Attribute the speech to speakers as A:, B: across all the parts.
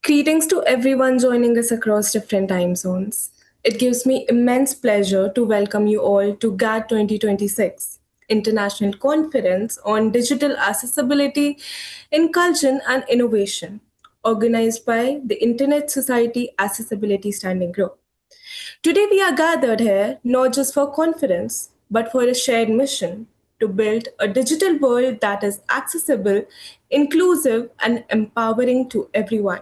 A: Greetings to everyone joining us across different time zones. It gives me immense pleasure to welcome you all to GAAD 2026, International Conference on Digital Accessibility, Inclusion and Innovation, organized by the Internet Society Accessibility Standing Group. Today we are gathered here not just for conference, but for a shared mission to build a digital world that is accessible, inclusive, and empowering to everyone.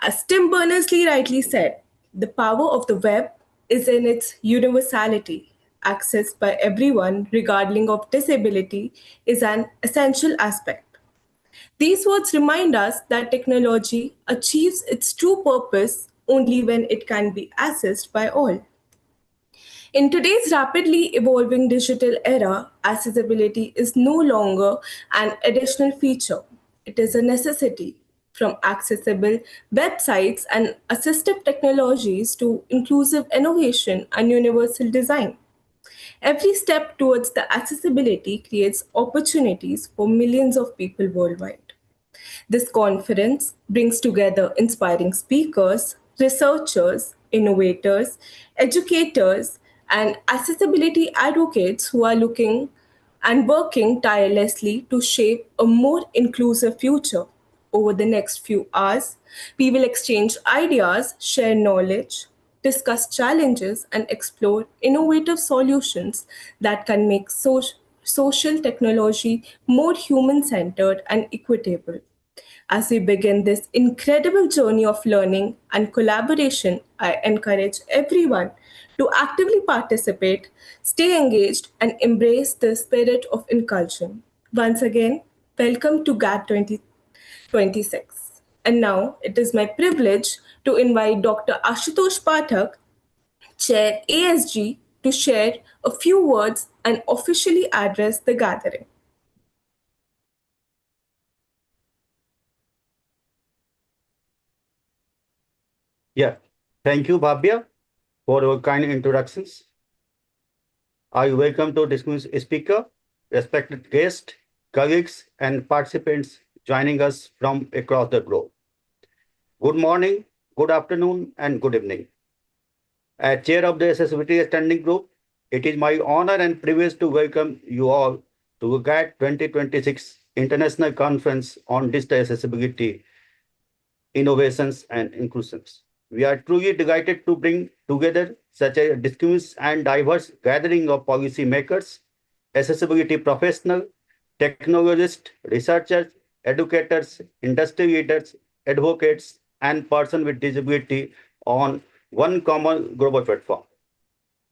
A: As Tim Berners-Lee rightly said, the power of the web is in its universality. Access by everyone, regardless of disability, is an essential aspect. These words remind us that technology achieves its true purpose only when it can be accessed by all. In today's rapidly evolving digital era, accessibility is no longer an additional feature, it is a necessity. From accessible websites and assistive technologies to inclusive innovation and universal design. Every step towards the accessibility creates opportunities for millions of people worldwide. This conference brings together inspiring speakers, researchers, innovators, educators, and accessibility advocates who are looking and working tirelessly to shape a more inclusive future. Over the next few hours, we will exchange ideas, share knowledge, discuss challenges, and explore innovative solutions that can make social technology more human centered and equitable. As we begin this incredible journey of learning and collaboration, I encourage everyone to actively participate, stay engaged, and embrace the spirit of inclusion. Once again, welcome to GAAD 2026. And now it is my privilege to invite Dr. Ashutosh Pathak, Chair ASG, to share a few words and officially address the gathering.
B: Yeah, thank you, Bhavya, for your kind introductions. I welcome to distinguished speaker, respected guests, colleagues, and participants joining us from across the globe. Good morning, good afternoon, and good evening. As chair of the Accessibility Standing Group, it is my honor and privilege to welcome you all to GAAD 2026 International Conference on Digital Accessibility, Innovations, and Inclusions. We are truly delighted to bring together such a distinguished and diverse gathering of policymakers, accessibility professionals, technologists, researchers, educators, industry leaders, advocates, and persons with disability on one common global platform.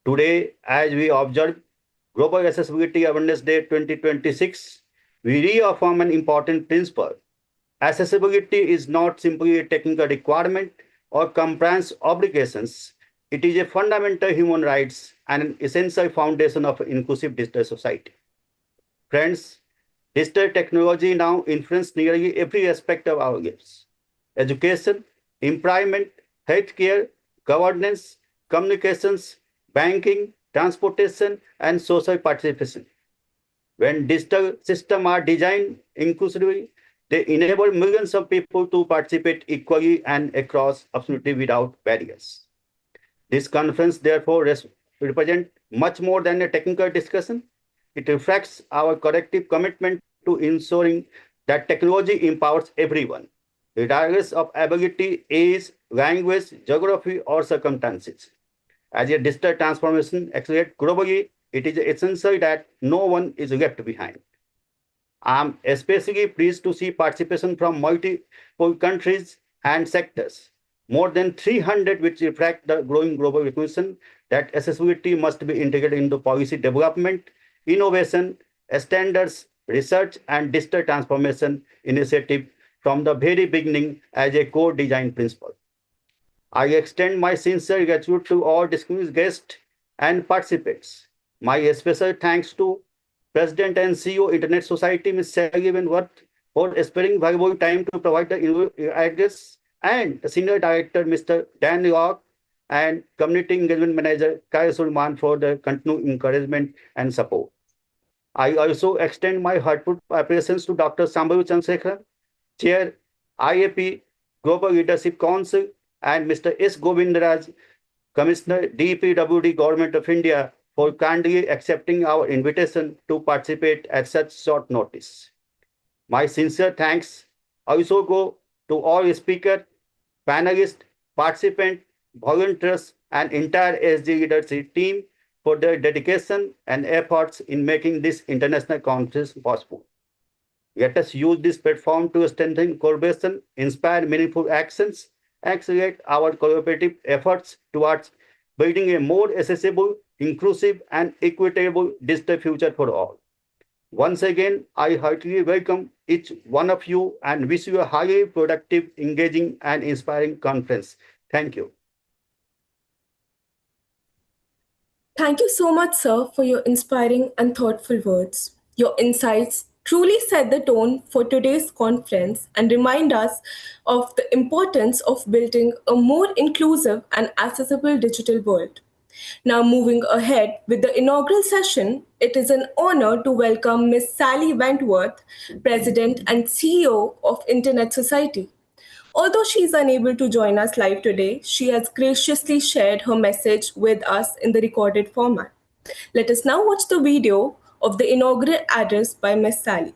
B: Today, as we observe Global Accessibility Awareness Day 2026, we reaffirm an important principle. Accessibility is not simply a technical requirement or compliance obligations. It is a fundamental human rights and an essential foundation of an inclusive digital society. Friends, digital technology now influences nearly every aspect of our lives. Education, employment, healthcare, governance, communications, banking, transportation, and social participation. When digital systems are designed inclusively, they enable millions of people to participate equally and across absolutely without barriers. This conference, therefore, represents much more than a technical discussion. It reflects our collective commitment to ensuring that technology empowers everyone, regardless of ability, age, language, geography, or circumstances. As a digital transformation accelerates globally, it is essential that no one is left behind. I'm especially pleased to see participation from multiple countries and sectors, more than 300, which reflect the growing global recognition that accessibility must be integrated into policy development, innovation, standards, research, and digital transformation initiative from the very beginning as a core design principle. I extend my sincere gratitude to all distinguished guests and participants. My special thanks to President and CEO Internet Society, Ms. Shri Wentworth, for sparing valuable time to provide the address, and the Senior Director, Mr. Dan York, and Community Engagement Manager, Kai Sulman, for the continued encouragement and support. I also extend my heartfelt appreciation to Dr. Sambhavi Chandrasekharan, Chair IAP Global Leadership Council, and Mr. S. Govindaraj, Commissioner, DEPwD, Government of India, for kindly accepting our invitation to participate at such short notice. My sincere thanks also go to all speakers, panelists, participants, volunteers, and entire ASG leadership team for their dedication and efforts in making this international conference possible. Let us use this platform to strengthen collaboration, inspire meaningful actions, and accelerate our collaborative efforts towards building a more accessible, inclusive, and equitable digital future for all. Once again, I heartily welcome each one of you and wish you a highly productive, engaging, and inspiring conference. Thank you.
A: Thank you so much, sir, for your inspiring and thoughtful words. Your insights truly set the tone for today's conference and remind us of the importance of building a more inclusive and accessible digital world. Now, moving ahead with the inaugural session, it is an honor to welcome Ms. Sally Wentworth, President and CEO of Internet Society. Although she is unable to join us live today, she has graciously shared her message with us in the recorded format. Let us now watch the video of the inaugural address by Ms. Sally.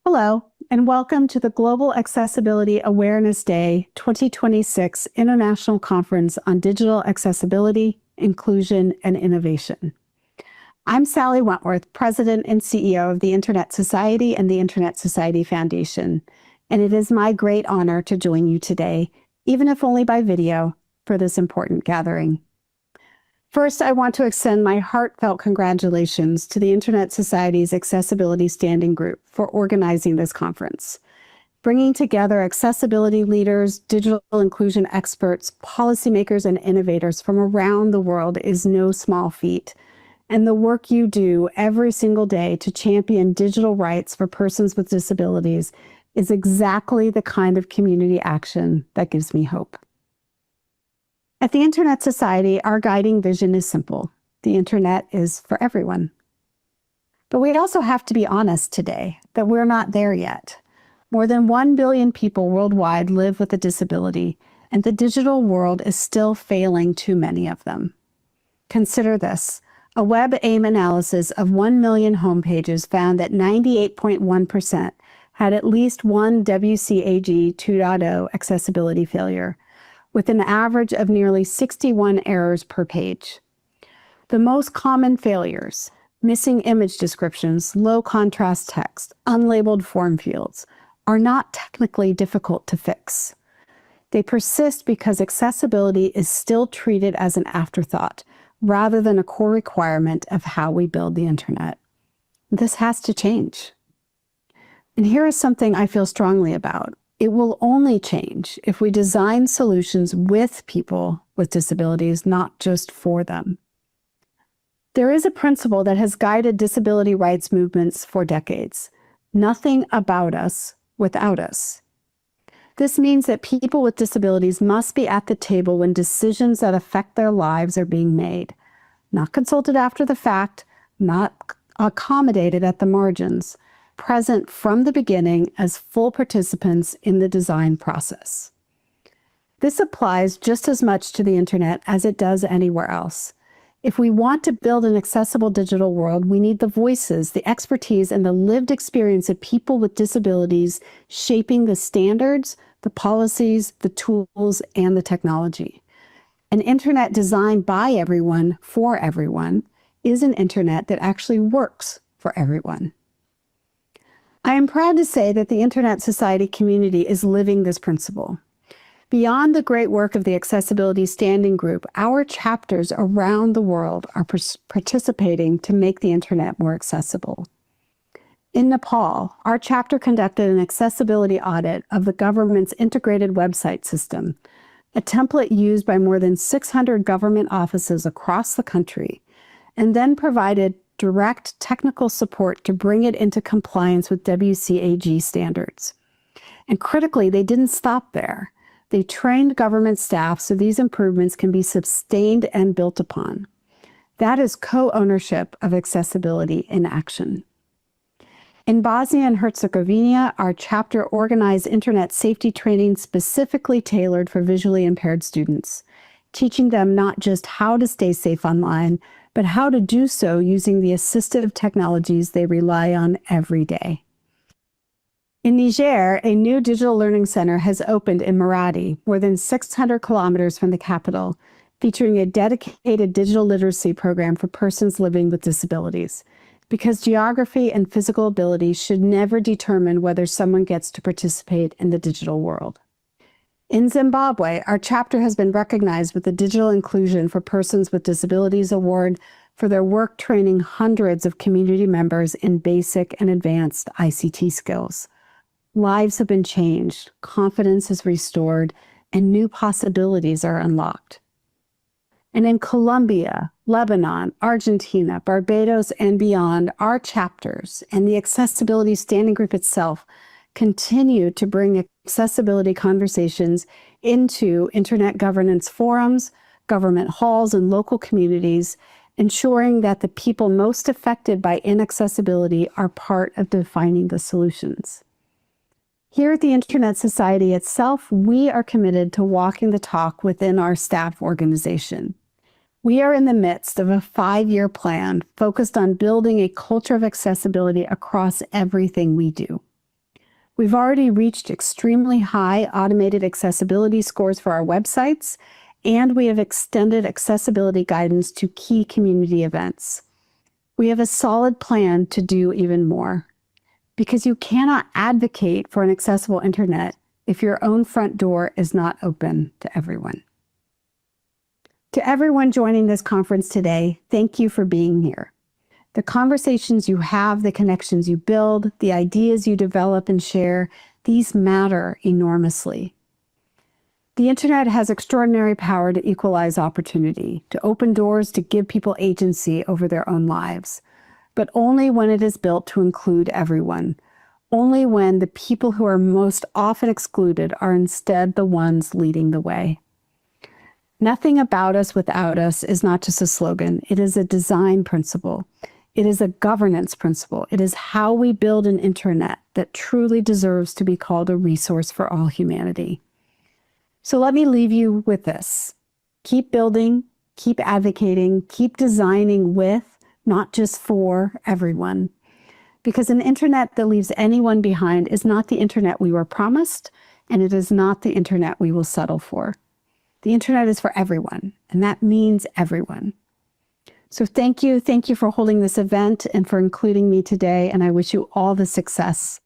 C: Hello, and welcome to the Global Accessibility Awareness Day 2026 International Conference on Digital Accessibility, Inclusion, and Innovation. I'm Sally Wentworth, President and CEO of the Internet Society and the Internet Society Foundation, and it is my great honor to join you today, even if only by video, for this important gathering. First, I want to extend my heartfelt congratulations to the Internet Society's Accessibility Standing Group for organizing this conference. Bringing together accessibility leaders, digital inclusion experts, policymakers, and innovators from around the world is no small feat. And the work you do every single day to champion digital rights for persons with disabilities is exactly the kind of community action that gives me hope. At the Internet Society, our guiding vision is simple. The Internet is for everyone. But we also have to be honest today that we're not there yet. More than 1 billion people worldwide live with a disability, and the digital world is still failing too many of them. Consider this. A web AIM analysis of 1 million homepages found that 98.1% had at least one WCAG 2.0 accessibility failure, with an average of nearly 61 errors per page. The most common failures, missing image descriptions, low contrast text, unlabeled form fields, are not technically difficult to fix. They persist because accessibility is still treated as an afterthought, rather than a core requirement of how we build the internet. This has to change. And here is something I feel strongly about. It will only change if we design solutions with people with disabilities, not just for them. There is a principle that has guided disability rights movements for decades. Nothing about us without us. This means that people with disabilities must be at the table when decisions that affect their lives are being made, not consulted after the fact, not accommodated at the margins, present from the beginning as full participants in the design process. This applies just as much to the internet as it does anywhere else. If we want to build an accessible digital world, we need the voices, the expertise, and the lived experience of people with disabilities shaping the standards, the policies, the tools, and the technology. An internet designed by everyone for everyone is an internet that actually works for everyone. I am proud to say that the Internet Society community is living this principle. Beyond the great work of the Accessibility Standing Group, our chapters around the world are participating to make the internet more accessible. In Nepal, our chapter conducted an accessibility audit of the government's integrated website system, a template used by more than 600 government offices across the country, and then provided direct technical support to bring it into compliance with WCAG standards. And critically, they didn't stop there. They trained government staff so these improvements can be sustained and built upon. That is co-ownership of accessibility in action. In Bosnia and Herzegovina, our chapter organized internet safety training specifically tailored for visually impaired students, teaching them not just how to stay safe online, but how to do so using the assistive technologies they rely on every day. In Niger, a new digital learning center has opened in Maradi, more than 600 kilometers from the capital, featuring a dedicated digital literacy program for persons living with disabilities, because geography and physical ability should never determine whether someone gets to participate in the digital world. In Zimbabwe, our chapter has been recognized with the Digital Inclusion for Persons with Disabilities Award for their work training hundreds of community members in basic and advanced ICT skills. Lives have been changed, confidence is restored, and new possibilities are unlocked. And in Colombia, Lebanon, Argentina, Barbados, and beyond, our chapters and the Accessibility Standing Group itself continue to bring accessibility conversations into internet governance forums, government halls, and local communities, ensuring that the people most affected by inaccessibility are part of defining the solutions. Here at the Internet Society itself, we are committed to walking the talk within our staff organization. We are in the midst of a 5-year plan focused on building a culture of accessibility across everything we do. We've already reached extremely high automated accessibility scores for our websites, and we have extended accessibility guidance to key community events. We have a solid plan to do even more, because you cannot advocate for an accessible internet if your own front door is not open to everyone. To everyone joining this conference today, thank you for being here. The conversations you have, the connections you build, the ideas you develop and share, these matter enormously. The internet has extraordinary power to equalize opportunity, to open doors, to give people agency over their own lives, but only when it is built to include everyone, only when the people who are most often excluded are instead the ones leading the way. Nothing about us without us is not just a slogan, it is a design principle. It is a governance principle. It is how we build an internet that truly deserves to be called a resource for all humanity. So let me leave you with this. Keep building, keep advocating, keep designing with, not just for, everyone. Because an internet that leaves anyone behind is not the internet we were promised, and it is not the internet we will settle for. The internet is for everyone, and that means everyone. So thank you for holding this event and for including me today, and I wish you all the success.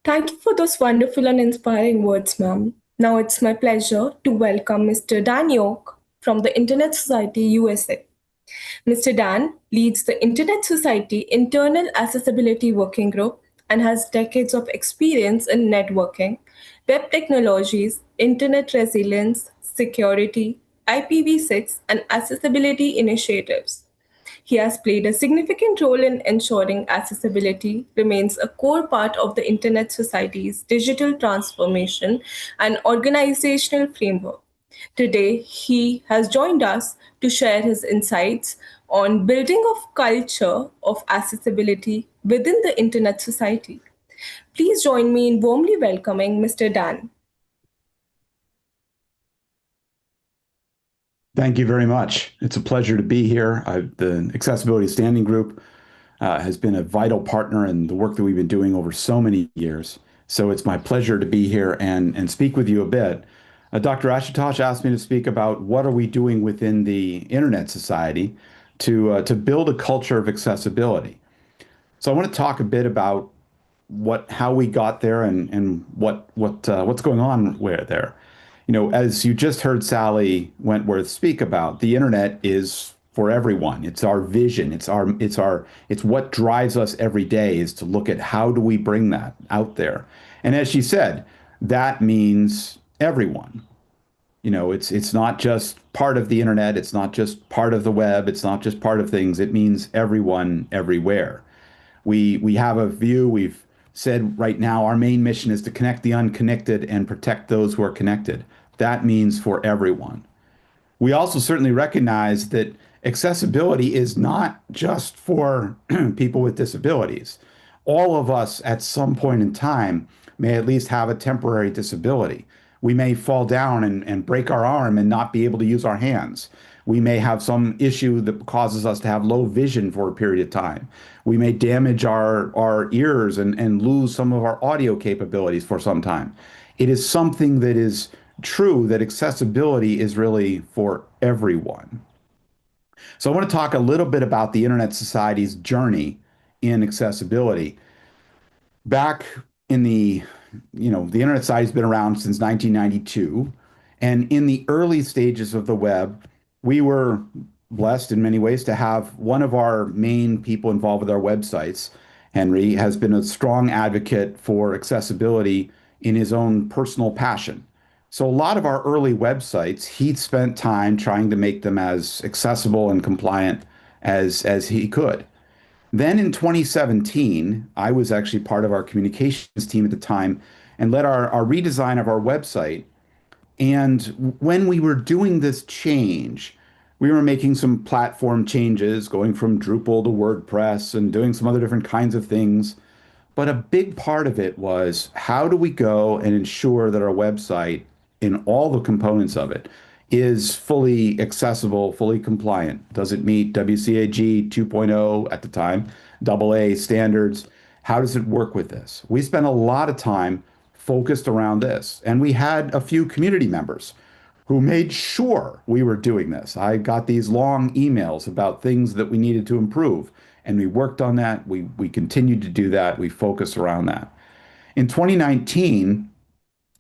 A: Thank you for those wonderful and inspiring words, ma'am. Now it's my pleasure to welcome Mr. Dan York from the Internet Society USA. Mr. Dan leads the Internet Society Internal Accessibility Working Group and has decades of experience in networking, web technologies, internet resilience, security, IPv6, and accessibility initiatives. He has played a significant role in ensuring accessibility remains a core part of the Internet Society's digital transformation and organizational framework. Today, he has joined us to share his insights on building of culture of accessibility within the Internet Society. Please join me in warmly welcoming Mr. Dan.
D: Thank you very much. It's a pleasure to be here. The Accessibility Standing Group has been a vital partner in the work that we've been doing over so many years. So it's my pleasure to be here and speak with you a bit. Dr. Ashutosh asked me to speak about what are we doing within the Internet Society to build a culture of accessibility. So I want to talk a bit about how we got there and what's going on there. You know, as you just heard Sally Wentworth speak about, the internet is for everyone. It's our vision. It's what drives us every day is to look at how do we bring that out there. And as she said, that means everyone. You know, it's not just part of the internet. It's not just part of the web. It's not just part of things. It means everyone, everywhere. We have a view. We've said right now our main mission is to connect the unconnected and protect those who are connected. That means for everyone. We also certainly recognize that accessibility is not just for people with disabilities. All of us at some point in time may at least have a temporary disability. We may fall down and break our arm and not be able to use our hands. We may have some issue that causes us to have low vision for a period of time. We may damage our ears and lose some of our audio capabilities for some time. It is something that is true that accessibility is really for everyone. So I want to talk a little bit about the Internet Society's journey in accessibility. Back in the Internet Society's been around since 1992, and in the early stages of the web, we were blessed in many ways to have one of our main people involved with our websites. Henry has been a strong advocate for accessibility in his own personal passion. So a lot of our early websites, he spent time trying to make them as accessible and compliant as he could. Then in 2017, I was actually part of our communications team at the time and led our redesign of our website. And when we were doing this change, we were making some platform changes, going from Drupal to WordPress and doing some other different kinds of things. But a big part of it was how do we go and ensure that our website, in all the components of it, is fully accessible, fully compliant? Does it meet WCAG 2.0 at the time, AA standards? How does it work with this? We spent a lot of time focused around this, and we had a few community members who made sure we were doing this. I got these long emails about things that we needed to improve, and we worked on that. We continued to do that. We focused around that. In 2019,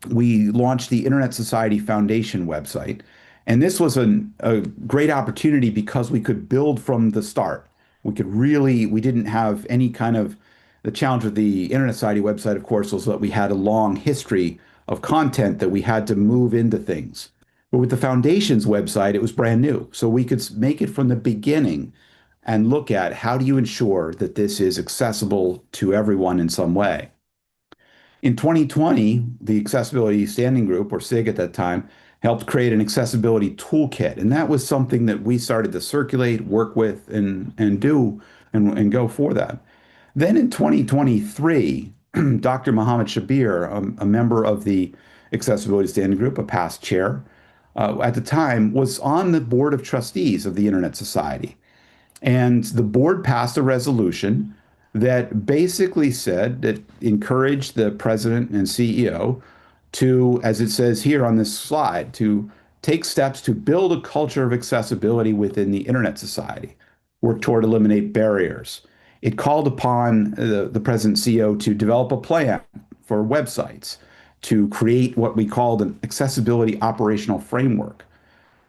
D: we launched the Internet Society Foundation website. And this was a great opportunity because we could build from the start. We didn't have any kind of, the challenge with the Internet Society website, of course, was that we had a long history of content that we had to move into things. But with the Foundation's website, it was brand new. So we could make it from the beginning and look at how do you ensure that this is accessible to everyone in some way. In 2020, the Accessibility Standing Group, or SIG at that time, helped create an accessibility toolkit. And that was something that we started to circulate, work with, and do, and go for that. Then in 2023, Dr. Mohammed Shabir, a member of the Accessibility Standing Group, a past chair, at the time, was on the board of trustees of the Internet Society. And the board passed a resolution that basically said that encouraged the president and CEO to, as it says here on this slide, to take steps to build a culture of accessibility within the Internet Society, work toward eliminate barriers. It called upon the president and CEO to develop a plan for websites, to create what we called an accessibility operational framework,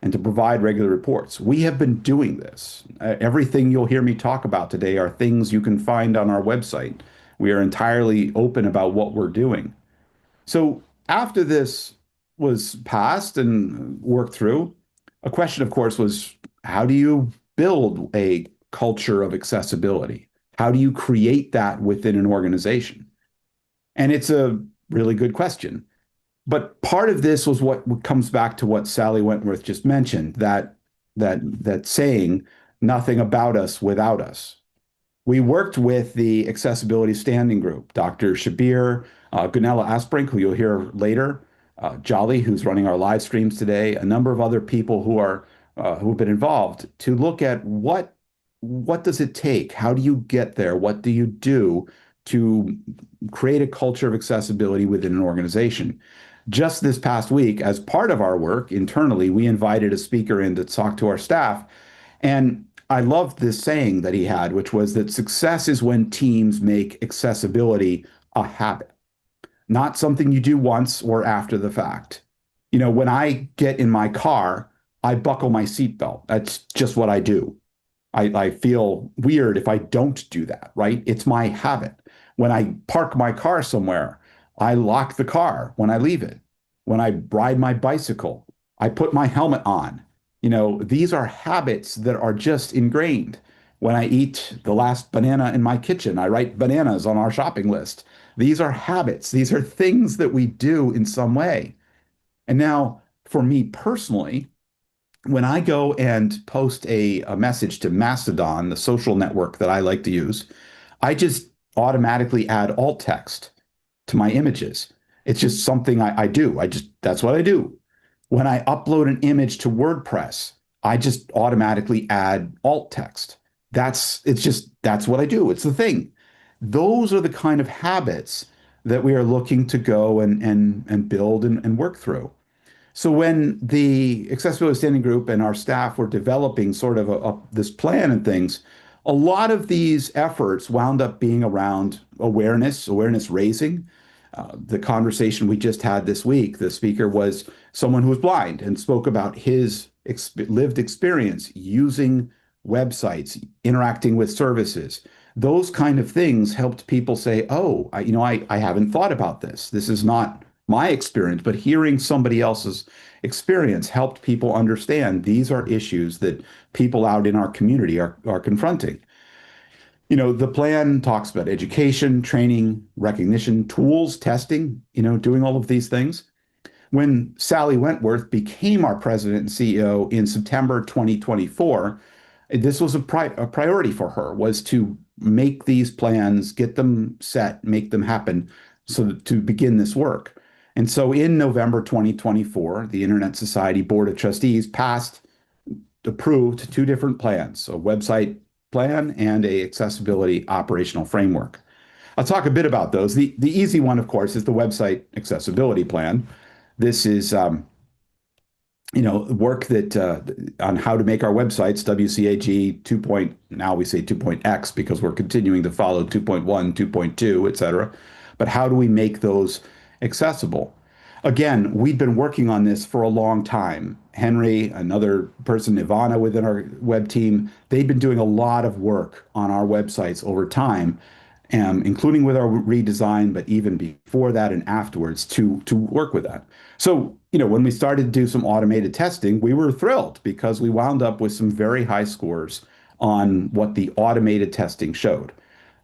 D: and to provide regular reports. We have been doing this. Everything you'll hear me talk about today are things you can find on our website. We are entirely open about what we're doing. So after this was passed and worked through, a question, of course, was how do you build a culture of accessibility? How do you create that within an organization? And it's a really good question. But part of this was what comes back to what Sally Wentworth just mentioned, that saying, nothing about us without us. We worked with the Accessibility Standing Group, Dr. Shabir, Gunela Astbrink, who you'll hear later, Jolly, who's running our live streams today, a number of other people who've been involved to look at what does it take? How do you get there? What do you do to create a culture of accessibility within an organization? Just this past week, as part of our work internally, we invited a speaker in to talk to our staff. And I loved this saying that he had, which was that success is when teams make accessibility a habit, not something you do once or after the fact. You know, when I get in my car, I buckle my seatbelt. That's just what I do. I feel weird if I don't do that, right? It's my habit. When I park my car somewhere, I lock the car when I leave it. When I ride my bicycle, I put my helmet on. You know, these are habits that are just ingrained. When I eat the last banana in my kitchen, I write bananas on our shopping list. These are habits. These are things that we do in some way. And now, for me personally, when I go and post a message to Mastodon, the social network that I like to use, I just automatically add alt text to my images. It's just something I do. That's what I do. When I upload an image to WordPress, I just automatically add alt text. That's what I do. It's the thing. Those are the kind of habits that we are looking to go and build and work through. So when the Accessibility Standing Group and our staff were developing sort of this plan and things, a lot of these efforts wound up being around awareness raising. The conversation we just had this week, the speaker was someone who was blind and spoke about his lived experience using websites, interacting with services. Those kind of things helped people say, oh, I haven't thought about this. This is not my experience, but hearing somebody else's experience helped people understand these are issues that people out in our community are confronting. The plan talks about education, training, recognition, tools, testing, doing all of these things. When Sally Wentworth became our president and CEO in September 2024, this was a priority for her, was to make these plans, get them set, make them happen, to begin this work. And so in November 2024, the Internet Society Board of Trustees approved two different plans, a website plan and a accessibility operational framework. I'll talk a bit about those. The easy one, of course, is the website accessibility plan. This is work that on how to make our websites, WCAG 2. Now we say 2.x because we're continuing to follow 2.1, 2.2, et cetera. But how do we make those accessible? Again, we've been working on this for a long time. Henry, another person, Ivana within our web team, they've been doing a lot of work on our websites over time, including with our redesign, but even before that and afterwards to work with that. So, when we started to do some automated testing, we were thrilled because we wound up with some very high scores on what the automated testing showed.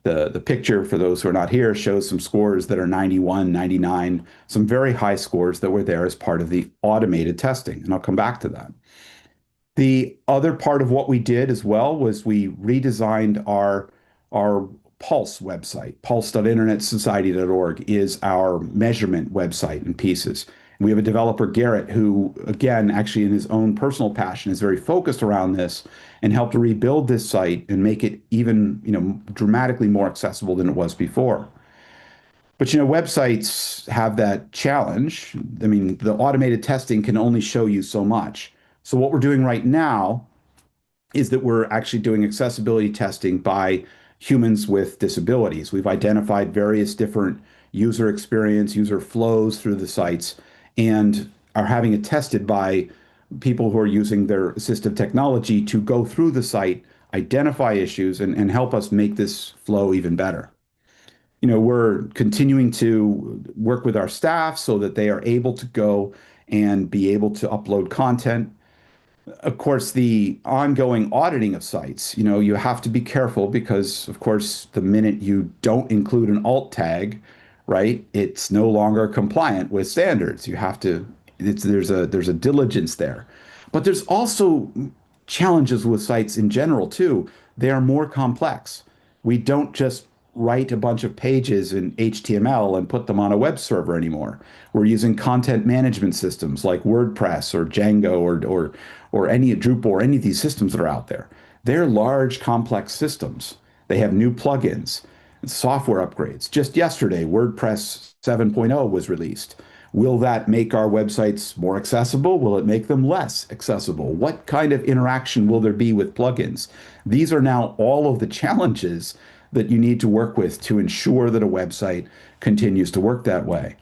D: The picture, for those who are not here, shows some scores that are 91, 99, some very high scores that were there as part of the automated testing. And I'll come back to that. The other part of what we did as well was we redesigned our Pulse website. Pulse.internetsociety.org is our measurement website in pieces. We have a developer, Garrett, who, again, actually in his own personal passion, is very focused around this and helped to rebuild this site and make it even, dramatically more accessible than it was before. But, websites have that challenge. I mean, the automated testing can only show you so much. So what we're doing right now is that we're actually doing accessibility testing by humans with disabilities. We've identified various different user experience, user flows through the sites, and are having it tested by people who are using their assistive technology to go through the site, identify issues, and help us make this flow even better. We're continuing to work with our staff so that they are able to go and be able to upload content. Of course, the ongoing auditing of sites, you have to be careful because, of course, the minute you don't include an alt tag, right, it's no longer compliant with standards. You have to, there's a diligence there. But there's also challenges with sites in general, too. They are more complex. We don't just write a bunch of pages in HTML and put them on a web server anymore. We're using content management systems like WordPress or Django or any Drupal or any of these systems that are out there. They're large, complex systems. They have new plugins, software upgrades. Just yesterday, WordPress 7.0 was released. Will that make our websites more accessible? Will it make them less accessible? What kind of interaction will there be with plugins? These are now all of the challenges that you need to work with to ensure that a website continues to work that way.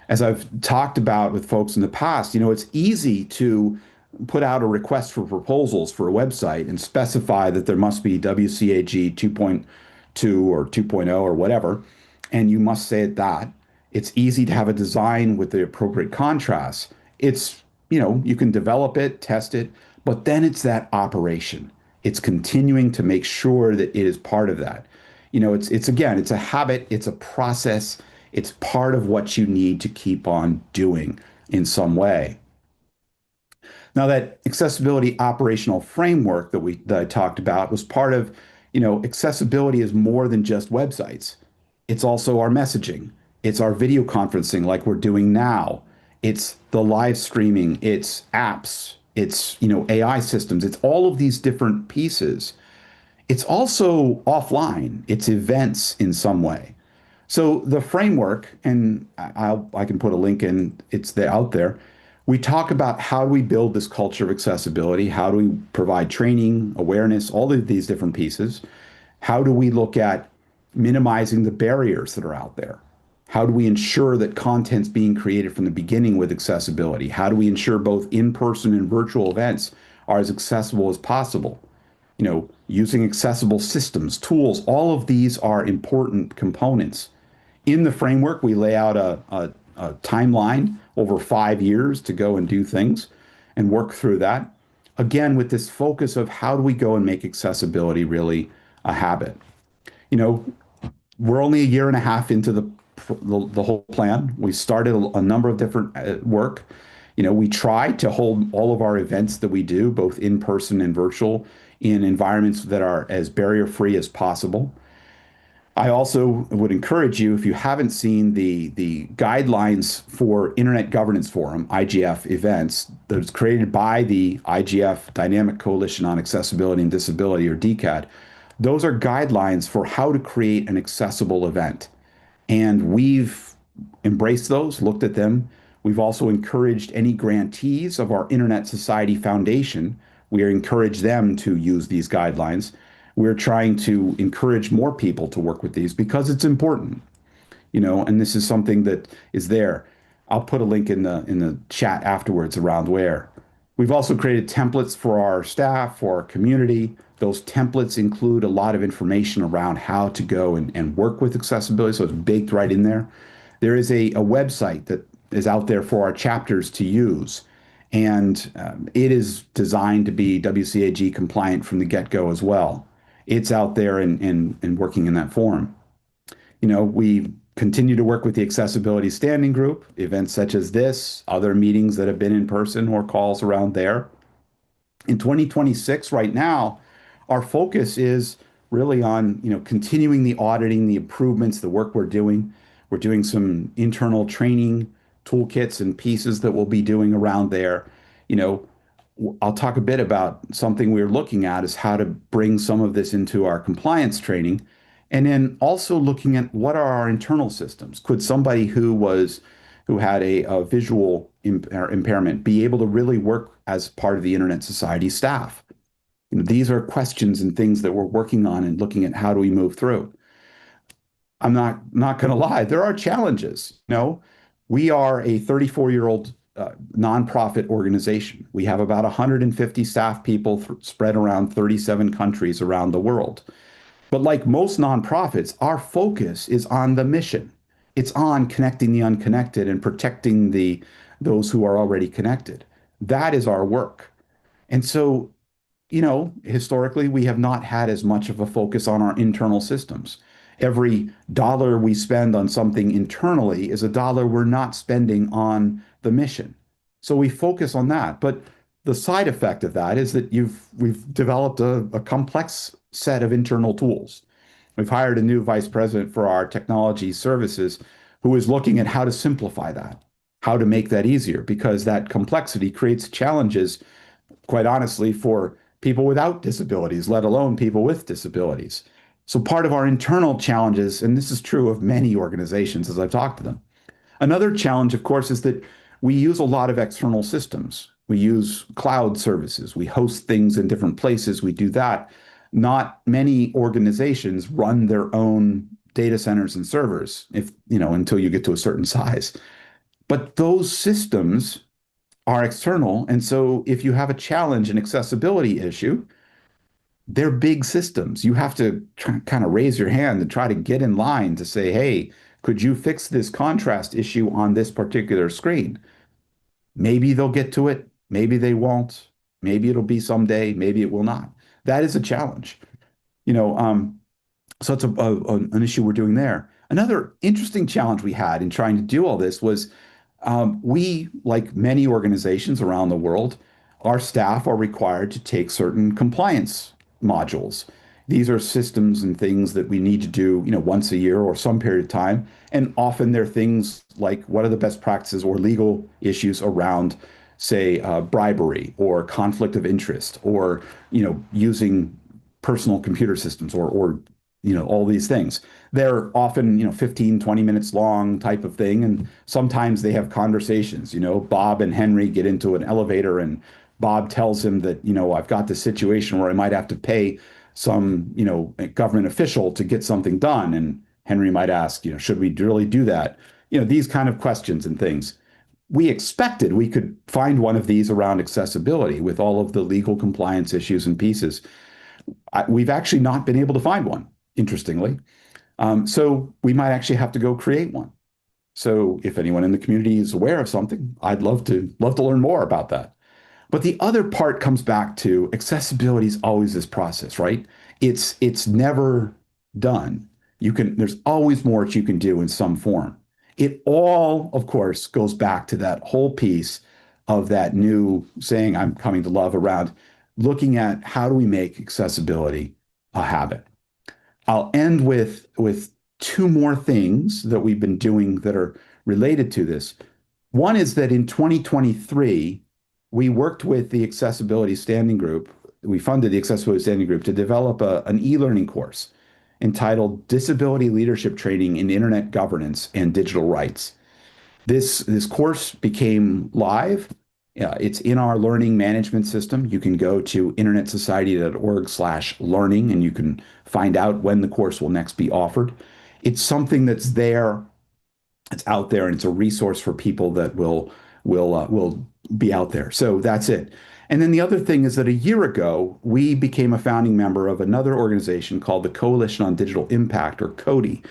D: As I've talked about with folks in the past, it's easy to put out a request for proposals for a website and specify that there must be WCAG 2.2 or 2.0 or whatever, and you must say it that. It's easy to have a design with the appropriate contrast. It's, you can develop it, test it, but then it's that operation. It's continuing to make sure that it is part of that. It's again, it's a habit, it's a process, it's part of what you need to keep on doing in some way. Now, that accessibility operational framework that I talked about was part of, accessibility is more than just websites. It's also our messaging. It's our video conferencing like we're doing now. It's the live streaming, it's apps, it's, AI systems. It's all of these different pieces. It's also offline. It's events in some way. So the framework, and I can put a link in, it's out there. We talk about how do we build this culture of accessibility? How do we provide training, awareness, all of these different pieces? How do we look at minimizing the barriers that are out there? How do we ensure that content's being created from the beginning with accessibility? How do we ensure both in-person and virtual events are as accessible as possible? Using accessible systems, tools, all of these are important components. In the framework, we lay out a timeline over 5 years to go and do things and work through that. Again, with this focus of how do we go and make accessibility really a habit. We're only a year and a half into the whole plan. We started a number of different work. We try to hold all of our events that we do, both in person and virtual, in environments that are as barrier-free as possible. I also would encourage you, if you haven't seen the guidelines for Internet Governance Forum, IGF events, that was created by the IGF Dynamic Coalition on Accessibility and Disability, or DECAD, those are guidelines for how to create an accessible event. And we've embraced those, looked at them. We've also encouraged any grantees of our Internet Society Foundation. We encourage them to use these guidelines. We're trying to encourage more people to work with these because it's important, and this is something that is there. I'll put a link in the chat afterwards around where. We've also created templates for our staff, for our community. Those templates include a lot of information around how to go and work with accessibility, so it's baked right in there. There is a website that is out there for our chapters to use, and it is designed to be WCAG compliant from the get-go as well. It's out there and working in that form. We continue to work with the Accessibility Standing Group, events such as this, other meetings that have been in person or calls around there. In 2026, right now, our focus is really on continuing the auditing, the improvements, the work we're doing. We're doing some internal training toolkits and pieces that we'll be doing around there. I'll talk a bit about something we're looking at is how to bring some of this into our compliance training, and then also looking at what are our internal systems. Could somebody who had a visual impairment be able to really work as part of the Internet Society staff? These are questions and things that we're working on and looking at how do we move through. I'm not going to lie, there are challenges. We are a 34-year-old nonprofit organization. We have about 150 staff people spread around 37 countries around the world. But like most nonprofits, our focus is on the mission. It's on connecting the unconnected and protecting those who are already connected. That is our work. And so, historically, we have not had as much of a focus on our internal systems. Every dollar we spend on something internally is a dollar we're not spending on the mission. So we focus on that. But the side effect of that is that we've developed a complex set of internal tools. We've hired a new vice president for our technology services who is looking at how to simplify that, how to make that easier, because that complexity creates challenges, quite honestly, for people without disabilities, let alone people with disabilities. So part of our internal challenges, and this is true of many organizations as I've talked to them. Another challenge, of course, is that we use a lot of external systems. We use cloud services. We host things in different places. We do that. Not many organizations run their own data centers and servers, until you get to a certain size. But those systems are external. And so if you have a challenge, an accessibility issue, they're big systems. You have to kind of raise your hand and try to get in line to say, hey, could you fix this contrast issue on this particular screen? Maybe they'll get to it. Maybe they won't. Maybe it'll be someday. Maybe it will not. that is a challenge. So it's an issue we're doing there. Another interesting challenge we had in trying to do all this was we, like many organizations around the world, our staff are required to take certain compliance modules. These are systems and things that we need to do, once a year or some period of time. And often they're things like what are the best practices or legal issues around, say, bribery or conflict of interest, or using personal computer systems, or all these things. They're often 15, 20 minutes long type of thing, and sometimes they have conversations. Bob and Henry get into an elevator, and Bob tells him that I've got this situation where I might have to pay some government official to get something done, and Henry might ask, should we really do that? These kind of questions and things. We expected we could find one of these around accessibility with all of the legal compliance issues and pieces. We've actually not been able to find one, interestingly. So we might actually have to go create one. So if anyone in the community is aware of something, I'd love to learn more about that. But the other part comes back to accessibility is always this process, right? It's never done. There's always more that you can do in some form. It all, of course, goes back to that whole piece of that new saying I'm coming to love around looking at how do we make accessibility a habit. I'll end with two more things that we've been doing that are related to this. One is that in 2023, we worked with the Accessibility Standing Group. We funded the Accessibility Standing Group to develop an e-learning course entitled Disability Leadership Training in Internet Governance and Digital Rights. This course became live. It's in our learning management system. You can go to internetsociety.org/learning, and you can find out when the course will next be offered. It's something that's there, it's out there, and it's a resource for people that will be out there. So that's it. And then the other thing is that a year ago, we became a founding member of another organization called the Coalition on Digital Impact, or CODI,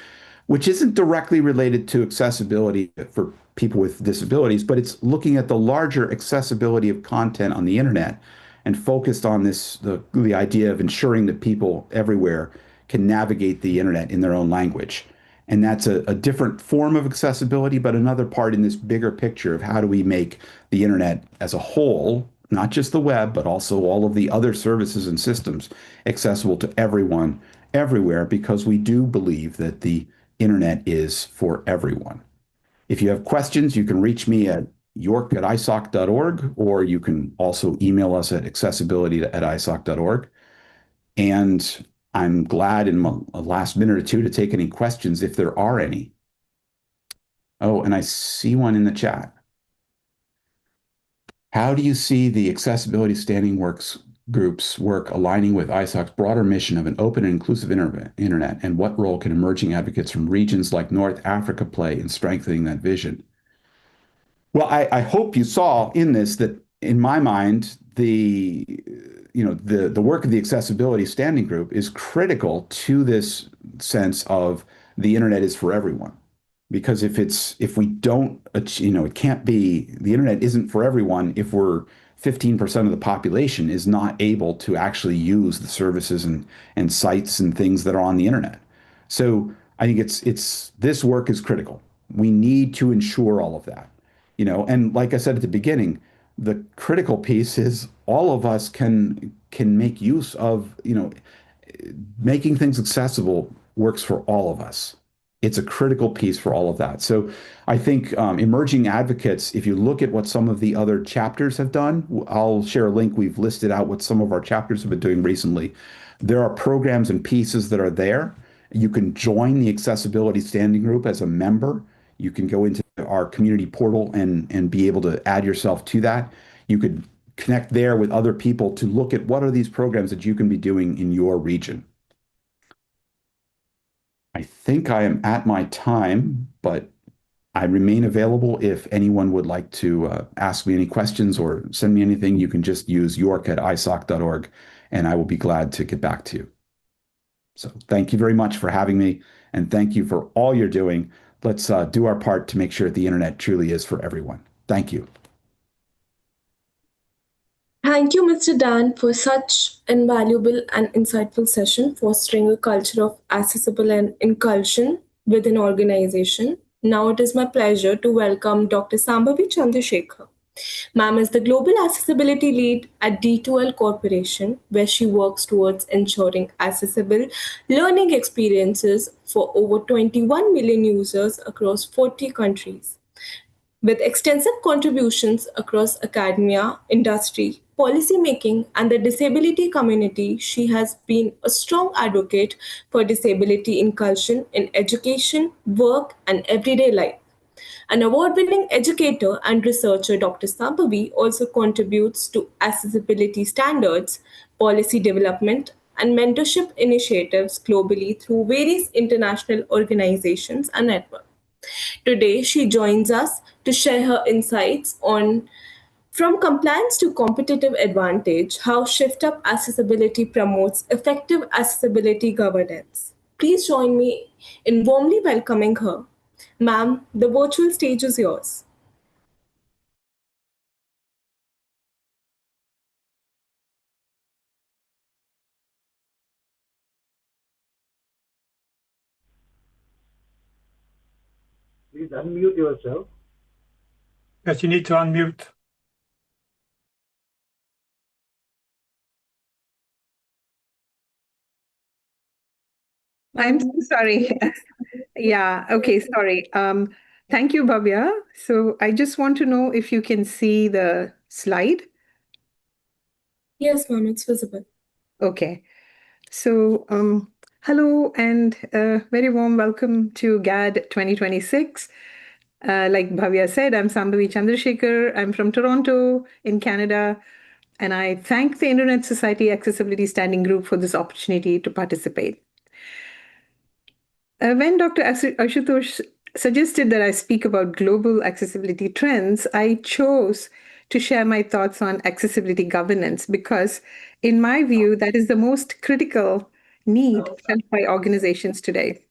D: which isn't directly related to accessibility for people with disabilities, but it's looking at the larger accessibility of content on the internet and focused on the idea of ensuring that people everywhere can navigate the internet in their own language. And that's a different form of accessibility, but another part in this bigger picture of how do we make the internet as a whole, not just the web, but also all of the other services and systems accessible to everyone, everywhere, because we do believe that the internet is for everyone. If you have questions, you can reach me at york@isoc.org, or you can also email us at accessibility@isoc.org. And I'm glad in a last minute or two to take any questions if there are any. Oh, and I see one in the chat. How do you see the Accessibility Standing Group's work aligning with ISOC's broader mission of an open and inclusive internet, and what role can emerging advocates from regions like North Africa play in strengthening that vision? Well, I hope you saw in this that, in my mind, the work of the Accessibility Standing Group is critical to this sense of the internet is for everyone. Because if we don't, it can't be, the internet isn't for everyone if we're 15% of the population is not able to actually use the services and sites and things that are on the internet. So I think this work is critical. We need to ensure all of that, and like I said at the beginning, the critical piece is all of us can make use of, making things accessible works for all of us. It's a critical piece for all of that. So I think emerging advocates, if you look at what some of the other chapters have done, I'll share a link. We've listed out what some of our chapters have been doing recently. There are programs and pieces that are there. You can join the Accessibility Standing Group as a member. You can go into our community portal and be able to add yourself to that. You could connect there with other people to look at what are these programs that you can be doing in your region. I think I am at my time, but I remain available if anyone would like to ask me any questions or send me anything. You can just use york@isoc.org, and I will be glad to get back to you. So thank you very much for having me, and thank you for all you're doing. Let's do our part to make sure the internet truly is for everyone. Thank you.
A: Thank you, Mr. Dan, for such invaluable and insightful session fostering a culture of accessible and inclusion within organization. Now it is my pleasure to welcome Dr. Sambhavi Chandrasekharan. Ma'am is the Global Accessibility Lead at D2L Corporation, where she works towards ensuring accessible learning experiences for over 21 million users across 40 countries. With extensive contributions across academia, industry, policymaking, and the disability community, she has been a strong advocate for disability inclusion in education, work, and everyday life. An award-winning educator and researcher, Dr. Sambhavi also contributes to accessibility standards, policy development, and mentorship initiatives globally through various international organizations and networks. Today, she joins us to share her insights on from compliance to competitive advantage, how Shift Up Accessibility promotes effective accessibility governance. Please join me in warmly welcoming her. Ma'am, the virtual stage is yours.
B: Please unmute yourself.
E: Yes, you need to unmute.
F: I'm so sorry. Yeah, okay, sorry. Thank you, Bhavya. So I just want to know if you can see the slide.
A: Yes, ma'am, it's visible.
F: Okay. So hello and very warm welcome to GAAD 2026. Like Bhavya said, I'm Sambhavi Chandrasekhar. I'm from Toronto in Canada. And I thank the Internet Society Accessibility Standing Group for this opportunity to participate. When Dr. Ashutosh suggested that I speak about global accessibility trends, I chose to share my thoughts on accessibility governance because, in my view, that is the most critical need felt by organizations today.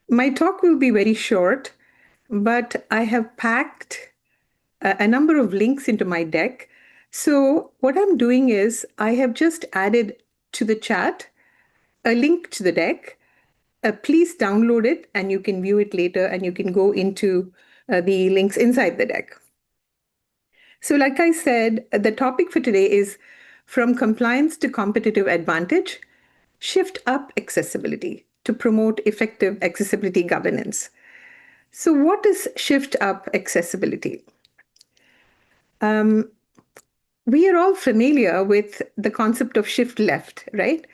F: My talk will be very short, but I have packed a number of links into my deck. So what I'm doing is I have just added to the chat a link to the deck. Please download it and you can view it later and you can go into the links inside the deck. So like I said, the topic for today is from compliance to competitive advantage, shift up accessibility to promote effective accessibility governance. So what is shift up accessibility? We are all familiar with the concept of shift left, right?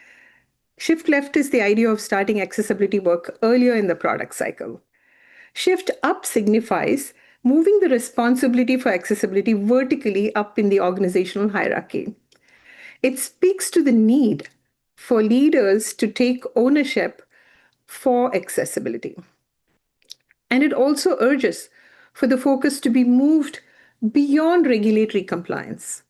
F: Shift left is the idea of starting accessibility work earlier in the product cycle. Shift up signifies moving the responsibility for accessibility vertically up in the organizational hierarchy. It speaks to the need for leaders to take ownership for accessibility. And it also urges for the focus to be moved beyond regulatory compliance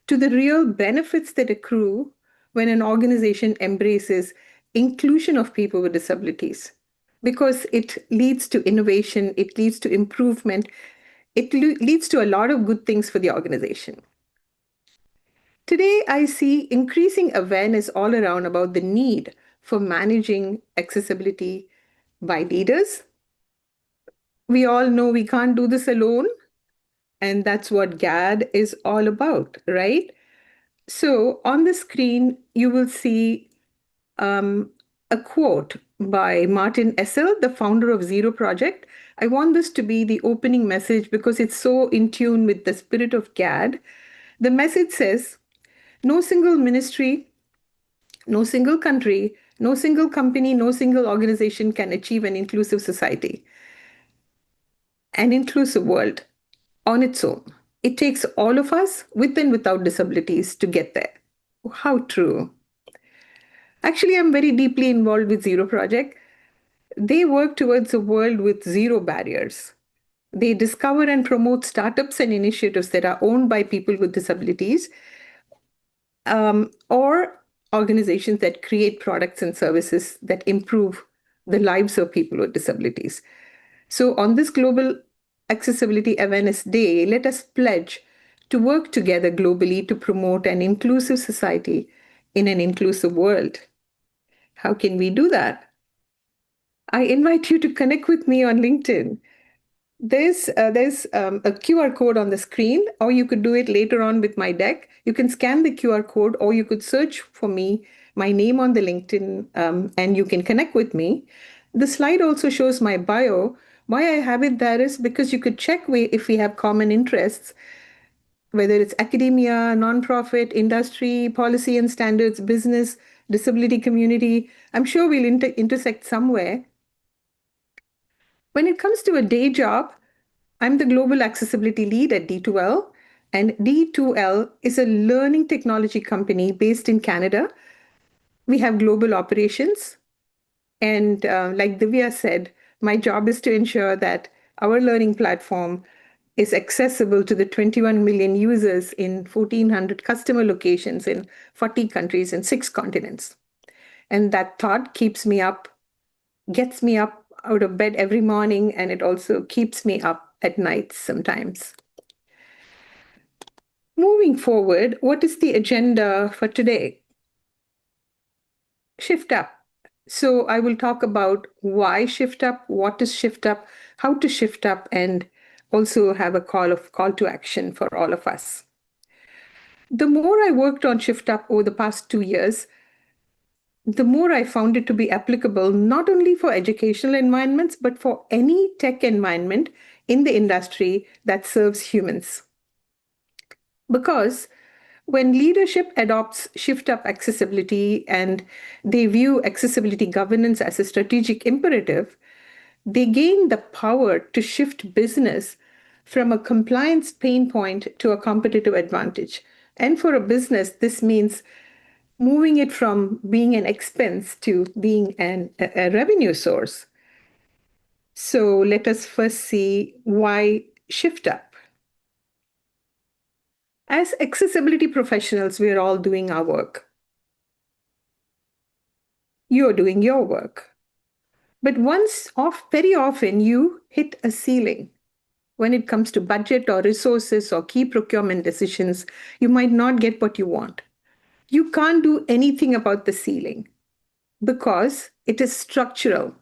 F: to the real benefits that accrue when an organization embraces inclusion of people with disabilities, because it leads to innovation, it leads to improvement, it leads to a lot of good things for the organization. Today, I see increasing awareness all around about the need for managing accessibility by leaders. We all know we can't do this alone, and that's what GAAD is all about, right? So on the screen, you will see a quote by Martin Essel, the founder of Zero Project. I want this to be the opening message because it's so in tune with the spirit of GAAD. The message says, no single ministry, no single country, no single company, no single organization can achieve an inclusive society, an inclusive world on its own. It takes all of us, with and without disabilities, to get there. How true. Actually, I'm very deeply involved with Zero Project. They work towards a world with zero barriers. They discover and promote startups and initiatives that are owned by people with disabilities, or organizations that create products and services that improve the lives of people with disabilities. So on this Global Accessibility Awareness Day, let us pledge to work together globally to promote an inclusive society in an inclusive world. How can we do that? I invite you to connect with me on LinkedIn. There's a QR code on the screen, or you could do it later on with my deck. You can scan the QR code, or you could search for me, my name on the LinkedIn, and you can connect with me. The slide also shows my bio. Why I have it there is because you could check if we have common interests, whether it's academia, nonprofit, industry, policy and standards, business, disability community. I'm sure we'll intersect somewhere. When it comes to a day job, I'm the Global Accessibility Lead at D2L, and D2L is a learning technology company based in Canada. We have global operations, and like Divya said, my job is to ensure that our learning platform is accessible to the 21 million users in 1,400 customer locations in 40 countries and 6 continents. And that thought keeps me up, gets me up out of bed every morning, and it also keeps me up at night sometimes. Moving forward, what is the agenda for today? Shift Up. So I will talk about why Shift Up, what is Shift Up, how to Shift Up, and also have a call to action for all of us. The more I worked on Shift Up over the past 2 years, the more I found it to be applicable not only for educational environments, but for any tech environment in the industry that serves humans. Because when leadership adopts Shift Up accessibility and they view accessibility governance as a strategic imperative, they gain the power to shift business from a compliance pain point to a competitive advantage. And for a business, this means moving it from being an expense to being a revenue source. So let us first see why Shift Up. As accessibility professionals, we are all doing our work. You're doing your work. But very often you hit a ceiling. When it comes to budget or resources or key procurement decisions, you might not get what you want. You can't do anything about the ceiling because it is structural.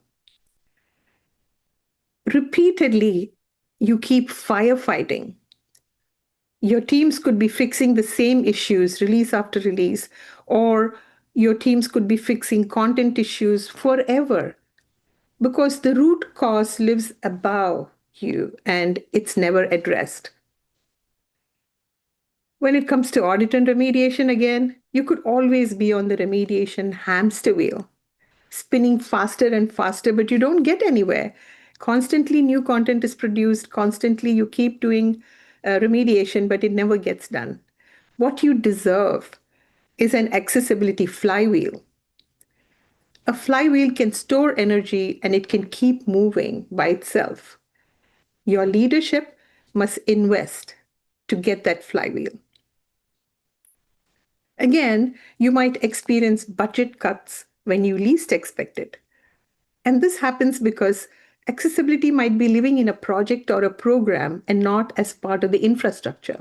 F: Repeatedly, you keep firefighting. Your teams could be fixing the same issues release after release, or your teams could be fixing content issues forever because the root cause lives above you and it's never addressed. When it comes to audit and remediation, again, you could always be on the remediation hamster wheel, spinning faster and faster, but you don't get anywhere. Constantly new content is produced, constantly you keep doing remediation, but it never gets done. What you deserve is an accessibility flywheel. A flywheel can store energy and it can keep moving by itself. Your leadership must invest to get that flywheel. Again, you might experience budget cuts when you least expect it. And this happens because accessibility might be living in a project or a program and not as part of the infrastructure.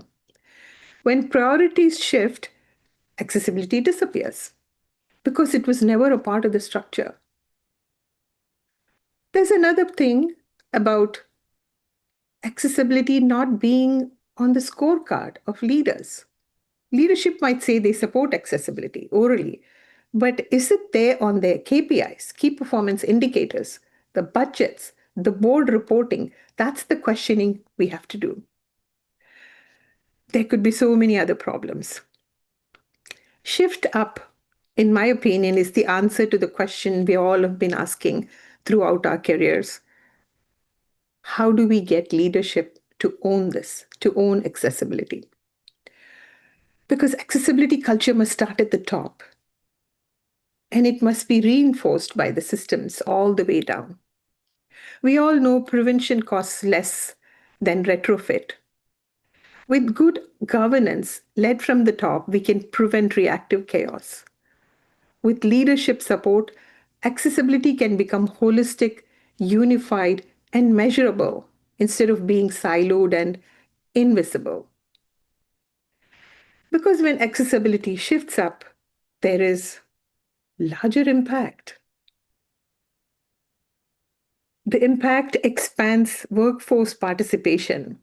F: When priorities shift, accessibility disappears because it was never a part of the structure. There's another thing about accessibility not being on the scorecard of leaders. Leadership might say they support accessibility orally, but is it there on their KPIs, key performance indicators, the budgets, the board reporting? That's the questioning we have to do. There could be so many other problems. Shift Up, in my opinion, is the answer to the question we all have been asking throughout our careers. How do we get leadership to own this, to own accessibility? Because accessibility culture must start at the top. And it must be reinforced by the systems all the way down. We all know prevention costs less than retrofit. With good governance led from the top, we can prevent reactive chaos. With leadership support, accessibility can become holistic, unified, and measurable instead of being siloed and invisible. Because when accessibility shifts up, there is larger impact. The impact expands workforce participation.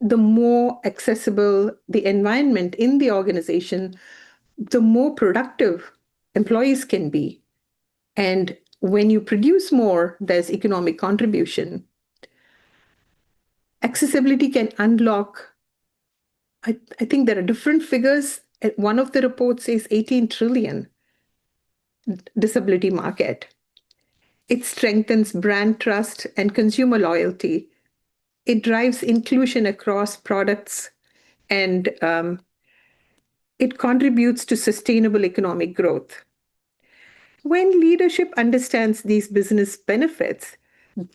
F: The more accessible the environment in the organization, the more productive employees can be. And when you produce more, there's economic contribution. Accessibility can unlock, I think there are different figures. One of the reports says 18 trillion disability market. It strengthens brand trust and consumer loyalty. It drives inclusion across products, and it contributes to sustainable economic growth. When leadership understands these business benefits,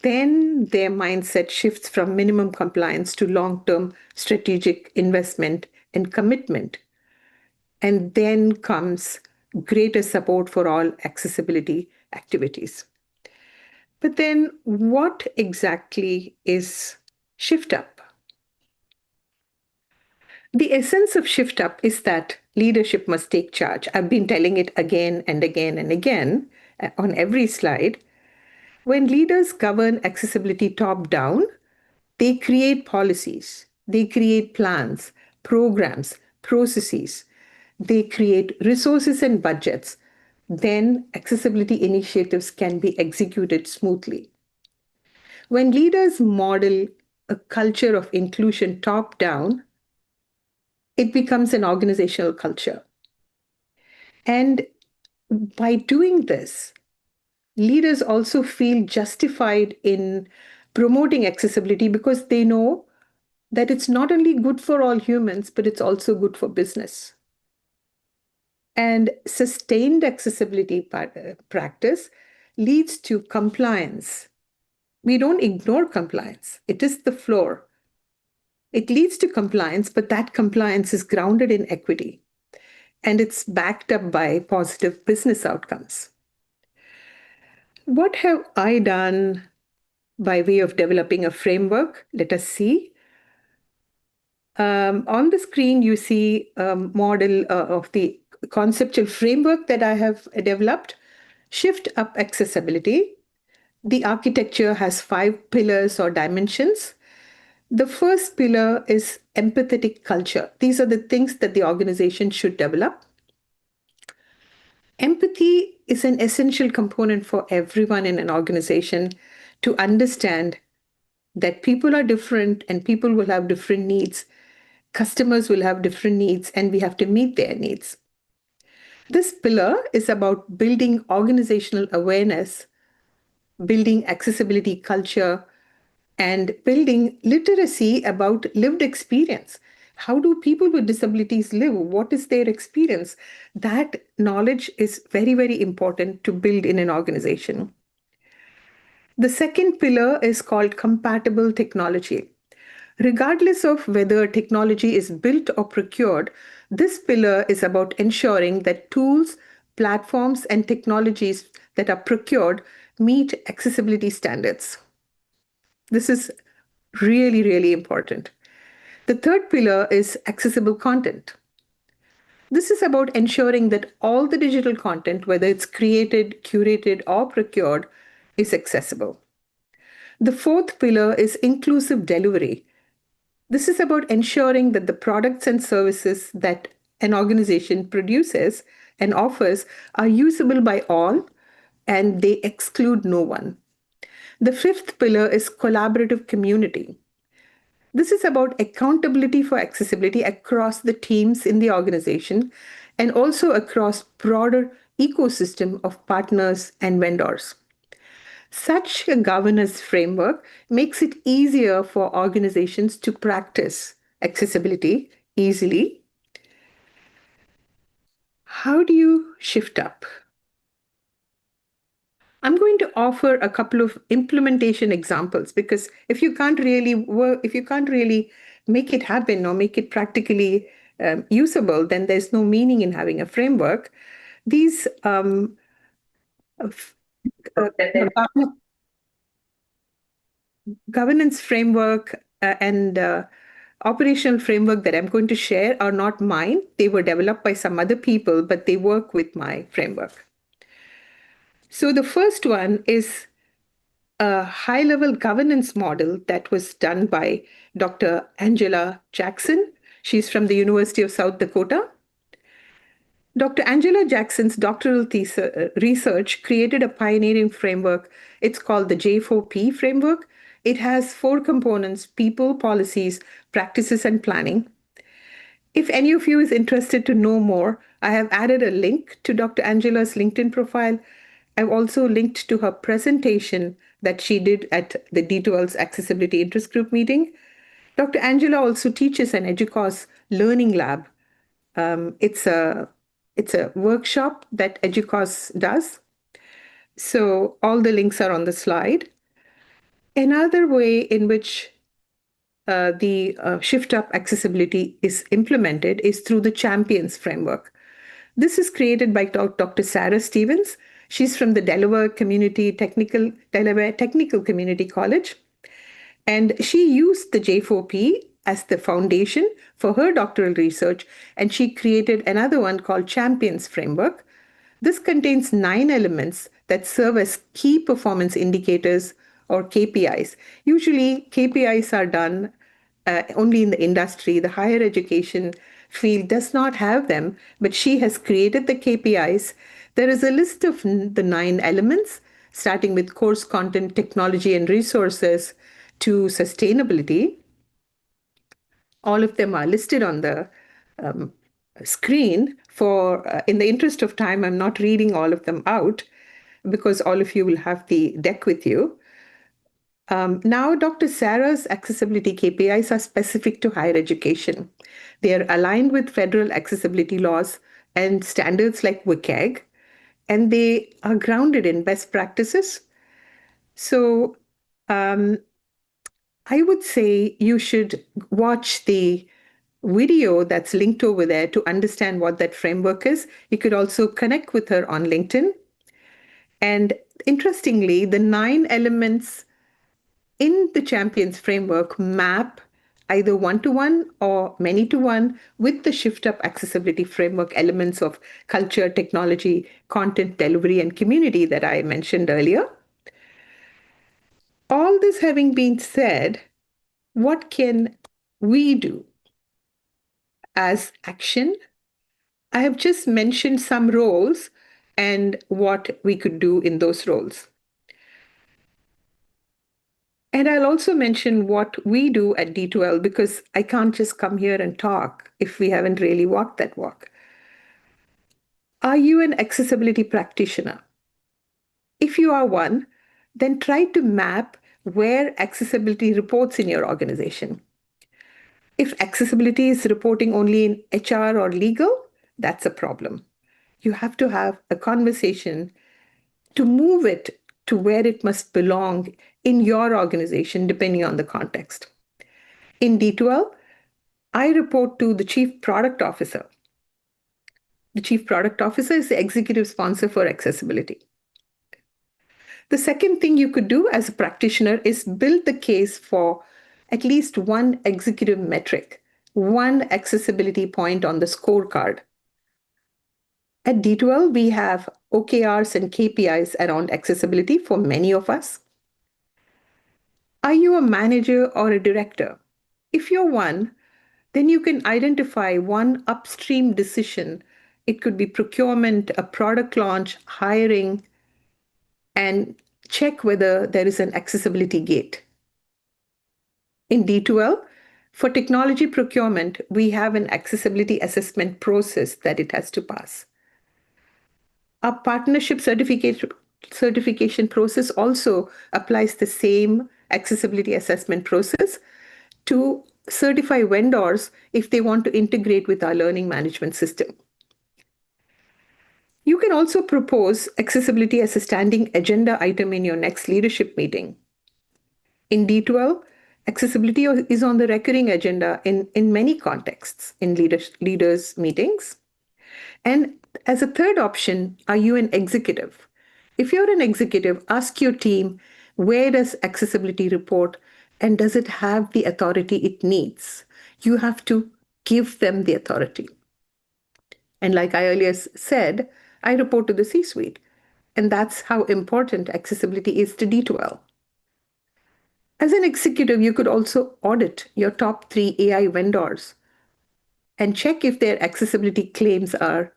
F: then their mindset shifts from minimum compliance to long-term strategic investment and commitment. And then comes greater support for all accessibility activities. But then what exactly is Shift Up? The essence of Shift Up is that leadership must take charge. I've been telling it again and again and again on every slide. When leaders govern accessibility top down, they create policies, they create plans, programs, processes, they create resources and budgets. Then accessibility initiatives can be executed smoothly. When leaders model a culture of inclusion top down, it becomes an organizational culture. And by doing this, leaders also feel justified in promoting accessibility because they know that it's not only good for all humans, but it's also good for business. And sustained accessibility practice leads to compliance. We don't ignore compliance. It is the floor. It leads to compliance, but that compliance is grounded in equity, and it's backed up by positive business outcomes. What have I done by way of developing a framework? Let us see. On the screen, you see a model of the conceptual framework that I have developed. Shift Up Accessibility. The architecture has 5 pillars or dimensions. The first pillar is empathetic culture. These are the things that the organization should develop. Empathy is an essential component for everyone in an organization to understand that people are different and people will have different needs. Customers will have different needs, and we have to meet their needs. This pillar is about building organizational awareness, building accessibility culture, and building literacy about lived experience. How do people with disabilities live? What is their experience? That knowledge is very, very important to build in an organization. The second pillar is called compatible technology. Regardless of whether technology is built or procured, this pillar is about ensuring that tools, platforms, and technologies that are procured meet accessibility standards. This is really, really important. The third pillar is accessible content. This is about ensuring that all the digital content, whether it's created, curated, or procured, is accessible. The fourth pillar is inclusive delivery. This is about ensuring that the products and services that an organization produces and offers are usable by all and they exclude no one. The fifth pillar is collaborative community. This is about accountability for accessibility across the teams in the organization and also across broader ecosystem of partners and vendors. Such a governance framework makes it easier for organizations to practice accessibility easily. How do you shift up? I'm going to offer a couple of implementation examples because if you can't really make it happen or make it practically usable, then there's no meaning in having a framework. These governance framework and operational framework that I'm going to share are not mine. They were developed by some other people, but they work with my framework. So the first one is a high-level governance model that was done by Dr. Angela Jackson. She's from the University of South Dakota. Dr. Angela Jackson's doctoral research created a pioneering framework. It's called the J4P framework. It has 4 components: people, policies, practices, and planning. If any of you is interested to know more, I have added a link to Dr. Angela's LinkedIn profile. I've also linked to her presentation that she did at the D2L's Accessibility Interest Group meeting. Dr. Angela also teaches an EDUCAUSE Learning Lab. It's a workshop that EDUCAUSE does. So all the links are on the slide. Another way in which the Shift Up Accessibility is implemented is through the Champions framework. This is created by Dr. Sarah Stevens. She's from the Delaware Technical Community College. And she used the J4P as the foundation for her doctoral research, and she created another one called Champions Framework. This contains 9 elements that serve as key performance indicators or KPIs. Usually, KPIs are done only in the industry. The higher education field does not have them, but she has created the KPIs. There is a list of the 9 elements, starting with course content, technology, and resources to sustainability. All of them are listed on the screen. In the interest of time, I'm not reading all of them out because all of you will have the deck with you. Now, Dr. Sarah's accessibility KPIs are specific to higher education. They are aligned with federal accessibility laws and standards like WCAG, and they are grounded in best practices. So I would say you should watch the video that's linked over there to understand what that framework is. You could also connect with her on LinkedIn. And interestingly, the 9 elements in the Champions framework map either one-to-one or many-to-one with the Shift Up Accessibility framework elements of culture, technology, content, delivery, and community that I mentioned earlier. All this having been said, what can we do as action? I have just mentioned some roles and what we could do in those roles. And I'll also mention what we do at D2L, because I can't just come here and talk if we haven't really walked that walk. Are you an accessibility practitioner? If you are one, then try to map where accessibility reports in your organization. If accessibility is reporting only in HR or legal, that's a problem. You have to have a conversation to move it to where it must belong in your organization, depending on the context. In D2L, I report to the Chief Product Officer. The Chief Product Officer is the executive sponsor for accessibility. The second thing you could do as a practitioner is build the case for at least one executive metric, one accessibility point on the scorecard. At D2L, we have OKRs and KPIs around accessibility for many of us. Are you a manager or a director? If you're one, then you can identify one upstream decision. It could be procurement, a product launch, hiring, and check whether there is an accessibility gate. In D2L, for technology procurement, we have an accessibility assessment process that it has to pass. Our partnership certification process also applies the same accessibility assessment process to certify vendors if they want to integrate with our learning management system. You can also propose accessibility as a standing agenda item in your next leadership meeting. In D2L, accessibility is on the recurring agenda in many contexts in leaders' meetings. And as a third option, are you an executive? If you're an executive, ask your team, where does accessibility report and does it have the authority it needs? You have to give them the authority. And like I earlier said, I report to the C-suite. And that's how important accessibility is to D2L. As an executive, you could also audit your top 3 AI vendors and check if their accessibility claims are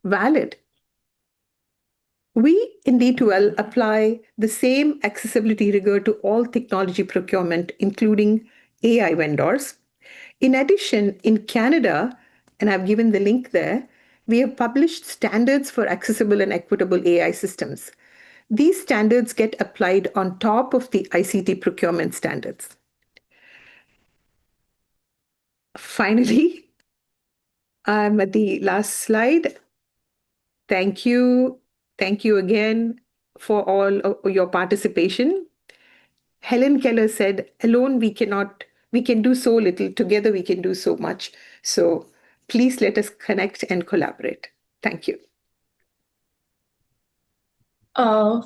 F: valid. We in D2L apply the same accessibility rigor to all technology procurement, including AI vendors. In addition, in Canada, and I've given the link there, we have published standards for accessible and equitable AI systems. These standards get applied on top of the ICT procurement standards. Finally, I'm at the last slide. Thank you. Thank you again for all of your participation. Helen Keller said, alone we can do so little, together we can do so much. So please let us connect and collaborate. Thank you.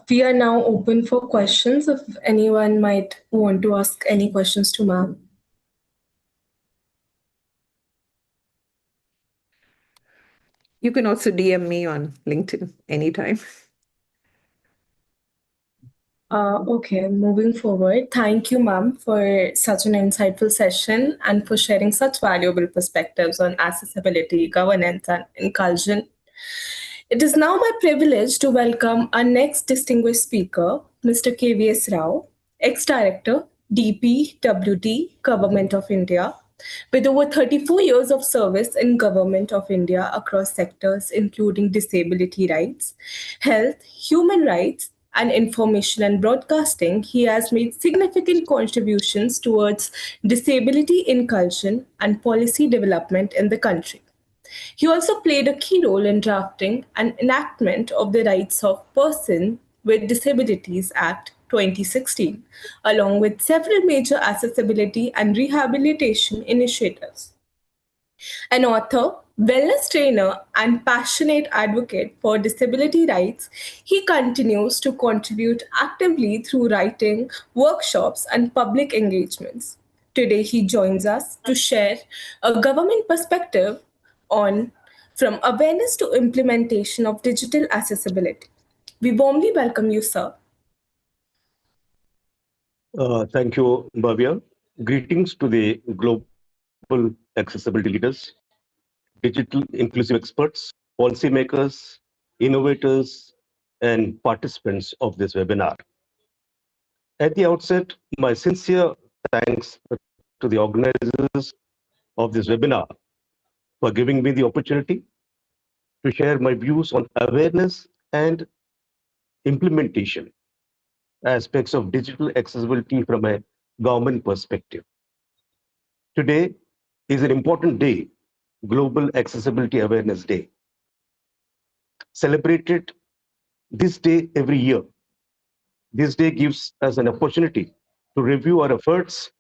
A: We are now open for questions if anyone might want to ask any questions to ma'am.
F: You can also DM me on LinkedIn anytime.
A: Okay, moving forward. Thank you, ma'am, for such an insightful session and for sharing such valuable perspectives on accessibility, governance, and inclusion. It is now my privilege to welcome our next distinguished speaker, Mr. KVS Rao, ex-director, DEPwD, Government of India, with over 34 years of service in Government of India across sectors including disability rights, health, human rights, and information and broadcasting. He has made significant contributions towards disability inclusion and policy development in the country. He also played a key role in drafting and enactment of the Rights of Person with Disabilities Act 2016, along with several major accessibility and rehabilitation initiatives. An author, wellness trainer, and passionate advocate for disability rights, he continues to contribute actively through writing, workshops, and public engagements. Today, he joins us to share a government perspective on from awareness to implementation of digital accessibility. We warmly welcome you, sir.
G: Thank you, Bhavya. Greetings to the global accessibility leaders, digital inclusive experts, policymakers, innovators, and participants of this webinar. At the outset, my sincere thanks to the organizers of this webinar for giving me the opportunity to share my views on awareness and implementation aspects of digital accessibility from a government perspective. Today is an important day, Global Accessibility Awareness Day. Celebrated this day every year. This day gives us an opportunity to review our efforts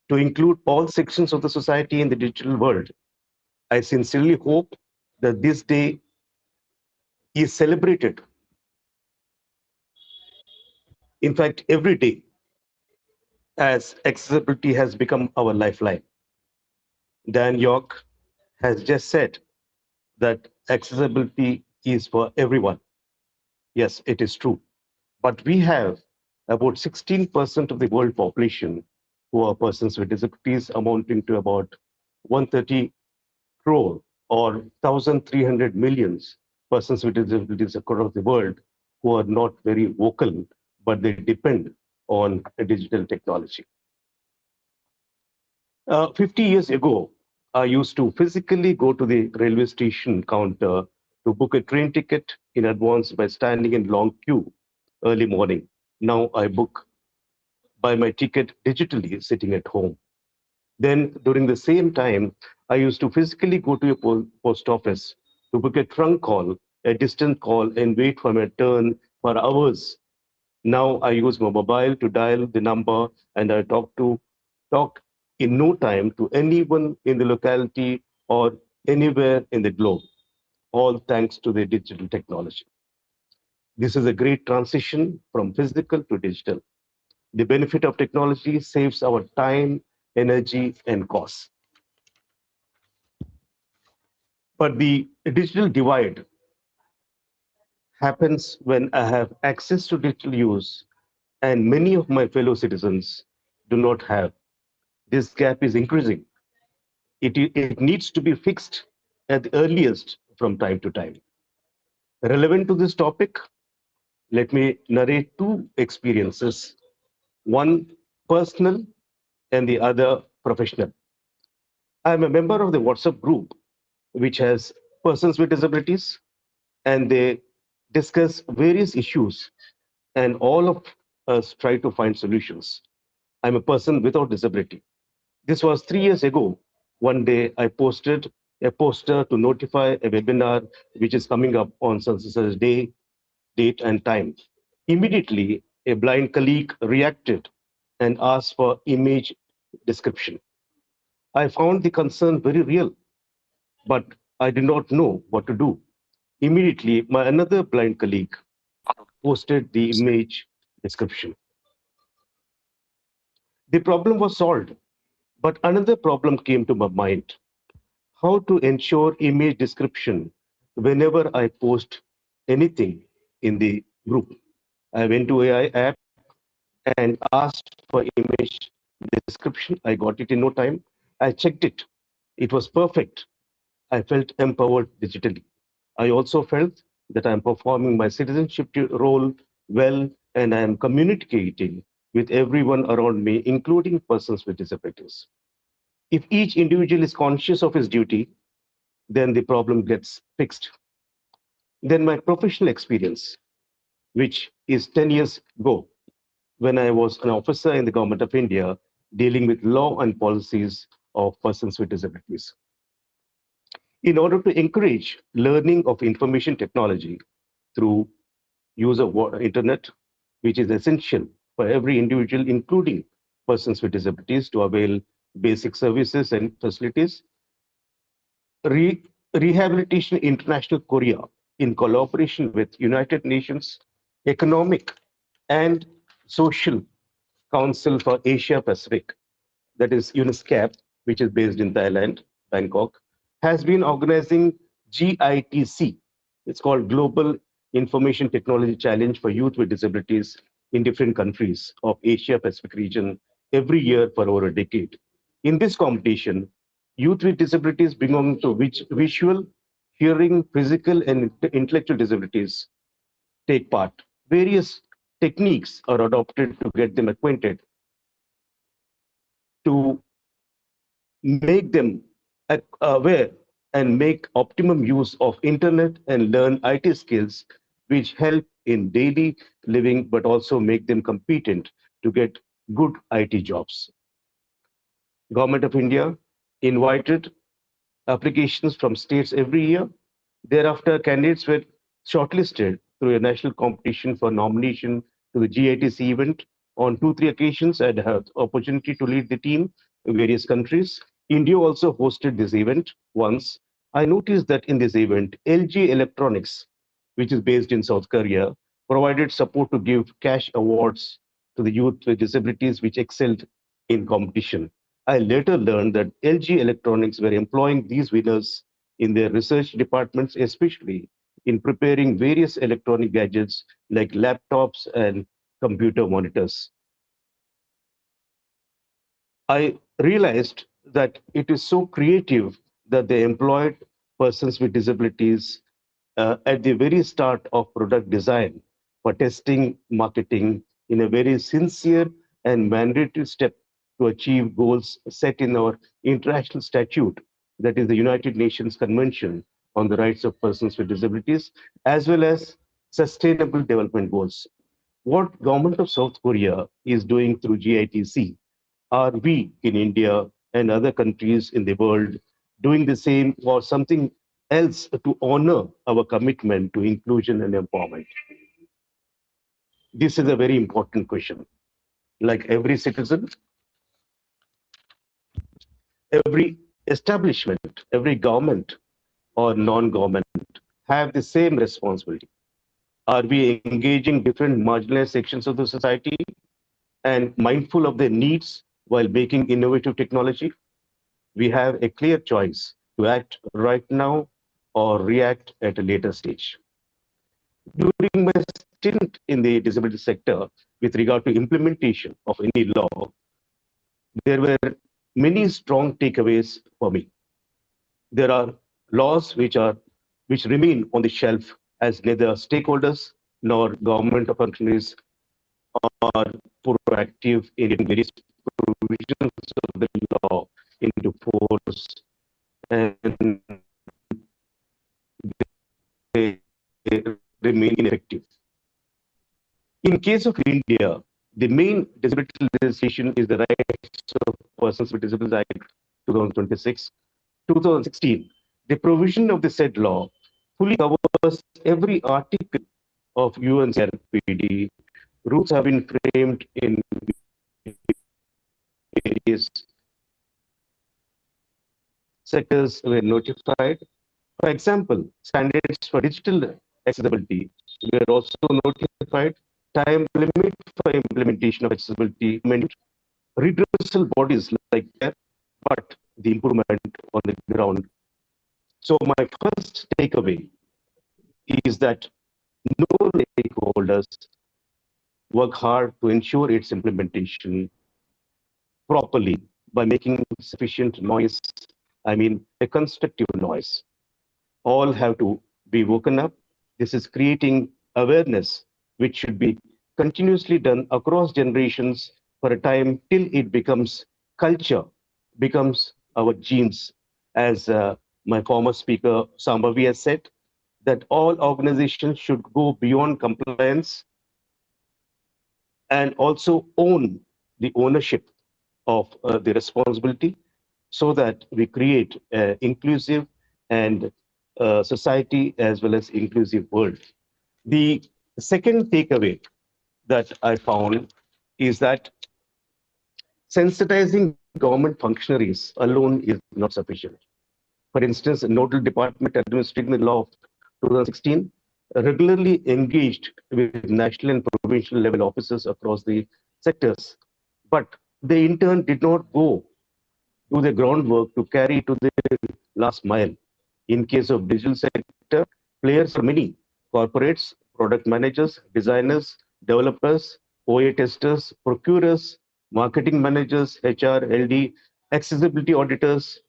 G: to include all sections of the society in the digital world. I sincerely hope that this day is celebrated, in fact, every day, as accessibility has become our lifeline. Dan York has just said that accessibility is for everyone. Yes, it is true. But we have about 16% of the world population who are persons with disabilities, amounting to about 130 crore or 1,300 million persons with disabilities across the world who are not very vocal, but they depend on digital technology. 50 years ago, I used to physically go to the railway station counter to book a train ticket in advance by standing in long queue early morning. Now I book buy my ticket digitally sitting at home. Then during the same time, I used to physically go to a post office to book a trunk call, a distant call, and wait for my turn for hours. Now I use my mobile to dial the number and I talk in no time to anyone in the locality or anywhere in the globe, all thanks to the digital technology. This is a great transition from physical to digital. The benefit of technology saves our time, energy, and costs. But the digital divide happens when I have access to digital use and many of my fellow citizens do not have. This gap is increasing. It needs to be fixed at the earliest from time to time. Relevant to this topic, let me narrate two experiences, one personal and the other professional. I'm a member of the WhatsApp group, which has persons with disabilities, and they discuss various issues, and all of us try to find solutions. I'm a person without disability. This was 3 years ago. One day I posted a poster to notify a webinar which is coming up on such and such day, date, and time. Immediately, a blind colleague reacted and asked for image description. I found the concern very real, but I did not know what to do. Immediately, my another blind colleague posted the image description. The problem was solved, but another problem came to my mind. How to ensure image description whenever I post anything in the group. I went to AI app and asked for image description. I got it in no time. I checked it. It was perfect. I felt empowered digitally. I also felt that I'm performing my citizenship role well and I am communicating with everyone around me, including persons with disabilities. If each individual is conscious of his duty, then the problem gets fixed. Then my professional experience, which is 10 years ago, when I was an officer in the government of India dealing with law and policies of persons with disabilities. In order to encourage learning of information technology through use of internet, which is essential for every individual, including persons with disabilities, to avail basic services and facilities, Rehabilitation International Korea, in collaboration with United Nations Economic and Social Council for Asia Pacific, that is UNISCAP, which is based in Thailand, Bangkok, has been organizing GITC. It's called Global Information Technology Challenge for Youth with Disabilities in different countries of Asia Pacific region every year for over a decade. In this competition, youth with disabilities belonging to which visual, hearing, physical, and intellectual disabilities take part. Various techniques are adopted to get them acquainted, to make them aware and make optimum use of internet and learn IT skills which help in daily living but also make them competent to get good IT jobs. Government of India invited applications from states every year. Thereafter, candidates were shortlisted through a national competition for nomination to the GITC event. On 2-3 occasions, I had the opportunity to lead the team in various countries. India also hosted this event once. I noticed that in this event, LG Electronics, which is based in South Korea, provided support to give cash awards to the youth with disabilities which excelled in competition. I later learned that LG Electronics were employing these winners in their research departments, especially in preparing various electronic gadgets like laptops and computer monitors. I realized that it is so creative that they employed persons with disabilities at the very start of product design for testing, marketing in a very sincere and mandatory step to achieve goals set in our international statute, that is the United Nations Convention on the Rights of Persons with Disabilities, as well as Sustainable Development Goals. What government of South Korea is doing through GITC, are we in India and other countries in the world doing the same or something else to honor our commitment to inclusion and empowerment? This is a very important question. Like every citizen, every establishment, every government or non-government have the same responsibility. Are we engaging different marginalized sections of the society and mindful of their needs while making innovative technology? We have a clear choice to act right now or react at a later stage. During my stint in the disability sector with regard to implementation of any law, there were many strong takeaways for me. There are laws which remain on the shelf as neither stakeholders nor government functionaries are proactive in getting various provisions of the law into force, and they remain ineffective. In case of India, the main disability legislation is the Rights of Persons with Disabilities Act 2016. The provision of the said law fully covers every article of UNCRPD. Rules have been framed in various sectors were notified. For example, standards for digital accessibility were also notified. Time limit for implementation of accessibility, redressal bodies like that, but the improvement on the ground. So my first takeaway is that no stakeholders work hard to ensure its implementation properly by making sufficient noise, I mean a constructive noise. All have to be woken up. This is creating awareness, which should be continuously done across generations for a time till it becomes culture, becomes our genes. As my former speaker, Sambhavi, has said, that all organizations should go beyond compliance and also own the ownership of the responsibility so that we create an inclusive and society as well as inclusive world. The second takeaway that I found is that sensitizing government functionaries alone is not sufficient. For instance, the Nodal Department administrating the law of 2016 regularly engaged with national and provincial level officers across the sectors, but they in turn did not go do the groundwork to carry to the last mile. In case of digital sector, players are many: corporates, product managers, designers, developers, OA testers, procurers, marketing managers, HR, LD, accessibility auditors.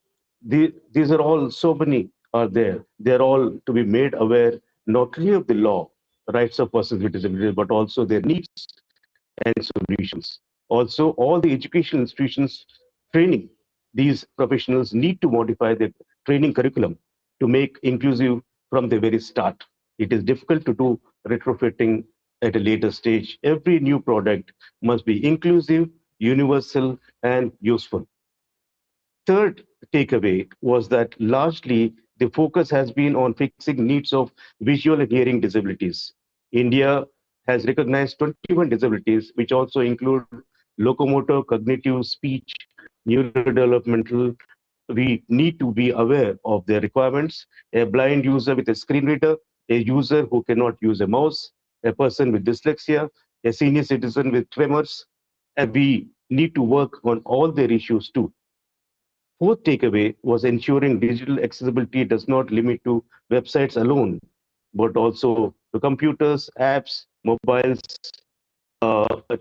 G: These are all, so many are there. They're all to be made aware not only of the law, rights of persons with disabilities, but also their needs and solutions. Also, all the educational institutions training these professionals need to modify their training curriculum to make inclusive from the very start. It is difficult to do retrofitting at a later stage. Every new product must be inclusive, universal, and useful. Third takeaway was that largely the focus has been on fixing needs of visual and hearing disabilities. India has recognized 21 disabilities, which also include locomotor, cognitive, speech, neurodevelopmental. We need to be aware of their requirements. A blind user with a screen reader, a user who cannot use a mouse, a person with dyslexia, a senior citizen with tremors, and we need to work on all their issues too. Fourth takeaway was ensuring digital accessibility does not limit to websites alone, but also to computers, apps, mobiles,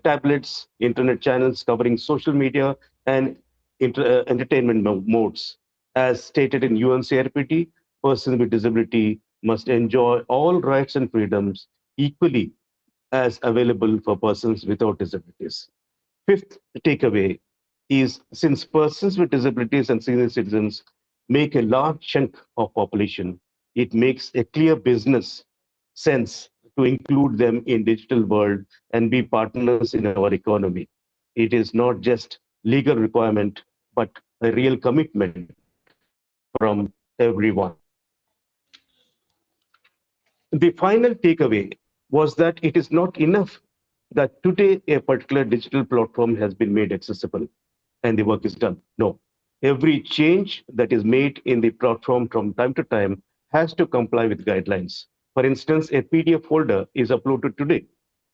G: tablets, internet channels covering social media and entertainment modes. As stated in UNCRPD, persons with disability must enjoy all rights and freedoms equally as available for persons without disabilities. Fifth takeaway is, since persons with disabilities and senior citizens make a large chunk of population, it makes a clear business sense to include them in digital world and be partners in our economy. It is not just legal requirement, but a real commitment from everyone. The final takeaway was that it is not enough that today a particular digital platform has been made accessible and the work is done. No, every change that is made in the platform from time to time has to comply with guidelines. For instance, a PDF folder is uploaded today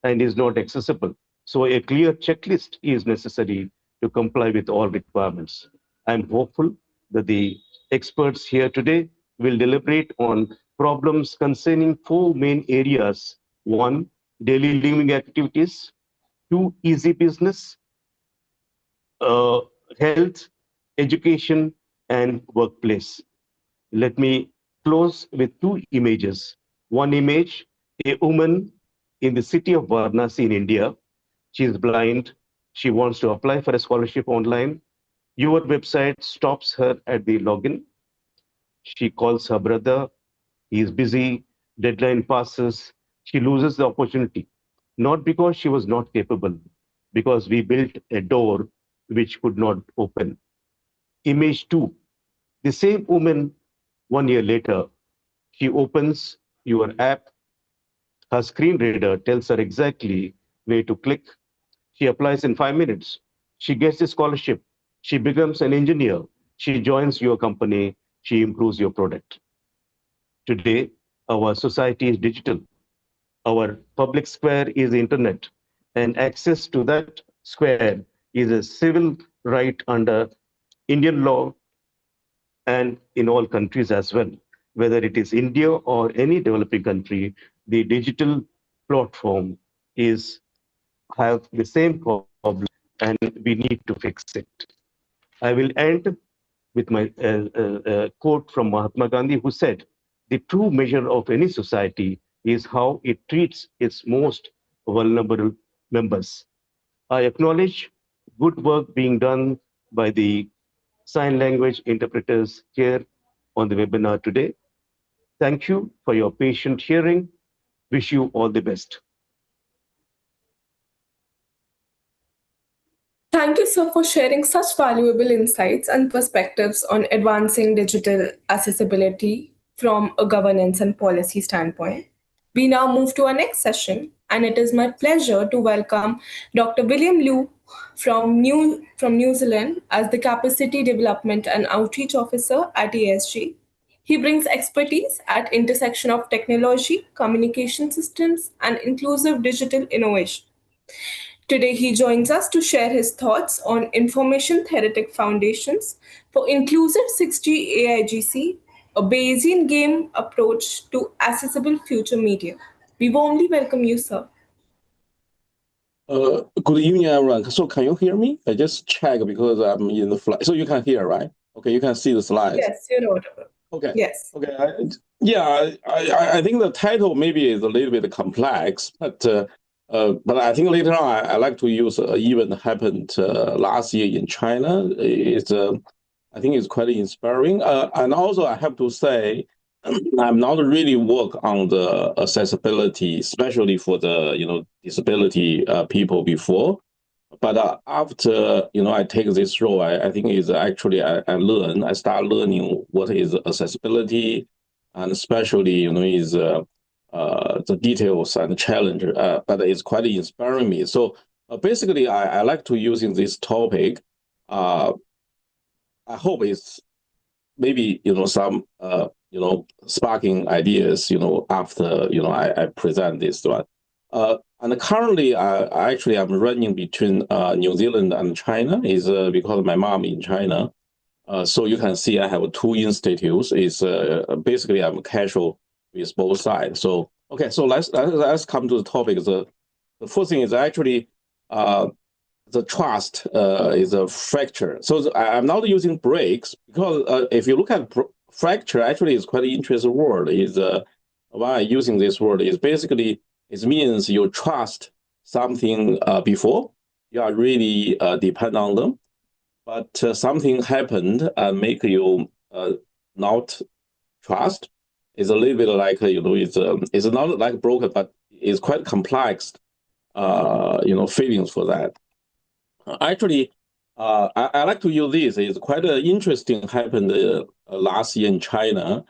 G: and is not accessible. So a clear checklist is necessary to comply with all requirements. I'm hopeful that the experts here today will deliberate on problems concerning 4 main areas. 1, daily living activities. 2, easy business, health, education, and workplace. Let me close with 2 images. One image, a woman in the city of Varanasi in India. She is blind. She wants to apply for a scholarship online. Your website stops her at the login. She calls her brother. He is busy. Deadline passes. She loses the opportunity. Not because she was not capable, because we built a door which could not open. Image 2, the same woman 1 year later, she opens your app. Her screen reader tells her exactly where to click. She applies in 5 minutes. She gets a scholarship. She becomes an engineer. She joins your company. She improves your product. Today, our society is digital. Our public square is the internet, and access to that square is a civil right under Indian law and in all countries as well. Whether it is India or any developing country, the digital platform is have the same problem, and we need to fix it. I will end with my quote from Mahatma Gandhi, who said, "The true measure of any society is how it treats its most vulnerable members." I acknowledge good work being done by the sign language interpreters here on the webinar today. Thank you for your patient hearing. Wish you all the best.
A: Thank you, sir, for sharing such valuable insights and perspectives on advancing digital accessibility from a governance and policy standpoint. We now move to our next session, and it is my pleasure to welcome Dr. William Liu from New Zealand as the Capacity Development and Outreach Officer at ASG. He brings expertise at intersection of technology, communication systems, and inclusive digital innovation. Today, he joins us to share his thoughts on Information-Theoretic Foundations for Inclusive 6G AIGC, a Bayesian game approach to accessible future media. We warmly welcome you, sir.
H: Good evening, everyone. So can you hear me? I just check because I'm in the flight. So you can hear, right? Okay, you can see the slides.
A: Yes, you're audible.
H: Okay.
A: Yes.
H: Okay. I think the title maybe is a little bit complex, but I think later on I like to use an event that happened last year in China. I think it's quite inspiring. And also I have to say, I'm not really work on the accessibility, especially for the disability people before. But after I take this role, I think is actually I start learning what is accessibility, and especially is the details and challenge. But it's quite inspiring me. So basically, I like to using this topic. I hope it's maybe some sparking ideas after I present this one. And currently, I'm running between New Zealand and China is because my mom in China. So you can see I have 2 institutes. Is basically I'm casual with both sides. So okay, so let's come to the topic. The first thing is actually the trust is a fracture. So I'm not using breaks because if you look at fracture, actually it's quite an interesting word. Is why I'm using this word is basically it means you trust something before you are really depend on them, but something happened and make you not trust. It's a little bit like it's not like broken, but it's quite complex feelings for that. Actually, I like to use this. It's quite interesting happened last year in China.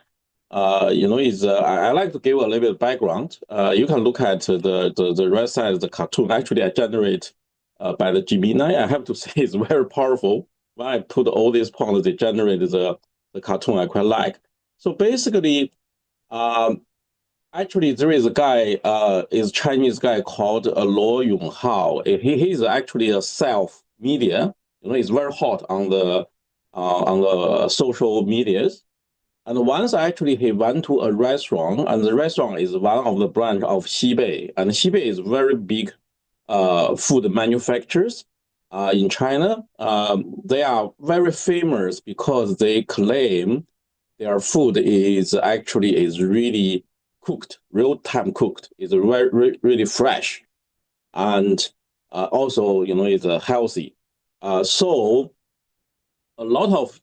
H: I like to give a little bit of background. You can look at the right side of the cartoon. Actually, I generate by the Gemini. I have to say it's very powerful. When I put all these points, it generated the cartoon I quite like. So basically, actually, there is a guy, is Chinese guy called Luo Yonghao. He is actually a self-media. He's very hot on the social medias. And once actually he went to a restaurant, and the restaurant is one of the branch of Xibei, and Xibei is very big food manufacturers in China. They are very famous because they claim their food is really cooked, real-time cooked, is really fresh, and also is healthy. So a lot of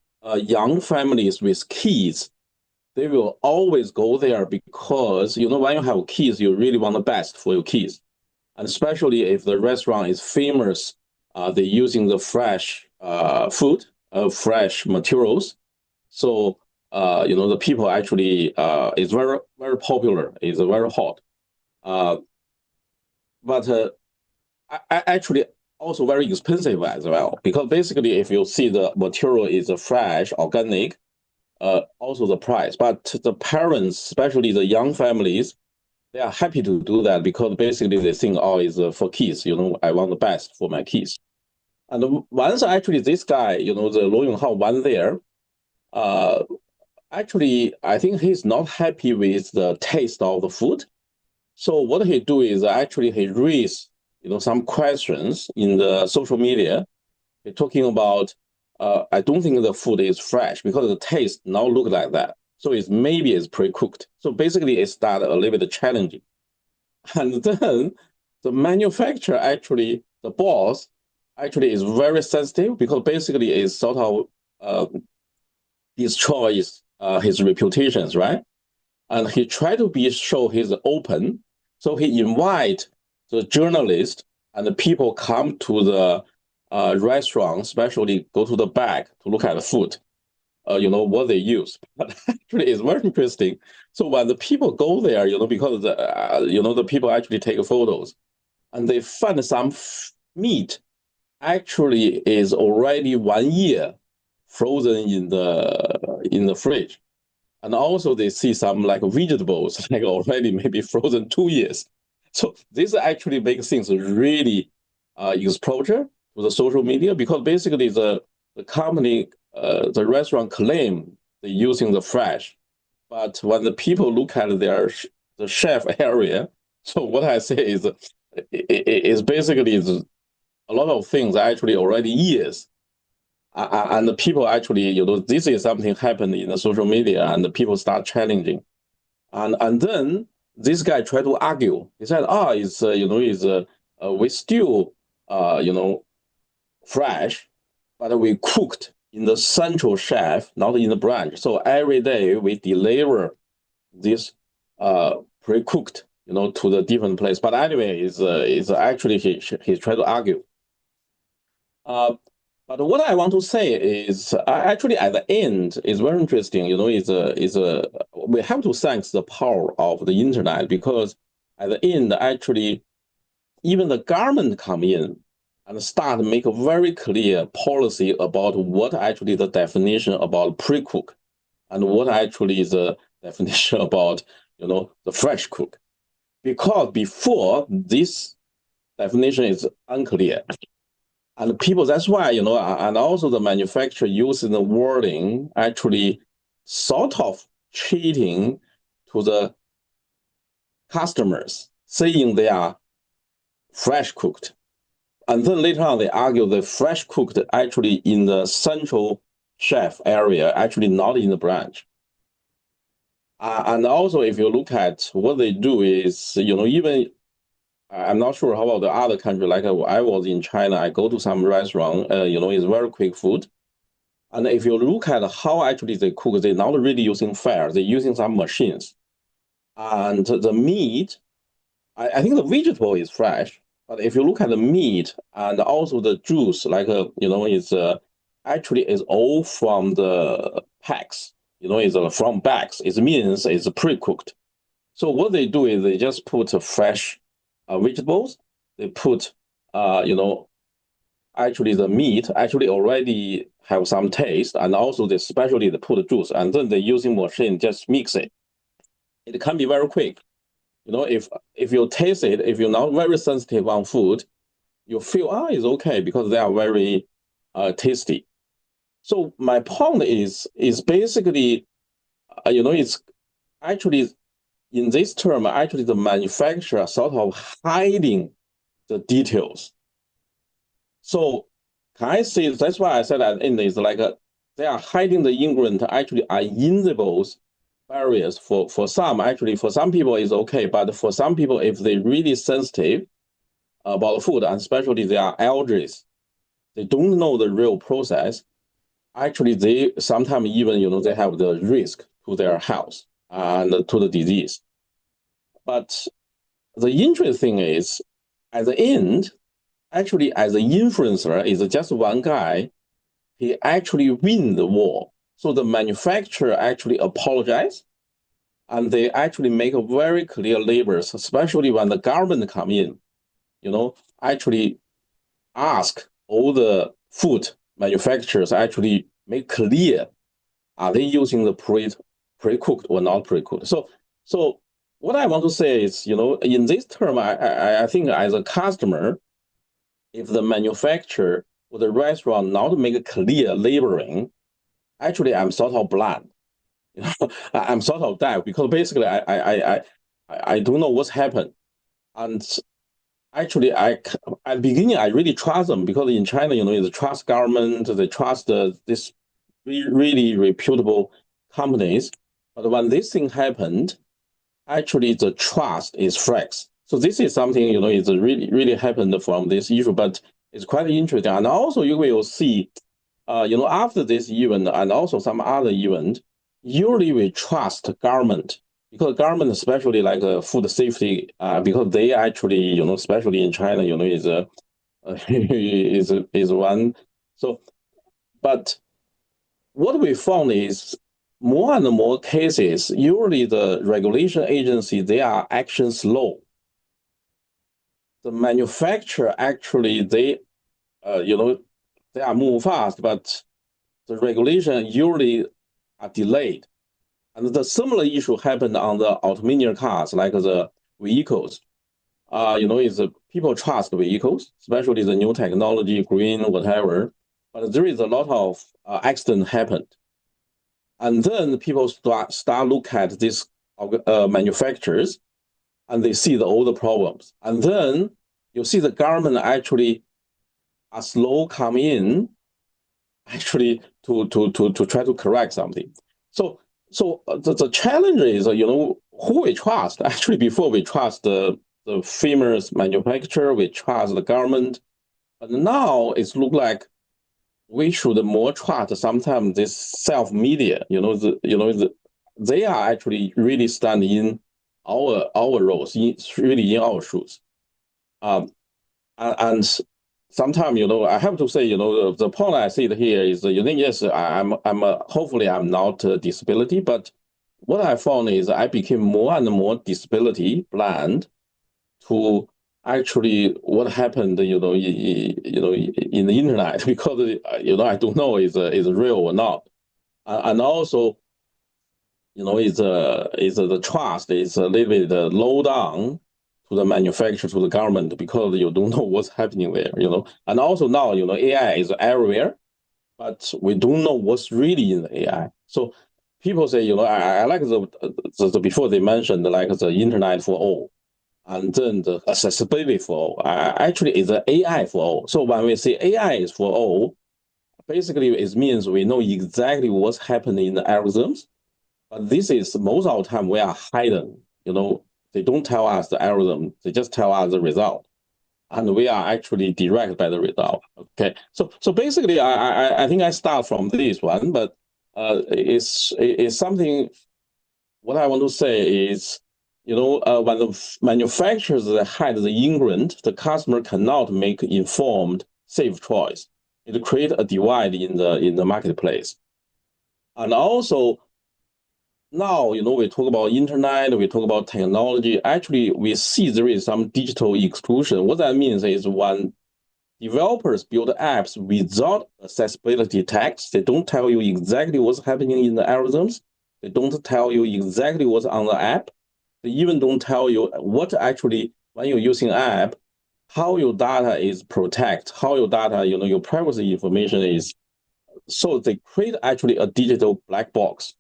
H: young families with kids, they will always go there because when you have kids, you really want the best for your kids, and especially if the restaurant is famous, they're using the fresh food, fresh materials. So the people actually is very, very popular, is very hot. But actually also very expensive as well, because basically if you see the material is fresh, organic, also the price. But the parents, especially the young families, they are happy to do that because basically they think, oh, it's for kids, I want the best for my kids. And once actually this guy, the Lo Yonghao went there, actually, I think he's not happy with the taste of the food. So what he do is actually he raise, some questions in the social media. He's talking about, I don't think the food is fresh because the taste now look like that. So maybe it's pre-cooked. So basically it started a little bit challenging. And then the manufacturer actually, the boss actually is very sensitive because basically it sort of destroys his reputations, right? And he tried to show he's open. So he invite the journalist and the people come to the restaurant, especially go to the back to look at the food, what they use. But actually it's very interesting. So when the people go there, because the people actually take photos and they find some meat actually is already 1 year frozen in the fridge. And also they see some like vegetables like already maybe frozen 2 years. So this actually makes things really exposure to the social media, because basically the company, the restaurant claim they're using the fresh, but when the people look at the chef area, so what I say is basically a lot of things are actually already years. And the people actually, this is something happened in the social media, and the people start challenging, and then this guy tried to argue. He said, we still, fresh, but we cooked in the central chef, not in the branch. So every day we deliver this pre-cooked, to the different place. But anyway, is actually he tried to argue. But what I want to say is actually at the end is very interesting. We have to thank the power of the internet, because at the end actually even the government come in and start make a very clear policy about what actually the definition about pre-cook and what actually is the definition about the fresh cook, because before this definition is unclear. And people, that's why, and also the manufacturer using the wording actually sort of cheating to the customers, saying they are fresh cooked. And then later on, they argue the fresh cooked actually in the central chef area, actually not in the branch. And also, if you look at what they do is, even I'm not sure how about the other country. Like I was in China, I go to some restaurant, it's very quick food. And if you look at how actually they cook, they're not really using fire, they're using some machines. And the meat, I think the vegetable is fresh, but if you look at the meat and also the juice, like, it's actually is all from the packs, it's from bags. It means it's pre-cooked. So what they do is they just put a fresh vegetables, they put, actually the meat actually already have some taste, and also they especially they put the juice, and then they using machine just mix it. It can be very quick. If you taste it, if you're not very sensitive on food, you feel, it's okay because they are very tasty. So my point is basically it's actually in this term, actually the manufacturer sort of hiding the details. So can I say, that's why I said at the end is like they are hiding the ingredient actually are invisible barriers for some. Actually, for some people it's okay, but for some people, if they're really sensitive about food, and especially they are allergies, they don't know the real process. Actually, they sometimes even, they have the risk to their health and to the disease. But the interesting thing is, at the end, actually, as an influencer, is just one guy. He actually win the war. So the manufacturer actually apologize, and they actually make a very clear labels, especially when the government come in, actually ask all the food manufacturers actually make clear, are they using the pre-cooked or not pre-cooked? So what I want to say is, in this term, I think as a customer, if the manufacturer or the restaurant not make a clear labeling, actually I'm sort of blind. I'm sort of deaf, because basically I don't know what's happened. And actually, at the beginning, I really trust them, because in China, they trust government, they trust this really reputable companies. But when this thing happened, actually the trust is flexed. So this is something, is really happened from this issue, but it's quite interesting. And also you will see, after this event and also some other event, usually we trust government, because government, especially like food safety, because they actually, especially in China, is is one. So, but what we found is more and more cases, usually the regulation agency, they are action slow. The manufacturer actually, they are move fast, but the regulation usually are delayed. And the similar issue happened on the autonomous cars, like the vehicles. Is people trust vehicles, especially the new technology, green, whatever. But there is a lot of accident happened. And then people start look at these manufacturers, and they see all the problems. And then you see the government actually are slow come in, actually to try to correct something. So the challenge is, who we trust. Actually, before we trust the famous manufacturer, we trust the government. But now it's look like we should more trust sometimes this self-media, they are actually really standing in our roles, really in our shoes. And sometimes, I have to say, the point I see here is, yes, hopefully I'm not a disability, but what I found is I became more and more disability blind to actually what happened, in the internet, because, I don't know is real or not. And also, is the trust is a little bit low down to the manufacturer, to the government, because you don't know what's happening there, And also now, AI is everywhere, but we don't know what's really in the AI. So people say, I like the before they mentioned like the internet for all, and then the accessibility for all. Actually, it's the AI for all. So when we say AI is for all, basically it means we know exactly what's happening in the algorithms. But this is most of the time we are hidden. They don't tell us the algorithm; they just tell us the result, and we are actually directed by the result. Okay, so basically, I think I start from this one, but it's something. What I want to say is, when the manufacturers hide the ingredient, the customer cannot make informed, safe choice. It creates a divide in the marketplace, and also. Now, we talk about internet, we talk about technology. Actually, we see there is some digital exclusion. What that means is when developers build apps without accessibility tags, they don't tell you exactly what's happening in the algorithms. They don't tell you exactly what's on the app. They even don't tell you what actually, when you're using an app, how your data is protected, how your data, your privacy information is. So they create actually a digital black box.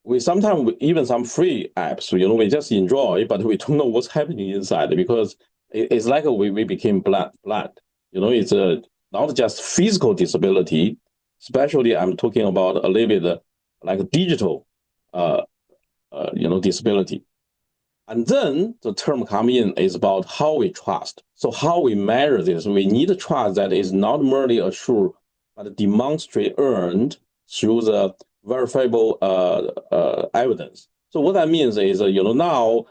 H: we sometimes even some free apps, we just enjoy, but we don't know what's happening inside because it's like we became blind. It's not just physical disability, especially I'm talking about a little bit like digital, disability. And then the term come in is about how we trust. So how we measure this, we need a trust that is not merely assured, but demonstrate earned through the verifiable evidence. So what that means is, now,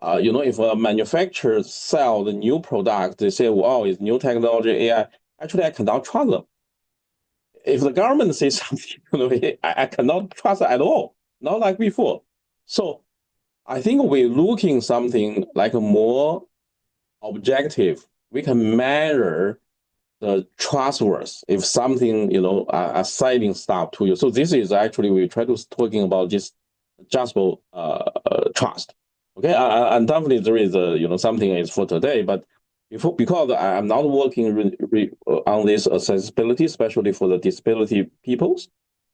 H: if a manufacturer sell the new product, they say, wow, it's new technology, AI. Actually, I cannot trust them. If the government says something, I cannot trust at all, not like before. So I think we're looking something like a more objective. We can measure the trustworthiness if something, assigning stuff to you. So this is actually, we try to talking about this adjustable trust. Okay, and definitely there is something is for today, but because I'm not working on this accessibility, especially for the disability peoples,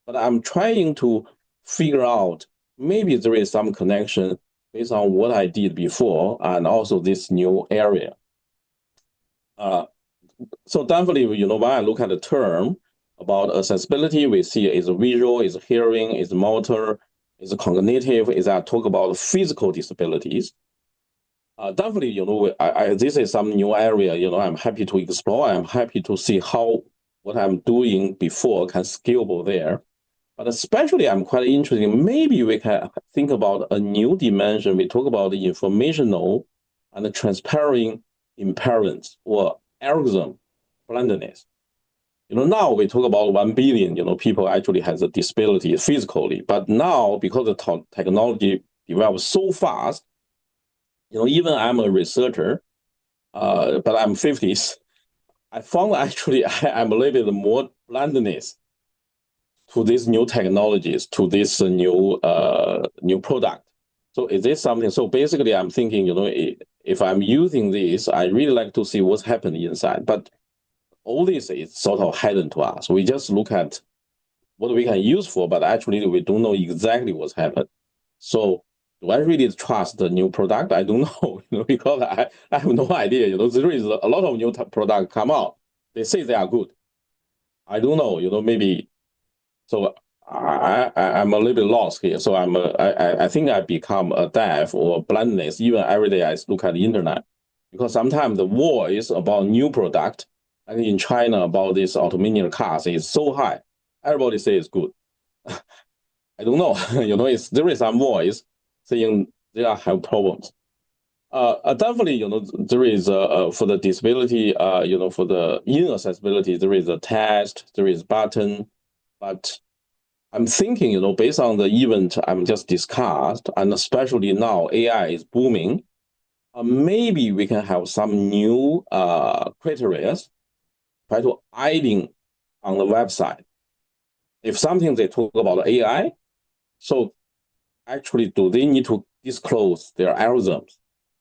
H: but I'm trying to figure out maybe there is some connection based on what I did before and also this new area. So definitely, when I look at the term about accessibility, we see is visual, is hearing, is motor, is cognitive, is I talk about physical disabilities. Definitely, this is some new area, I'm happy to explore. I'm happy to see how what I'm doing before can scalable there. But especially, I'm quite interested. Maybe we can think about a new dimension. We talk about the informational and the transparent impairments or algorithm blindness. Now we talk about 1 billion, people actually has a disability physically. But now, because the technology develops so fast, even I'm a researcher, but I'm 50s, I found actually I'm a little bit more blindness to these new technologies, to this new product. So is this something? So basically, I'm thinking, if I'm using this, I really like to see what's happening inside. But all this is sort of hidden to us. We just look at what we can use for, but actually we don't know exactly what's happened. So do I really trust the new product? I don't know, because I have no idea. There is a lot of new products come out. They say they are good. I don't know, maybe. So I'm a little bit lost here. So I think I become a deaf or blindness even every day I look at the internet, because sometimes the voice about new product, like in China about this autonomous cars is so high. Everybody says it's good. I don't know. There is some voice saying they have problems. Definitely, there is for the disability, for the inaccessibility, there is a test, there is button, but I'm thinking, based on the event I'm just discussed, and especially now AI is booming, maybe we can have some new criteria try to adding on the website. If something they talk about AI, so actually do they need to disclose their algorithms,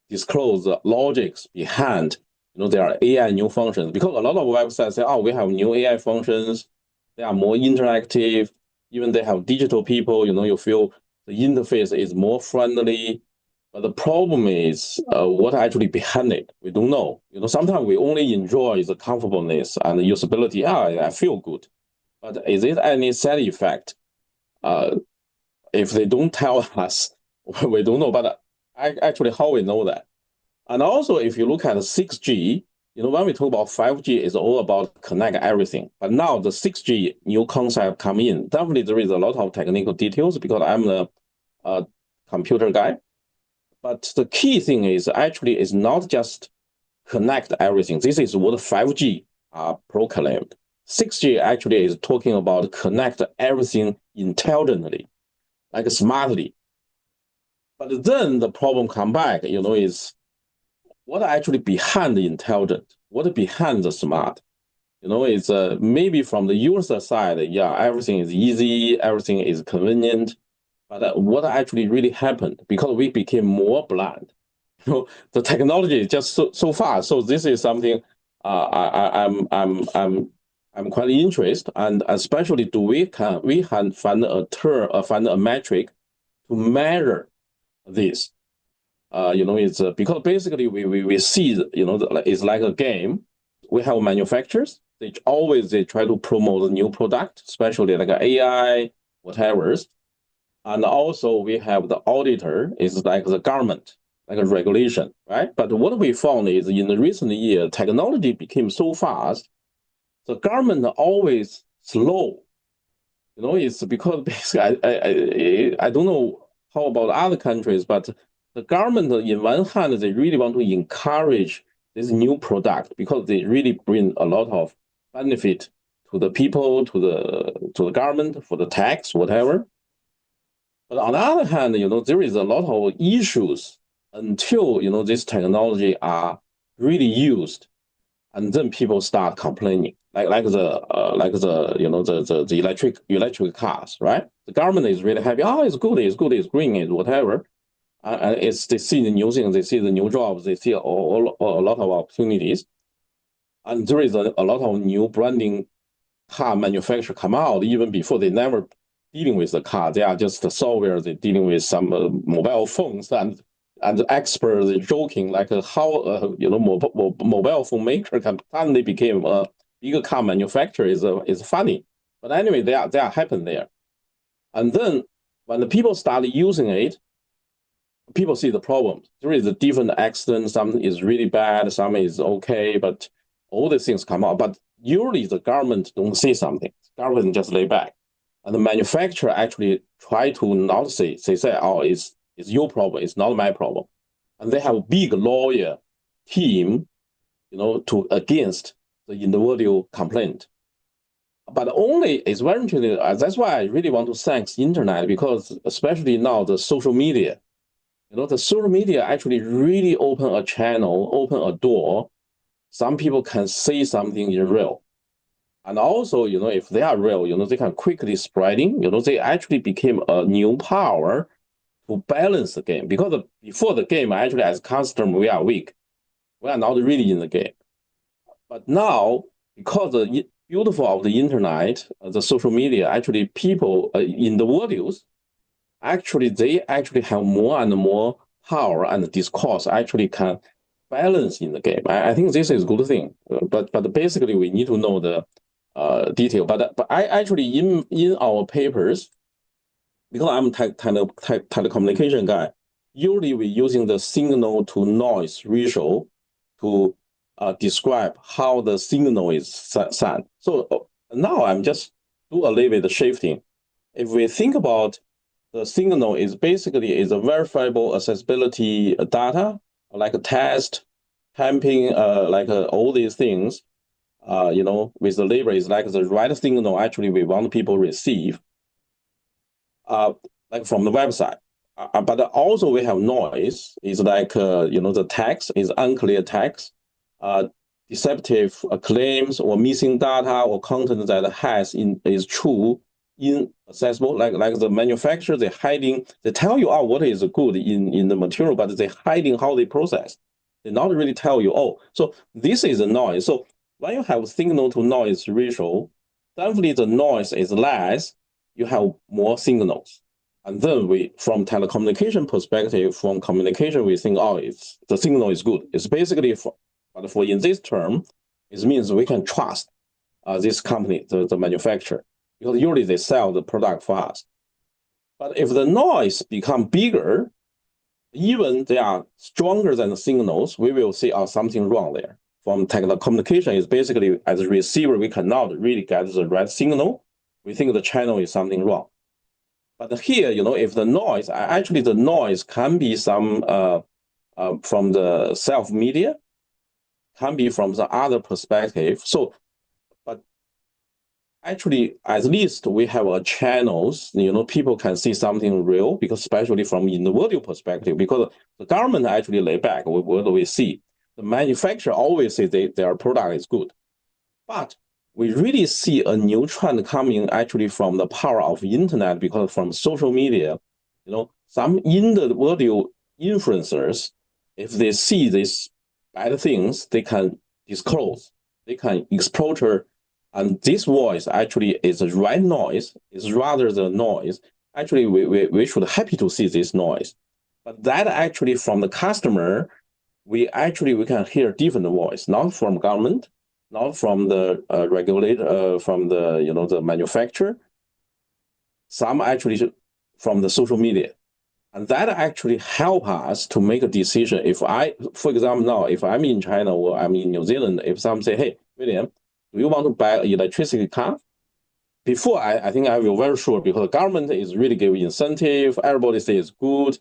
H: disclose the logics behind their AI new functions? Because a lot of websites say, oh, we have new AI functions, they are more interactive, even they have digital people, you feel the interface is more friendly. But the problem is what actually behind it. We don't know. Sometimes we only enjoy the comfortableness and the usability. I feel good. But is it any side effect? If they don't tell us, we don't know. But actually, how we know that? And also, if you look at 6G, when we talk about 5G, it's all about connect everything. But now the 6G new concept come in. Definitely, there is a lot of technical details because I'm a computer guy. But the key thing is actually is not just connect everything. This is what 5G proclaimed. 6G actually is talking about connect everything intelligently, like smartly. But then the problem come back, is what actually behind the intelligent, what behind the smart. It's maybe from the user side, everything is easy, everything is convenient. But what actually really happened, because we became more blind. The technology is just so fast. So this is something I'm quite interested, and especially we can find a metric to measure this. It's because basically we see, it's like a game. We have manufacturers, they try to promote a new product, especially like AI, whatever. And also we have the auditor, is like the government, like a regulation, right? But what we found is in the recent year, technology became so fast, the government always slow. It's because basically, I don't know how about other countries, but the government, in one hand, they really want to encourage this new product because they really bring a lot of benefit to the people, to the government, for the tax, whatever. But on the other hand, there is a lot of issues until, this technology are really used, and then people start complaining, like the electric cars, right? The government is really happy. Oh, it's good, it's green, it's whatever. And they see the new things, they see the new jobs, they see a lot of opportunities, and there is a lot of new branding car manufacturer come out even before they never dealing with the car. They are just the software. They're dealing with some mobile phones, and the experts are joking like how mobile phone maker can suddenly became a bigger car manufacturer is funny. But anyway, they are happen there, and then when the people start using it, people see the problem. There is a different accident. Some is really bad, some is okay, but all these things come out. But usually the government don't say something. The government just lay back. And the manufacturer actually try to not say, they say, oh, it's your problem, it's not my problem. And they have a big lawyer team, to against the individual complaint. But only it's very interesting. That's why I really want to thank the internet, because especially now the social media, the social media actually really open a channel, open a door. Some people can say something in real. And also, if they are real, they can quickly spreading, they actually became a new power to balance the game. Because before the game, actually as customer, we are weak. We are not really in the game. But now, because the beautiful of the internet, the social media, actually people in the world, actually they actually have more and more power, and discourse actually can balance in the game. I think this is a good thing. But basically we need to know the detail. But I actually in our papers, because I'm telecommunication guy, usually we're using the signal to noise ratio to describe how the signal is sent. So now I'm just do a little bit of shifting. If we think about the signal is basically a verifiable accessibility data, like a test, camping, all these things, with the label is like the right signal actually we want people receive, like from the website. But also we have noise, is like, the text is unclear text, deceptive claims or missing data or content that is true, inaccessible, like the manufacturer, they tell you, what is good in the material, but they hiding how they process. They not really tell you, so this is a noise. So when you have signal to noise ratio, definitely the noise is less, you have more signals. And then from telecommunication perspective, from communication, we think, the signal is good. It's basically, but for in this term, it means we can trust this company, the manufacturer, because usually they sell the product for us. But if the noise become bigger, even they are stronger than the signals, we will see something wrong there. From telecommunication is basically, as a receiver, we cannot really get the right signal. We think the channel is something wrong. But here, if the noise, actually the noise can be some from the self-media, can be from the other perspective. So, but actually, at least we have a channels, people can see something real, because especially from individual perspective, because the government actually lay back, what do we see? The manufacturer always say their product is good. But we really see a new trend coming actually from the power of the internet, because from social media, some individual influencers, if they see these bad things, they can disclose, they can exploit, and this voice actually is the right noise, is rather the noise, actually we should happy to see this noise. But that actually from the customer, we can hear different voice, not from government, not from the regulator, from the the manufacturer. Some actually from the social media, and that actually help us to make a decision. If for example, now if I'm in China or I'm in New Zealand, if someone say, "Hey, William, do you want to buy an electricity car?" Before I think I will very sure because the government is really giving incentive. Everybody say it's good.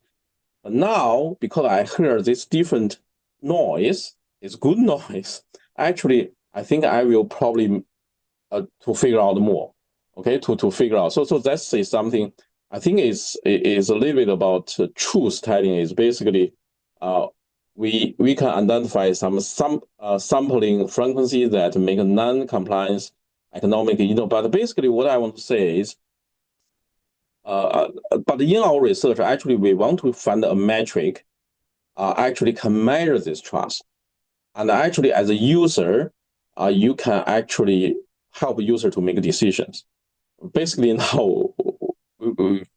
H: But now, because I heard this different noise, it's good noise. Actually, I think I will probably to figure out more. Okay, to figure out. So that's something I think is a little bit about truth telling. Is basically we can identify some sampling frequency that make a non-compliance economic. But basically, what I want to say is. But in our research, actually, we want to find a metric actually can measure this trust. And actually, as a user, you can actually help user to make decisions. Basically, now,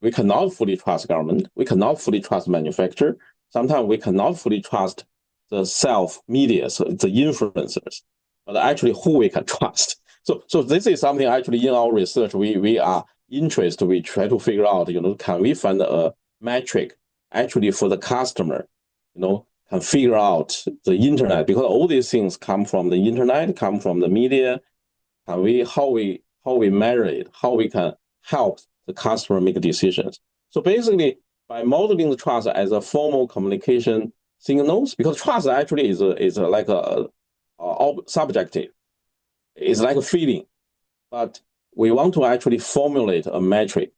H: we cannot fully trust government. We cannot fully trust manufacturer. Sometimes we cannot fully trust the self-media, so the influencers, but actually who we can trust. So this is something actually in our research, we are interested, we try to figure out, can we find a metric actually for the customer, can figure out the internet, because all these things come from the internet, come from the media. How we measure it, how we can help the customer make decisions. So basically, by modeling the trust as a formal communication signals, because trust actually is like a subjective, it's like a feeling, but we want to actually formulate a metric.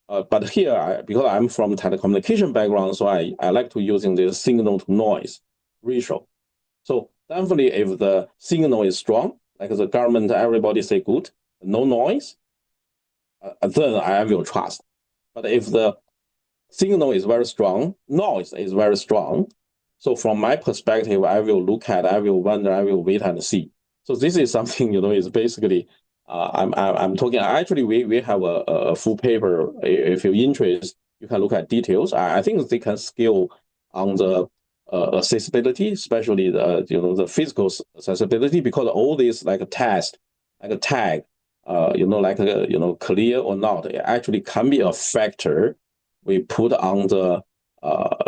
H: But here, because I'm from telecommunication background, so I like to using this signal to noise ratio. So definitely, if the signal is strong, like the government, everybody say good, no noise, then I will trust. But if the signal is very strong, noise is very strong, so from my perspective, I will wonder, I will wait and see. So this is something, is basically, I'm talking, actually, we have a full paper. If you're interested, you can look at details. I think they can scale on the accessibility, especially the physical accessibility, because all these like a test, like a tag, clear or not, it actually can be a factor we put on the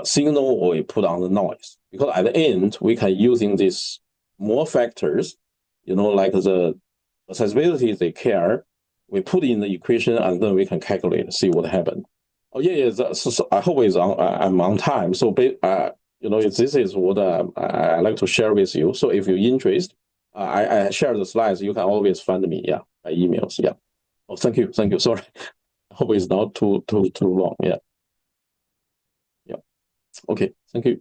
H: signal or we put on the noise. Because at the end, we can using these more factors, like the accessibility they care, we put in the equation and then we can calculate, see what happened. Oh yeah. So I hope I'm on time. So this is what I like to share with you. So if you're interested, I share the slides. You can always find me, by emails. Oh, thank you. Sorry, I hope it's not too long. Okay, thank you.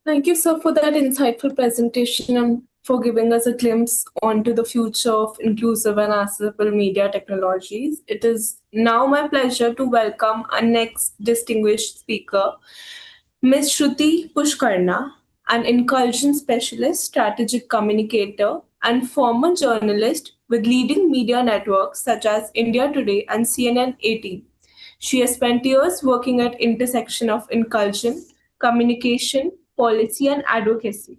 A: Thank you, sir, for that insightful presentation and for giving us a glimpse onto the future of inclusive and accessible media technologies. It is now my pleasure to welcome our next distinguished speaker, Ms. Shruti Pushkarna, an inclusion specialist, strategic communicator, and former journalist with leading media networks such as India Today and CNN 18. She has spent years working at intersection of inclusion, communication, policy, and advocacy.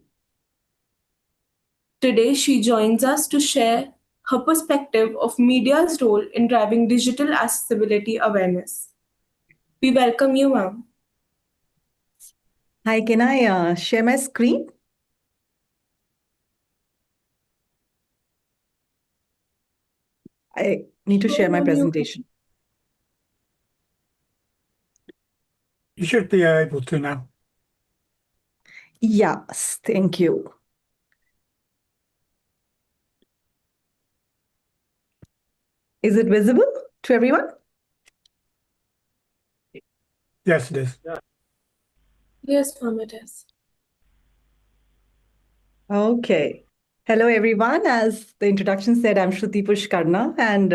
A: Today, she joins us to share her perspective of media's role in driving digital accessibility awareness. We welcome you, ma'am.
I: Hi, can I share my screen? I need to share my presentation.
E: You should be able to now.
I: Yes, thank you. Is it visible to everyone?
E: Yes, it is.
A: Yes, ma'am, it is.
I: Okay. Hello, everyone. As the introduction said, I'm Shruti Pushkarna, and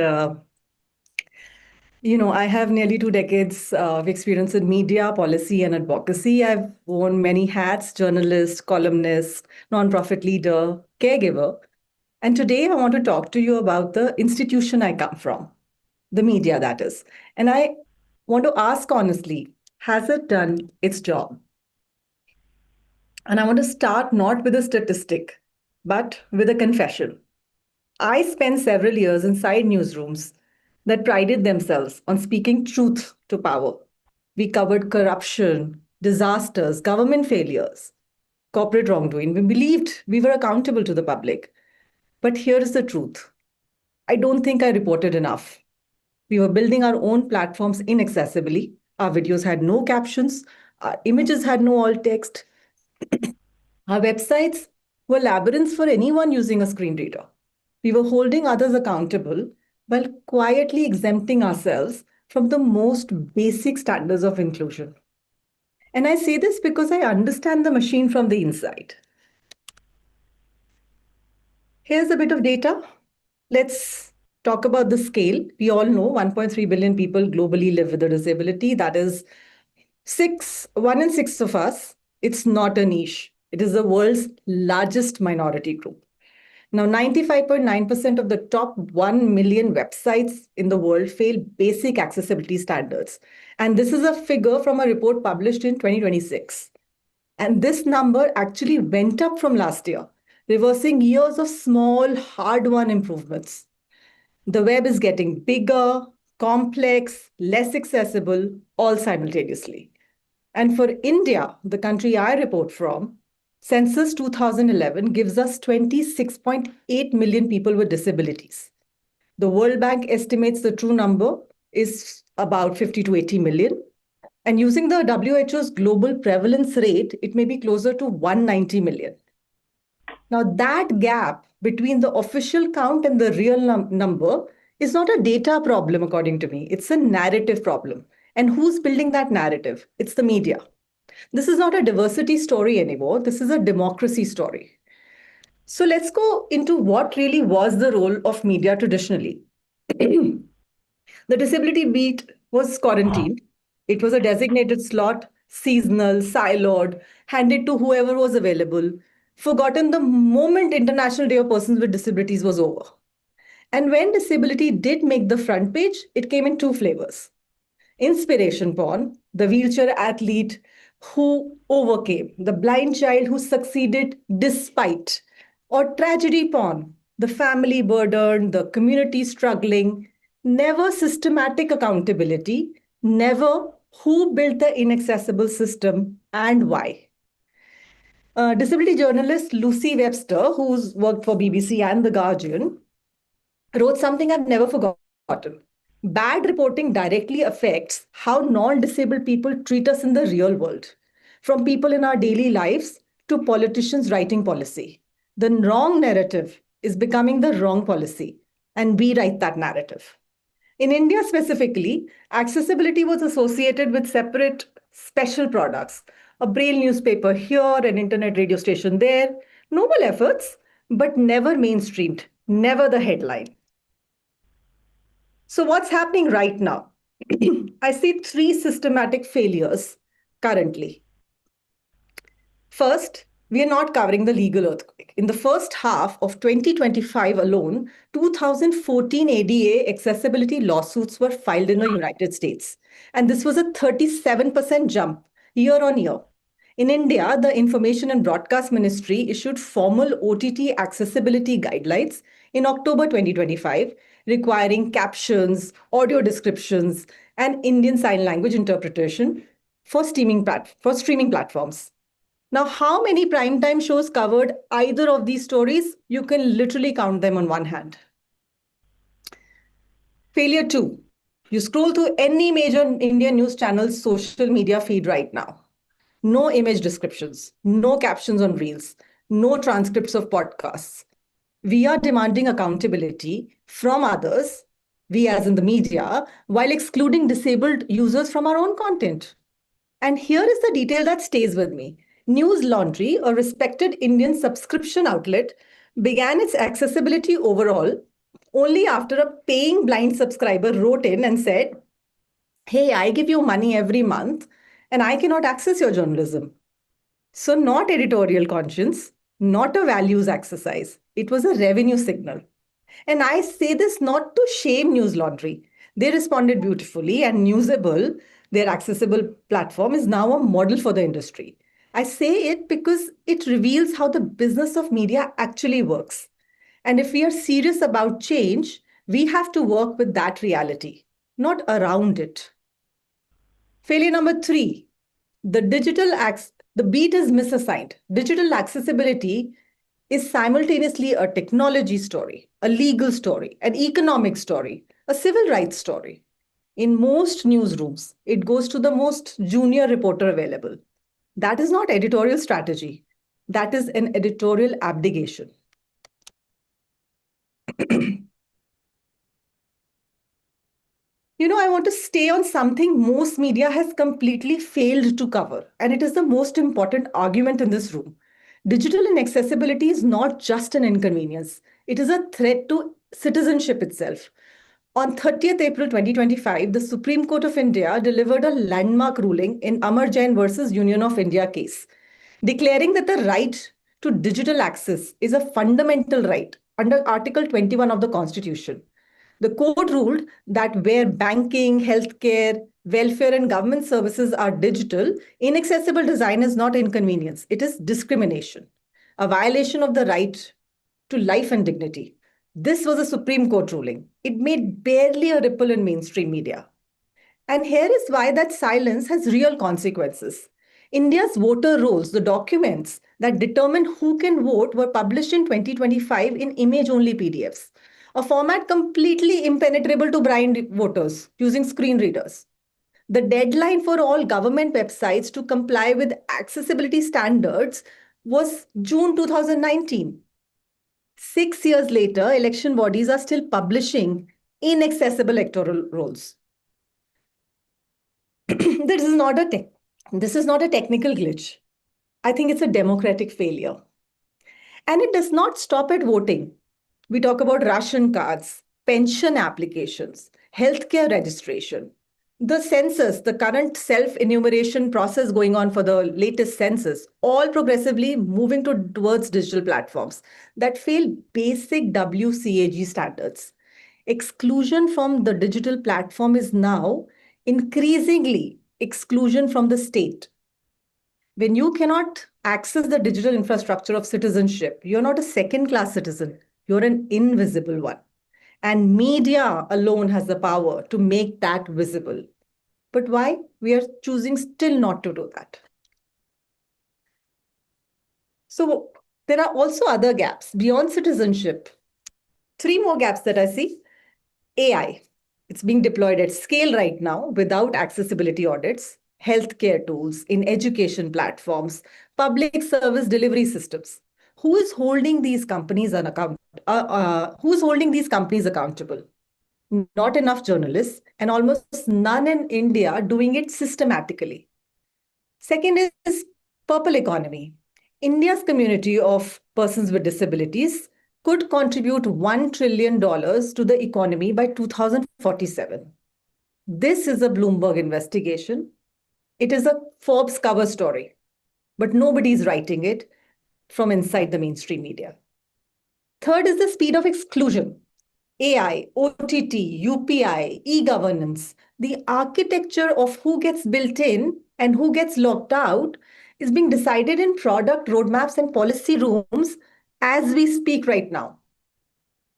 I: I have nearly 2 decades of experience in media, policy, and advocacy. I've worn many hats: journalist, columnist, nonprofit leader, caregiver. And today I want to talk to you about the institution I come from, the media, that is. And I want to ask honestly, has it done its job? And I want to start not with a statistic, but with a confession. I spent several years inside newsrooms that prided themselves on speaking truth to power. We covered corruption, disasters, government failures, corporate wrongdoing. We believed we were accountable to the public. But here is the truth. I don't think I reported enough. We were building our own platforms inaccessibly. Our videos had no captions, our images had no alt text. Our websites were labyrinths for anyone using a screen reader. We were holding others accountable while quietly exempting ourselves from the most basic standards of inclusion. And I say this because I understand the machine from the inside. Here's a bit of data. Let's talk about the scale. We all know 1.3 billion people globally live with a disability. That is 1 in 6 of us. It's not a niche. It is the world's largest minority group. Now, 95.9% of the top 1 million websites in the world fail basic accessibility standards. And this is a figure from a report published in 2026. And this number actually went up from last year, reversing years of small, hard-won improvements. The web is getting bigger, complex, less accessible, all simultaneously. And for India, the country I report from, Census 2011 gives us 26.8 million people with disabilities. The World Bank estimates the true number is about 50 to 80 million. And using the WHO's global prevalence rate, it may be closer to 190 million. Now, that gap between the official count and the real number is not a data problem, according to me. It's a narrative problem. And who's building that narrative? It's the media. This is not a diversity story anymore. This is a democracy story. So let's go into what really was the role of media traditionally. The disability beat was quarantined. It was a designated slot, seasonal, siloed, handed to whoever was available, forgotten the moment International Day of Persons with Disabilities was over. And when disability did make the front page, it came in 2 flavors. Inspiration porn, the wheelchair athlete who overcame, the blind child who succeeded despite, or tragedy porn, the family burdened, the community struggling, never systematic accountability, never who built the inaccessible system and why. Disability journalist Lucy Webster, who's worked for BBC and The Guardian, wrote something I've never forgotten. Bad reporting directly affects how non-disabled people treat us in the real world, from people in our daily lives to politicians writing policy. The wrong narrative is becoming the wrong policy, and we write that narrative. In India specifically, accessibility was associated with separate special products, a braille newspaper here, an internet radio station there, noble efforts, but never mainstreamed, never the headline. So what's happening right now? I see 3 systematic failures currently. First, we are not covering the legal earthquake. In the first half of 2025 alone, 2014 ADA accessibility lawsuits were filed in the United States. And this was a 37% jump year on year. In India, the Information and Broadcast Ministry issued formal OTT accessibility guidelines in October 2025, requiring captions, audio descriptions, and Indian Sign Language interpretation for streaming platforms. Now, how many primetime shows covered either of these stories? You can literally count them on one hand. Failure 2. You scroll through any major Indian news channel's social media feed right now. No image descriptions, no captions on reels, no transcripts of podcasts. We are demanding accountability from others, we as in the media, while excluding disabled users from our own content. And here is the detail that stays with me. News Laundry, a respected Indian subscription outlet, began its accessibility overhaul only after a paying blind subscriber wrote in and said, "Hey, I give you money every month and I cannot access your journalism." So not editorial conscience, not a values exercise. It was a revenue signal. And I say this not to shame News Laundry. They responded beautifully, and Newsable, their accessible platform, is now a model for the industry. I say it because it reveals how the business of media actually works. And if we are serious about change, we have to work with that reality, not around it. Failure number 3, the beat is misassigned. Digital accessibility is simultaneously a technology story, a legal story, an economic story, a civil rights story. In most newsrooms, it goes to the most junior reporter available. That is not editorial strategy. That is an editorial abdication. I want to stay on something most media has completely failed to cover, and it is the most important argument in this room. Digital inaccessibility is not just an inconvenience, it is a threat to citizenship itself. On 30th April 2025, the Supreme Court of India delivered a landmark ruling in Amar Jain versus Union of India case, declaring that the right to digital access is a fundamental right under Article 21 of the Constitution. The court ruled that where banking, healthcare, welfare, and government services are digital, inaccessible design is not inconvenience, it is discrimination, a violation of the right to life and dignity. This was a Supreme Court ruling. It made barely a ripple in mainstream media. And here is why that silence has real consequences. India's voter rolls, the documents that determine who can vote, were published in 2025 in image-only PDFs, a format completely impenetrable to blind voters using screen readers. The deadline for all government websites to comply with accessibility standards was June 2019. 6 years later, election bodies are still publishing inaccessible electoral rolls. This is not a technical glitch. I think it's a democratic failure. And it does not stop at voting. We talk about ration cards, pension applications, healthcare registration, the census, the current self-enumeration process going on for the latest census, all progressively moving towards digital platforms that fail basic WCAG standards. Exclusion from the digital platform is now increasingly exclusion from the state. When you cannot access the digital infrastructure of citizenship, you're not a second-class citizen, you're an invisible one. And media alone has the power to make that visible. But why? We are choosing still not to do that. So there are also other gaps beyond citizenship. 3 more gaps that I see. AI. It's being deployed at scale right now without accessibility audits, healthcare tools, in education platforms, public service delivery systems. Who is holding these companies accountable? Not enough journalists, and almost none in India doing it systematically. Second is purple economy. India's community of persons with disabilities could contribute $1 trillion to the economy by 2047. This is a Bloomberg investigation. It is a Forbes cover story, but nobody is writing it from inside the mainstream media. Third is the speed of exclusion. AI, OTT, UPI, e-governance, the architecture of who gets built in and who gets locked out is being decided in product roadmaps and policy rooms as we speak right now.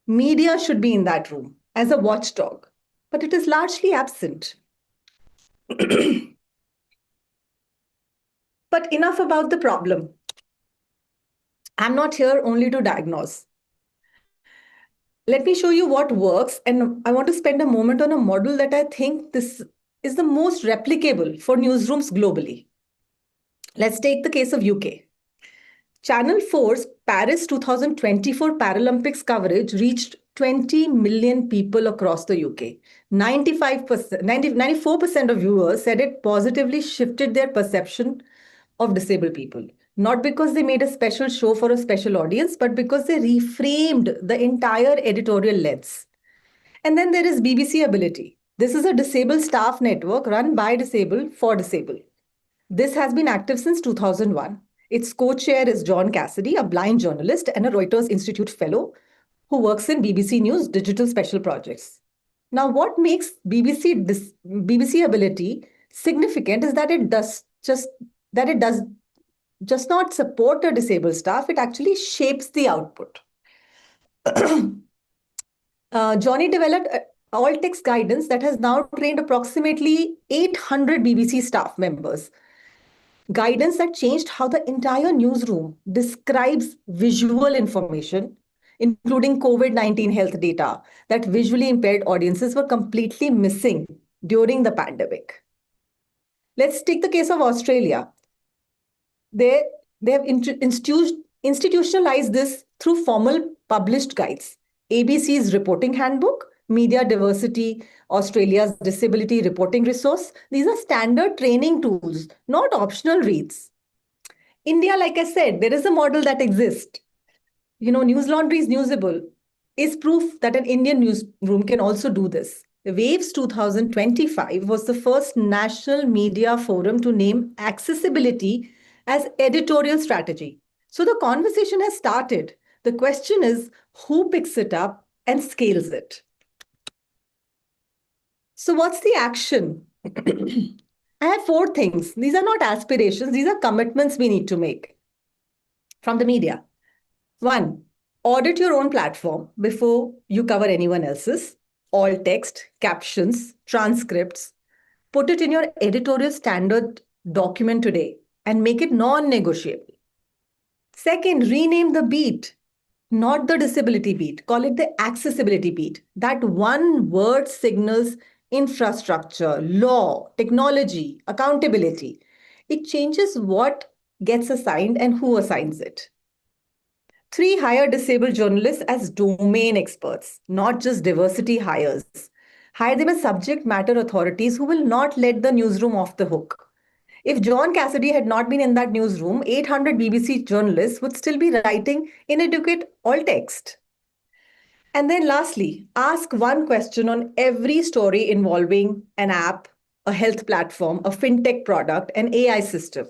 I: Media should be in that room as a watchdog, but it is largely absent. But enough about the problem. I'm not here only to diagnose. Let me show you what works, and I want to spend a moment on a model that I think this is the most replicable for newsrooms globally. Let's take the case of UK. Channel 4's Paris 2024 Paralympics coverage reached 20 million people across the UK. 94% of viewers said it positively shifted their perception of disabled people. Not because they made a special show for a special audience, but because they reframed the entire editorial lens. And then there is BBC Ability. This is a disabled staff network run by disabled for disabled. This has been active since 2001. Its co-chair is John Cassidy, a blind journalist and a Reuters Institute fellow who works in BBC News digital special projects. Now, what makes BBC ability significant is that it does just not support the disabled staff, it actually shapes the output. Johnny developed all-text guidance that has now trained approximately 800 BBC staff members. Guidance that changed how the entire newsroom describes visual information, including COVID-19 health data that visually impaired audiences were completely missing during the pandemic. Let's take the case of Australia. They have institutionalized this through formal published guides. ABC's reporting handbook, Media Diversity, Australia's disability reporting resource. These are standard training tools, not optional reads. India, like I said, there is a model that exists. News Laundry is Newsable is proof that an Indian newsroom can also do this. Waves 2025 was the first national media forum to name accessibility as editorial strategy. So the conversation has started. The question is, who picks it up and scales it? So what's the action? I have 4 things. These are not aspirations. These are commitments we need to make from the media. 1, audit your own platform before you cover anyone else's. All text, captions, transcripts. Put it in your editorial standard document today and make it non-negotiable. 2nd, rename the beat, not the disability beat. Call it the accessibility beat. That one word signals infrastructure, law, technology, accountability. It changes what gets assigned and who assigns it. 3, hire disabled journalists as domain experts, not just diversity hires. Hire them as subject matter authorities who will not let the newsroom off the hook. If John Cassidy had not been in that newsroom, 800 BBC journalists would still be writing inadequate alt text. And then lastly, ask one question on every story involving an app, a health platform, a fintech product, an AI system.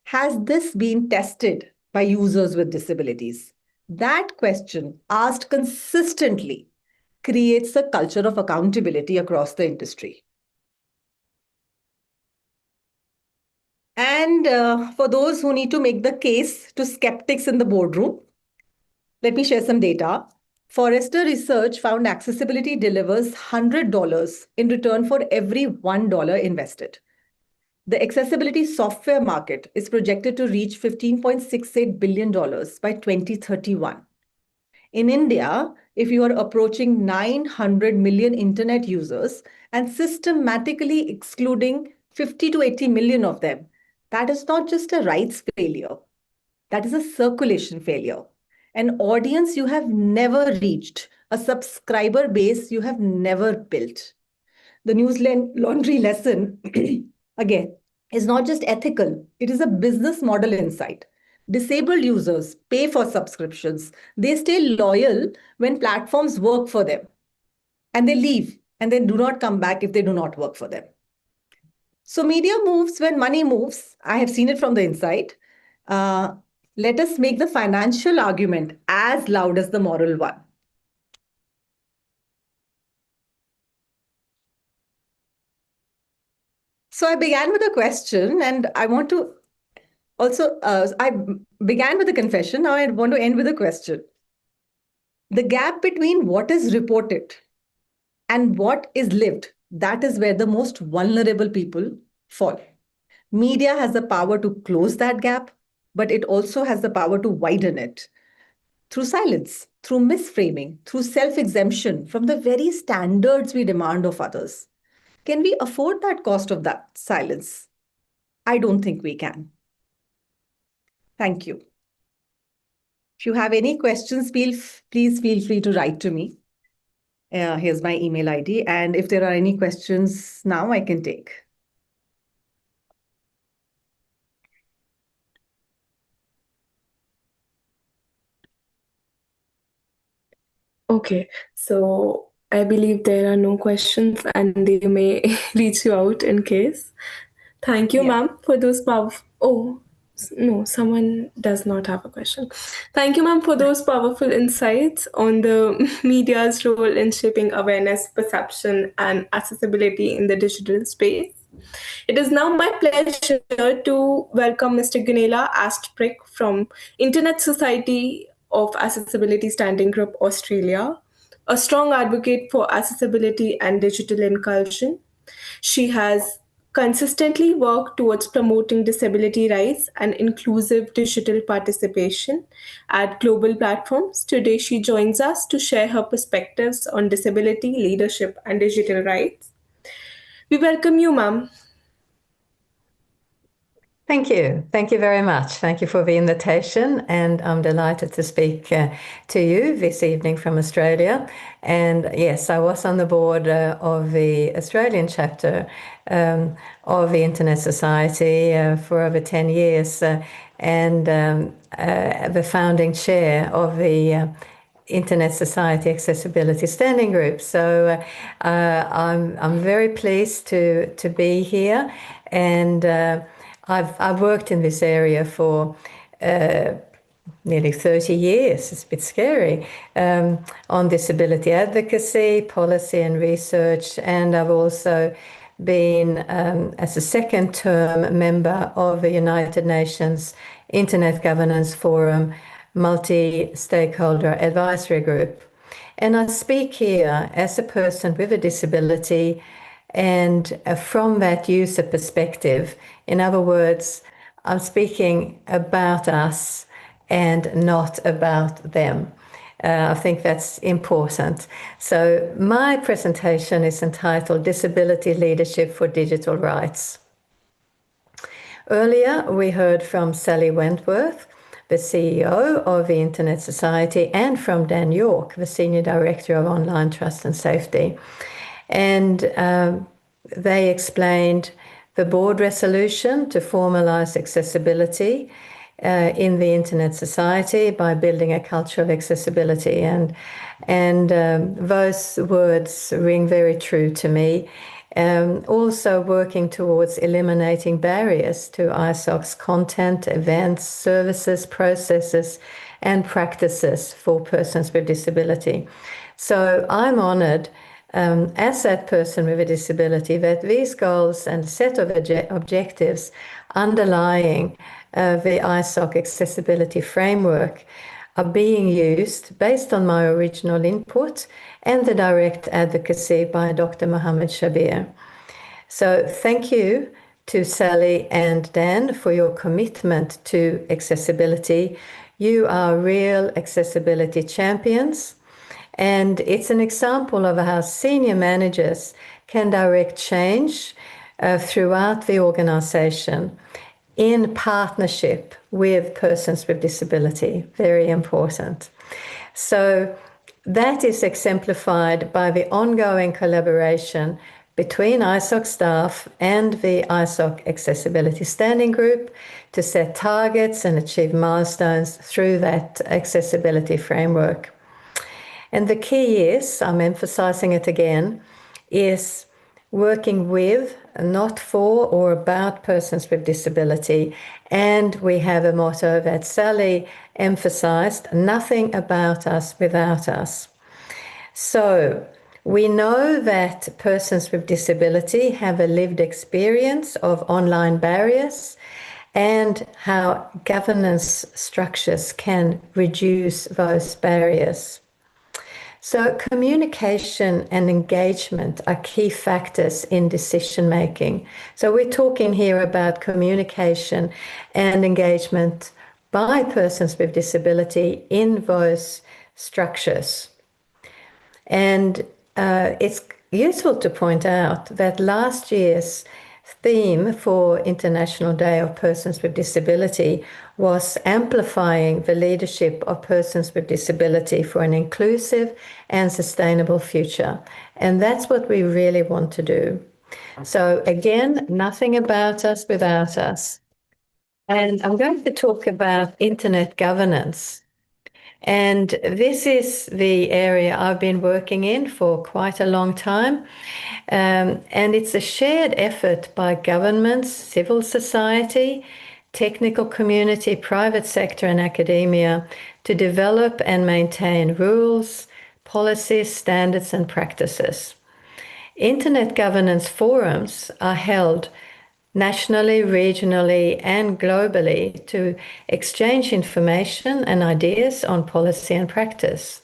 I: Has this been tested by users with disabilities? That question, asked consistently, creates a culture of accountability across the industry. And for those who need to make the case to skeptics in the boardroom, let me share some data. Forrester Research found accessibility delivers $100 in return for every $1 invested. The accessibility software market is projected to reach $15.68 billion by 2031. In India, if you are approaching 900 million internet users and systematically excluding 50 to 80 million of them, that is not just a rights failure. That is a circulation failure. An audience you have never reached, a subscriber base you have never built. The news laundry lesson, again, is not just ethical, it is a business model insight. Disabled users pay for subscriptions. They stay loyal when platforms work for them. And they leave and then do not come back if they do not work for them. So media moves when money moves. I have seen it from the inside. Let us make the financial argument as loud as the moral one. So I began with a question, and I want to also, I began with a confession. Now I want to end with a question. The gap between what is reported and what is lived, that is where the most vulnerable people fall. Media has the power to close that gap, but it also has the power to widen it through silence, through misframing, through self-exemption from the very standards we demand of others. Can we afford that cost of that silence? I don't think we can. Thank you. If you have any questions, please feel free to write to me. Here's my email ID. And if there are any questions now, I can take.
A: Okay, so I believe there are no questions and they may reach you out in case. Thank you,
F: Yeah.
A: ma'am, for those powerful. Oh, No, someone does not have a question. Thank you, ma'am, for those powerful insights on the media's role in shaping awareness, perception, and accessibility in the digital space. It is now my pleasure to welcome Mr. Gunela Astbrink from Internet Society of Accessibility Standing Group Australia, a strong advocate for accessibility and digital inclusion. She has consistently worked towards promoting disability rights and inclusive digital participation at global platforms. Today, she joins us to share her perspectives on disability, leadership, and digital rights. We welcome you, ma'am.
J: Thank you. Thank you very much. Thank you for the invitation. And I'm delighted to speak to you this evening from Australia. And yes, I was on the board of the Australian chapter of the Internet Society for over 10 years and the founding chair of the Internet Society Accessibility Standing Group. So I'm very pleased to be here, and I've worked in this area for nearly 30 years. It's a bit scary, on disability advocacy, policy and research, and I've also been as a second-term member of the United Nations Internet Governance Forum multi-stakeholder advisory group. And I speak here as a person with a disability and from that user perspective. In other words, I'm speaking about us and not about them. I think that's important. So my presentation is entitled Disability Leadership for Digital Rights. Earlier, we heard from Sally Wentworth, the CEO of the Internet Society, and from Dan York, the Senior Director of Online Trust and Safety. And they explained the board resolution to formalize accessibility in the Internet Society by building a culture of accessibility. And those words ring very true to me. Also working towards eliminating barriers to ISOC's content, events, services, processes, and practices for persons with disability. So I'm honored as that person with a disability that these goals and set of objectives underlying the ISOC accessibility framework are being used based on my original input and the direct advocacy by Dr. Mohammed Shabir. So thank you to Sally and Dan for your commitment to accessibility. You are real accessibility champions, and it's an example of how senior managers can direct change throughout the organization in partnership with persons with disability. Very important. So that is exemplified by the ongoing collaboration between ISOC staff and the ISOC Accessibility Standing Group to set targets and achieve milestones through that accessibility framework. And the key is, I'm emphasizing it again, is working with, not for or about persons with disability. And we have a motto that Sally emphasized, nothing about us without us. So we know that persons with disability have a lived experience of online barriers and how governance structures can reduce those barriers. So communication and engagement are key factors in decision making. So we're talking here about communication and engagement by persons with disability in those structures. And it's useful to point out that last year's theme for International Day of Persons with Disability was amplifying the leadership of persons with disability for an inclusive and sustainable future. And that's what we really want to do. So again, nothing about us without us. And I'm going to talk about internet governance. And this is the area I've been working in for quite a long time. And it's a shared effort by governments, civil society, technical community, private sector, and academia to develop and maintain rules, policies, standards, and practices. Internet governance forums are held nationally, regionally, and globally to exchange information and ideas on policy and practice.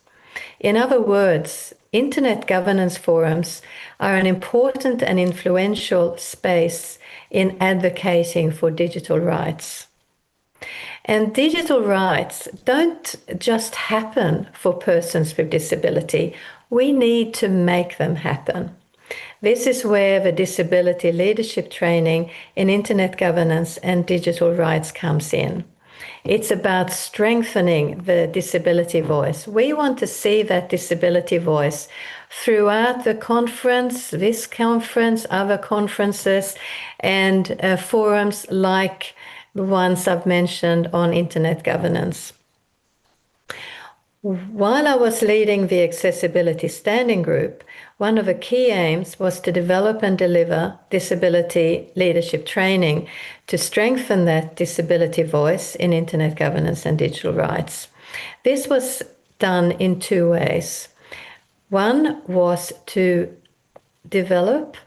J: In other words, Internet governance forums are an important and influential space in advocating for digital rights. And digital rights don't just happen for persons with disability. We need to make them happen. This is where the disability leadership training in Internet governance and digital rights comes in. It's about strengthening the disability voice. We want to see that disability voice throughout the conference, this conference, other conferences, and forums like the ones I've mentioned on Internet governance. While I was leading the Accessibility Standing Group, one of the key aims was to develop and deliver disability leadership training to strengthen that disability voice in Internet governance and digital rights. This was done in two ways. One was to develop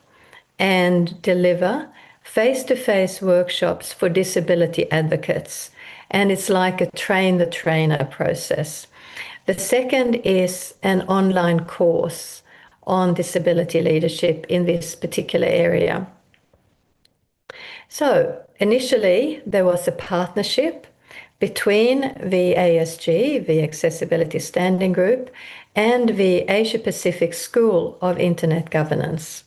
J: and deliver face-to-face workshops for disability advocates, and it's like a train-the-trainer process. The second is an online course on disability leadership in this particular area. So initially, there was a partnership between the ASG, the Accessibility Standing Group, and the Asia Pacific School of Internet Governance.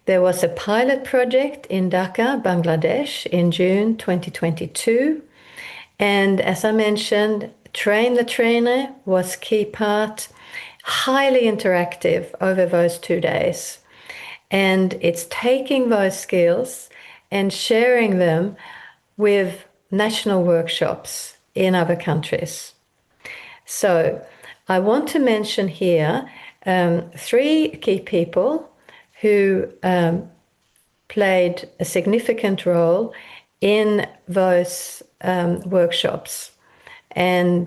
J: There was a pilot project in Dhaka, Bangladesh in June 2022. And as I mentioned, Train the Trainer was key part, highly interactive over those 2 days. And it's taking those skills and sharing them with national workshops in other countries. So I want to mention here 3 key people who played a significant role in those workshops. And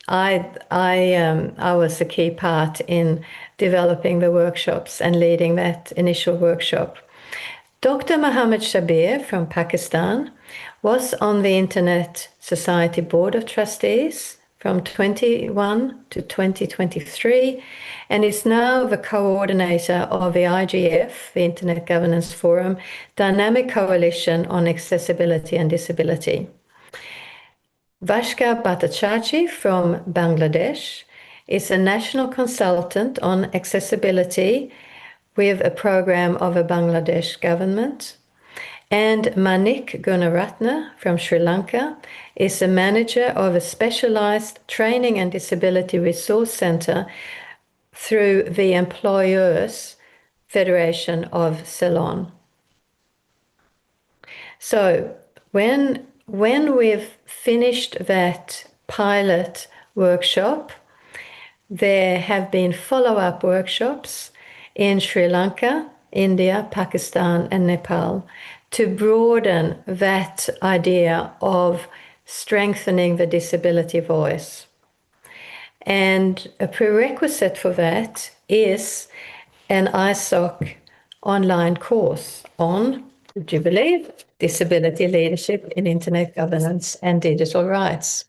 J: I was a key part in developing the workshops and leading that initial workshop. Dr. Mohammed Shabir from Pakistan was on the Internet Society Board of Trustees from 21 to 2023, and is now the coordinator of the IGF, the Internet Governance Forum, Dynamic Coalition on Accessibility and Disability. Vashka Bhattacharjee from Bangladesh is a national consultant on accessibility with a program of the Bangladesh government. And Manik Gunaratne from Sri Lanka is a manager of a specialized training and disability resource center through the Employers Federation of Ceylon. So when we've finished that pilot workshop, there have been follow-up workshops in Sri Lanka, India, Pakistan, and Nepal to broaden that idea of strengthening the disability voice. And a prerequisite for that is an ISOC online course on, would you believe, disability leadership in Internet governance and digital rights.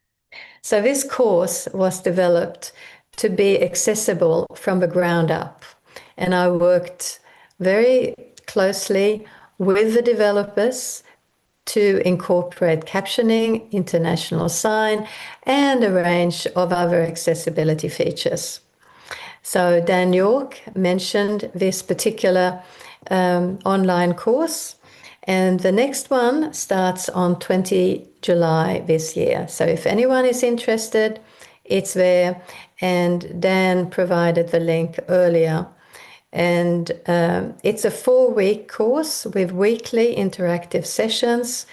J: So this course was developed to be accessible from the ground up. And I worked very closely with the developers to incorporate captioning, international sign, and a range of other accessibility features. So Dan York mentioned this particular online course, and the next one starts on 20 July this year. So if anyone is interested, it's there, and Dan provided the link earlier. And it's a 4-week course with weekly interactive sessions.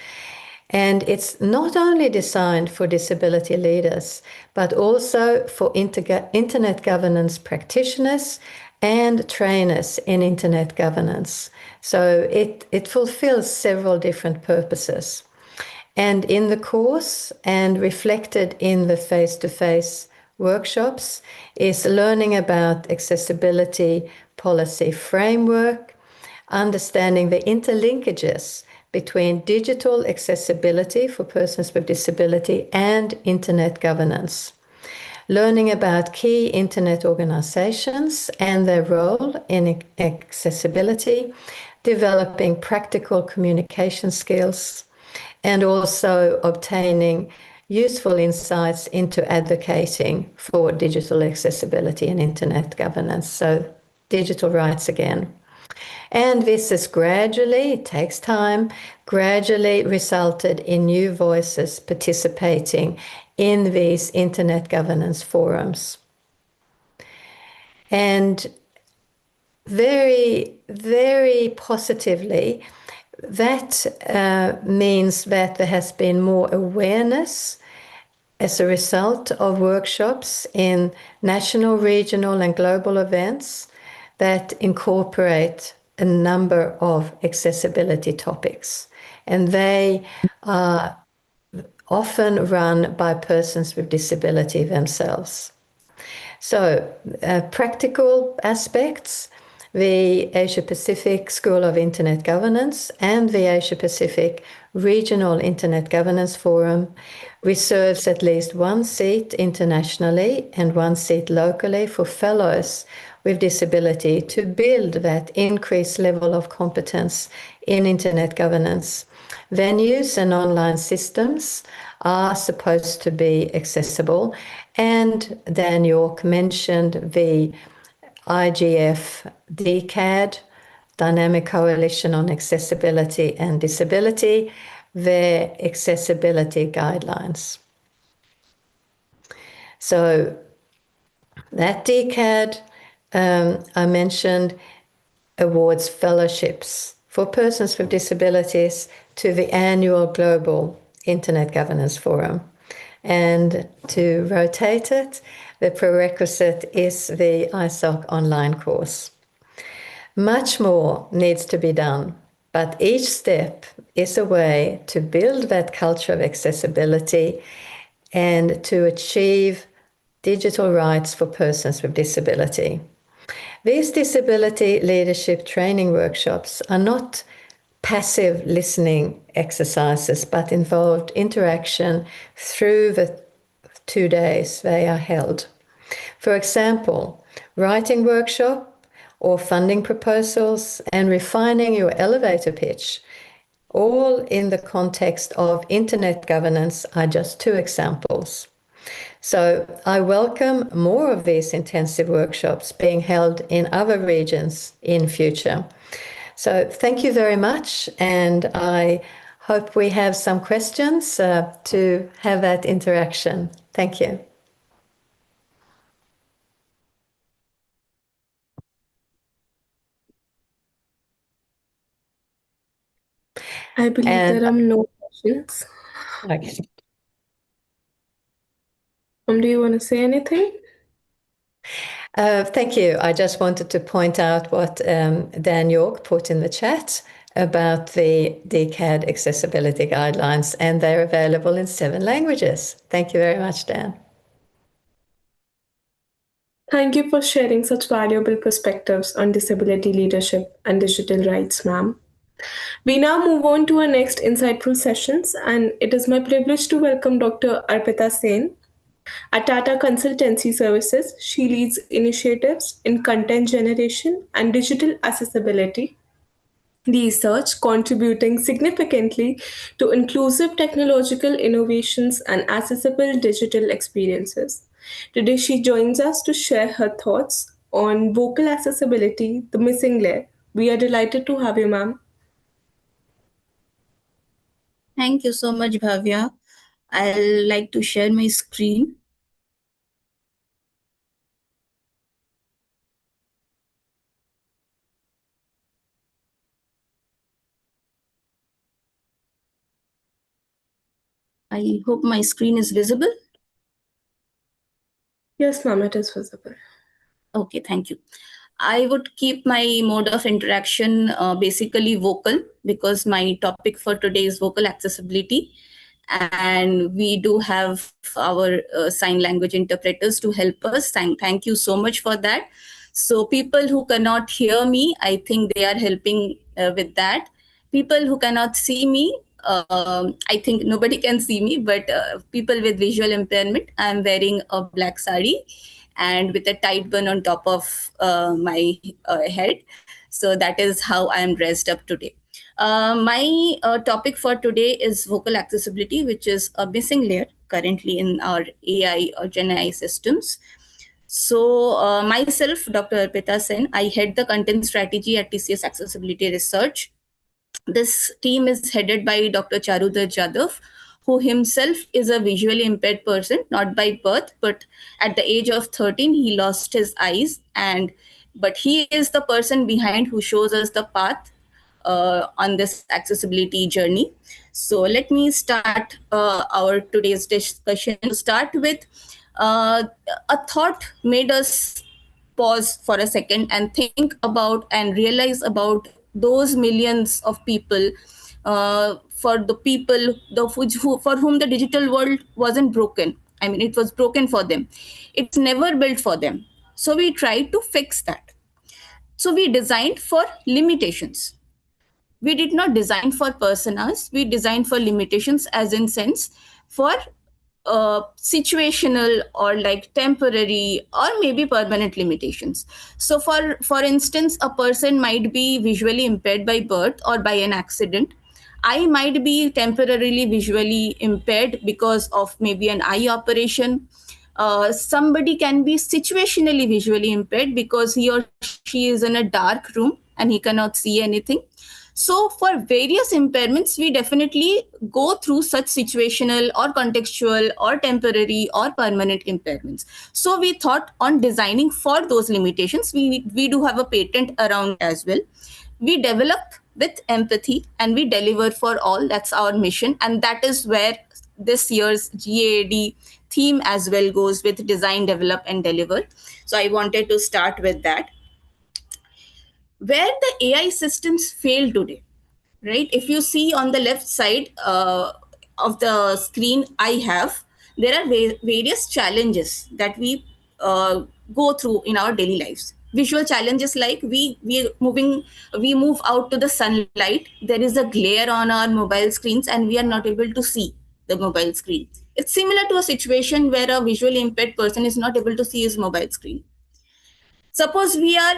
J: And it's not only designed for disability leaders, but also for Internet governance practitioners and trainers in Internet governance. So it fulfills several different purposes. And in the course and reflected in the face-to-face workshops is learning about accessibility policy framework, understanding the interlinkages between digital accessibility for persons with disability and internet governance, learning about key internet organizations and their role in accessibility, developing practical communication skills, and also obtaining useful insights into advocating for digital accessibility and internet governance. So digital rights again. And this has gradually, it takes time, gradually resulted in new voices participating in these internet governance forums. And very, very positively, that means that there has been more awareness as a result of workshops in national, regional, and global events that incorporate a number of accessibility topics. And they are often run by persons with disability themselves. So, practical aspects. The Asia-Pacific School of Internet Governance and the Asia-Pacific Regional Internet Governance Forum reserves at least one seat internationally and one seat locally for fellows with disability to build that increased level of competence in internet governance. Venues and online systems are supposed to be accessible, and Dan York mentioned the IGF DEPwD, Dynamic Coalition on Accessibility and Disability, their accessibility guidelines. So that DEPwD, I mentioned, awards fellowships for persons with disabilities to the annual Global Internet Governance Forum. And to rotate it, the prerequisite is the ISOC online course. Much more needs to be done, but each step is a way to build that culture of accessibility and to achieve digital rights for persons with disability. These disability leadership training workshops are not passive listening exercises, but involved interaction through the 2 days they are held. For example, writing workshop or funding proposals and refining your elevator pitch, all in the context of internet governance, are just 2 examples. So I welcome more of these intensive workshops being held in other regions in future. So thank you very much, and I hope we have some questions to have that interaction. Thank you.
A: I believe there are no questions.
J: Okay.
A: Do you want to say anything?
J: Thank you. I just wanted to point out what Dan York put in the chat about the DEPwD accessibility guidelines, and they're available in 7 languages. Thank you very much, Dan.
A: Thank you for sharing such valuable perspectives on disability leadership and digital rights, ma'am. We now move on to our next insightful sessions, and it is my privilege to welcome Dr. Arpita Sen. At Tata Consultancy Services, she leads initiatives in content generation and digital accessibility research, contributing significantly to inclusive technological innovations and accessible digital experiences. Today, she joins us to share her thoughts on vocal accessibility, the missing layer. We are delighted to have you, ma'am.
K: Thank you so much, Bhavya. I'll like to share my screen. I hope my screen is visible.
A: Yes, ma'am, it is visible.
K: Okay, thank you. I would keep my mode of interaction basically vocal, because my topic for today is vocal accessibility. And we do have our sign language interpreters to help us. Thank you so much for that. So people who cannot hear me, I think they are helping with that. People who cannot see me, I think nobody can see me, but people with visual impairment, I'm wearing a black sari and with a tight bun on top of my head. So that is how I am dressed up today. My topic for today is vocal accessibility, which is a missing layer currently in our AI or Gen AI systems. So myself, Dr. Arpita Sen, I head the content strategy at TCS Accessibility Research. This team is headed by Dr. Charudhar Jadhav, who himself is a visually impaired person, not by birth, but at the age of 13, he lost his eyes. But he is the person behind who shows us the path on this accessibility journey. So let me start our today's discussion. To start with, a thought made us pause for a second and think about and realize about those millions of people, for the people for whom the digital world wasn't broken. I mean, it was broken for them. It's never built for them. So we tried to fix that. So we designed for limitations. We did not design for personas. We designed for limitations, as in sense for situational or like temporary or maybe permanent limitations. So for instance, a person might be visually impaired by birth or by an accident. I might be temporarily visually impaired because of maybe an eye operation. Somebody can be situationally visually impaired because he or she is in a dark room and he cannot see anything. So for various impairments, we definitely go through such situational or contextual or temporary or permanent impairments. So we thought on designing for those limitations. We do have a patent around as well. We develop with empathy and we deliver for all. That's our mission. And that is where this year's GAAD theme as well goes, with design, develop, and deliver. So I wanted to start with that. Where the AI systems fail today, right? If you see on the left side of the screen I have, there are various challenges that we go through in our daily lives. Visual challenges like we move out to the sunlight, there is a glare on our mobile screens and we are not able to see the mobile screen. It's similar to a situation where a visually impaired person is not able to see his mobile screen. Suppose we are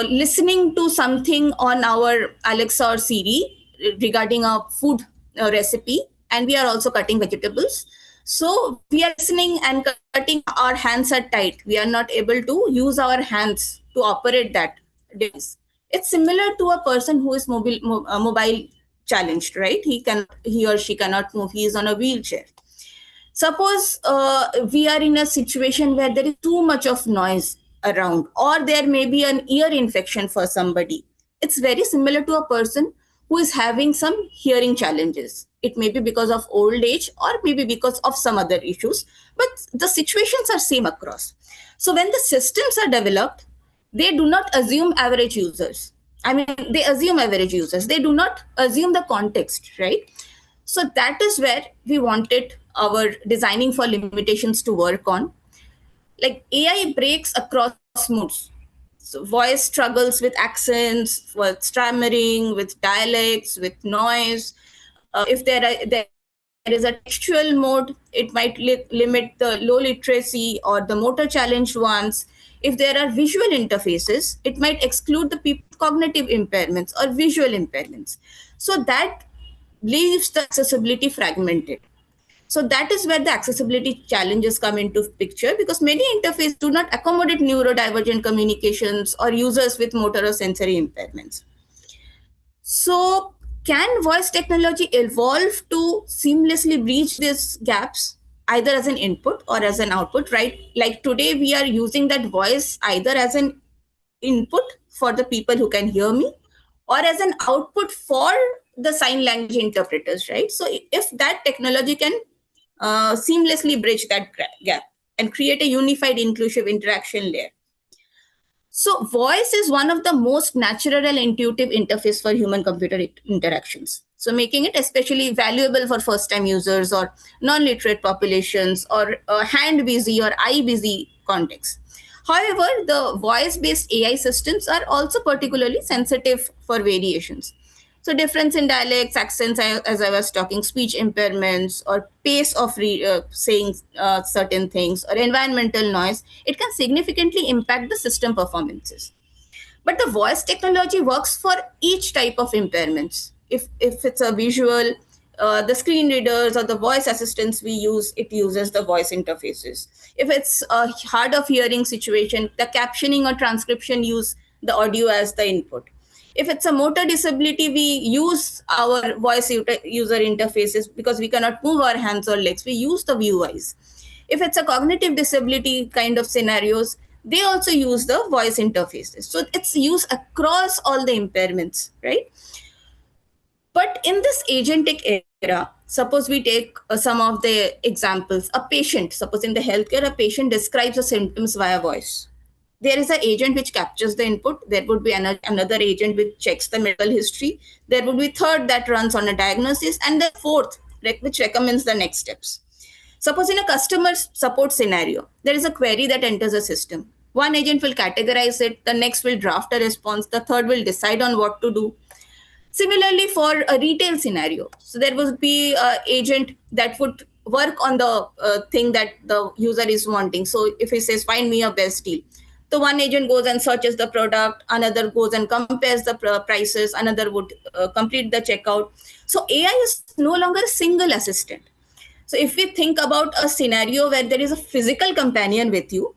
K: listening to something on our Alexa or Siri regarding a food recipe, and we are also cutting vegetables. So we are listening and cutting, our hands are tight. We are not able to use our hands to operate that device. It's similar to a person who is mobile challenged, right? He or she cannot move. He is on a wheelchair. Suppose we are in a situation where there is too much of noise around, or there may be an ear infection for somebody. It's very similar to a person who is having some hearing challenges. It may be because of old age or maybe because of some other issues, but the situations are same across. So when the systems are developed, they do not assume average users. I mean, they assume average users. They do not assume the context, right? So that is where we wanted our designing for limitations to work on. Like AI breaks across moods. So voice struggles with accents, with stammering, with dialects, with noise. If there is a textual mode, it might limit the low literacy or the motor challenged ones. If there are visual interfaces, it might exclude the people with cognitive impairments or visual impairments. So that leaves the accessibility fragmented. So that is where the accessibility challenges come into picture, because many interfaces do not accommodate neurodivergent communications or users with motor or sensory impairments. So can voice technology evolve to seamlessly bridge these gaps, either as an input or as an output, right? Like today we are using that voice either as an input for the people who can hear me or as an output for the sign language interpreters, right? So if that technology can seamlessly bridge that gap and create a unified inclusive interaction layer. So voice is one of the most natural and intuitive interface for human-computer interactions. So making it especially valuable for first-time users or non-literate populations or hand-busy or eye-busy contexts. However, the voice-based AI systems are also particularly sensitive for variations. So difference in dialects, accents, as I was talking, speech impairments, or pace of saying certain things, or environmental noise, it can significantly impact the system performances. But the voice technology works for each type of impairments. If it's a visual, the screen readers or the voice assistants we use, it uses the voice interfaces. If it's a hard of hearing situation, the captioning or transcription use the audio as the input. If it's a motor disability, we use our voice user interfaces because we cannot move our hands or legs. We use the VUIs. If it's a cognitive disability kind of scenarios, they also use the voice interfaces. So it's used across all the impairments, right? But in this agentic era, suppose we take some of the examples. A patient, suppose in the healthcare, a patient describes the symptoms via voice. There is an agent which captures the input. There would be another agent which checks the medical history. There would be third that runs on a diagnosis, and the fourth which recommends the next steps. Suppose in a customer support scenario, there is a query that enters a system. One agent will categorize it, the next will draft a response, the third will decide on what to do. Similarly, for a retail scenario, so there would be an agent that would work on the thing that the user is wanting. So if he says, find me a best deal, the one agent goes and searches the product, another goes and compares the prices, another would complete the checkout. So AI is no longer a single assistant. So if we think about a scenario where there is a physical companion with you,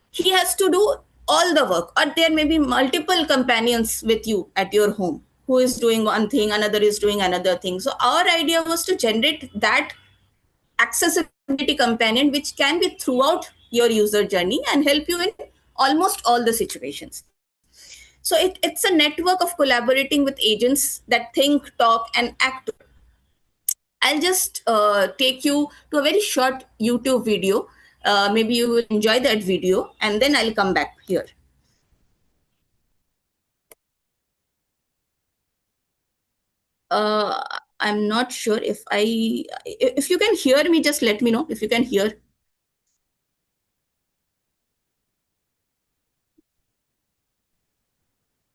K: he has to do all the work, or there may be multiple companions with you at your home who is doing one thing, another is doing another thing. So our idea was to generate that accessibility companion which can be throughout your user journey and help you in almost all the situations. So it's a network of collaborating with agents that think, talk, and act. I'll just take you to a very short YouTube video. Maybe you will enjoy that video, and then I'll come back here. I'm not sure if you can hear me, just let me know if you can hear.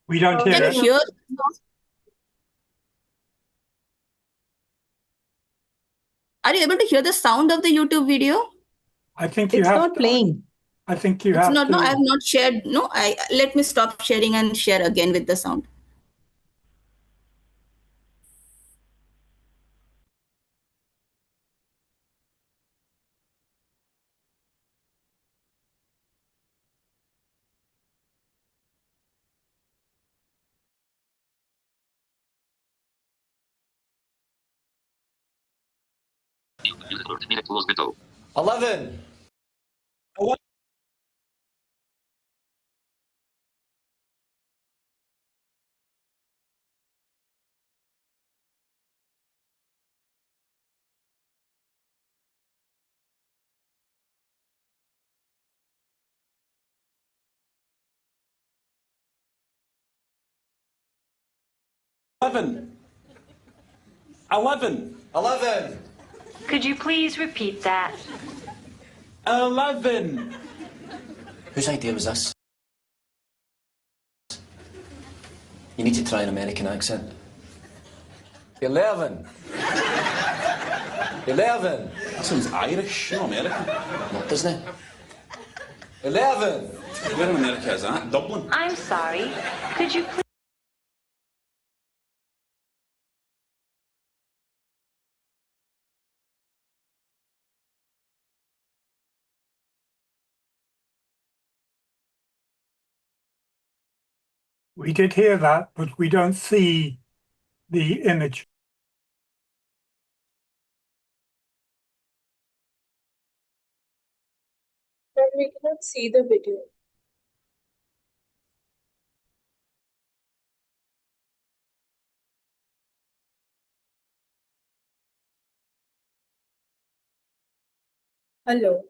E: We don't hear
K: Can
E: it.
K: you hear? Are you able to hear the sound of the YouTube video?
E: I think
I: It's not playing.
E: I think you
K: It's
E: have
K: not.
E: to.
K: No, I have not shared. No, let me stop sharing and share again with the sound.
L: Eleven. Eleven.
M: Could you please repeat that?
L: 11. Whose idea was this? You need to try an American accent. 11. 11.
N: That sounds Irish, not American.
L: No, doesn't it? 11.
N: Where in America is that? Dublin?
M: I'm sorry. Could you please?
E: We did hear that, but we don't see the image.
A: But we cannot see the video. Hello.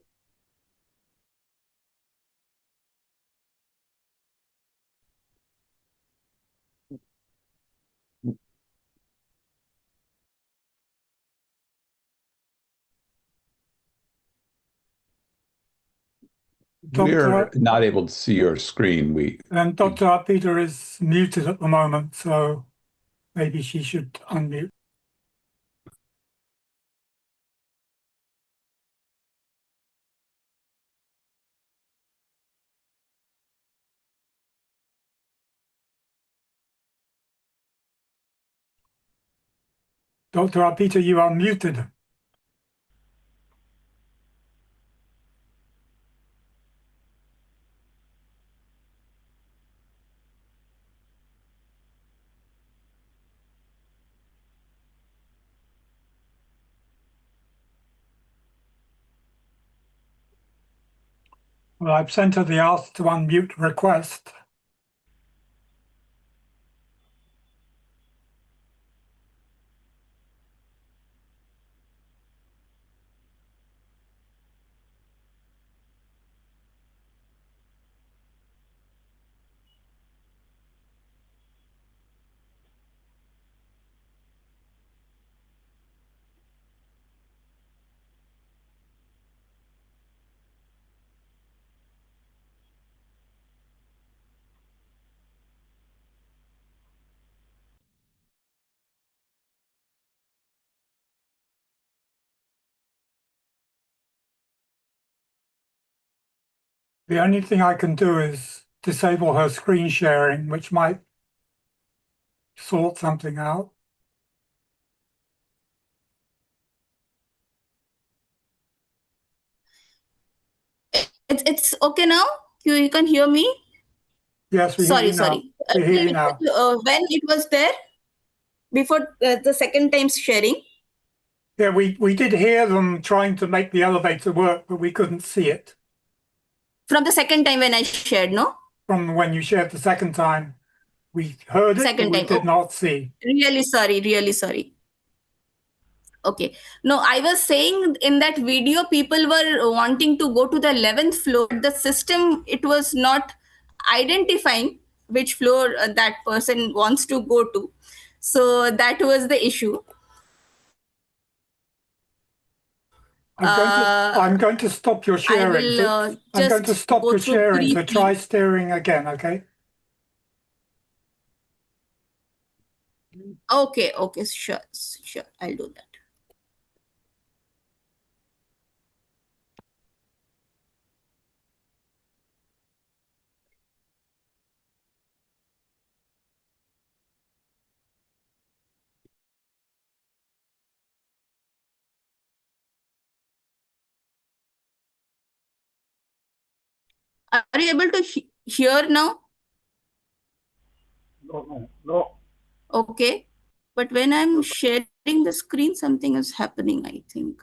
D: We're not able to see your screen.
E: And Dr. Arpita is muted at the moment, so maybe she should unmute. Dr. Arpita, you are muted. Well, I've sent her the ask to unmute request. The only thing I can do is disable her screen sharing, which might sort something out.
K: It's okay now? You can hear me?
E: Yes, we hear you now. We hear you now.
K: When it was there? Before the second time sharing?
E: Yeah, we did hear them trying to make the elevator work, but we couldn't see it.
K: From the second time when I shared, no?
E: From when you shared the second time, we heard it, but we did not see.
K: Really sorry, really sorry. Okay. No, I was saying in that video, people were wanting to go to the 11th floor. The system, it was not identifying which floor that person wants to go to. So that was the issue.
E: I'm going to stop your sharing. I'm going to stop your sharing, so try sharing again, okay?
K: Okay, sure, I'll do that. Are you able to hear now?
E: No.
K: Okay. But when I'm sharing the screen, something is happening, I think.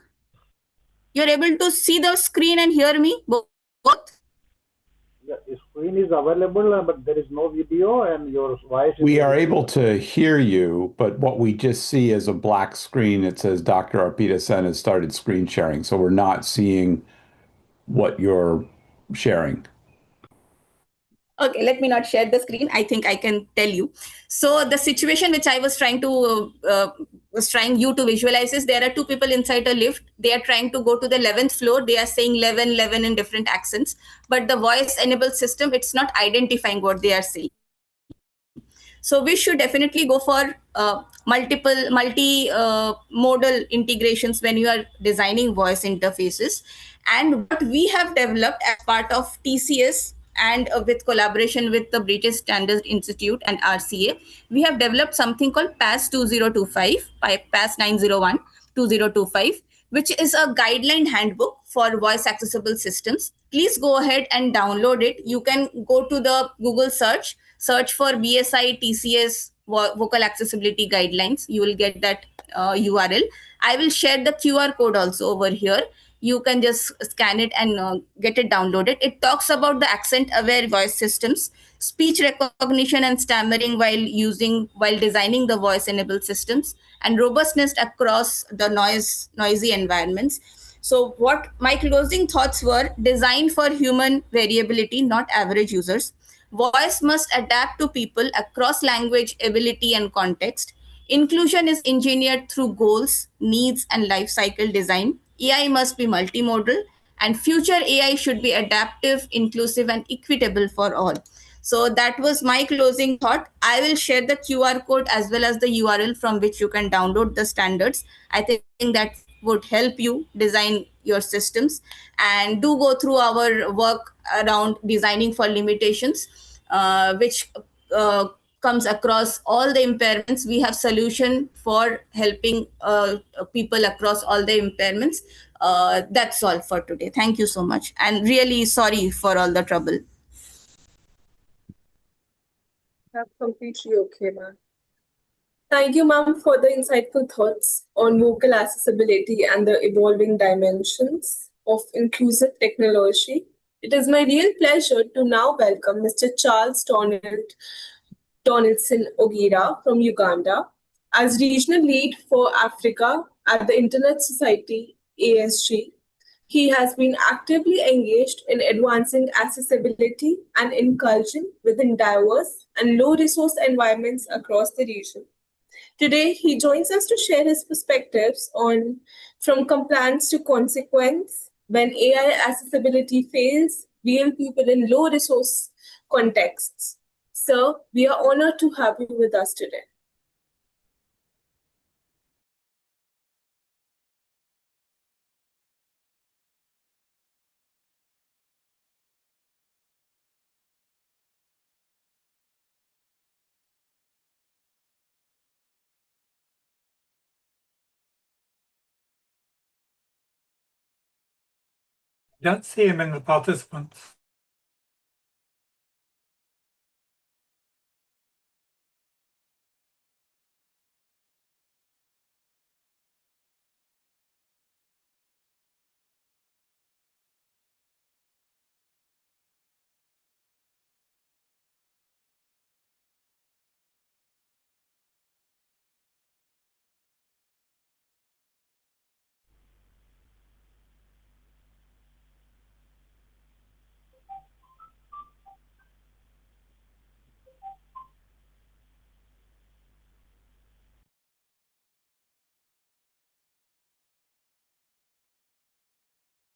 K: You're able to see the screen and hear me? Both?
O: Yeah, the screen is available, but there is no video and your voice is...
D: We are able to hear you, but what we just see is a black screen. It says Dr. Arpita Sen has started screen sharing, so we're not seeing what you're sharing.
K: Okay, let me not share the screen. I think I can tell you. So the situation which I was trying you to visualize is there are two people inside a lift. They are trying to go to the 11th floor. They are saying 11, 11 in different accents, but the voice-enabled system, it's not identifying what they are saying. So we should definitely go for multi-modal integrations when you are designing voice interfaces. And what we have developed as part of TCS and with collaboration with the British Standards Institute and RCA, we have developed something called PAS 2025, PAS 901 2025, which is a guideline handbook for voice accessible systems. Please go ahead and download it. You can go to the Google search for BSI TCS vocal accessibility guidelines. You will get that URL. I will share the QR code also over here. You can just scan it and get it downloaded. It talks about the accent aware voice systems, speech recognition and stammering while designing the voice enabled systems, and robustness across the noisy environments. So what my closing thoughts were: design for human variability, not average users. Voice must adapt to people across language, ability, and context. Inclusion is engineered through goals, needs, and life cycle design. AI must be multimodal, and future AI should be adaptive, inclusive, and equitable for all. So that was my closing thought. I will share the QR code as well as the URL from which you can download the standards. I think that would help you design your systems, and do go through our work around designing for limitations, which comes across all the impairments. We have solution for helping people across all the impairments. That's all for today. Thank you so much, and really sorry for all the trouble.
A: That's completely okay, ma'am. Thank you, ma'am, for the insightful thoughts on vocal accessibility and the evolving dimensions of inclusive technology. It is my real pleasure to now welcome Mr. Charles Donaldson Ogira from Uganda as regional lead for Africa at the Internet Society ASG. He has been actively engaged in advancing accessibility and inclusion within diverse and low-resource environments across the region. Today, he joins us to share his perspectives on from compliance to consequence when AI accessibility fails real people in low-resource contexts. Sir, we are honored to have you with us today.
E: Don't see him in the participants.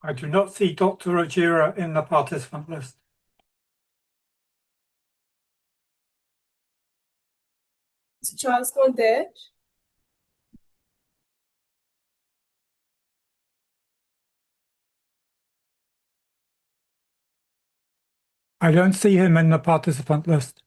E: I do not see Dr. Ogira in the participant list.
A: Is Charles not there?
E: I don't see him in the participant list.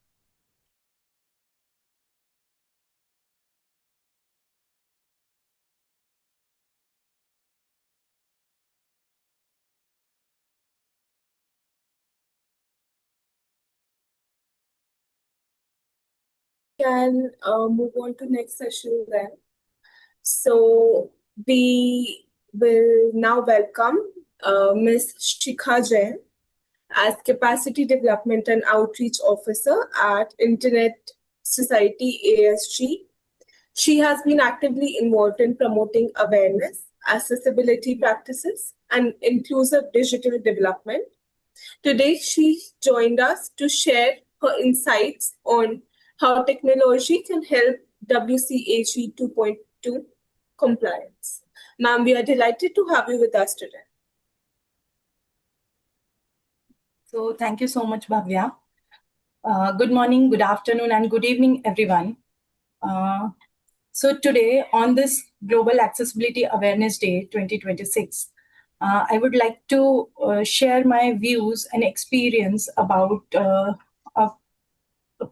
A: Can move on to next session then. So we will now welcome Ms. Shikha Jain as Capacity Development and Outreach Officer at Internet Society ASG. She has been actively involved in promoting awareness, accessibility practices, and inclusive digital development. Today, she joined us to share her insights on how technology can help WCAG 2.2 compliance. Ma'am, we are delighted to have you with us today.
P: So thank you so much, Bhavya. Good morning, good afternoon, and good evening, everyone. So today, on this Global Accessibility Awareness Day 2026, I would like to share my views and experience about a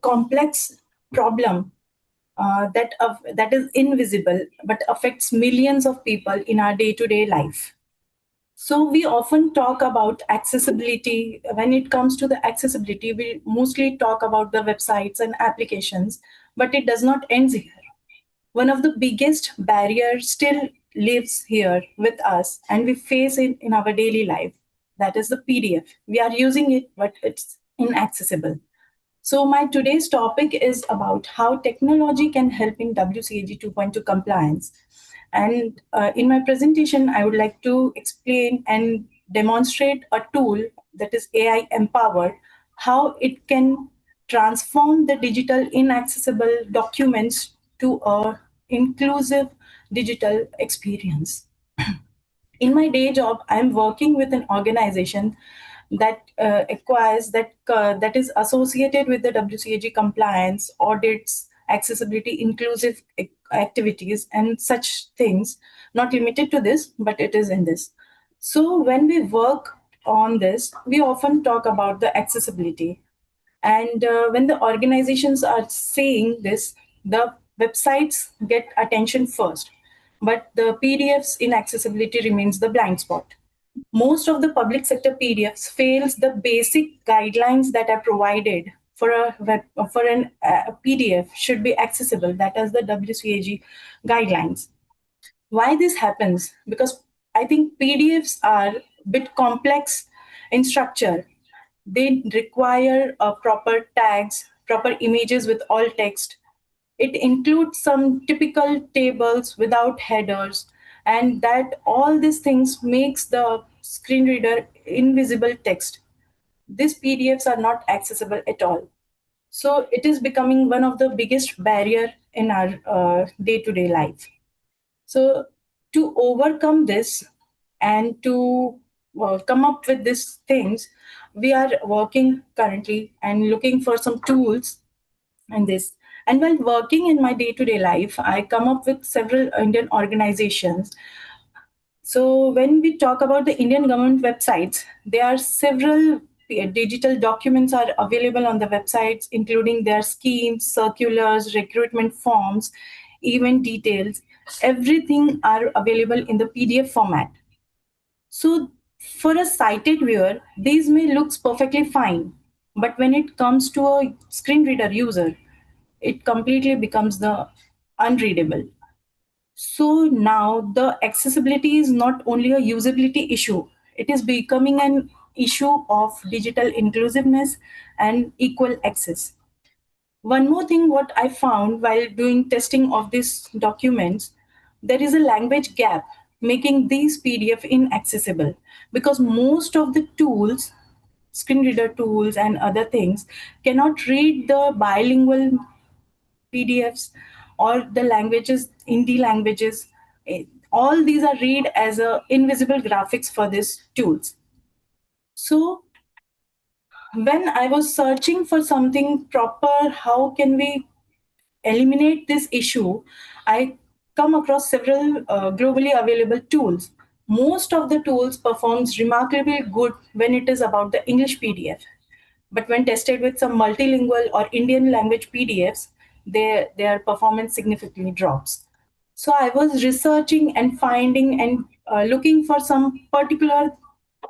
P: complex problem that is invisible but affects millions of people in our day-to-day life. So we often talk about accessibility. When it comes to the accessibility, we mostly talk about the websites and applications, but it does not end here. One of the biggest barriers still lives here with us, and we face it in our daily life. That is the PDF. We are using it, but it's inaccessible. So my today's topic is about how technology can help in WCAG 2.2 compliance. And in my presentation, I would like to explain and demonstrate a tool that is AI empowered, how it can transform the digital inaccessible documents to a inclusive digital experience. In my day job, I'm working with an organization that that is associated with the WCAG compliance, audits, accessibility, inclusive activities, and such things. Not limited to this, but it is in this. So when we work on this, we often talk about the accessibility. And when the organizations are saying this, the websites get attention first, but the PDFs in accessibility remains the blind spot. Most of the public sector PDFs fails the basic guidelines that are provided for a PDF should be accessible. That is the WCAG guidelines. Why this happens? Because I think PDFs are a bit complex in structure. They require proper tags, proper images with alt text. It includes some typical tables without headers, and that all these things makes the screen reader invisible text. These PDFs are not accessible at all. So it is becoming one of the biggest barrier in our day-to-day life. So to overcome this and to come up with these things, we are working currently and looking for some tools in this. And while working in my day-to-day life, I come up with several Indian organizations. So when we talk about the Indian government websites, there are several digital documents are available on the websites, including their schemes, circulars, recruitment forms, event details. Everything are available in the PDF format. So for a sighted viewer, these may look perfectly fine, but when it comes to a screen reader user, it completely becomes the unreadable. So now the accessibility is not only a usability issue, it is becoming an issue of digital inclusiveness and equal access. One more thing what I found while doing testing of these documents, there is a language gap making these PDF inaccessible because most of the tools, screen reader tools and other things cannot read the bilingual PDFs or the languages, Hindi languages. All these are read as a invisible graphics for these tools. So when I was searching for something proper, how can we eliminate this issue, I come across several globally available tools. Most of the tools performs remarkably good when it is about the English PDF. But when tested with some multilingual or Indian language PDFs, their performance significantly drops. So I was researching and finding and looking for some particular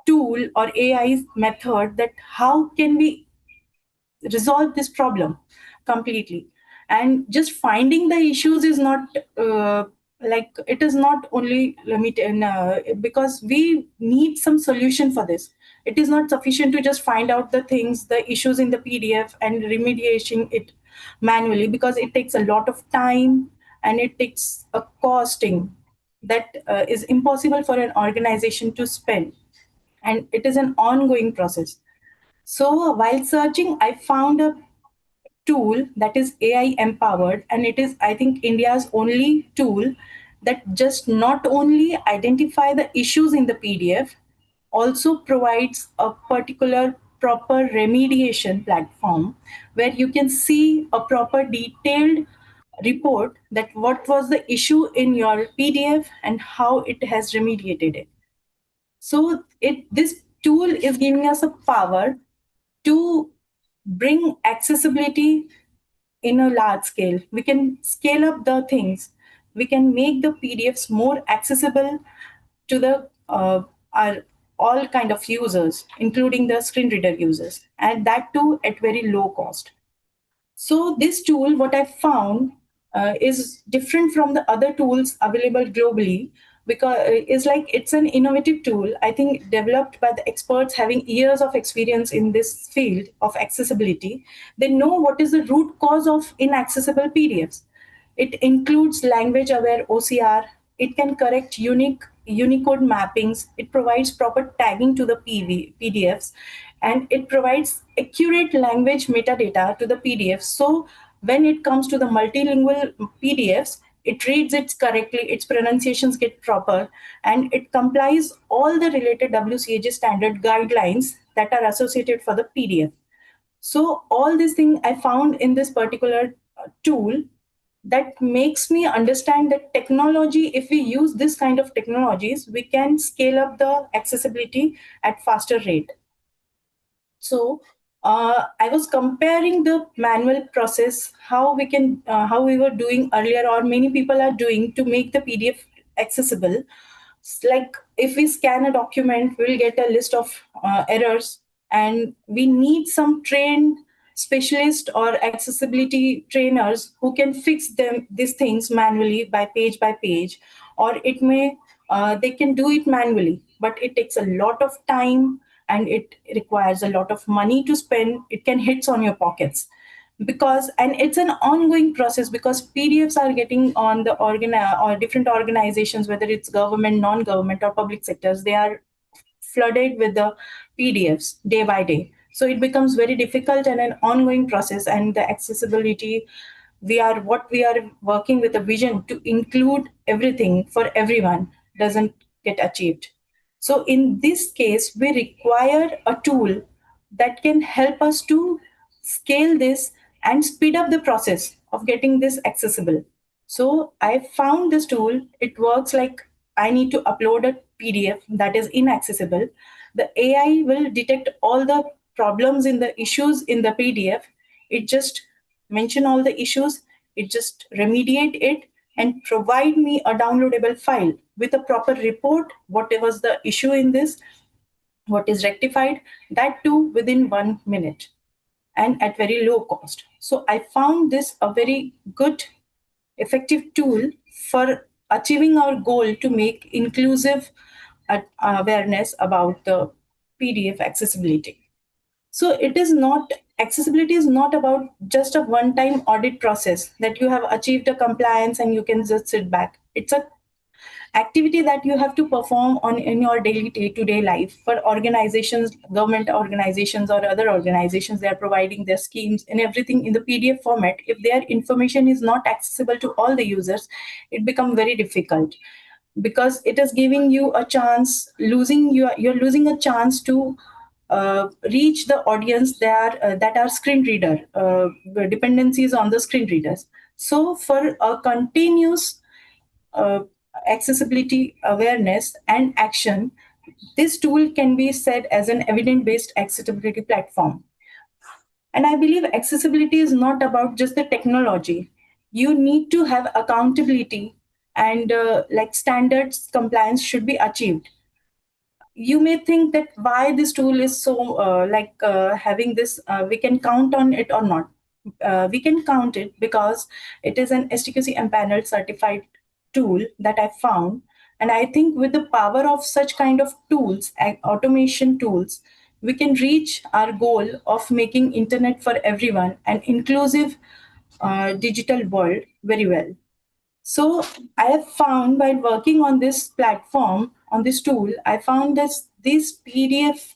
P: tool or AI method that how can we resolve this problem completely. And just finding the issues is not like it is not only limited because we need some solution for this. It is not sufficient to just find out the things, the issues in the PDF and remediation it manually, because it takes a lot of time and it takes a costing that is impossible for an organization to spend, and it is an ongoing process. So while searching, I found a tool that is AI empowered, and it is, I think, India's only tool that just not only identify the issues in the PDF, also provides a particular proper remediation platform where you can see a proper detailed report that what was the issue in your PDF and how it has remediated it. So this tool is giving us a power to bring accessibility in a large scale. We can scale up the things. We can make the PDFs more accessible to the our all kind of users, including the screen reader users, and that too at very low cost. So this tool, what I found, is different from the other tools available globally, because it's like it's an innovative tool, I think, developed by the experts having years of experience in this field of accessibility. They know what is the root cause of inaccessible PDFs. It includes language aware OCR. It can correct Unicode mappings. It provides proper tagging to the PDFs, and it provides accurate language metadata to the PDFs. So when it comes to the multilingual PDFs, it reads it correctly, its pronunciations get proper, and it complies all the related WCAG standard guidelines that are associated for the PDF. So all these things I found in this particular tool that makes me understand that technology, if we use this kind of technologies, we can scale up the accessibility at faster rate. So I was comparing the manual process, how we were doing earlier, or many people are doing to make the PDF accessible. Like if we scan a document, we'll get a list of errors, and we need some trained specialist or accessibility trainers who can fix these things manually by page, or it may they can do it manually, but it takes a lot of time and it requires a lot of money to spend. It can hit on your pockets and it's an ongoing process, because PDFs are getting on the or different organizations, whether it's government, non-government, or public sectors, they are flooded with the PDFs day by day. So it becomes very difficult and an ongoing process, and the accessibility, we are working with a vision to include everything for everyone doesn't get achieved. So in this case, we require a tool that can help us to scale this and speed up the process of getting this accessible. So I found this tool. It works like I need to upload a PDF that is inaccessible. The AI will detect all the problems in the issues in the PDF. It just mention all the issues. It just remediate it and provide me a downloadable file with a proper report, what was the issue in this, what is rectified, that too within 1 minute and at very low cost. So I found this a very good, effective tool for achieving our goal to make inclusive awareness about the PDF accessibility. So accessibility is not about just a one-time audit process that you have achieved a compliance and you can just sit back. It's a activity that you have to perform in your daily day-to-day life. For organizations, government organizations or other organizations, they are providing their schemes and everything in the PDF format. If their information is not accessible to all the users, it becomes very difficult, because it is giving you a chance, you're losing a chance to reach the audience that are screen reader, dependencies on the screen readers. So for a continuous accessibility awareness and action, this tool can be said as an evidence-based accessibility platform. And I believe accessibility is not about just the technology. You need to have accountability, and like standards compliance should be achieved. You may think that why this tool is so having this, we can count on it or not. We can count it because it is an STQC empaneled certified tool that I found. And I think with the power of such kind of tools, automation tools, we can reach our goal of making internet for everyone, an inclusive digital world very well. So I have found, while working on this platform, on this tool, I found this PDF,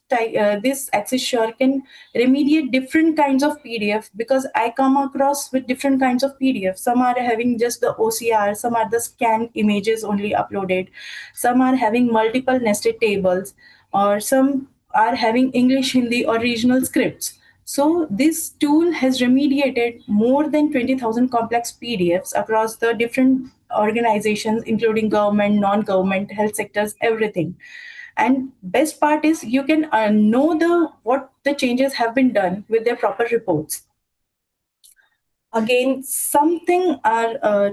P: this Accessure can remediate different kinds of PDF, because I come across with different kinds of PDF. Some are having just the OCR, some are the scanned images only uploaded, some are having multiple nested tables, or some are having English, Hindi, or regional scripts. So this tool has remediated more than 20,000 complex PDFs across the different organizations, including government, non-government, health sectors, everything. And best part is you can know what the changes have been done with their proper reports. Again,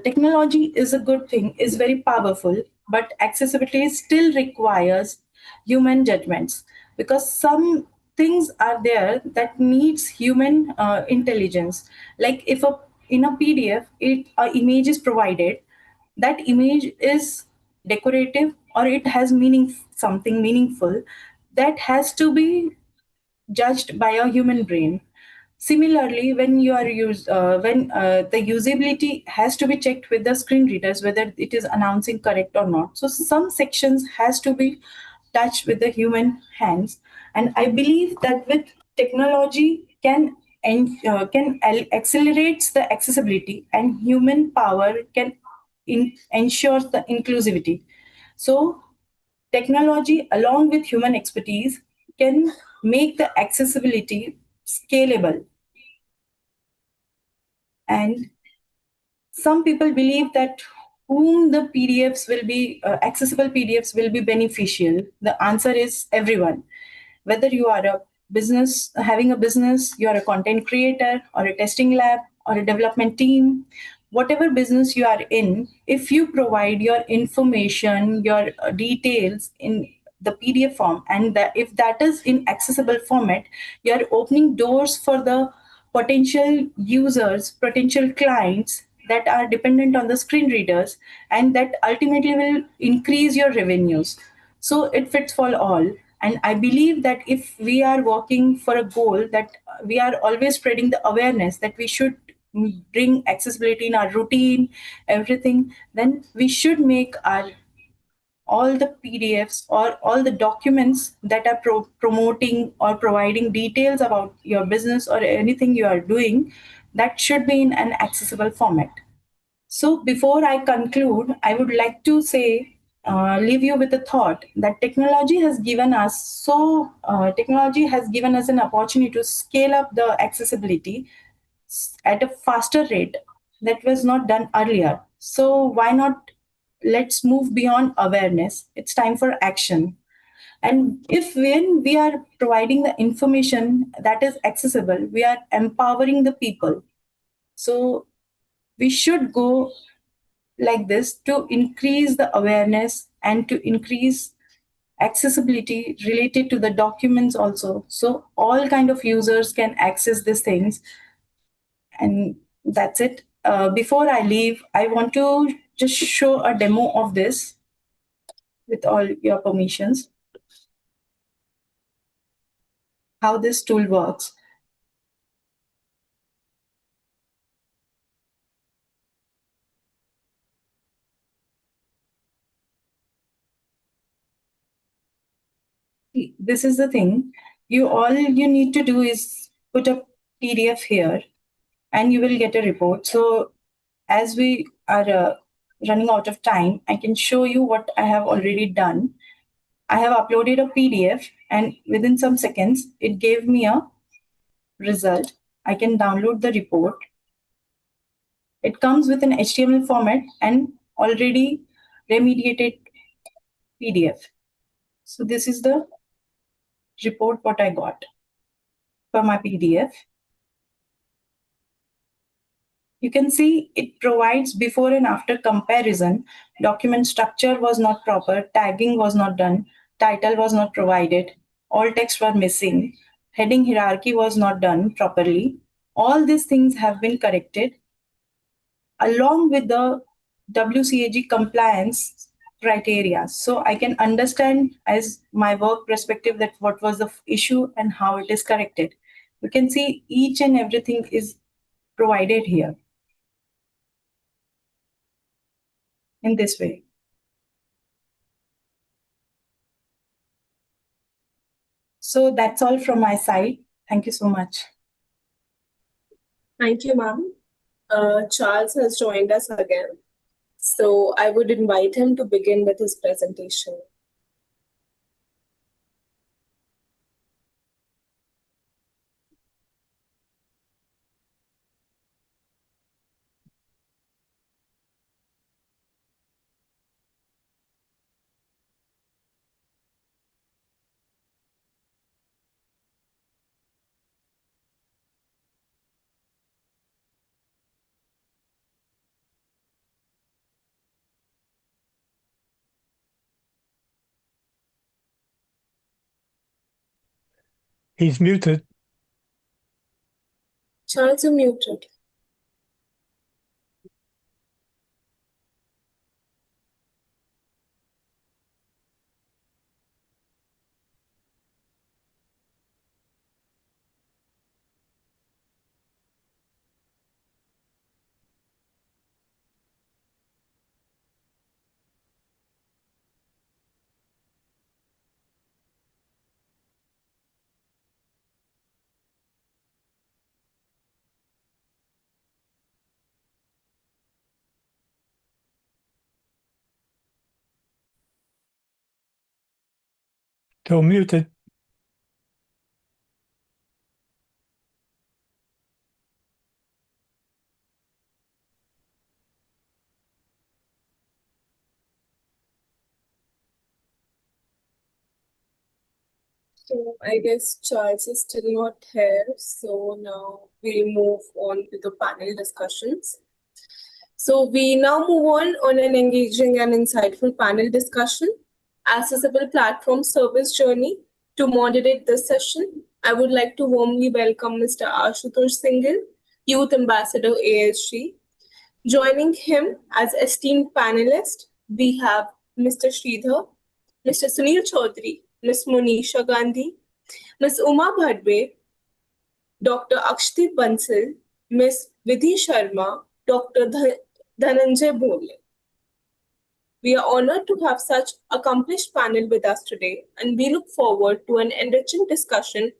P: technology is a good thing, is very powerful, but accessibility still requires human judgments, because some things are there that needs human intelligence. Like if in a PDF, an image is provided, that image is decorative or it has something meaningful, that has to be judged by a human brain. Similarly, when the usability has to be checked with the screen readers, whether it is announcing correct or not. So some sections has to be touched with the human hands. And I believe that with technology can accelerate the accessibility, and human power can ensures the inclusivity. So technology, along with human expertise, can make the accessibility scalable. And some people believe that whom the PDFs will be, accessible PDFs will be beneficial. The answer is everyone. Whether you are a business, having a business, you are a content creator or a testing lab or a development team, whatever business you are in, if you provide your information, your details in the PDF form, and if that is in accessible format, you are opening doors for the potential users, potential clients that are dependent on the screen readers, and that ultimately will increase your revenues. So it fits for all. And I believe that if we are working for a goal, that we are always spreading the awareness that we should bring accessibility in our routine, everything, then we should make our all the PDFs or all the documents that are promoting or providing details about your business or anything you are doing, that should be in an accessible format. So before I conclude, I would like to say, leave you with a thought that technology has given us an opportunity to scale up the accessibility at a faster rate that was not done earlier. So why not let's move beyond awareness? It's time for action. And if when we are providing the information that is accessible, we are empowering the people. So we should go like this to increase the awareness and to increase accessibility related to the documents also. So all kind of users can access these things. And that's it. Before I leave, I want to just show a demo of this with all your permissions, how this tool works. This is the thing. All you need to do is put a PDF here and you will get a report. So as we are running out of time, I can show you what I have already done. I have uploaded a PDF and within some seconds, it gave me a result. I can download the report. It comes with an HTML format and already remediated PDF. So this is the report what I got for my PDF. You can see it provides before and after comparison. Document structure was not proper, tagging was not done, title was not provided, all text were missing, heading hierarchy was not done properly. All these things have been corrected along with the WCAG compliance criteria. So I can understand as my work perspective that what was the issue and how it is corrected. You can see each and everything is provided here in this way. So that's all from my side. Thank you so much.
A: Thank you, ma'am. Charles has joined us again. So I would invite him to begin with his presentation.
E: He's muted.
A: Charles, you're muted.
E: Still muted.
A: So I guess Charles is still not here. So now we'll move on to the panel discussions. So we now move on an engaging and insightful panel discussion, Accessible Platform Service Journey. To moderate this session, I would like to warmly welcome Mr. Ashutosh Singhal, Youth Ambassador ASG. Joining him as esteemed panelist, we have Mr. Sridhar, Mr. Sunil Chaudhary, Ms. Monisha Gandhi, Ms. Uma Bhadwe, Dr. Akshti Bansal, Ms. Vidhi Sharma, Dr. Dhananjay Bole. We are honored to have such accomplished panel with us today, and we look forward to an enriching discussion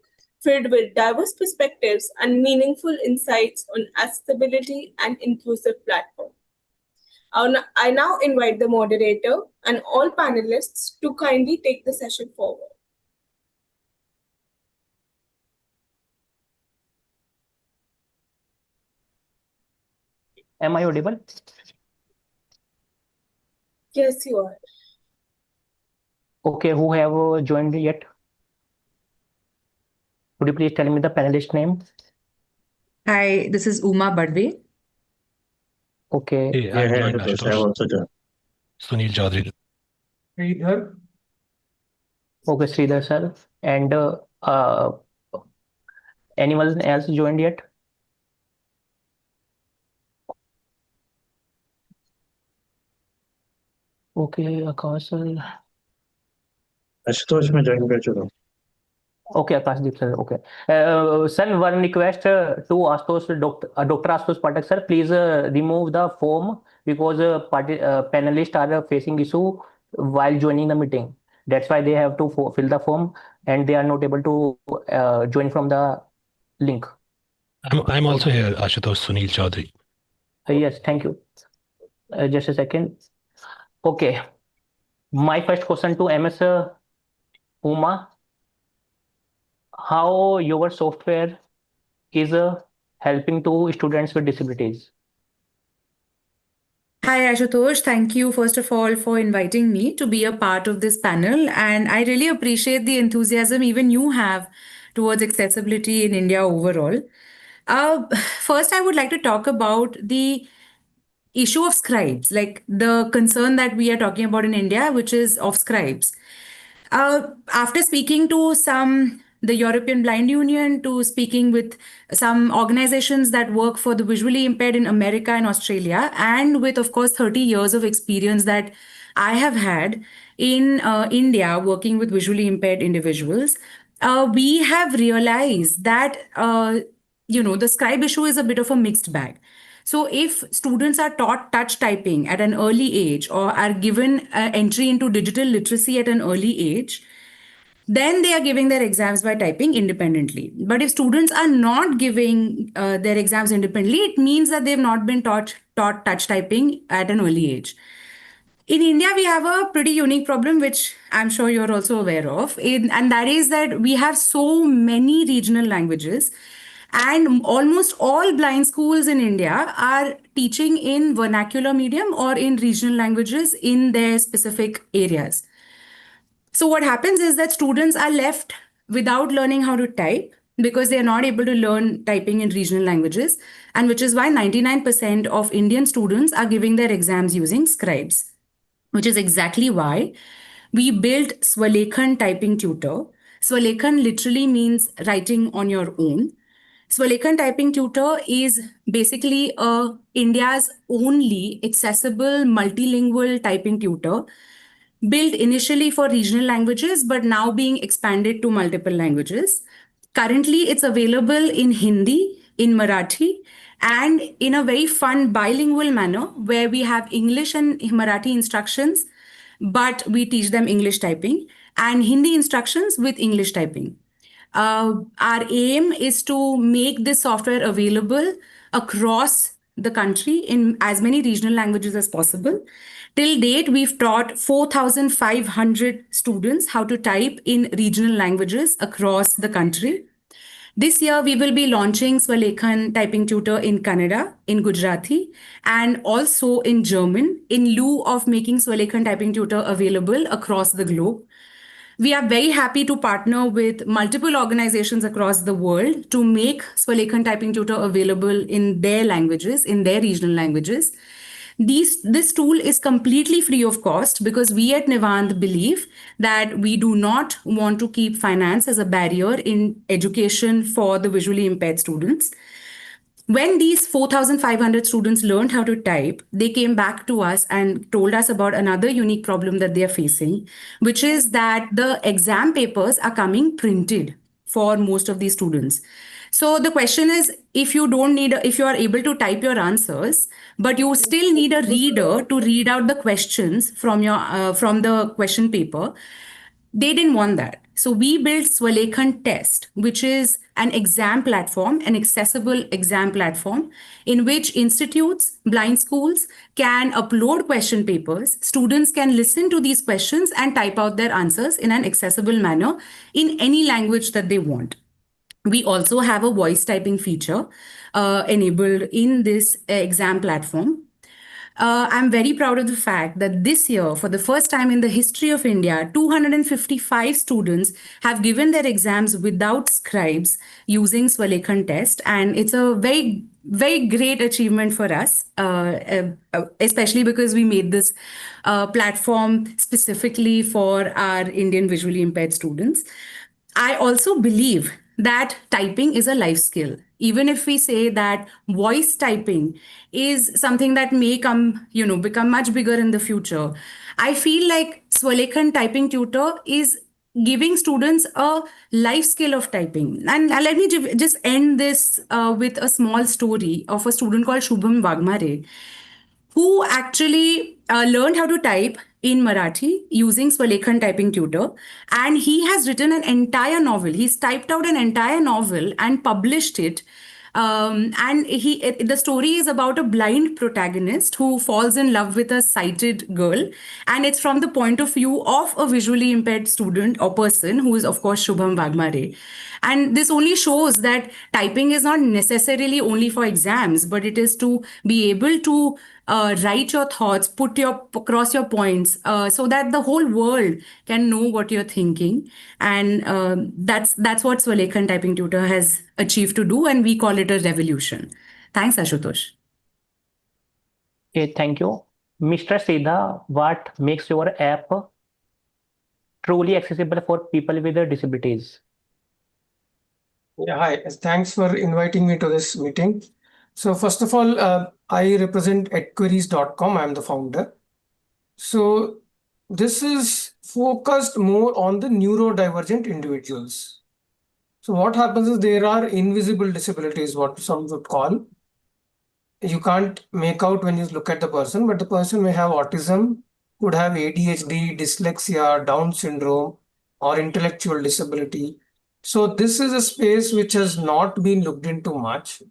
A: filled with diverse perspectives and meaningful insights on accessibility and inclusive platform. I now invite the moderator and all panelists to kindly take the session forward.
Q: Am I audible?
A: Yes, you are.
Q: Okay, who have joined yet? Could you please tell me the panelist name?
R: Hi, this is Uma Badve.
Q: Okay.
S: Hey, I'm joined Ashutosh. Sunil Chaudhary.
E: Sridhar.
Q: Okay, Sridhar sir. And anyone else joined yet? Okay, Akash sir.
T: Ashutosh में join कर चुका हूँ.
Q: Okay, Akashdeep sir. Okay. Sir, one request to Dr. Ashutosh Pathak sir, please remove the form because panelists are facing issue while joining the meeting. That's why they have to fill the form and they are not able to join from the link.
S: I'm also here, Ashutosh Sunil Chaudhary.
Q: Yes, thank you. Just a second. Okay. My first question to MS Uma. How your software is helping to students with disabilities?
R: Hi, Ashutosh. Thank you, first of all, for inviting me to be a part of this panel. And I really appreciate the enthusiasm even you have towards accessibility in India overall. First, I would like to talk about the issue of scribes, like the concern that we are talking about in India, which is of scribes. After speaking to the European Blind Union, to speaking with some organizations that work for the visually impaired in America and Australia, and with, of course, 30 years of experience that I have had in India working with visually impaired individuals, we have realized that, the scribe issue is a bit of a mixed bag. So if students are taught touch typing at an early age or are given entry into digital literacy at an early age, then they are giving their exams by typing independently. But if students are not giving their exams independently, it means that they've not been taught touch typing at an early age. In India, we have a pretty unique problem, which I'm sure you're also aware of, and that is that we have so many regional languages. And almost all blind schools in India are teaching in vernacular medium or in regional languages in their specific areas. So what happens is that students are left without learning how to type because they are not able to learn typing in regional languages, and which is why 99% of Indian students are giving their exams using scribes, which is exactly why we built Swalekhan Typing Tutor. Swalekhan literally means writing on your own. Swalekhan Typing Tutor is basically India's only accessible multilingual typing tutor, built initially for regional languages, but now being expanded to multiple languages. Currently, it's available in Hindi, in Marathi, and in a very fun bilingual manner where we have English and Marathi instructions, but we teach them English typing, and Hindi instructions with English typing. Our aim is to make this software available across the country in as many regional languages as possible. Till date, we've taught 4,500 students how to type in regional languages across the country. This year, we will be launching Swalekhan typing tutor in Kannada, in Gujarati, and also in German, in lieu of making Swalekhan typing tutor available across the globe. We are very happy to partner with multiple organizations across the world to make Swalekhan typing tutor available in their languages, in their regional languages. This tool is completely free of cost because we at Nivant believe that we do not want to keep finance as a barrier in education for the visually impaired students. When these 4,500 students learned how to type, they came back to us and told us about another unique problem that they are facing, which is that the exam papers are coming printed for most of these students. So the question is, if you are able to type your answers, but you still need a reader to read out the questions from the question paper, they didn't want that. So we built Swalekhan Test, which is an exam platform, an accessible exam platform in which institutes, blind schools can upload question papers. Students can listen to these questions and type out their answers in an accessible manner in any language that they want. We also have a voice typing feature enabled in this exam platform. I'm very proud of the fact that this year, for the first time in the history of India, 255 students have given their exams without scribes using Swalekhan Test. And it's a very, very great achievement for us, especially because we made this platform specifically for our Indian visually impaired students. I also believe that typing is a life skill. Even if we say that voice typing is something that may become much bigger in the future, I feel like Swalekhan typing tutor is giving students a life skill of typing. And let me just end this with a small story of a student called Shubham Wagmare, who actually learned how to type in Marathi using Swalekhan typing tutor. And he has written an entire novel. He's typed out an entire novel and published it. And the story is about a blind protagonist who falls in love with a sighted girl. And it's from the point of view of a visually impaired student or person who is, of course, Shubham Wagmare. And this only shows that typing is not necessarily only for exams, but it is to be able to write your thoughts, cross your points, so that the whole world can know what you're thinking. And that's what Swalekhan typing tutor has achieved to do, and we call it a revolution. Thanks, Ashutosh.
Q: Okay, thank you. Mr. Siddha, what makes your app truly accessible for people with disabilities?
T: Yeah, hi. Thanks for inviting me to this meeting. So first of all, I represent edqueries.com. I'm the founder. So this is focused more on the neurodivergent individuals. So what happens is there are invisible disabilities, what some would call. You can't make out when you look at the person, but the person may have autism, could have ADHD, dyslexia, Down syndrome, or intellectual disability. So this is a space which has not been looked into much.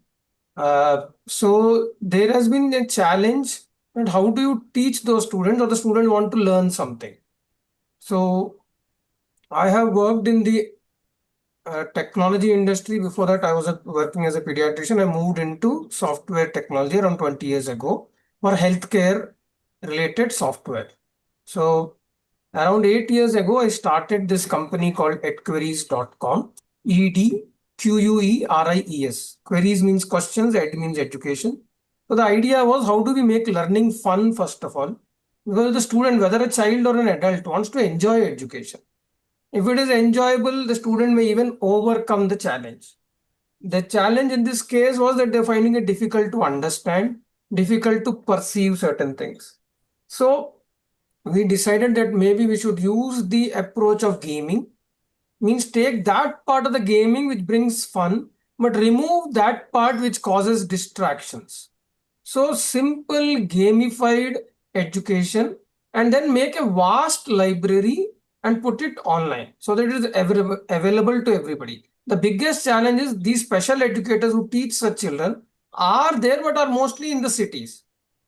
T: So there has been a challenge, and how do you teach those students, or the student want to learn something? So I have worked in the technology industry. Before that, I was working as a pediatrician. I moved into software technology around 20 years ago for healthcare related software. So around 8 years ago, I started this company called edqueries.com, EDQUERIES. Queries means questions, ed means education. So the idea was, how do we make learning fun, first of all? Because the student, whether a child or an adult, wants to enjoy education. If it is enjoyable, the student may even overcome the challenge. The challenge in this case was that they're finding it difficult to understand, difficult to perceive certain things. So we decided that maybe we should use the approach of gaming, means take that part of the gaming which brings fun, but remove that part which causes distractions. So simple gamified education, and then make a vast library and put it online so that it is available to everybody. The biggest challenge is these special educators who teach such children are there, but are mostly in the cities.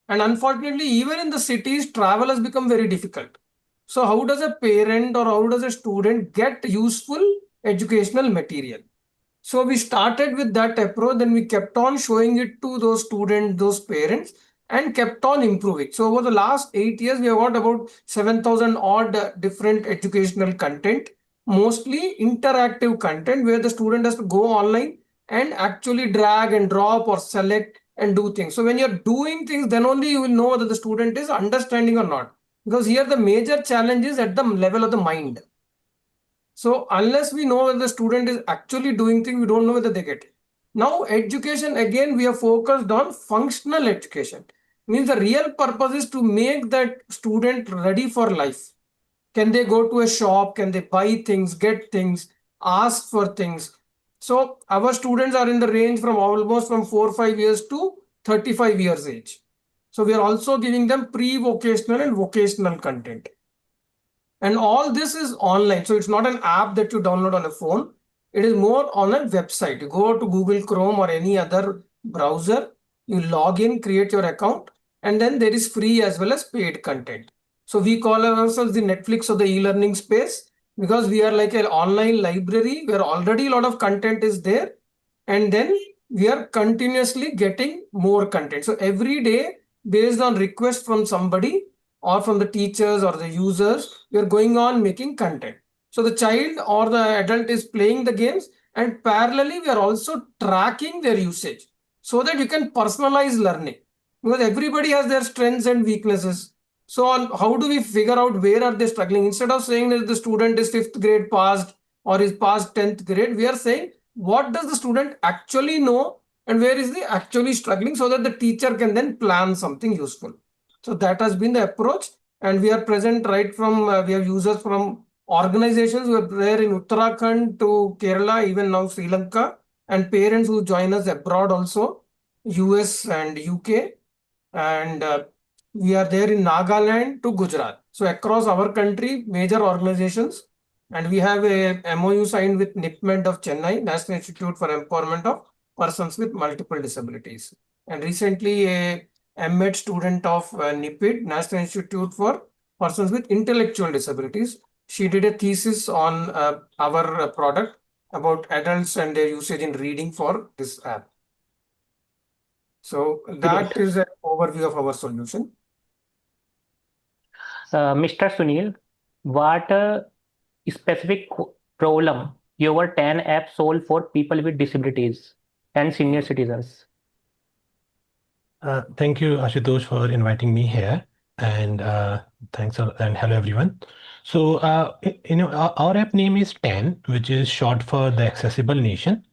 T: And unfortunately, even in the cities, travel has become very difficult. So how does a parent or how does a student get useful educational material? So we started with that approach, then we kept on showing it to those students, those parents, and kept on improving. So over the last 8 years, we have got about 7,000 odd different educational content, mostly interactive content where the student has to go online and actually drag and drop or select and do things. So when you're doing things, then only you will know whether the student is understanding or not. Because here the major challenge is at the level of the mind. So unless we know whether the student is actually doing things, we don't know whether they get it. Now education, again, we are focused on functional education. Means the real purpose is to make that student ready for life. Can they go to a shop? Can they buy things, get things, ask for things? So our students are in the range from almost from 4 or 5 years to 35 years age. So we are also giving them pre-vocational and vocational content. And all this is online. So it's not an app that you download on a phone. It is more on a website. You go to Google Chrome or any other browser, you log in, create your account, and then there is free as well as paid content. So we call ourselves the Netflix of the e-learning space because we are like an online library where already a lot of content is there. And then we are continuously getting more content. So every day, based on request from somebody, or from the teachers or the users, we are going on making content. So the child or the adult is playing the games, and parallelly we are also tracking their usage so that you can personalize learning, because everybody has their strengths and weaknesses. So how do we figure out where are they struggling? Instead of saying that the student is 5th grade passed or is past 10th grade, we are saying what does the student actually know and where is they actually struggling, so that the teacher can then plan something useful. So that has been the approach, and we are present right from, we have users from organizations who are there in Uttarakhand to Kerala, even now Sri Lanka, and parents who join us abroad also, US and UK, and we are there in Nagaland to Gujarat. So across our country, major organizations, and we have a MOU signed with NIPMED of Chennai, National Institute for Empowerment of Persons with Multiple Disabilities. And recently a MEd student of NIPID, National Institute for Persons with Intellectual Disabilities. She did a thesis on our product about adults and their usage in reading for this app. So that is an overview of our solution.
Q: Mr. Sunil, what specific problem your 10 app solve for people with disabilities and senior citizens?
S: Thank you, Ashutosh, for inviting me here, and thanks and hello everyone. So our app name is TAN, which is short for the Accessible Nation.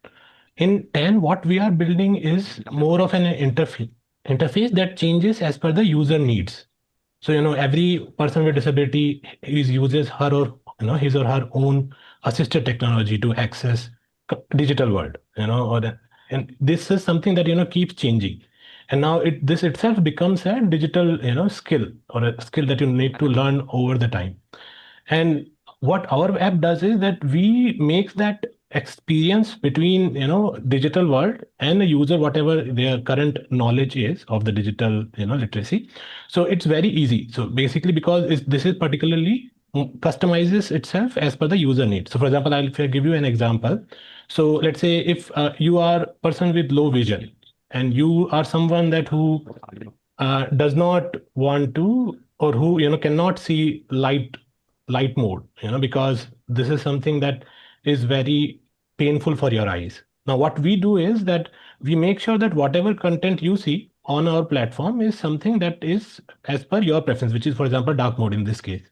S: In TAN, what we are building is more of an interface that changes as per the user needs. So every person with disability uses her or his or her own assisted technology to access digital world. And this is something that keeps changing. And now this itself becomes a digital skill, or a skill that you need to learn over the time. And what our app does is that we make that experience between digital world and the user, whatever their current knowledge is of the digital literacy. So it's very easy. So basically, because this is particularly customizes itself as per the user needs. So for example, I'll give you an example. So let's say if you are a person with low vision, and you are someone who does not want to, or who cannot see light mode, because this is something that is very painful for your eyes. Now what we do is that we make sure that whatever content you see on our platform is something that is as per your preference, which is, for example, dark mode in this case.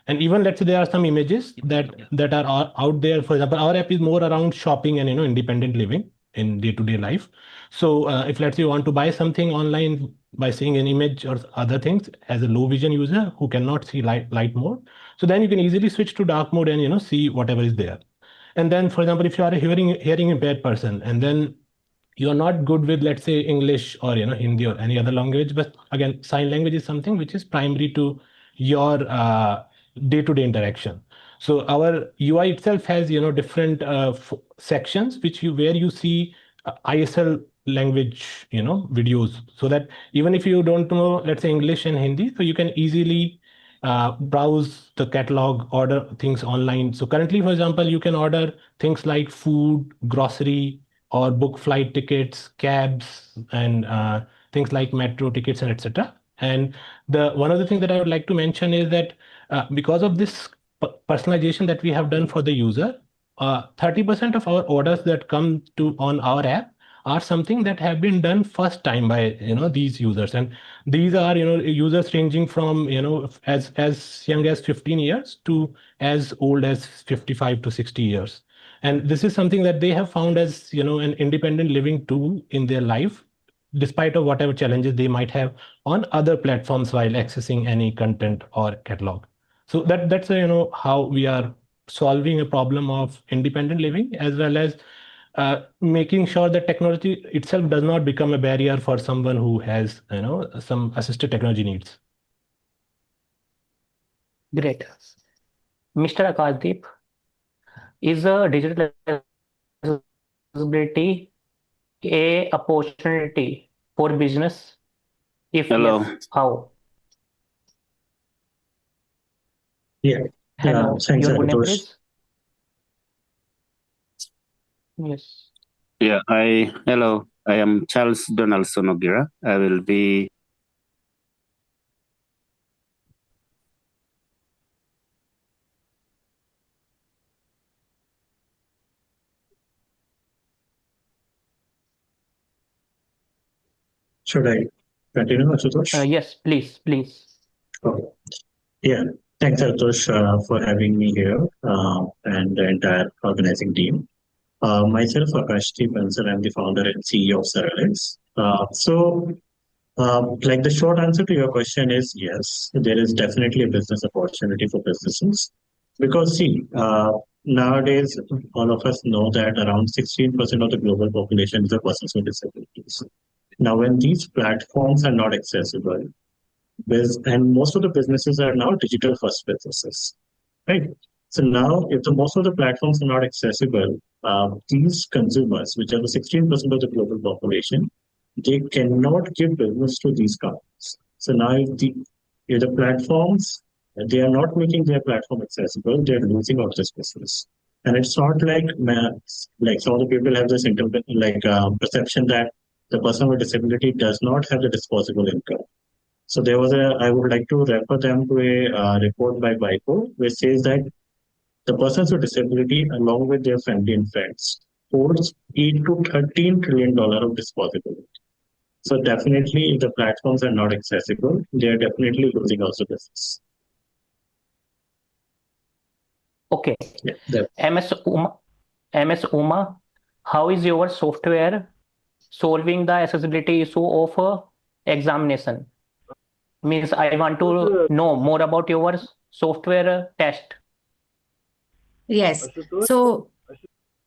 S: And even let's say there are some images that are out there. For example, our app is more around shopping and independent living in day-to-day life. So if let's say you want to buy something online by seeing an image or other things as a low vision user who cannot see light mode, so then you can easily switch to dark mode and see whatever is there. And then, for example, if you are a hearing impaired person, and then you're not good with, let's say, English or Hindi or any other language, but again, sign language is something which is primary to your day-to-day interaction. So our UI itself has different sections where you see ISL language, videos, so that even if you don't know, let's say English and Hindi, so you can easily browse the catalog, order things online. So currently, for example, you can order things like food, grocery, or book flight tickets, cabs, and things like metro tickets, and etc. And one of the things that I would like to mention is that because of this personalization that we have done for the user, 30% of our orders that come to on our app are something that have been done first time by these users, and these are users ranging from as young as 15 years to as old as 55 to 60 years. And this is something that they have found as an independent living tool in their life, despite of whatever challenges they might have on other platforms while accessing any content or catalog. So that's how we are solving a problem of independent living, as well as making sure that technology itself does not become a barrier for someone who has some assisted technology needs.
Q: Great. Mr. Akashdeep, is a digital accessibility a opportunity for business? If
U: Hello.
Q: yes, how?
U: Yeah.
Q: Hello.
U: Thanks,
Q: Your good name,
U: Ashutosh.
Q: please? Yes.
U: Yeah, hello. I am Charles Donaldson Ogira. I will be Should I continue, Ashutosh?
Q: Yes, please.
U: Okay. Yeah, thanks, Ashutosh, for having me here and the entire organizing team. Myself, Akashdeep Bansal, I'm the founder and CEO of Seralex. Like the short answer to your question is yes, there is definitely a business opportunity for businesses. Because see, nowadays, all of us know that around 16% of the global population is a persons with disabilities. Now, when these platforms are not accessible, and most of the businesses are now digital first businesses, right? So now, if most of the platforms are not accessible, these consumers, which are the 16% of the global population, they cannot give business to these companies. So now, if the platforms, they are not making their platform accessible, they're losing out this business. And it's not like some of the people have this perception that the person with disability does not have the disposable income. So I would like to refer them to a report by WIPO, which says that the persons with disability, along with their family and friends, holds $8 to $13 trillion of disposable income. So definitely, if the platforms are not accessible, they are definitely losing out the business.
Q: Okay.
U: Yeah,
Q: MS Uma, how is your software solving the accessibility issue of examination? Means I want to know more about your software test.
R: Yes. So,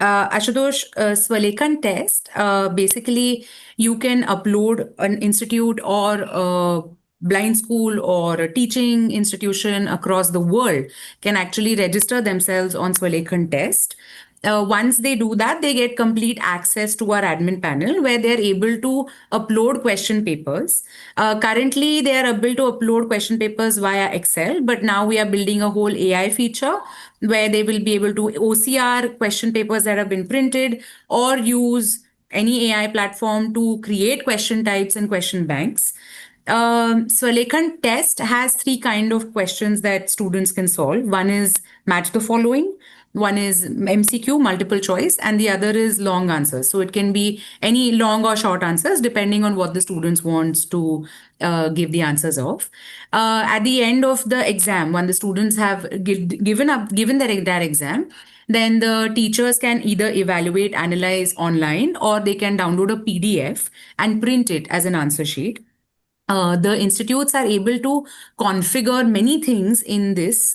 R: Ashutosh, Swalekan test, basically you can upload an institute or a blind school or a teaching institution across the world can actually register themselves on Swalekan test. Once they do that, they get complete access to our admin panel where they're able to upload question papers. Currently, they are able to upload question papers via Excel, but now we are building a whole AI feature where they will be able to OCR question papers that have been printed or use any AI platform to create question types and question banks. Swalekan test has three kind of questions that students can solve. One is match the following. One is MCQ, multiple choice, and the other is long answers. So it can be any long or short answers depending on what the students wants to give the answers of. At the end of the exam, when the students have given their exam, then the teachers can either evaluate, analyze online, or they can download a PDF and print it as an answer sheet. The institutes are able to configure many things in this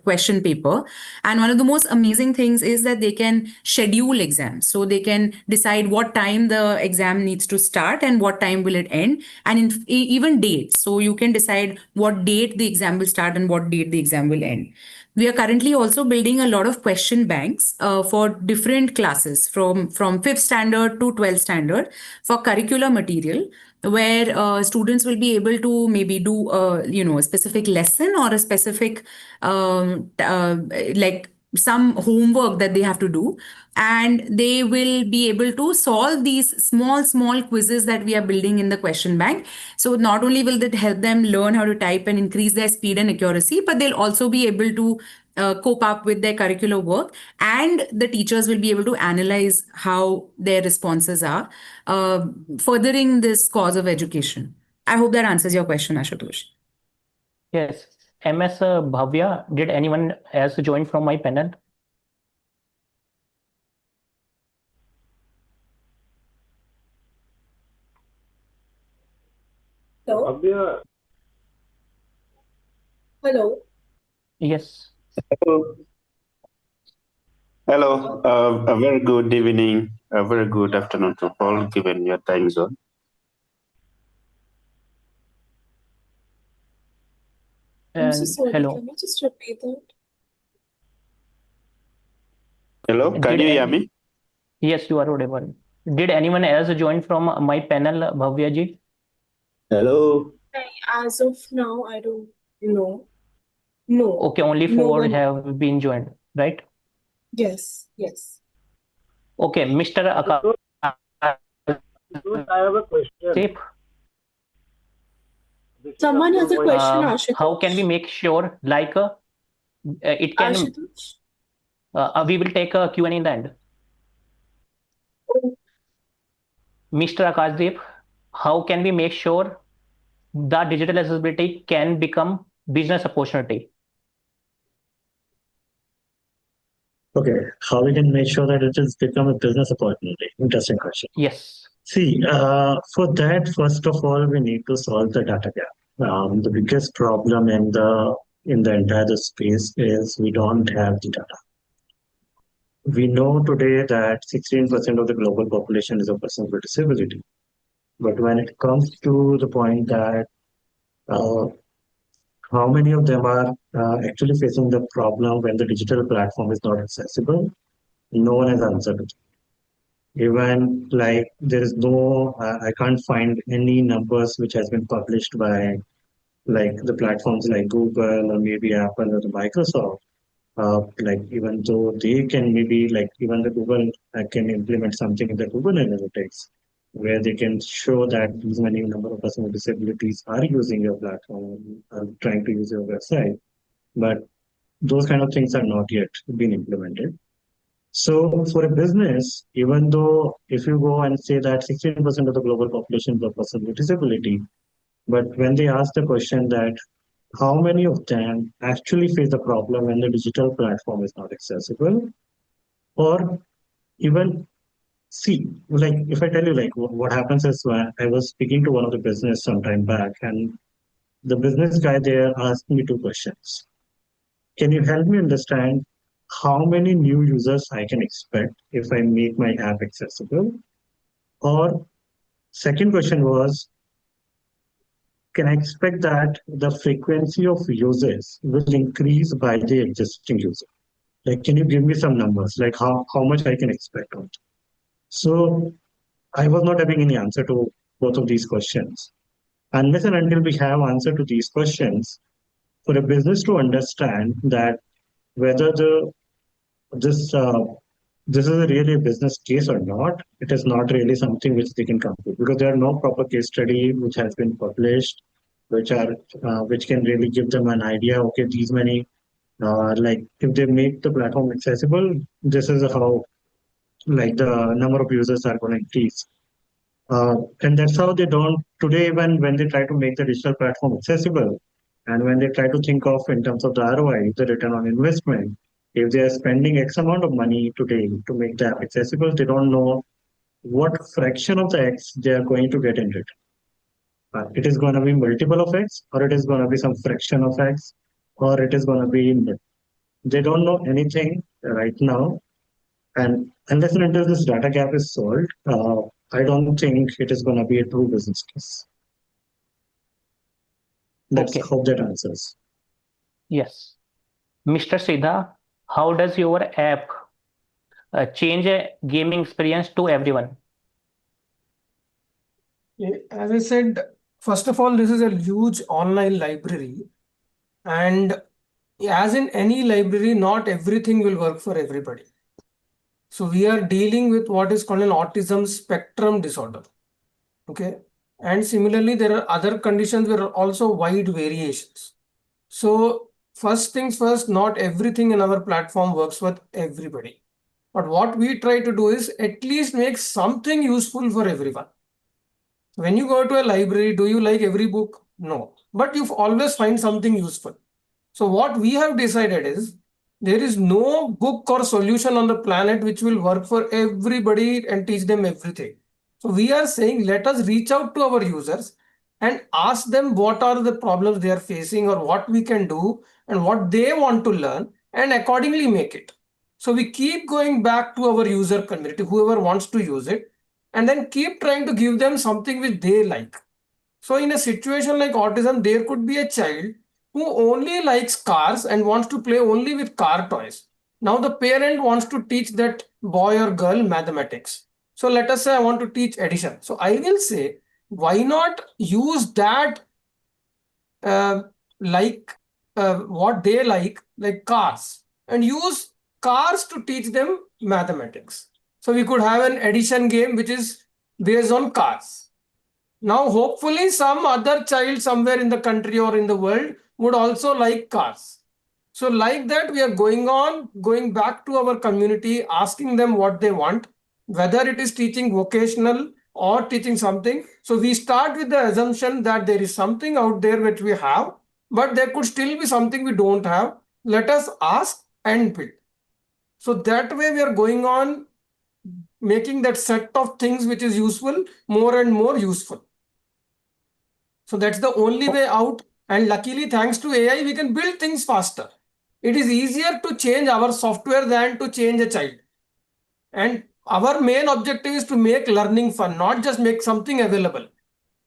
R: question paper. And one of the most amazing things is that they can schedule exams. So they can decide what time the exam needs to start and what time will it end, and even dates. So you can decide what date the exam will start and what date the exam will end. we are currently also building a lot of question banks for different classes from 5th standard to 12th standard for curricular material, where students will be able to maybe do a specific lesson or a specific like some homework that they have to do, and they will be able to solve these small quizzes that we are building in the question bank. So not only will that help them learn how to type and increase their speed and accuracy, but they'll also be able to cope up with their curricular work, and the teachers will be able to analyze how their responses are, furthering this cause of education. I hope that answers your question, Ashutosh.
Q: Yes. MS Bhavya, did anyone else join from my panel?
A: Hello?
O: Bhavya,
A: Hello?
Q: Yes.
C: Hello, a very good evening, a very good afternoon to all, given your time zone.
A: I'm so sorry.
Q: Hello.
A: Can you just repeat that?
C: Hello, can you hear me?
Q: Yes, you are audible. Did anyone else join from my panel, Bhavya ji?
C: Hello.
A: As of now, I don't know. No.
Q: Okay, only
A: No
Q: 4
A: one.
Q: have been joined, right?
A: Yes.
Q: Okay, Mr.
O: Ashutosh, I have a question.
A: Someone has a question, Ashutosh.
Q: How can we make sure, like, it can...
A: Ashutosh?
Q: we will take a Q&A in the end. Mr. Akashdeep, how can we make sure the digital accessibility can become business opportunity?
U: Okay, how we can make sure that it has become a business opportunity? Interesting question.
Q: Yes.
U: See, for that, first of all, we need to solve the data gap. The biggest problem in the entire space is we don't have the data. We know today that 16% of the global population is a person with disability. But when it comes to the point that how many of them are actually facing the problem when the digital platform is not accessible, no one has answered it. Even like there is no, I can't find any numbers which has been published by like the platforms like Google or maybe Apple or Microsoft. Like even though they can maybe like even the Google can implement something in the Google Analytics where they can show that these many number of persons with disabilities are using your platform, are trying to use your website, but those kind of things are not yet been implemented. So for a business, even though if you go and say that 16% of the global population is a person with disability, but when they ask the question that how many of them actually face the problem when the digital platform is not accessible, or even see, like if I tell you like what happens is when I was speaking to one of the business some time back, and the business guy there asked me 2 questions. Can you help me understand how many new users I can expect if I make my app accessible? Or second question was, can I expect that the frequency of users will increase by the existing user? Like, can you give me some numbers, like how much I can expect on it? So I was not having any answer to both of these questions. Unless and until we have answer to these questions, for a business to understand that whether this is really a business case or not, it is not really something which they can complete because there are no proper case study which has been published, which can really give them an idea. Okay, these many like if they make the platform accessible, this is how like the number of users are going to increase. And that's how they don't today, even when they try to make the digital platform accessible, and when they try to think of in terms of the ROI, the return on investment, if they are spending X amount of money today to make the app accessible, they don't know what fraction of the X they are going to get in return. It is going to be multiple of X, or it is going to be some fraction of X, or it is going to be nil. They don't know anything right now. And unless and until this data gap is solved, I don't think it is going to be a true business case. Let's hope that answers.
Q: Yes. Mr. Siddha, how does your app change a gaming experience to everyone?
T: As I said, first of all, this is a huge online library. And as in any library, not everything will work for everybody. So we are dealing with what is called an autism spectrum disorder. Okay. And similarly, there are other conditions where are also wide variations. So first things first, not everything in our platform works with everybody. But what we try to do is at least make something useful for everyone. When you go to a library, do you like every book? No. But you always find something useful. So what we have decided is there is no book or solution on the planet which will work for everybody and teach them everything. So we are saying let us reach out to our users and ask them what are the problems they are facing or what we can do and what they want to learn and accordingly make it. So we keep going back to our user community, whoever wants to use it, and then keep trying to give them something which they like. So in a situation like autism, there could be a child who only likes cars and wants to play only with car toys. Now the parent wants to teach that boy or girl mathematics. So let us say I want to teach addition. So I will say, why not use that what they like cars, and use cars to teach them mathematics. So we could have an addition game which is based on cars. Now, hopefully some other child somewhere in the country or in the world would also like cars. So like that, we are going back to our community, asking them what they want, whether it is teaching vocational or teaching something. So we start with the assumption that there is something out there which we have, but there could still be something we don't have. Let us ask and build. So that way we are going on making that set of things which is useful more and more useful. So that's the only way out. And luckily, thanks to AI, we can build things faster. It is easier to change our software than to change a child. And our main objective is to make learning fun, not just make something available.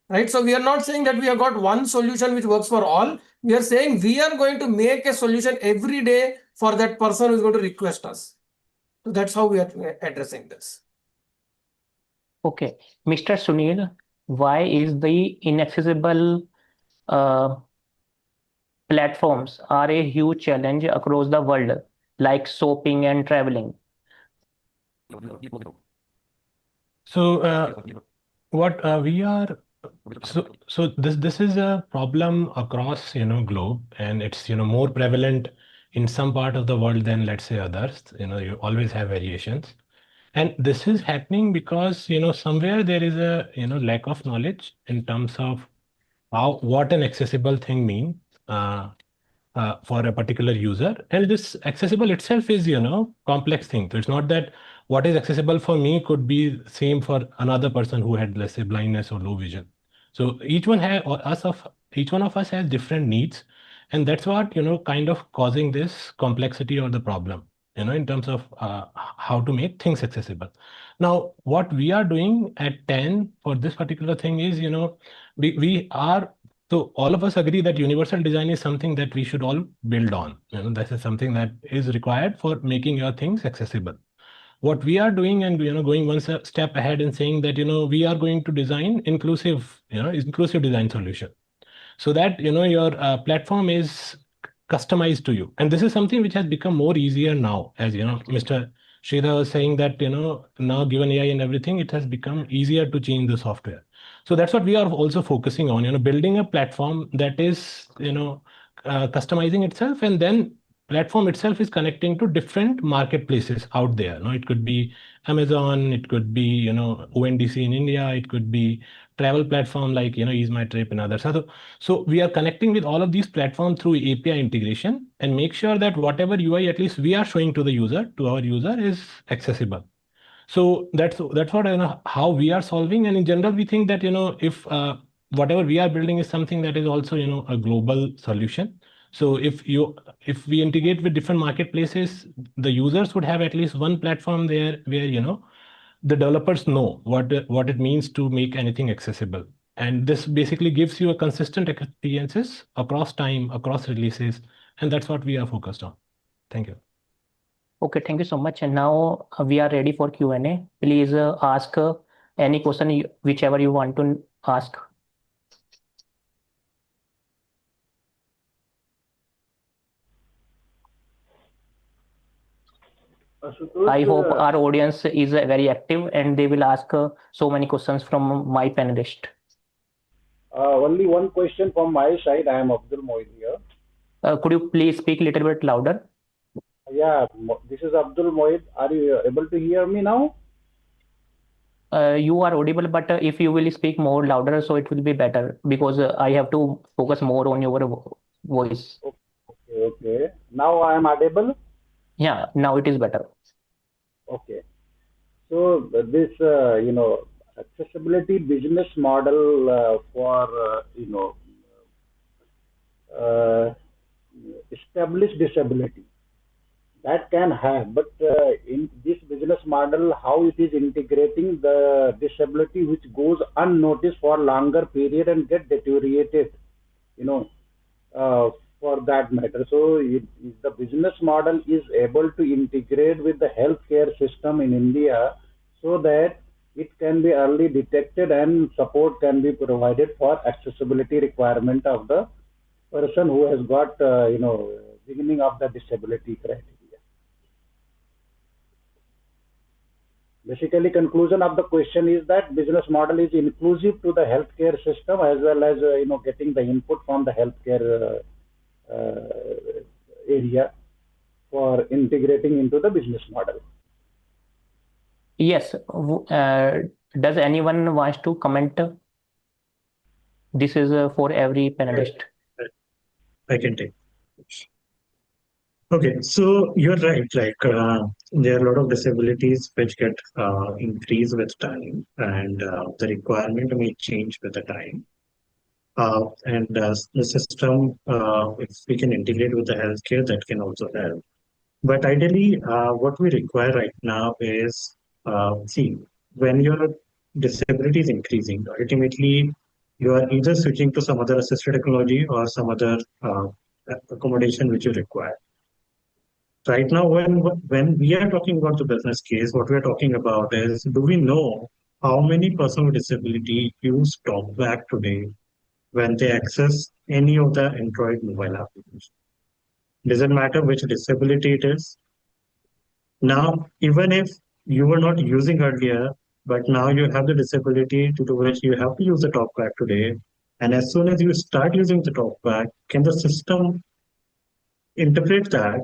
T: Right? So we are not saying that we have got one solution which works for all. We are saying we are going to make a solution every day for that person who is going to request us. So that's how we are addressing this.
Q: Okay. Mr. Sunil, why is the inaccessible platforms are a huge challenge across the world, like shopping and traveling?
S: So what we are so this is a problem across globe, and it's more prevalent in some part of the world than, let's say, others. You always have variations, and this is happening because somewhere there is a lack of knowledge in terms of what an accessible thing means for a particular user. And this accessible itself is complex thing. So it's not that what is accessible for me could be same for another person who had, let's say, blindness or low vision. So each one of us has different needs, and that's what kind of causing this complexity or the problem in terms of how to make things accessible. Now what we are doing at 10 for this particular thing is we are, so all of us agree that universal design is something that we should all build on. This is something that is required for making your things accessible. What we are doing, and going one step ahead and saying that we are going to design inclusive design solution, so that your platform is customized to you. And this is something which has become more easier now, as Mr. Shri was saying that now given AI and everything, it has become easier to change the software. So that's what we are also focusing on, building a platform that is customizing itself, and then platform itself is connecting to different marketplaces out there. It could be Amazon, it could be ONDC in India, it could be travel platform like Ease My Trip and others. So we are connecting with all of these platforms through API integration, and make sure that whatever UI at least we are showing to our user is accessible. So that's what how we are solving. And in general, we think that if whatever we are building is something that is also a global solution. So if we integrate with different marketplaces, the users would have at least one platform there where the developers know what it means to make anything accessible. And this basically gives you a consistent experiences across time, across releases, and that's what we are focused on. Thank you.
Q: Okay, thank you so much. And now we are ready for Q&A. Please ask any question whichever you want to ask.
O: Ashutosh,
Q: I hope our audience is very active and they will ask so many questions from my panelist.
O: only one question from my side. I am Abdul Moid here.
Q: Could you please speak a little bit louder?
O: Yeah, this is Abdul Moid. Are you able to hear me now?
Q: You are audible, but if you will speak more louder, so it will be better because I have to focus more on your voice.
O: Okay. Now I am audible?
Q: Yeah, now it is better.
O: Okay. So this, accessibility business model for, established disability, that can have, but in this business model, how it is integrating the disability which goes unnoticed for longer period and get deteriorated, for that matter. So the business model is able to integrate with the healthcare system in India so that it can be early detected and support can be provided for accessibility requirement of the person who has got, beginning of the disability criteria. Basically, conclusion of the question is that business model is inclusive to the healthcare system as well as, getting the input from the healthcare area for integrating into the business model.
Q: Yes. Does anyone wants to comment? This is for every panelist.
U: I can take. Okay, so you're right. Like there are a lot of disabilities which get increased with time, and the requirement may change with the time. And the system, if we can integrate with the healthcare, that can also help. But ideally, what we require right now is, see, when your disability is increasing, ultimately you are either switching to some other assisted technology or some other accommodation which you require. Right now, when we are talking about the business case, what we are talking about is, do we know how many persons with disability use TalkBack today when they access any of the Android mobile applications? Doesn't matter which disability it is. Now, even if you were not using earlier, but now you have the disability to which you have to use the TalkBack today, and as soon as you start using the TalkBack, can the system interpret that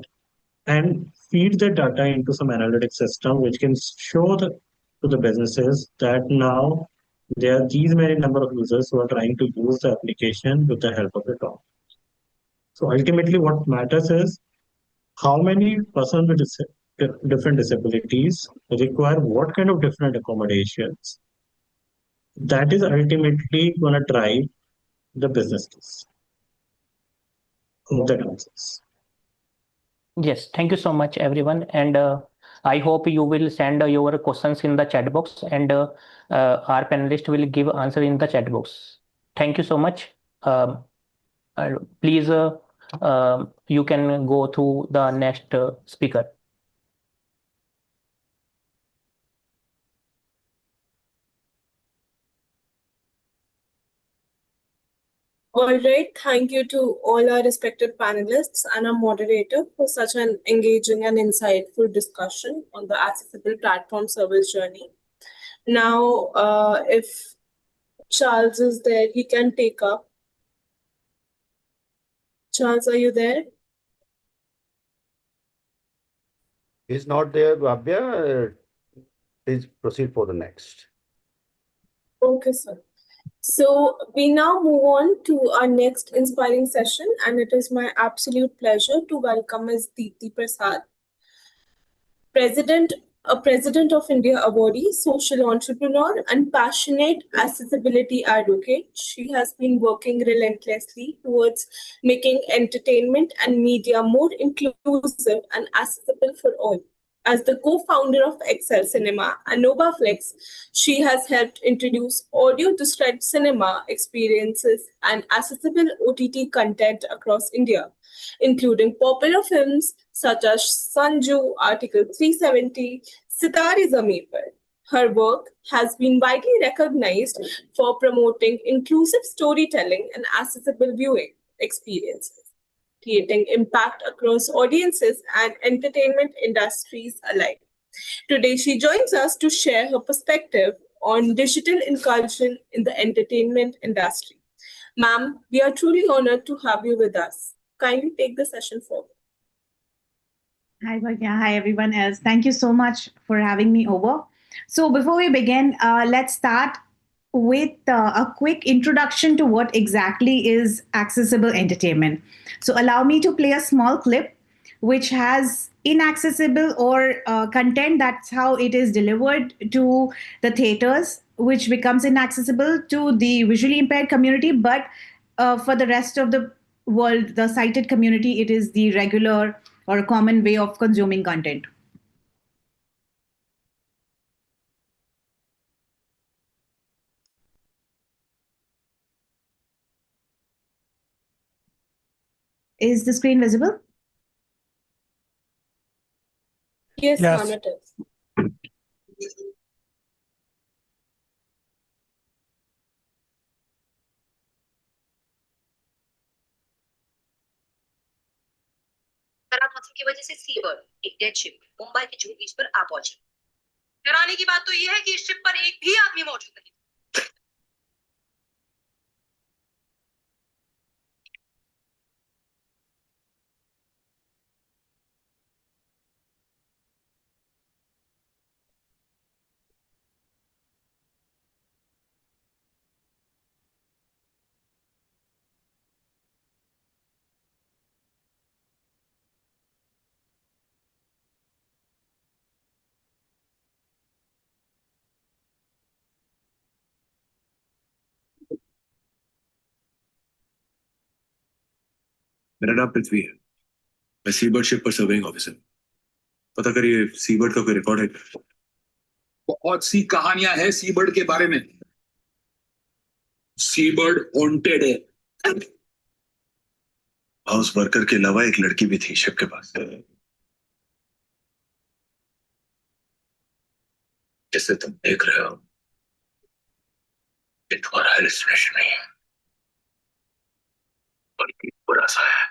U: and feed the data into some analytics system which can show to the businesses that now there are these many number of users who are trying to use the application with the help of the talk. So ultimately what matters is how many persons with different disabilities require what kind of different accommodations. That is ultimately going to drive the business case. Hope that answers.
Q: Yes, thank you so much, everyone. And I hope you will send your questions in the chat box, and our panelist will give answer in the chat box. Thank you so much. Please, you can go to the next speaker.
A: All right, thank you to all our respected panelists and our moderator for such an engaging and insightful discussion on the accessible platform service journey. Now, if Charles is there, he can take up. Charles, are you there?
B: He's not there, Bhavya. Please proceed for the next.
A: Okay, sir. So we now move on to our next inspiring session, and it is my absolute pleasure to welcome Ms. Dipti Prasad, President of India Awardee, social entrepreneur, and passionate accessibility advocate. She has been working relentlessly towards making entertainment and media more inclusive and accessible for all. As the co-founder of Excel Cinema and NovaFlix, she has helped introduce audio-described cinema experiences and accessible OTT content across India, including popular films such as Sanju, Article 370, Sitare Zameen Par. Her work has been widely recognized for promoting inclusive storytelling and accessible viewing experiences, creating impact across audiences and entertainment industries alike. Today, she joins us to share her perspective on digital inclusion in the entertainment industry. Ma'am, we are truly honored to have you with us. Kindly take the session forward.
G: Hi, Bhavya. Hi, everyone else. Thank you so much for having me over. So before we begin, let's start with a quick introduction to what exactly is accessible entertainment. So allow me to play a small clip which has inaccessible or content, that's how it is delivered to the theaters, which becomes inaccessible to the visually impaired community. But for the rest of the world, the sighted community, it is the regular or a common way of consuming content. Is the screen visible?
A: Yes,
E: Yes.
A: ma'am, it is.
V: की वजह से seabird एक dead ship Mumbai के जुहू बीच पर आ पहुंची। हैरानी की बात तो यह है कि इस शिप पर एक भी आदमी मौजूद नहीं।
W: मेरा नाम पृथ्वी है, मैं सीबर्ड शिप पर सर्वेइंग ऑफिसर। पता करिए सीबर्ड का कोई रिकॉर्ड है?
X: बहुत सी कहानियां हैं सीबर्ड के बारे में। सीबर्ड हॉन्टेड है।
W: हाउस वर्कर के अलावा एक लड़की भी थी शिप के पास, जिसे तुम देख रहे हो। ये तुम्हारा हेलुसिनेशन नहीं है, बल्कि बुरा सा है।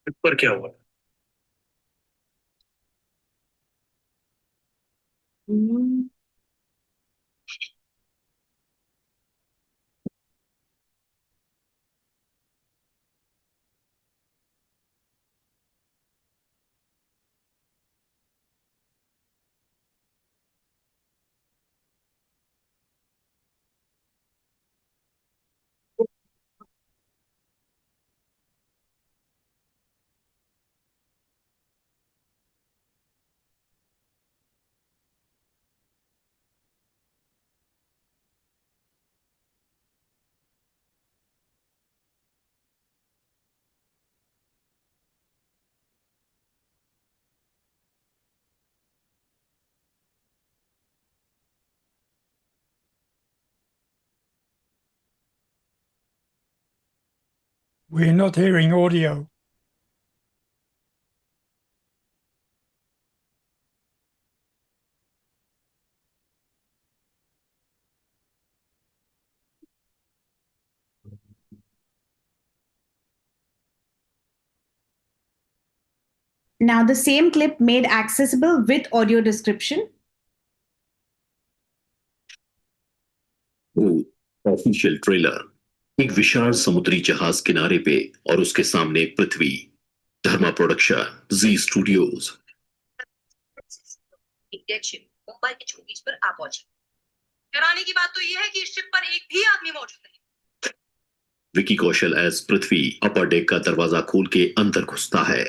W: इस पर क्या हुआ?
E: We're not hearing audio.
G: Now the same clip made accessible with audio description.
W: Official trailer. एक विशाल समुद्री जहाज किनारे पे और उसके सामने पृथ्वी। धर्मा प्रोडक्शन, जी स्टूडियोज।
V: एक डेड शिप मुंबई के जुहू बीच पर आ पहुंची। हैरानी की बात तो यह है कि इस शिप पर एक भी आदमी मौजूद नहीं।
W: विकी कौशल एज पृथ्वी अपर डेक का दरवाजा खोल के अंदर घुसता है।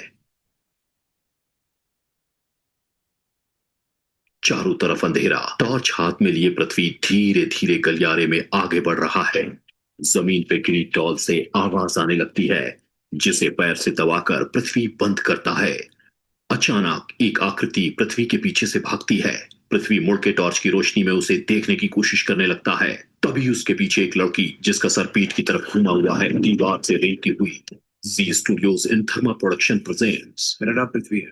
W: चारों तरफ अंधेरा। टॉर्च हाथ में लिए पृथ्वी धीरे धीरे गलियारे में आगे बढ़ रहा है। जमीन पे गिरी टॉल से आवाज आने लगती है, जिसे पैर से दबाकर पृथ्वी बंद करता है। अचानक एक आकृति पृथ्वी के पीछे से भागती है। पृथ्वी मुड़ के टॉर्च की रोशनी में उसे देखने की कोशिश करने लगता है। तभी उसके पीछे एक लड़की, जिसका सर पीठ की तरफ घुमा हुआ है, दीवार से रेंगती हुई। जी स्टूडियोज इन थर्मा प्रोडक्शन प्रेजेंट्स।
F: मेरा नाम पृथ्वी है।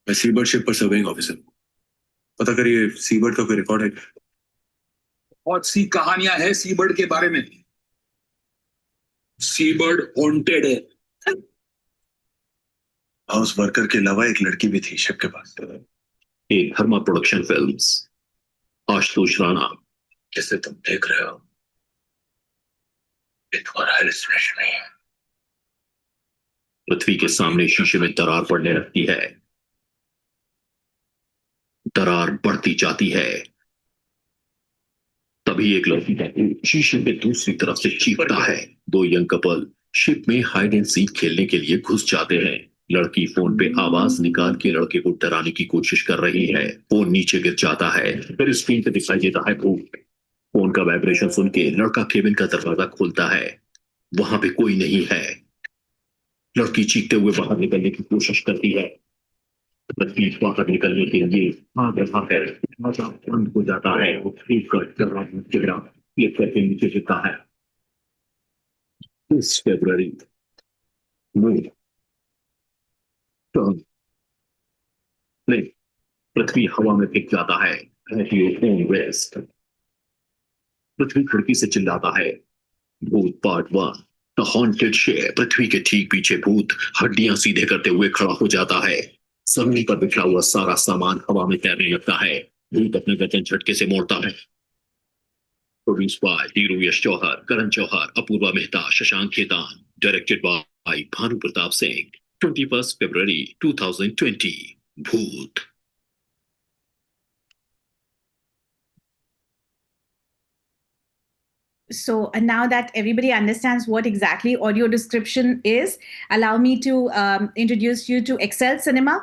F: मैं सीबर्ड शिप पर सर्वेइंग ऑफिसर हूँ। पता करिए सीबर्ड का कोई रिकॉर्ड है?
X: बहुत सी कहानियां हैं सीबर्ड के बारे में। सीबर्ड हॉन्टेड है।
F: हाउस वर्कर के अलावा एक लड़की भी थी शिप के पास।
W: एक थर्मा प्रोडक्शन फिल्म्स। आशुतोष राणा।
F: जिसे तुम देख रहे हो ये तुम्हारा हेलुसिनेशन नहीं है।
W: पृथ्वी के सामने शीशे में दरार पड़ने लगती है। दरार बढ़ती जाती है। तभी एक लड़की शीशे के दूसरी तरफ से चीखता है। दो यंग कपल शिप में हाइड एंड सीक खेलने के लिए घुस जाते हैं। लड़की फोन पे आवाज निकाल के लड़के को डराने की कोशिश कर रही है। फोन नीचे गिर जाता है। फिर स्क्रीन पे दिखाई देता है भूत। फोन का वाइब्रेशन सुन के लड़का केबिन का दरवाजा खोलता है। वहां पे कोई नहीं है। लड़की चीखते हुए बाहर निकलने की कोशिश करती है। लड़की बाहर निकलने के लिए दरवाजा बंद हो जाता है। वो चेहरा क्लिक करके नीचे गिरता है। इस फरवरी पृथ्वी हवा में फेंक जाता है। पृथ्वी खिड़की से चिल्लाता है, भूत पार्ट 1 द हॉन्टेड शेयर। पृथ्वी के ठीक पीछे भूत हड्डियां सीधे करते हुए खड़ा हो जाता है। जमीन पर बिखरा हुआ सारा सामान हवा में तैरने लगता है। भूत अपने गर्दन झटके से मोड़ता है। Produced by Dhiru Yash Johar, Karan Johar, Apoorva Mehta, Shashank Khaitan. Directed by Bhanu Pratap Singh. 21 February 2020। भूत।
G: So now that everybody understands what exactly audio description is, allow me to introduce you to Excel Cinema.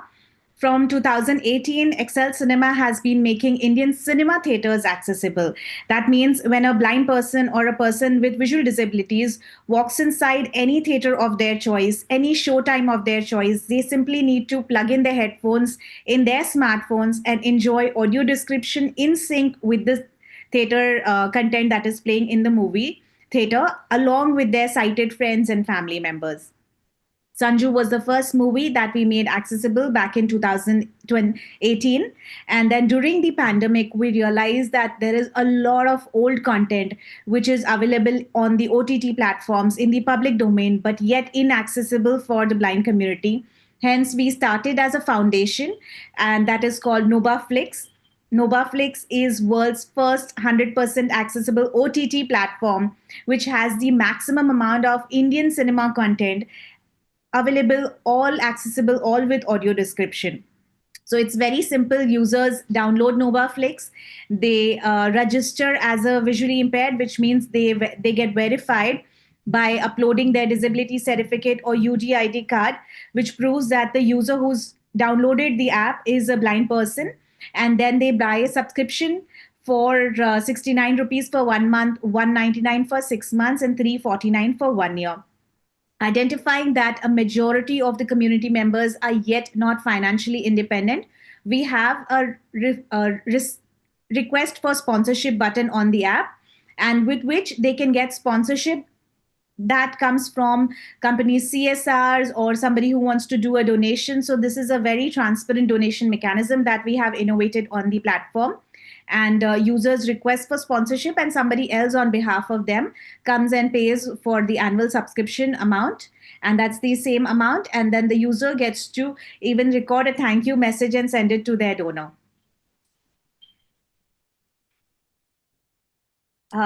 G: From 2018, Excel Cinema has been making Indian cinema theaters accessible. That means when a blind person or a person with visual disabilities walks inside any theater of their choice, any showtime of their choice, they simply need to plug in their headphones in their smartphones and enjoy audio description in sync with the theater content that is playing in the movie theater, along with their sighted friends and family members. Sanju was the first movie that we made accessible back in 2018. And then during the pandemic, we realized that there is a lot of old content which is available on the OTT platforms in the public domain, but yet inaccessible for the blind community. Hence, we started as a foundation, and that is called NovaFlix. NovaFlix is world's first 100% accessible OTT platform, which has the maximum amount of Indian cinema content available, all accessible, all with audio description. So it's very simple. Users download NovaFlix. They register as a visually impaired, which means they get verified by uploading their disability certificate or UDID card, which proves that the user who's downloaded the app is a blind person. And then they buy a subscription for 69 rupees for 1 month, 199 for 6 months, and 349 for 1 year. Identifying that a majority of the community members are yet not financially independent, we have a request for sponsorship button on the app, and with which they can get sponsorship that comes from companies, CSRs, or somebody who wants to do a donation. So this is a very transparent donation mechanism that we have innovated on the platform. And users request for sponsorship, and somebody else on behalf of them comes and pays for the annual subscription amount, and that's the same amount. And then the user gets to even record a thank you message and send it to their donor.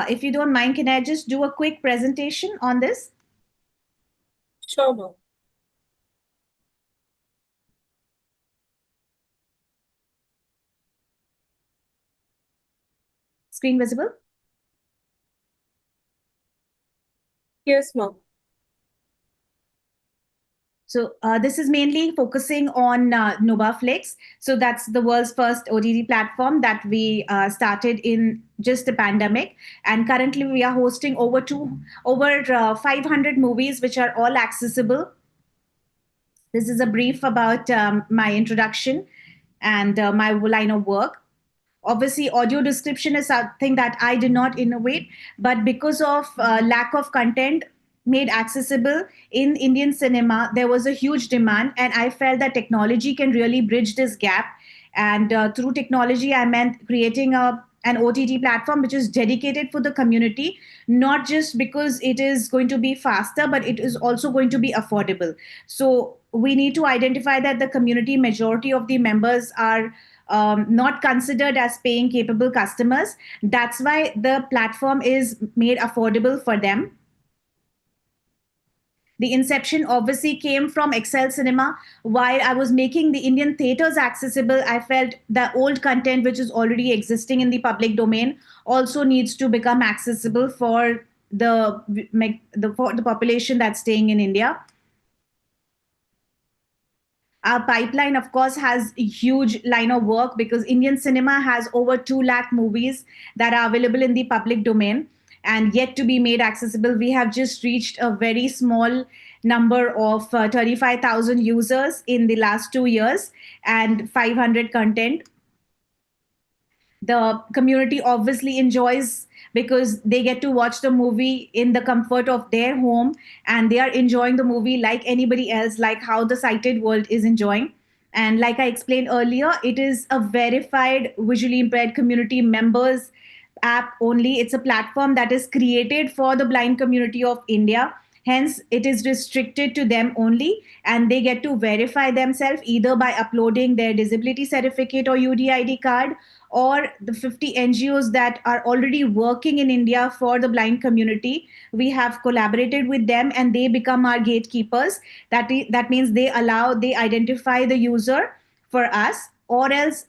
G: If you don't mind, can I just do a quick presentation on this?
A: Sure, ma'am.
G: Screen visible?
A: Yes, ma'am.
G: So this is mainly focusing on NovaFlix. So that's the world's first OTT platform that we started in just the pandemic. And currently we are hosting over 500 movies, which are all accessible. This is a brief about my introduction and my line of work. Obviously, audio description is something that I did not innovate, but because of lack of content made accessible in Indian cinema, there was a huge demand, and I felt that technology can really bridge this gap. And through technology, I meant creating an OTT platform which is dedicated for the community, not just because it is going to be faster, but it is also going to be affordable. So we need to identify that the community majority of the members are not considered as paying capable customers. That's why the platform is made affordable for them. The inception obviously came from Excel Cinema. While I was making the Indian theaters accessible, I felt the old content which is already existing in the public domain also needs to become accessible for the population that's staying in India. Our pipeline, of course, has a huge line of work because Indian cinema has over 2 lakh movies that are available in the public domain and yet to be made accessible. We have just reached a very small number of 35,000 users in the last 2 years and 500 content. The community obviously enjoys because they get to watch the movie in the comfort of their home, and they are enjoying the movie like anybody else, like how the sighted world is enjoying. And like I explained earlier, it is a verified visually impaired community members app only. It's a platform that is created for the blind community of India. Hence, it is restricted to them only, and they get to verify themselves either by uploading their disability certificate or UDID card, or the 50 NGOs that are already working in India for the blind community. We have collaborated with them and they become our gatekeepers. That means they identify the user for us, or else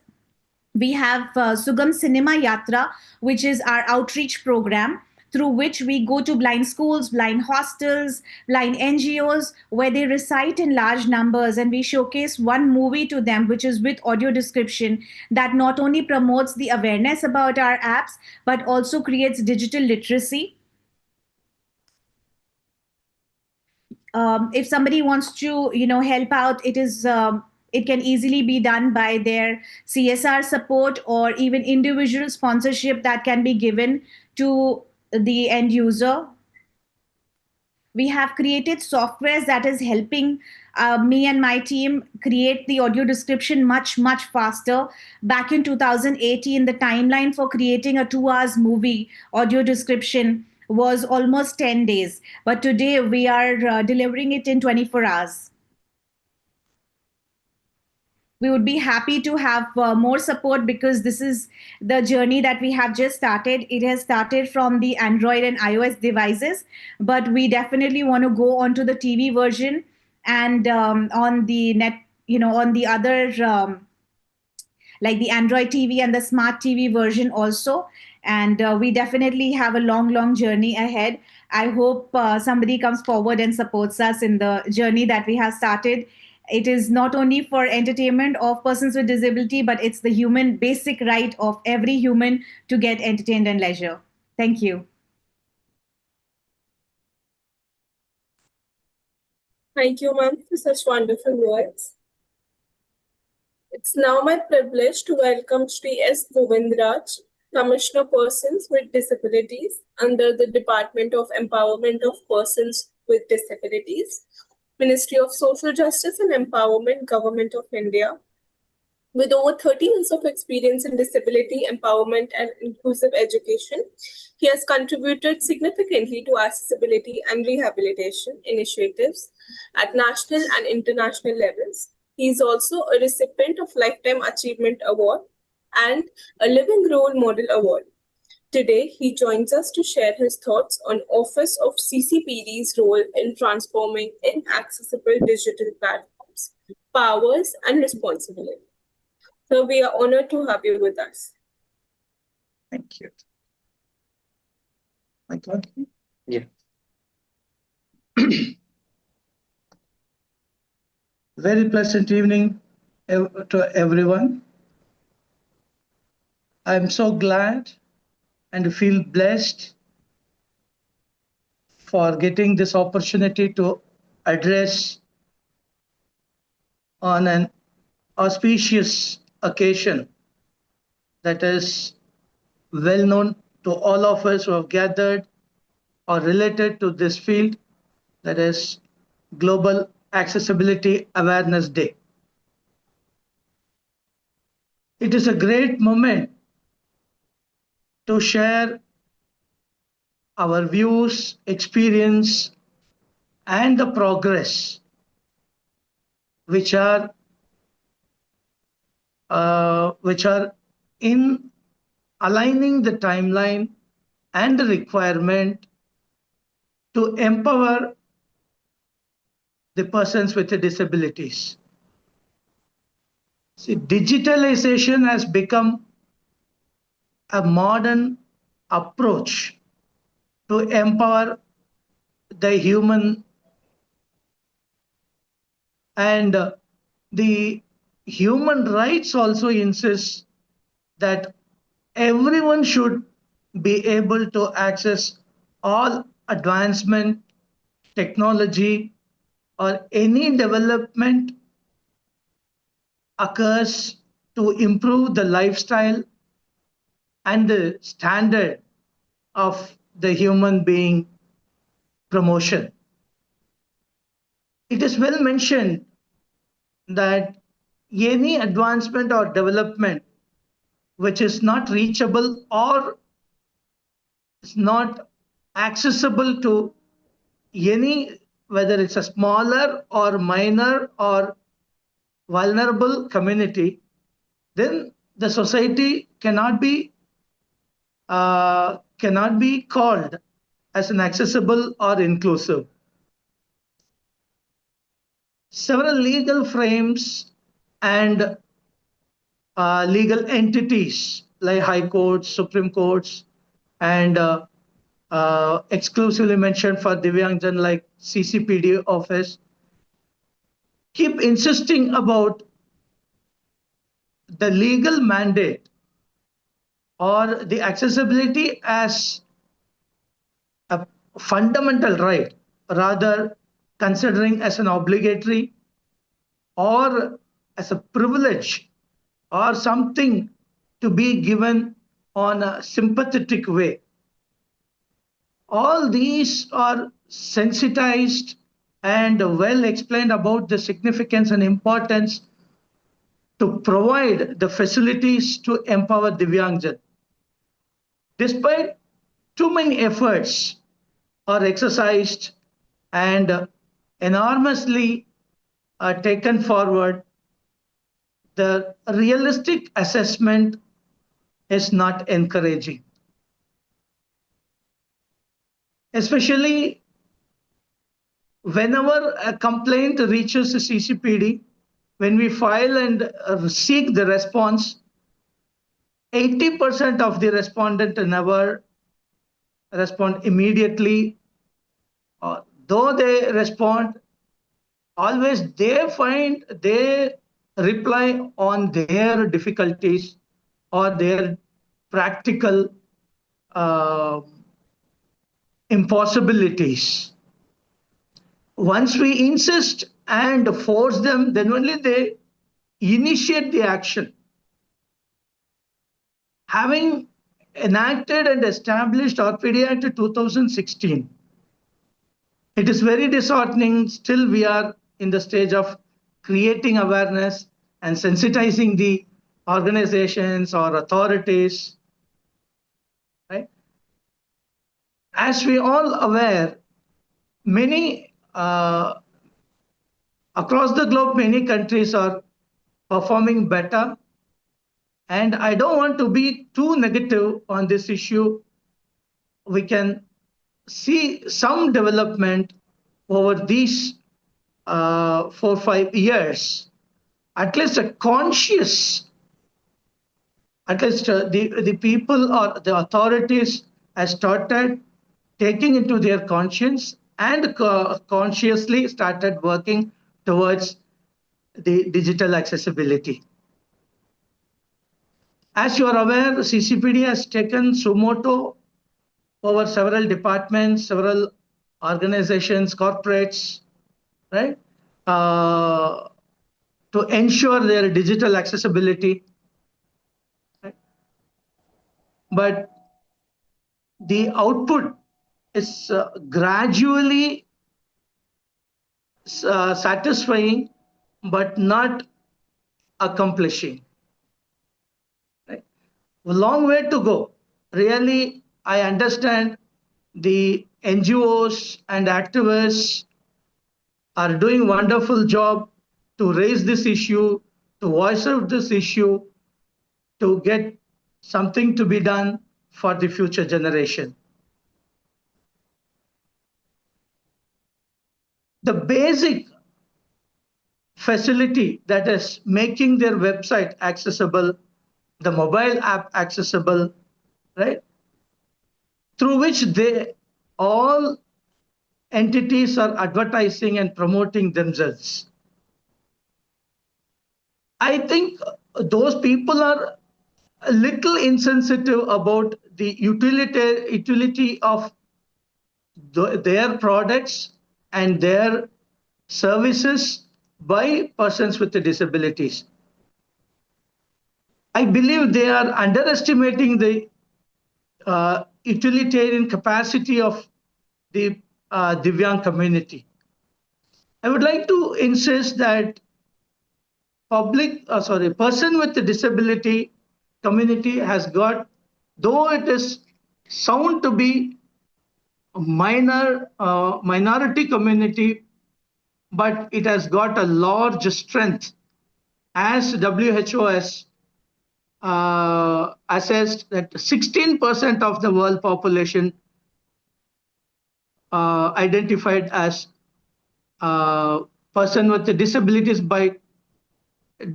G: we have Sugam Cinema Yatra, which is our outreach program through which we go to blind schools, blind hostels, blind NGOs, where they recite in large numbers, and we showcase one movie to them, which is with audio description, that not only promotes the awareness about our apps, but also creates digital literacy. If somebody wants to, help out, it can easily be done by their CSR support or even individual sponsorship that can be given to the end user. We have created softwares that is helping me and my team create the audio description much, much faster. Back in 2018, the timeline for creating a 2 hours movie audio description was almost 10 days. But today we are delivering it in 24 hours. We would be happy to have more support because this is the journey that we have just started. It has started from the Android and iOS devices, but we definitely want to go onto the TV version and on the net, on the other, like the Android TV and the smart TV version also. And we definitely have a long, long journey ahead. I hope somebody comes forward and supports us in the journey that we have started. It is not only for entertainment of persons with disability, but it's the human basic right of every human to get entertained and leisure. Thank you.
A: Thank you, ma'am, for such wonderful words. It's now my privilege to welcome Shri S. Govindaraj, Commissioner Persons with Disabilities under the Department of Empowerment of Persons with Disabilities, Ministry of Social Justice and Empowerment, Government of India. With over 30 years of experience in disability empowerment and inclusive education, he has contributed significantly to accessibility and rehabilitation initiatives at national and international levels. He is also a recipient of Lifetime Achievement Award and a Living Role Model Award. Today, he joins us to share his thoughts on Office of CCPD's role in transforming inaccessible digital platforms, powers, and responsibility. So we are honored to have you with us.
H: Thank you. My God. Yeah.
I: Very pleasant evening to everyone. I'm so glad and feel blessed for getting this opportunity to address on an auspicious occasion that is well known to all of us who have gathered or related to this field, that is Global Accessibility Awareness Day. It is a great moment to share our views, experience, and the progress which are in aligning the timeline and the requirement to empower the persons with the disabilities. See, digitalization has become a modern approach to empower the human, and the human rights also insist that everyone should be able to access all advancement, technology, or any development occurs to improve the lifestyle and the standard of the human being promotion. It is well mentioned that any advancement or development which is not reachable or is not accessible to any, whether it's a smaller or minor or vulnerable community, then the society cannot be called as an accessible or inclusive. Several legal frames and legal entities like high courts, supreme courts, and exclusively mentioned for Divyangjan like CCPD office keep insisting about the legal mandate or the accessibility as a fundamental right, rather considering as an obligatory or as a privilege or something to be given on a sympathetic way. All these are sensitized and well explained about the significance and importance to provide the facilities to empower Divyangjan. Despite too many efforts are exercised and enormously taken forward, the realistic assessment is not encouraging. Especially whenever a complaint reaches the CCPD, when we file and seek the response, 80% of the respondent never respond immediately. Though they respond, always they reply on their difficulties or their practical impossibilities. Once we insist and force them, then only they initiate the action. Having enacted and established RPD Act 2016, it is very disheartening. Still, we are in the stage of creating awareness and sensitizing the organizations or authorities. Right? As we all aware, many across the globe, many countries are performing better. And I don't want to be too negative on this issue. We can see some development over these 4-5 years. At least a conscious, at least the people or the authorities have started taking into their conscience and consciously started working towards the digital accessibility. As you are aware, CCPD has taken sumoto over several departments, several organizations, corporates, right, to ensure their digital accessibility. Right? But the output is gradually satisfying, but not accomplishing. Right? A long way to go. Really, I understand the NGOs and activists are doing wonderful job to raise this issue, to voice out this issue, to get something to be done for the future generation. The basic facility that is making their website accessible, the mobile app accessible, right? Through which they all entities are advertising and promoting themselves. I think those people are a little insensitive about the utility of their products and their services by persons with disabilities. I believe they are underestimating the utilitarian capacity of the Divyang community. I would like to insist that person with a disability community has got, though it is sound to be a minority community, but it has got a large strength, as WHO has assessed that 16% of the world population identified as person with disabilities by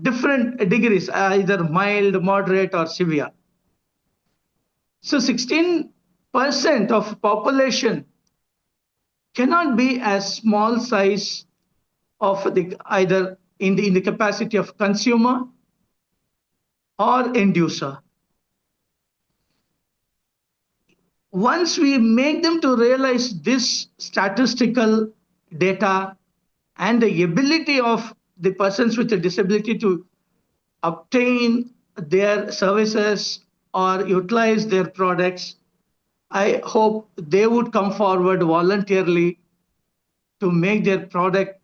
I: different degrees, either mild, moderate, or severe. So 16% of population cannot be a small size of either in the capacity of consumer or end user. Once we make them to realize this statistical data and the ability of the persons with a disability to obtain their services or utilize their products, I hope they would come forward voluntarily to make their product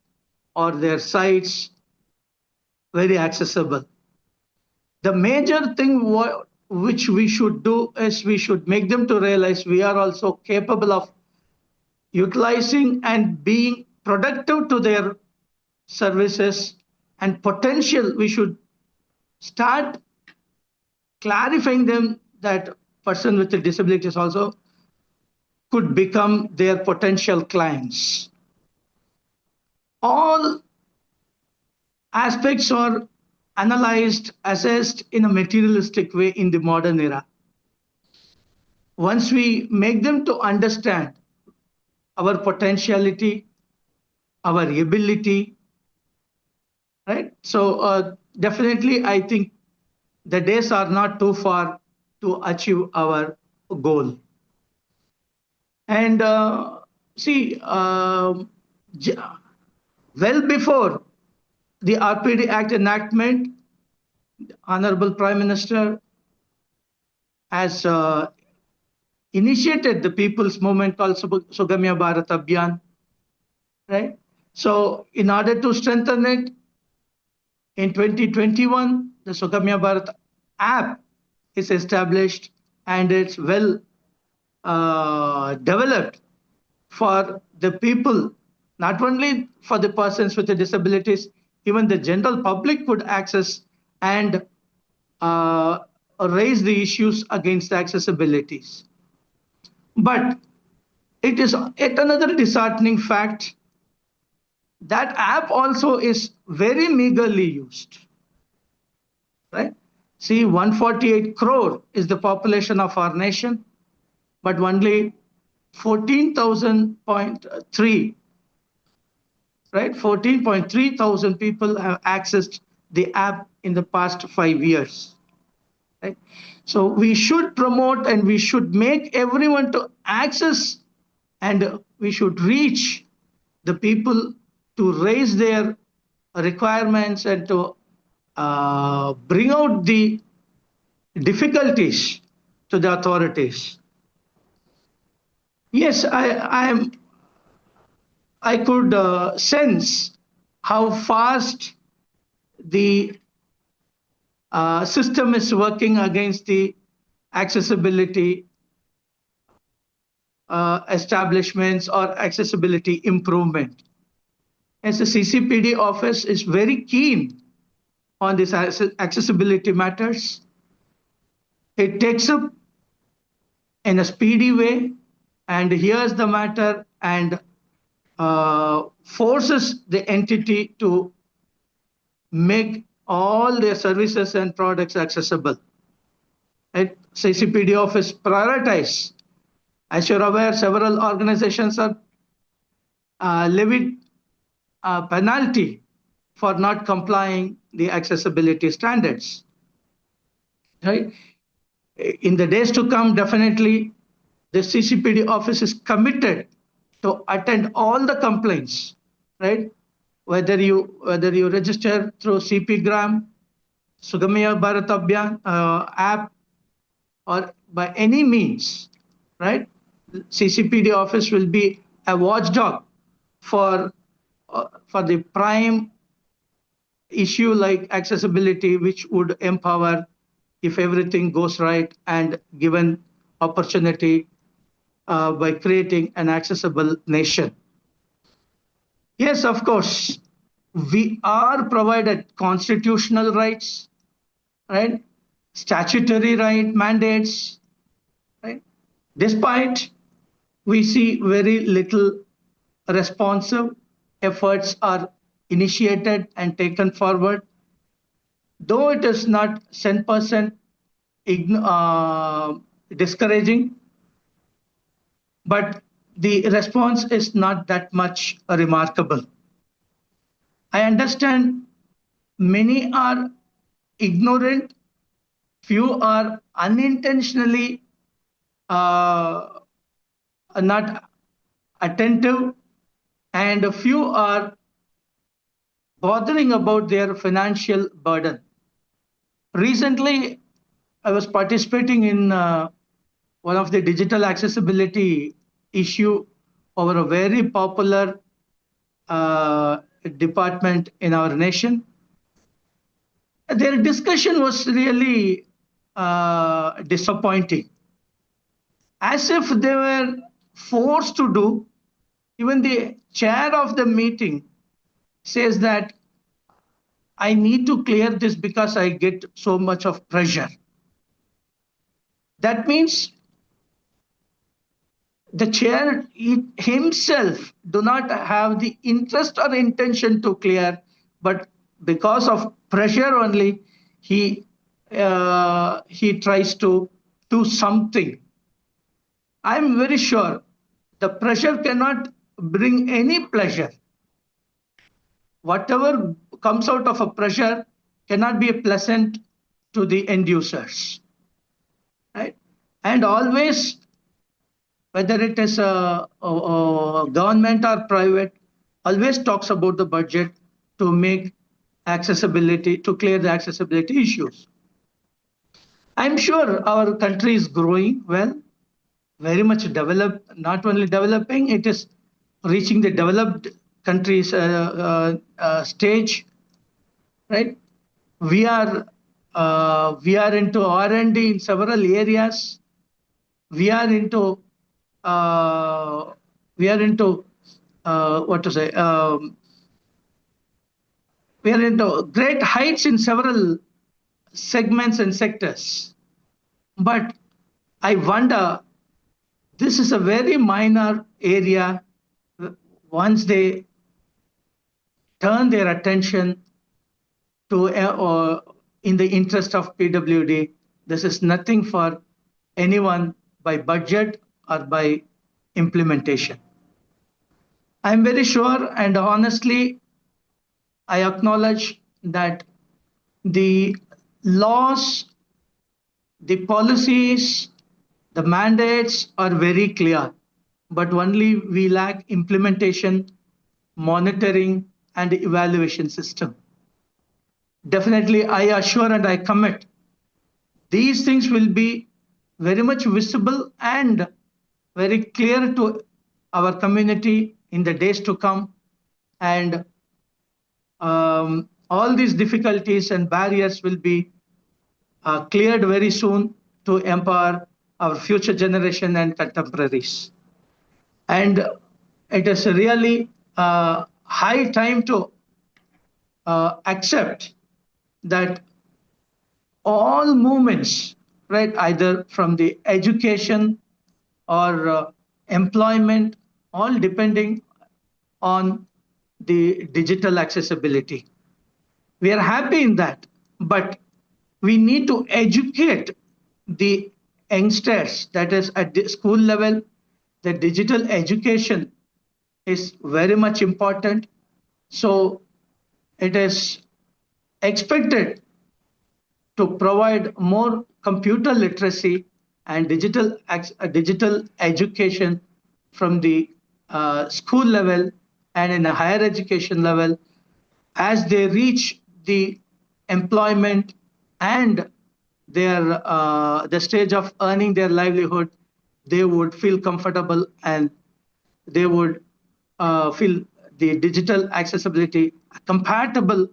I: or their sites very accessible. The major thing which we should do is we should make them to realize we are also capable of utilizing and being productive to their services and potential. We should start clarifying them that person with disabilities also could become their potential clients. All aspects are analyzed, assessed in a materialistic way in the modern era. Once we make them to understand our potentiality, our ability, right? So definitely, I think the days are not too far to achieve our goal. And well before the RPD Act enactment, the Honorable Prime Minister has initiated the people's movement called Sugamya Bharat Abhiyan, right? So in order to strengthen it, in 2021, the Sugamya Bharat app is established and it's well developed for the people, not only for the persons with the disabilities, even the general public could access and raise the issues against the accessibilities. But it is yet another disheartening fact that app also is very meagerly used, right? See, 148 crore is the population of our nation, but only 14,000.3 right? 14.3 thousand people have accessed the app in the past 5 years, right? So we should promote and we should make everyone to access, and we should reach the people to raise their requirements and to bring out the difficulties to the authorities. Yes, I could sense how fast the system is working against the accessibility establishments or accessibility improvement. As the CCPD office is very keen on this accessibility matters. It takes up in a speedy way and hears the matter and forces the entity to make all their services and products accessible. Right? CCPD office prioritize. As you're aware, several organizations are levied a penalty for not complying the accessibility standards. Right? In the days to come, definitely the CCPD office is committed to attend all the complaints, right? Whether you register through CPgram, Sugamya Bharat Abhiyan app, or by any means, right? CCPD office will be a watchdog for the prime issue like accessibility, which would empower if everything goes right and given opportunity by creating an accessible nation. Yes, of course, we are provided constitutional rights, right? Statutory right mandates, right? Despite we see very little responsive efforts are initiated and taken forward, though it is not 100% discouraging, but the response is not that much remarkable. I understand many are ignorant, few are unintentionally not attentive, and a few are bothering about their financial burden. Recently, I was participating in one of the digital accessibility issue over a very popular department in our nation. Their discussion was really disappointing. As if they were forced to do. Even the chair of the meeting says that I need to clear this because I get so much of pressure. That means the chair himself do not have the interest or intention to clear, but because of pressure only, he tries to do something. I'm very sure the pressure cannot bring any pleasure. Whatever comes out of a pressure cannot be pleasant to the end users, right? And always, whether it is a government or private, always talks about the budget to make accessibility, to clear the accessibility issues. I'm sure our country is growing well, very much developed, not only developing, it is reaching the developed countries stage, right? We are into R&D in several areas. We are into we are into great heights in several segments and sectors. But I wonder, this is a very minor area. Once they turn their attention to in the interest of PWD, this is nothing for anyone by budget or by implementation. I'm very sure and honestly, I acknowledge that the laws, the policies, the mandates are very clear, but only we lack implementation, monitoring, and evaluation system. Definitely, I assure and I commit these things will be very much visible and very clear to our community in the days to come. And all these difficulties and barriers will be cleared very soon to empower our future generation and contemporaries. And it is really high time to accept that all movements, right, either from the education or employment, all depending on the digital accessibility. We are happy in that, but we need to educate the youngsters, that is at the school level. The digital education is very much important. So it is expected to provide more computer literacy and digital education from the school level and in a higher education level. As they reach the employment and their the stage of earning their livelihood, they would feel comfortable and they would feel the digital accessibility, compatible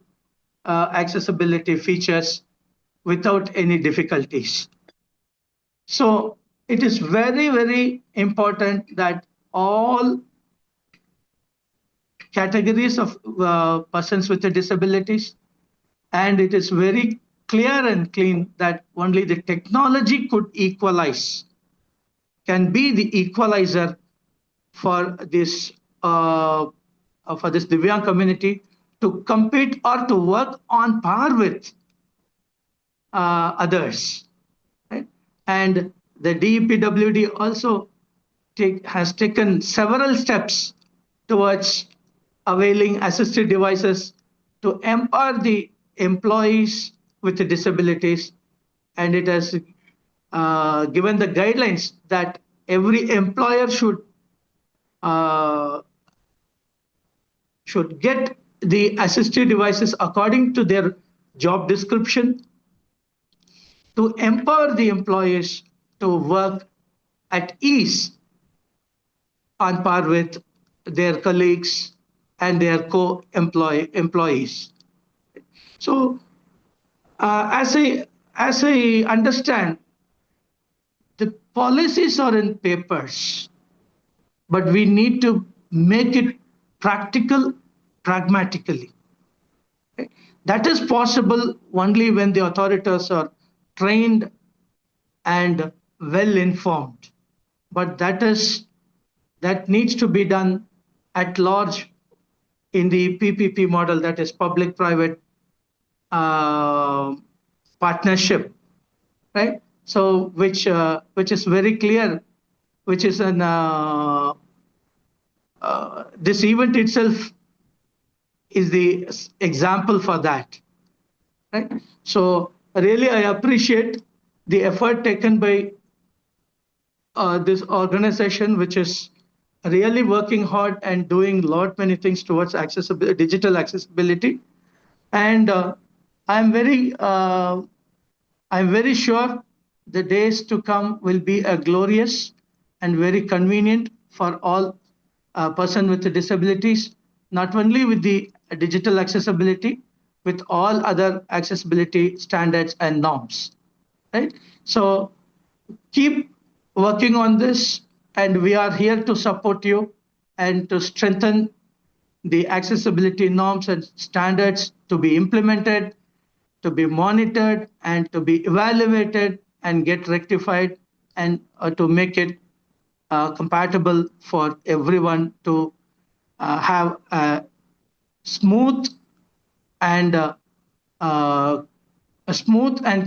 I: accessibility features without any difficulties. So it is very, very important that all categories of persons with disabilities, and it is very clear and clean that only the technology could equalize, can be the equalizer for this Divyang community to compete or to work on par with others. Right? And the DEPwD also has taken several steps towards availing assistive devices to empower the employees with disabilities, and it has given the guidelines that every employer should get the assistive devices according to their job description to empower the employees to work at ease on par with their colleagues and their co-employees. So as I understand, the policies are in papers, but we need to make it practical, pragmatically. That is possible only when the authorities are trained and well informed. But that needs to be done at large in the PPP model, that is public-private partnership, right? So which is very clear, which is an this event itself is the example for that, right? So really, I appreciate the effort taken by this organization, which is really working hard and doing many things towards accessibility, digital accessibility. And I'm very sure the days to come will be glorious and very convenient for all persons with disabilities, not only with the digital accessibility, with all other accessibility standards and norms, right? So keep working on this, and we are here to support you and to strengthen the accessibility norms and standards to be implemented, to be monitored, and to be evaluated and get rectified, and to make it compatible for everyone to have a smooth and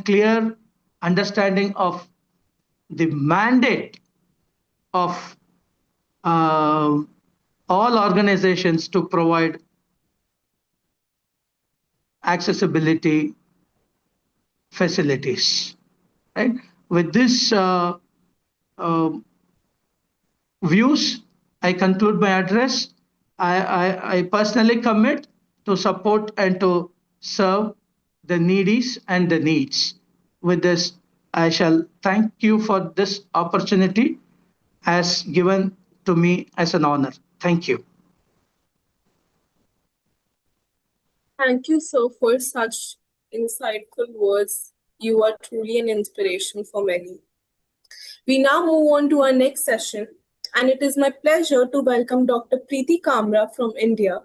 I: clear understanding of the mandate of all organizations to provide accessibility facilities. Right? With this views, I conclude my address. I personally commit to support and to serve the needies and the needs. With this, I shall thank you for this opportunity as given to me as an honor. Thank you.
A: Thank you, sir, for such insightful words. You are truly an inspiration for many. We now move on to our next session, and it is my pleasure to welcome Dr. Preeti Kamra from India,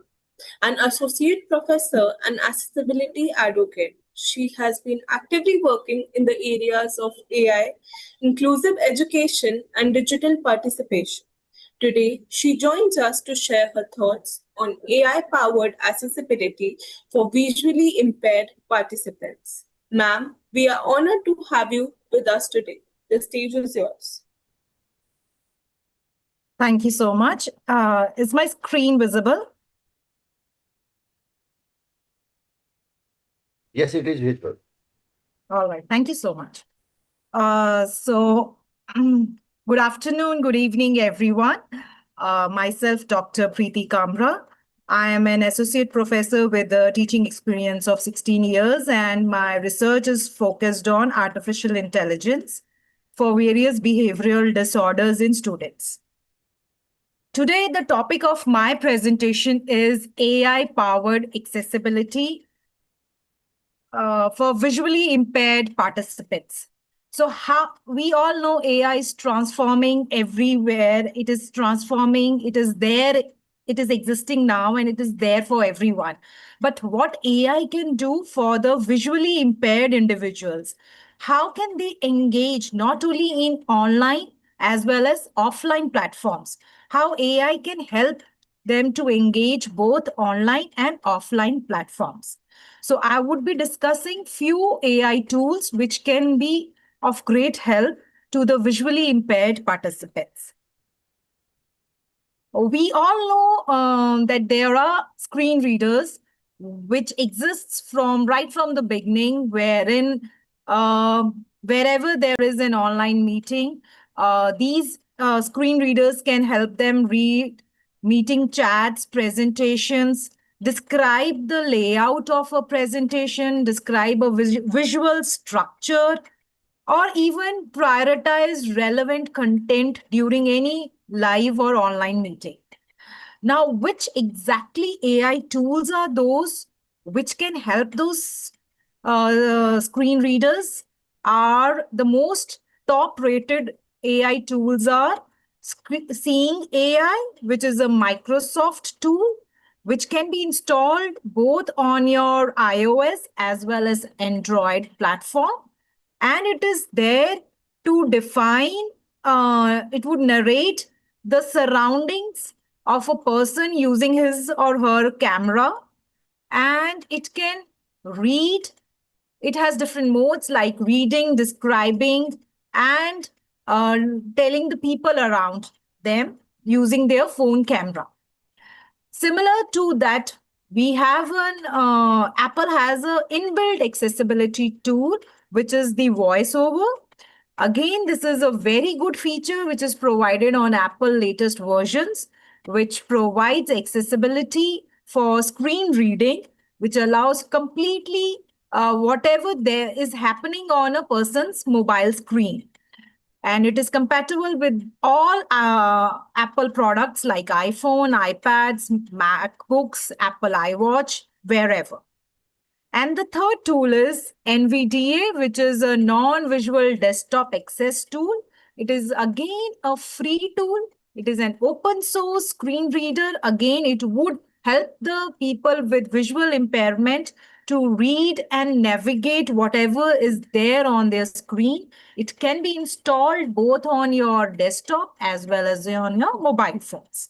A: an associate professor and accessibility advocate. She has been actively working in the areas of AI, inclusive education, and digital participation. Today, she joins us to share her thoughts on AI-powered accessibility for visually impaired participants. Ma'am, we are honored to have you with us today. The stage is yours.
J: Thank you so much. Is my screen visible?
B: Yes, it is visible.
J: All right. Thank you so much. Good afternoon, good evening, everyone. Myself, Dr. Preeti Kamra. I am an associate professor with a teaching experience of 16 years, and my research is focused on artificial intelligence for various behavioral disorders in students. Today, the topic of my presentation is AI-powered accessibility for visually impaired participants. So how we all know AI is transforming everywhere. It is transforming, it is there, it is existing now, and it is there for everyone. But what AI can do for the visually impaired individuals? How can they engage not only in online as well as offline platforms? How AI can help them to engage both online and offline platforms. So I would be discussing few AI tools which can be of great help to the visually impaired participants. We all know that there are screen readers which exists right from the beginning, wherein wherever there is an online meeting, these screen readers can help them read meeting chats, presentations, describe the layout of a presentation, describe a visual structure, or even prioritize relevant content during any live or online meeting. Now, which exactly AI tools are those which can help those screen readers? Are the most top-rated AI tools are Seeing AI, which is a Microsoft tool, which can be installed both on your iOS as well as Android platform. And it is there to define, it would narrate the surroundings of a person using his or her camera. And it can read. It has different modes like reading, describing, and telling the people around them using their phone camera. Similar to that, we have Apple has an inbuilt accessibility tool, which is the voiceover. Again, this is a very good feature which is provided on Apple latest versions, which provides accessibility for screen reading, which allows completely whatever there is happening on a person's mobile screen. And it is compatible with all Apple products like iPhone, iPads, MacBooks, Apple iWatch, wherever. And the third tool is NVDA, which is a non-visual desktop access tool. It is again a free tool. It is an open source screen reader. Again, it would help the people with visual impairment to read and navigate whatever is there on their screen. It can be installed both on your desktop as well as on your mobile phones.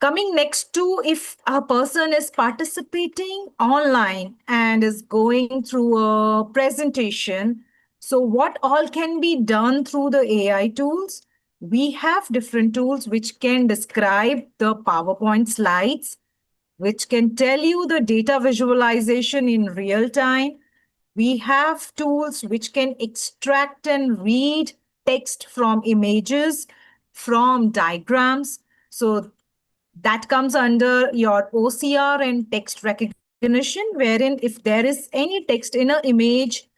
J: Coming next to if a person is participating online and is going through a presentation, so what all can be done through the AI tools? we have different tools which can describe the PowerPoint slides, which can tell you the data visualization in real time. We have tools which can extract and read text from images, from diagrams. So that comes under your OCR and text recognition, wherein if there is any text in an image,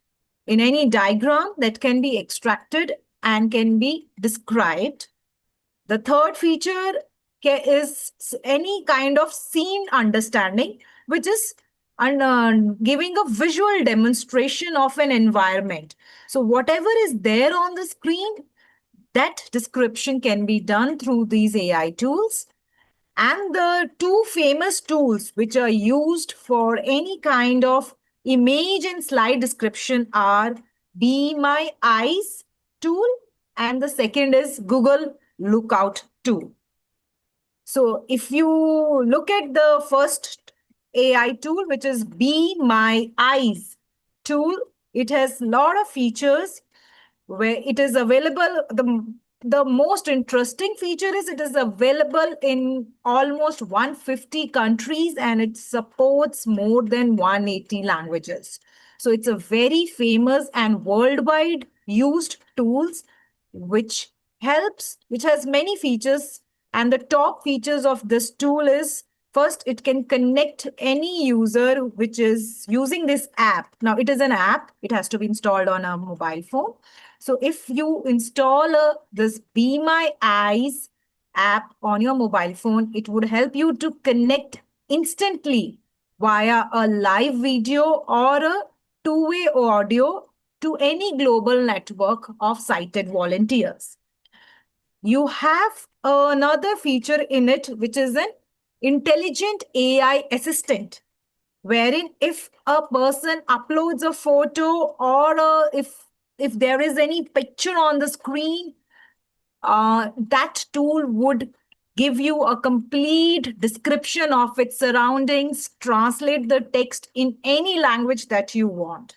J: in any diagram, that can be extracted and can be described. The third feature is any kind of scene understanding, which is giving a visual demonstration of an environment. So whatever is there on the screen, that description can be done through these AI tools. And the two famous tools which are used for any kind of image and slide description are Be My Eyes tool, and the second is Google Lookout tool. So if you look at the first AI tool, which is Be My Eyes tool, it has a lot of features where it is available. The most interesting feature is it is available in almost 150 countries and it supports more than 180 languages. So it's a very famous and worldwide used tools which has many features. And the top features of this tool is, first, it can connect any user which is using this app. Now, it is an app. It has to be installed on a mobile phone. So if you install this Be My Eyes app on your mobile phone, it would help you to connect instantly via a live video or a two-way audio to any global network of sighted volunteers. You have another feature in it, which is an intelligent AI assistant, wherein if a person uploads a photo or if there is any picture on the screen, that tool would give you a complete description of its surroundings, translate the text in any language that you want.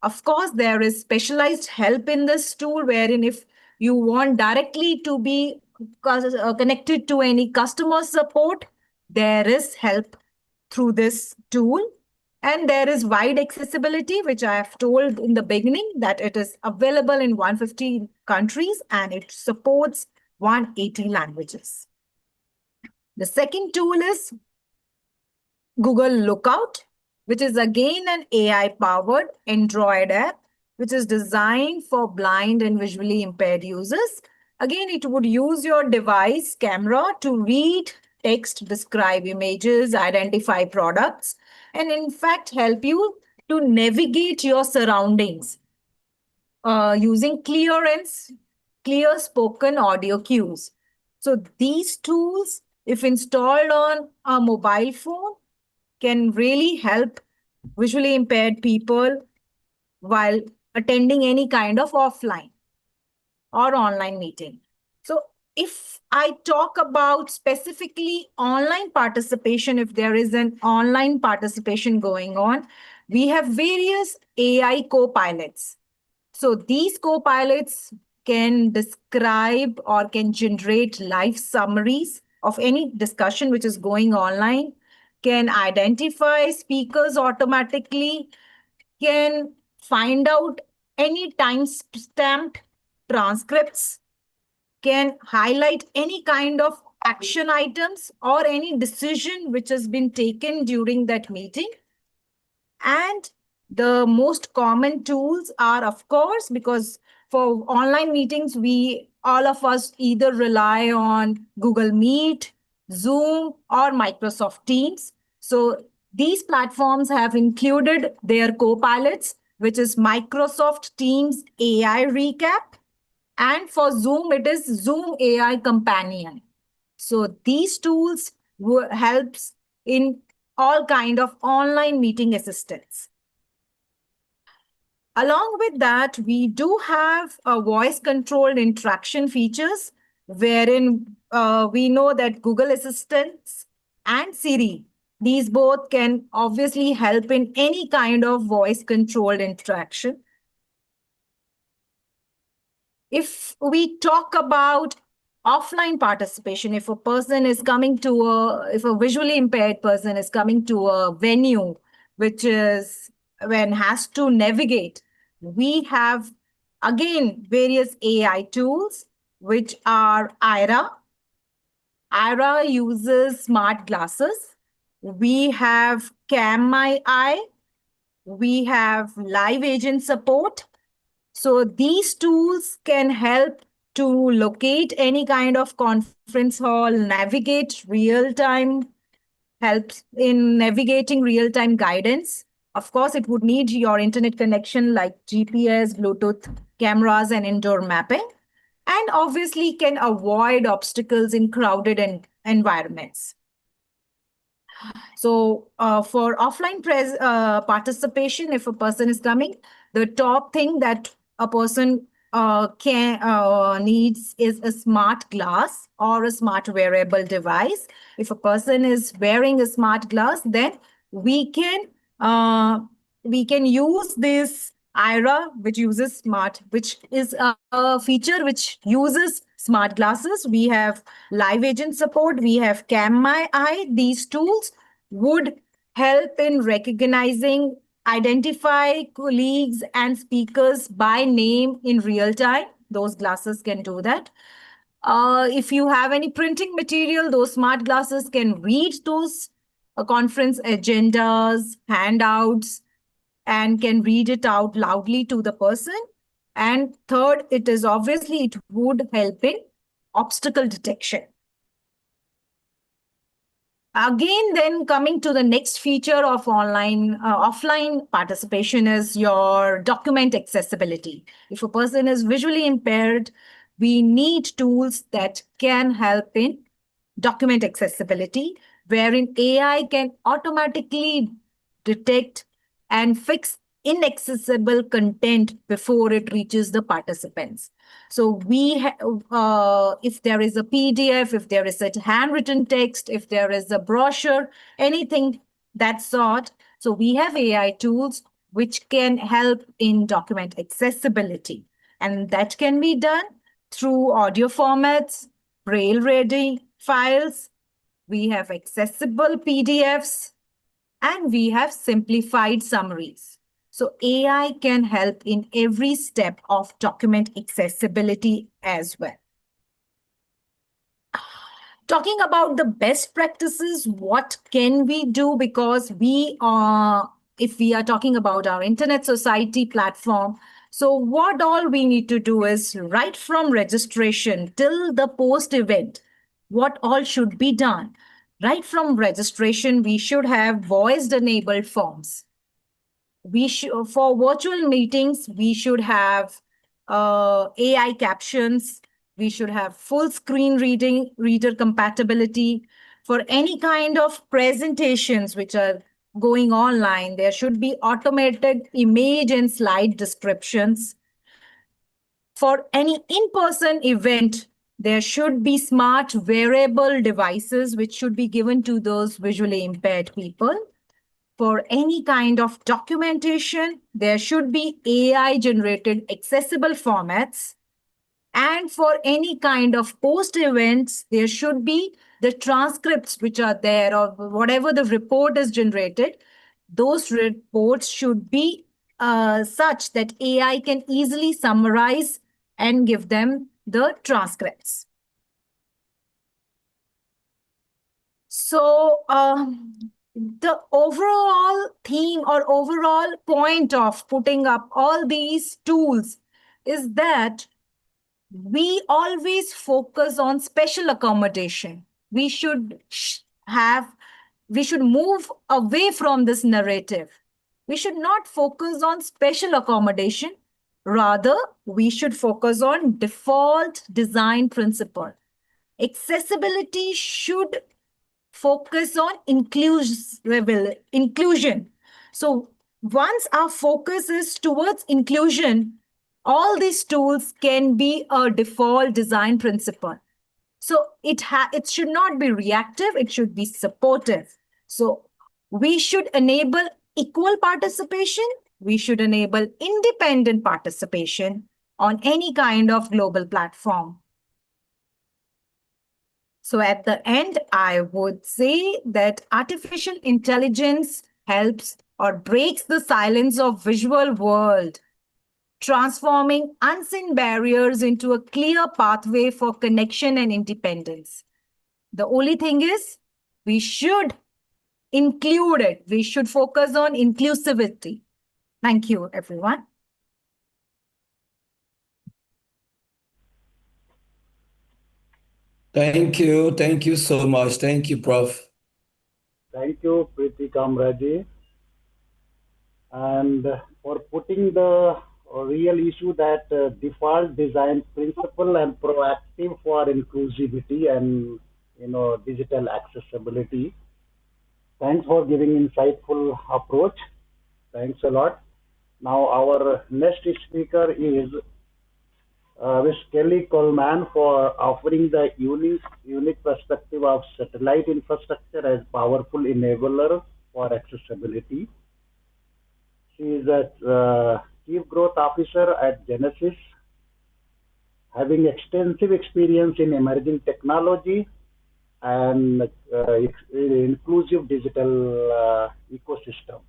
J: Of course, there is specialized help in this tool, wherein if you want directly to be connected to any customer support, there is help through this tool. And there is wide accessibility, which I have told in the beginning that it is available in 150 countries and it supports 180 languages. The second tool is Google Lookout, which is again an AI-powered Android app, which is designed for blind and visually impaired users. Again, it would use your device camera to read text, describe images, identify products, and in fact help you to navigate your surroundings using clear spoken audio cues. So these tools, if installed on a mobile phone, can really help visually impaired people while attending any kind of offline or online meeting. So if I talk about specifically online participation, if there is an online participation going on, we have various AI co-pilots. So these co-pilots can describe or can generate live summaries of any discussion which is going online, can identify speakers automatically, can find out any time-stamped transcripts, can highlight any kind of action items or any decision which has been taken during that meeting. And the most common tools are, of course, because for online meetings, all of us either rely on Google Meet, Zoom, or Microsoft Teams. So these platforms have included their co-pilots, which is Microsoft Teams AI Recap. And for Zoom, it is Zoom AI Companion. So these tools helps in all kind of online meeting assistance. Along with that, we do have a voice-controlled interaction features, wherein we know that Google Assistant and Siri, these both can obviously help in any kind of voice-controlled interaction. If we talk about offline participation, if a person is coming to if a visually impaired person is coming to a venue, which is when has to navigate, we have again various AI tools, which are IRA. IRA uses smart glasses. We have Cam My Eye. We have live agent support. So these tools can help to locate any kind of conference hall, navigate real-time, helps in navigating real-time guidance. Of course, it would need your internet connection like GPS, Bluetooth, cameras, and indoor mapping, and obviously can avoid obstacles in crowded environments. So for offline participation, if a person is coming, the top thing that a person needs is a smart glass or a smart wearable device. If a person is wearing a smart glass, then we can use this IRA, which uses which is a feature which uses smart glasses. We have live agent support. We have Cam My Eye. These tools would help in recognizing, identify colleagues and speakers by name in real time. Those glasses can do that. If you have any printing material, those smart glasses can read those conference agendas, handouts, and can read it out loudly to the person. And third, it would help in obstacle detection. Again, then coming to the next feature of offline participation is your document accessibility. If a person is visually impaired, we need tools that can help in document accessibility, wherein AI can automatically detect and fix inaccessible content before it reaches the participants. So if there is a PDF, if there is a handwritten text, if there is a brochure, anything that sort, so we have AI tools which can help in document accessibility. And that can be done through audio formats, braille-ready files. We have accessible PDFs, and we have simplified summaries. So AI can help in every step of document accessibility as well. Talking about the best practices, what can we do? Because if we are talking about our Internet Society platform, so what all we need to do is right from registration till the post-event, what all should be done? Right from registration, we should have voice-enabled forms. For virtual meetings, we should have AI captions. We should have full screen reader compatibility. For any kind of presentations which are going online, there should be automated image and slide descriptions. For any in-person event, there should be smart wearable devices which should be given to those visually impaired people. For any kind of documentation, there should be AI-generated accessible formats. And for any kind of post-events, there should be the transcripts which are there, or whatever the report is generated. Those reports should be such that AI can easily summarize and give them the transcripts. So the overall theme or overall point of putting up all these tools is that we always focus on special accommodation. We should move away from this narrative. We should not focus on special accommodation. Rather, we should focus on default design principle. Accessibility should focus on inclusion. So once our focus is towards inclusion, all these tools can be a default design principle. So it should not be reactive, it should be supportive. So we should enable equal participation, we should enable independent participation, on any kind of global platform. So at the end, I would say that artificial intelligence helps or breaks the silence of visual world, transforming unseen barriers into a clear pathway for connection and independence. The only thing is, we should include it. We should focus on inclusivity. Thank you, everyone.
D: Thank you. Thank you so much. Thank you, Prof.
O: Thank you, Preeti Kamraji. And for putting the real issue that default design principle and proactive for inclusivity and digital accessibility. Thanks for giving insightful approach. Thanks a lot. Now our next speaker is Miss Kelly Coleman for offering the unique perspective of satellite infrastructure as powerful enabler for accessibility. She is a Chief Growth Officer at Genesis, having extensive experience in emerging technology and inclusive digital ecosystem.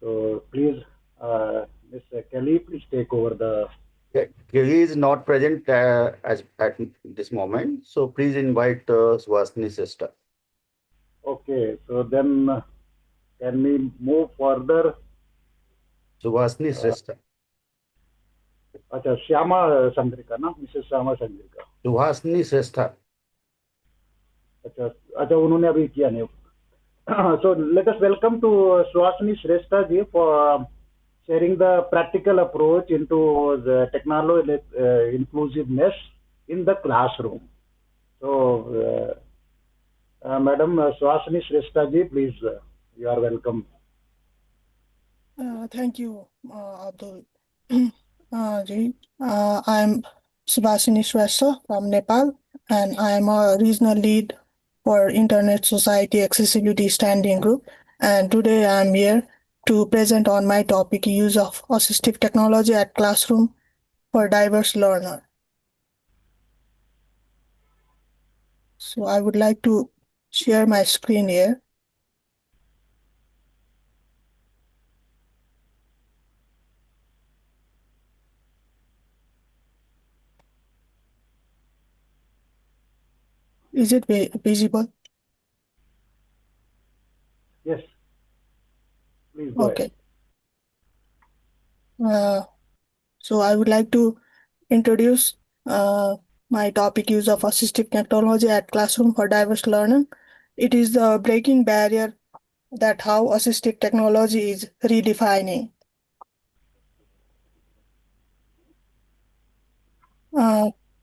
O: So please, Ms. Kelly, please take over the.
B: Kelly is not present at this moment, so please invite Suhasini's sister.
O: Okay, so then can we move further?
B: Suhasini's sister.
O: अच्छा श्यामा चंद्रिका ना Mrs Shyama Chandrika
B: Suhasini श्रेष्ठा
O: अच्छा अच्छा उन्होंने अभी किया नहीं so let us welcome to Suhasini Shrestha ji for sharing the practical approach into the technology inclusiveness in the classroom. So Madam Suhasini Shrestha ji, please, you are welcome.
L: Thank you, Abdul. I'm Subhasini Shrestha from Nepal, and I'm a regional lead for Internet Society Accessibility Standing Group. And today I'm here to present on my topic, use of assistive technology at classroom for diverse learner. So I would like to share my screen here. Is it visible?
O: Yes. Please go
L: Okay. So I would like to introduce my topic, use of assistive technology at classroom for diverse learning. It is the breaking barrier that how assistive technology is redefining.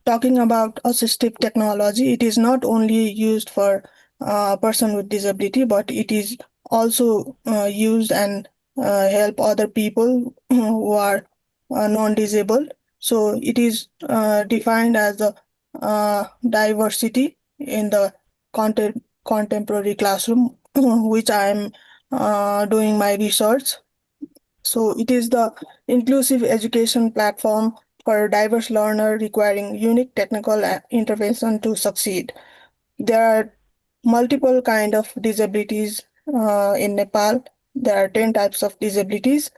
L: Talking about assistive technology, it is not only used for a person with disability, but it is also used and help other people who are non-disabled. So it is defined as a diversity in the contemporary classroom, which I am doing my research. So it is the inclusive education platform for diverse learner requiring unique technical intervention to succeed. There are multiple kind of disabilities in Nepal. There are 10 types of disabilities,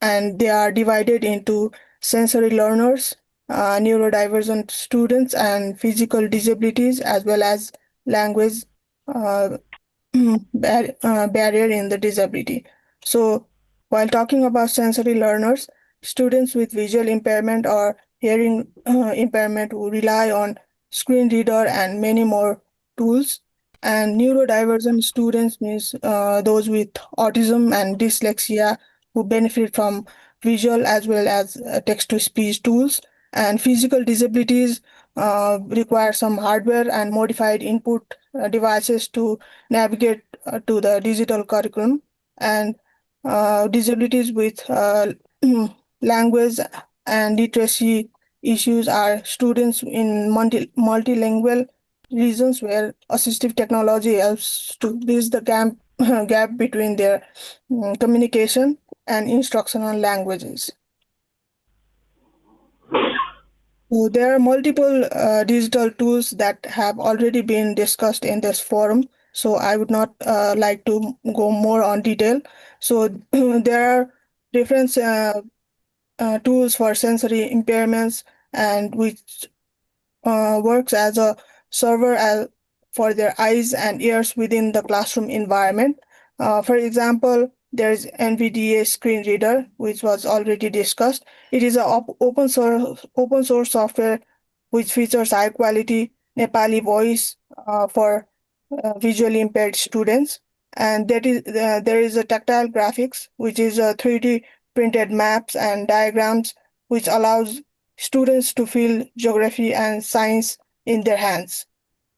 L: and they are divided into sensory learners, neurodivergent students, and physical disabilities, as well as language barrier in the disability. So while talking about sensory learners, students with visual impairment or hearing impairment will rely on screen reader and many more tools. And neurodivergent students means those with autism and dyslexia who benefit from visual as well as text-to-speech tools. And physical disabilities require some hardware and modified input devices to navigate to the digital curriculum. And disabilities with language and literacy issues are students in multilingual regions where assistive technology helps to bridge the gap between their communication and instructional languages. So there are multiple digital tools that have already been discussed in this forum. So I would not like to go more on detail. So there are different tools for sensory impairments and which works as a server for their eyes and ears within the classroom environment. For example, there is NVDA screen reader, which was already discussed. It is an open source software which features high quality Nepali voice for visually impaired students. And there is a tactile graphics, which is a 3D printed maps and diagrams, which allows students to feel geography and science in their hands.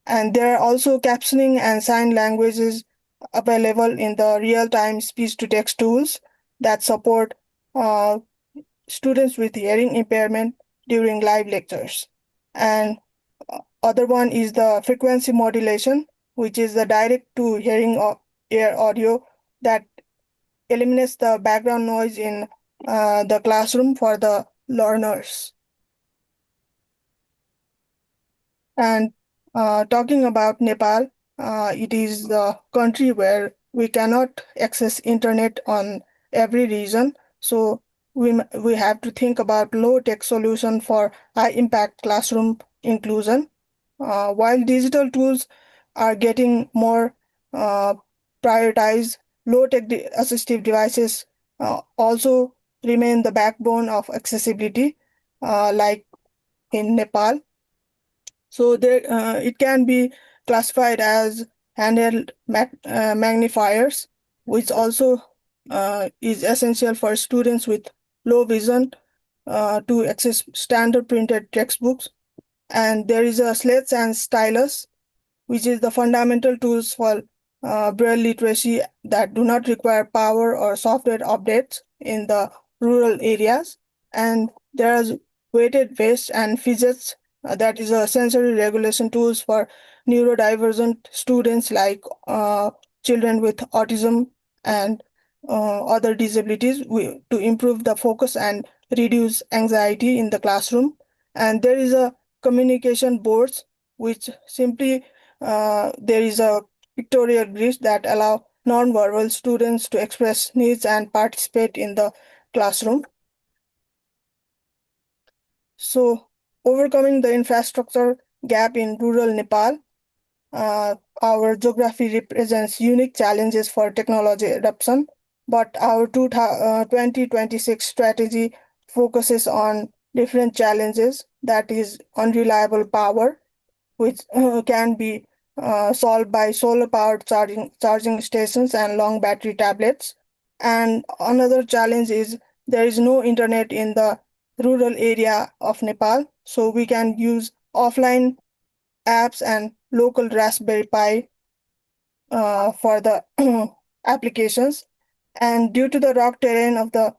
L: And there are also captioning and sign languages available in the real-time speech-to-text tools that support uh, students with hearing impairment during live lectures. And other one is the frequency modulation, which is the direct-to-hearing ear audio that eliminates the background noise in the classroom for the learners. And talking about Nepal, it is the country where we cannot access internet on every region. So we have to think about low-tech solution for high-impact classroom inclusion. While digital tools are getting more prioritized, low-tech assistive devices also remain the backbone of accessibility, like in Nepal. So there, it can be classified as handheld magnifiers, which also is essential for students with low vision to access standard printed textbooks. And there is a slates and stylus, which is the fundamental tools for braille literacy that do not require power or software updates in the rural areas. And there are weighted vests and fidgets, that is a sensory regulation tools for neurodivergent students like children with autism and other disabilities to improve the focus and reduce anxiety in the classroom. And there is a communication boards, which simply there is a pictorial grids that allow non-verbal students to express needs and participate in the classroom. So, overcoming the infrastructure gap in rural Nepal, our geography represents unique challenges for technology adoption, but our 2026 strategy focuses on different challenges, that is unreliable power, which can be solved by solar-powered charging stations and long battery tablets. And another challenge is there is no internet in the rural area of Nepal, so we can use offline apps and local Raspberry Pi for the applications. And due to the rock terrain of the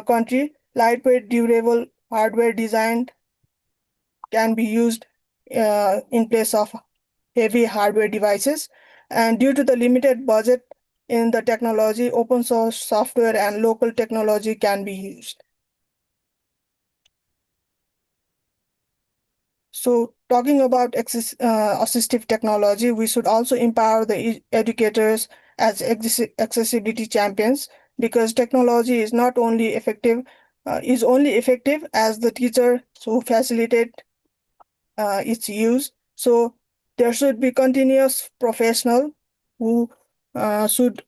L: country, lightweight, durable hardware design can be used in place of heavy hardware devices. And due to the limited budget in the technology, open source software and local technology can be used. So talking about assistive technology, we should also empower the educators as accessibility champions, because technology is not only effective, is only effective as the teachers who facilitate its use. So there should be continuous professional who should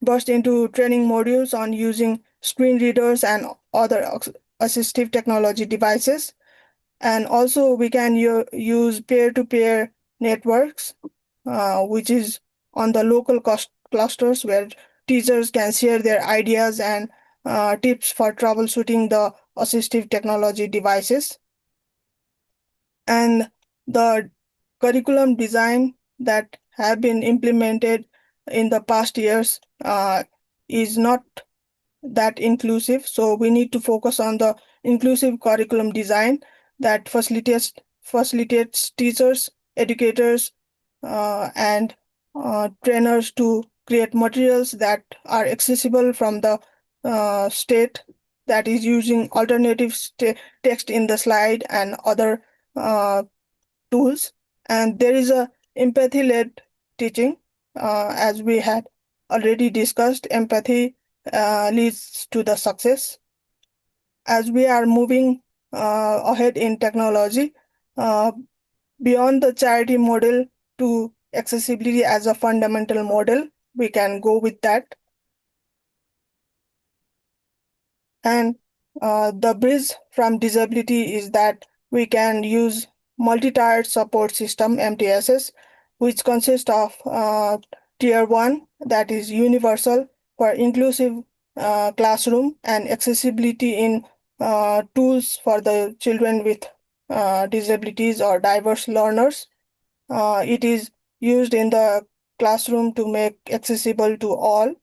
L: burst into training modules on using screen readers and other assistive technology devices. And also we can use peer-to-peer networks, which is on the local clusters where teachers can share their ideas and tips for troubleshooting the assistive technology devices. And the curriculum design that have been implemented in the past years is not that inclusive. So we need to focus on the inclusive curriculum design that facilitates teachers, educators, and trainers to create materials that are accessible from the state, that is using alternative text in the slide and other tools. And there is a empathy-led teaching. As we had already discussed, empathy leads to the success. As we are moving ahead in technology, beyond the charity model to accessibility as a fundamental model, we can go with that. And the bridge from disability is that we can use multi-tiered support system, MTSS, which consists of tier 1, that is universal for inclusive classroom and accessibility in tools for the children with disabilities or diverse learners. It is used in the classroom to make accessible to all.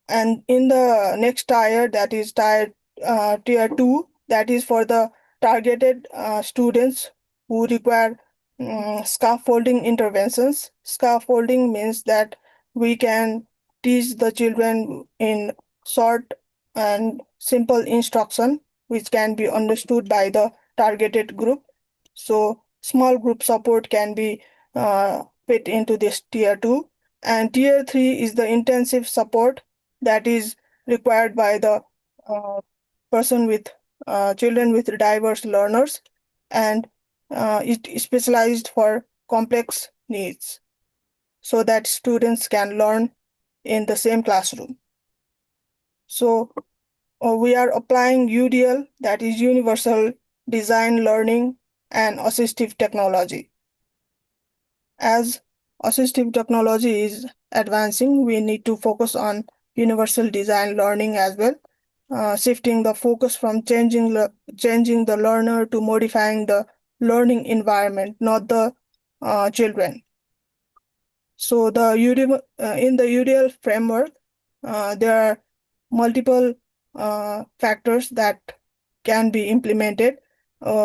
L: And in the next tier, that is tier 2, that is for the targeted students who require scaffolding interventions. Scaffolding means that we can teach the children in short and simple instruction, which can be understood by the targeted group. So small group support can be fit into this tier 2. And tier 3 is the intensive support that is required by the person with children with diverse learners, and it is specialized for complex needs so that students can learn in the same classroom. So we are applying UDL, that is Universal Design Learning and Assistive Technology. As assistive technology is advancing, we need to focus on universal design learning as well, shifting the focus from changing the learner to modifying the learning environment, not the children. So in the UDL framework, there are multiple factors that can be implemented.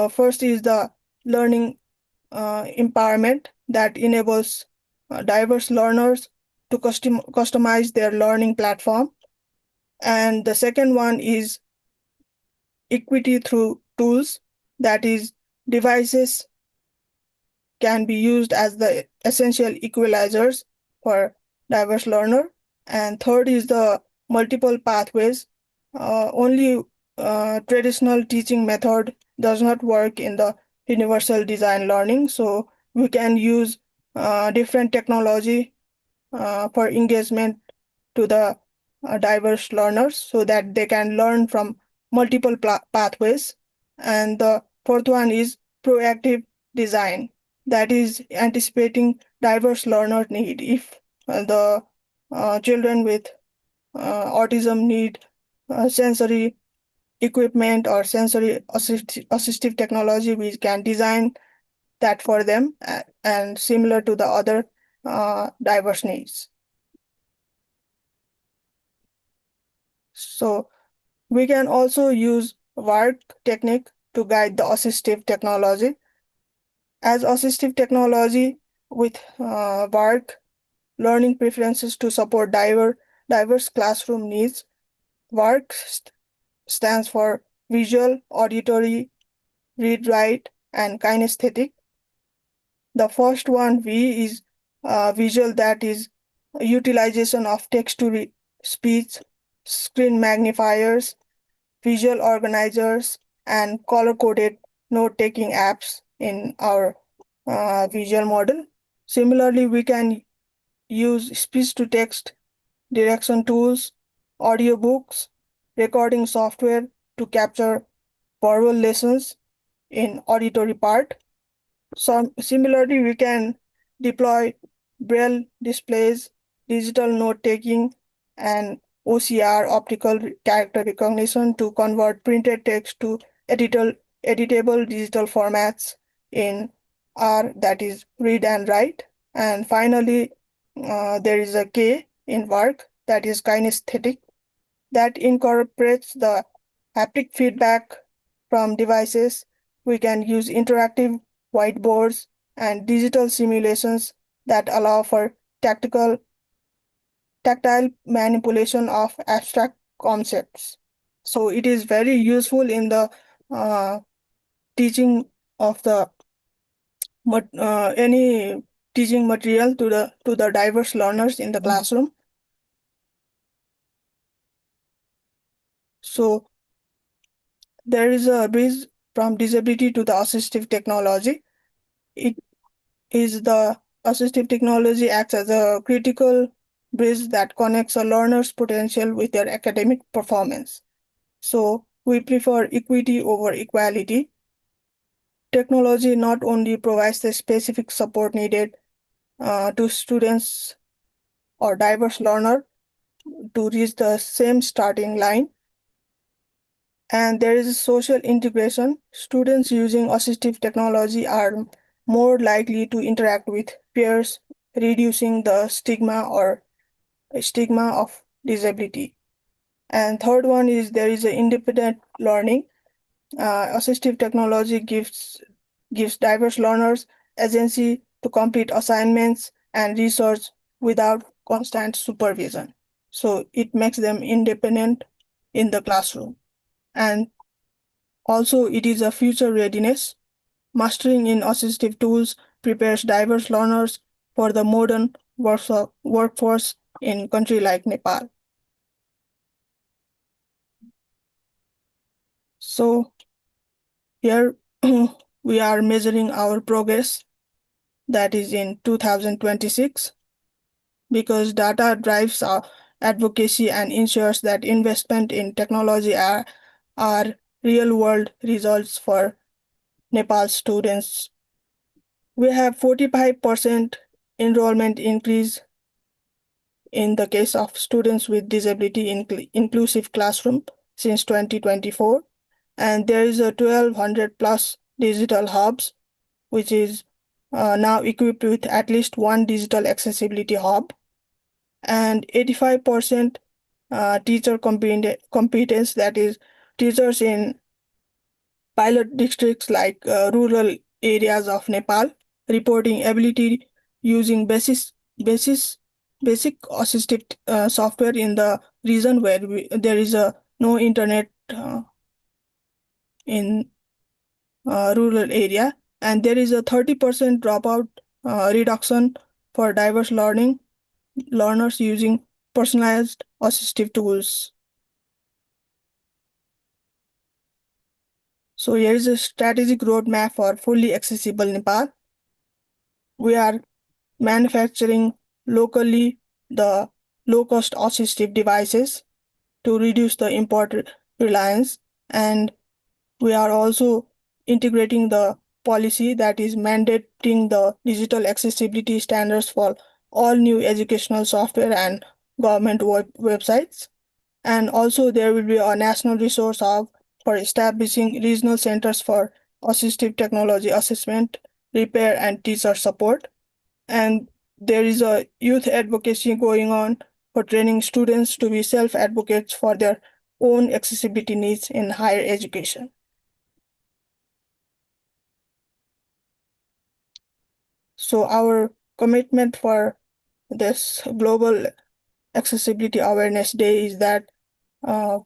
L: First is the learning empowerment that enables diverse learners to customize their learning platform. And the second one is equity through tools, that is devices can be used as the essential equalizers for diverse learner. And third is the multiple pathways. Only traditional teaching method does not work in the universal design learning. So we can use different technology for engagement to the diverse learners so that they can learn from multiple pathways. And the fourth one is proactive design, that is anticipating diverse learner need. If the children with autism need sensory equipment or sensory assistive technology, we can design that for them and similar to the other diverse needs. So we can also use WARC technique to guide the assistive technology. As assistive technology with WARC, learning preferences to support diverse classroom needs. WARC stands for visual, auditory, read, write, and kinesthetic. The first one, V, is visual, that is utilization of text-to-speech, screen magnifiers, visual organizers, and color-coded note-taking apps in our visual model. Similarly, we can use speech-to-text direction tools, audiobooks, recording software to capture verbal lessons in auditory part. So similarly, we can deploy braille displays, digital note-taking, and OCR, optical character recognition, to convert printed text to editable digital formats in R, that is read and write. And finally, there is a K in WARC, that is kinesthetic, that incorporates the haptic feedback from devices. We can use interactive whiteboards and digital simulations that allow for tactile manipulation of abstract concepts. So it is very useful in the teaching of the any teaching material to the diverse learners in the classroom. So there is a bridge from disability to the assistive technology. It is the assistive technology acts as a critical bridge that connects a learner's potential with their academic performance. So we prefer equity over equality. Technology not only provides the specific support needed to students or diverse learner to reach the same starting line, and there is social integration. Students using assistive technology are more likely to interact with peers, reducing the stigma of disability. And third one is there is an independent learning. Assistive technology gives diverse learners agency to complete assignments and research without constant supervision. So it makes them independent in the classroom. And also it is a future readiness. Mastering in assistive tools prepares diverse learners for the modern workforce in country like Nepal. So here we are measuring our progress, that is in 2026, because data drives our advocacy and ensures that investment in technology are real world results for Nepal students. We have 45% enrollment increase in the case of students with disability inclusive classroom since 2024. And there is a 1200 plus digital hubs, which is now equipped with at least one digital accessibility hub, and 85% teacher competence, that is teachers in pilot districts like rural areas of Nepal, reporting ability using basic assistive software in the region where there is no internet in rural area, and there is a 30% dropout reduction for diverse learners using personalized assistive tools. So here is a strategic roadmap for fully accessible Nepal. We are manufacturing locally the low-cost assistive devices to reduce the import reliance, and we are also integrating the policy that is mandating the digital accessibility standards for all new educational software and government websites. And also there will be a national resource hub for establishing regional centers for assistive technology assessment, repair, and teacher support. And there is a youth advocacy going on for training students to be self-advocates for their own accessibility needs in higher education. So our commitment for this Global Accessibility Awareness Day is that a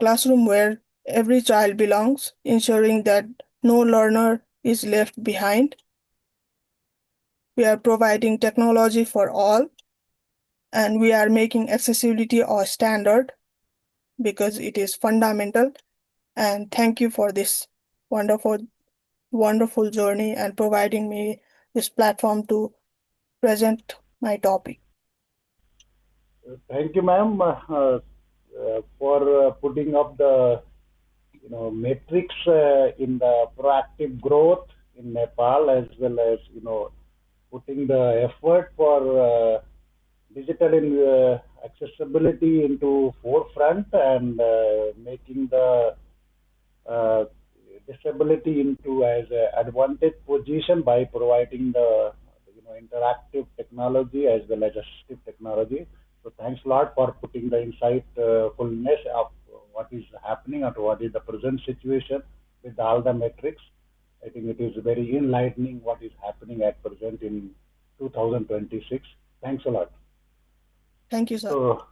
L: classroom where every child belongs, ensuring that no learner is left behind. We are providing technology for all, and we are making accessibility a standard because it is fundamental. And thank you for this wonderful journey and providing me this platform to present my topic.
O: Thank you, ma'am, for putting up the metrics in the proactive growth in Nepal, as well as putting the effort for digital accessibility into forefront and making the disability into as an advantage position by providing the interactive technology as well as assistive technology. So thanks a lot for putting the insightfulness of what is happening and what is the present situation with all the metrics. I think it is very enlightening what is happening at present in 2026. Thanks a lot.
L: Thank you, sir.
O: So,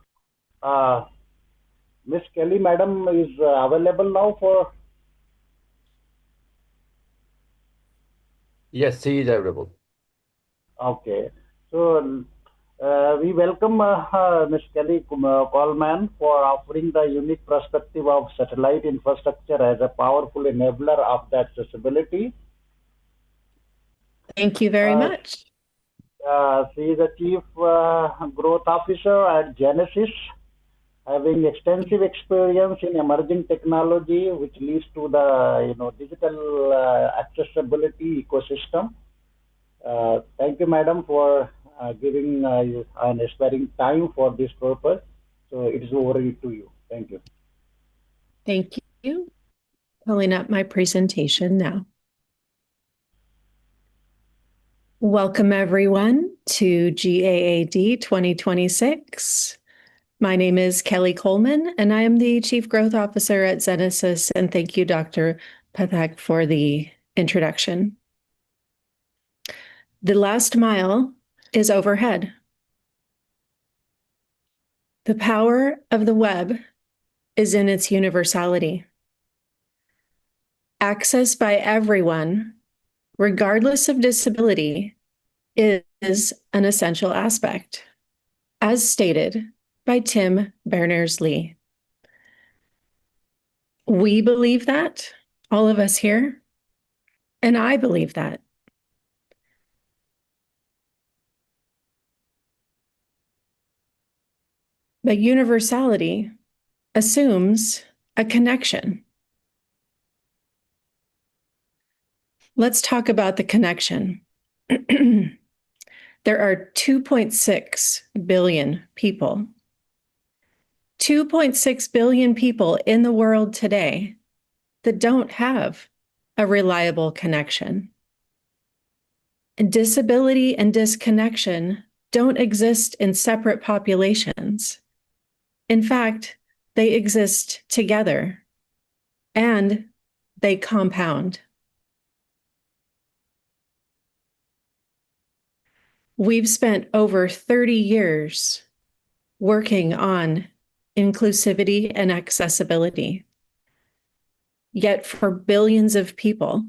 O: Miss Kelly, madam, is available now for?
B: Yes, she is available.
O: Okay. So we welcome Ms. Kelly Coleman for offering the unique perspective of satellite infrastructure as a powerful enabler of the accessibility.
K: Thank you very much.
O: She is the Chief Growth Officer at Genesis, having extensive experience in emerging technology, which leads to the digital accessibility ecosystem. Thank you, madam, for giving and sparing time for this purpose. So it is over to you. Thank you.
K: Thank you. Pulling up my presentation now. Welcome everyone to GAAD 2026. My name is Kelly Coleman, and I am the Chief Growth Officer at Genesis. And thank you, Dr. Pathak, for the introduction. The last mile is overhead. The power of the web is in its universality. Access by everyone, regardless of disability, is an essential aspect, as stated by Tim Berners-Lee. We believe that, all of us here, and I believe that. But universality assumes a connection. Let's talk about the connection. There are 2.6 billion people. 2.6 billion people in the world today that don't have a reliable connection. And disability and disconnection don't exist in separate populations. In fact, they exist together and they compound. We've spent over 30 years working on inclusivity and accessibility. Yet for billions of people,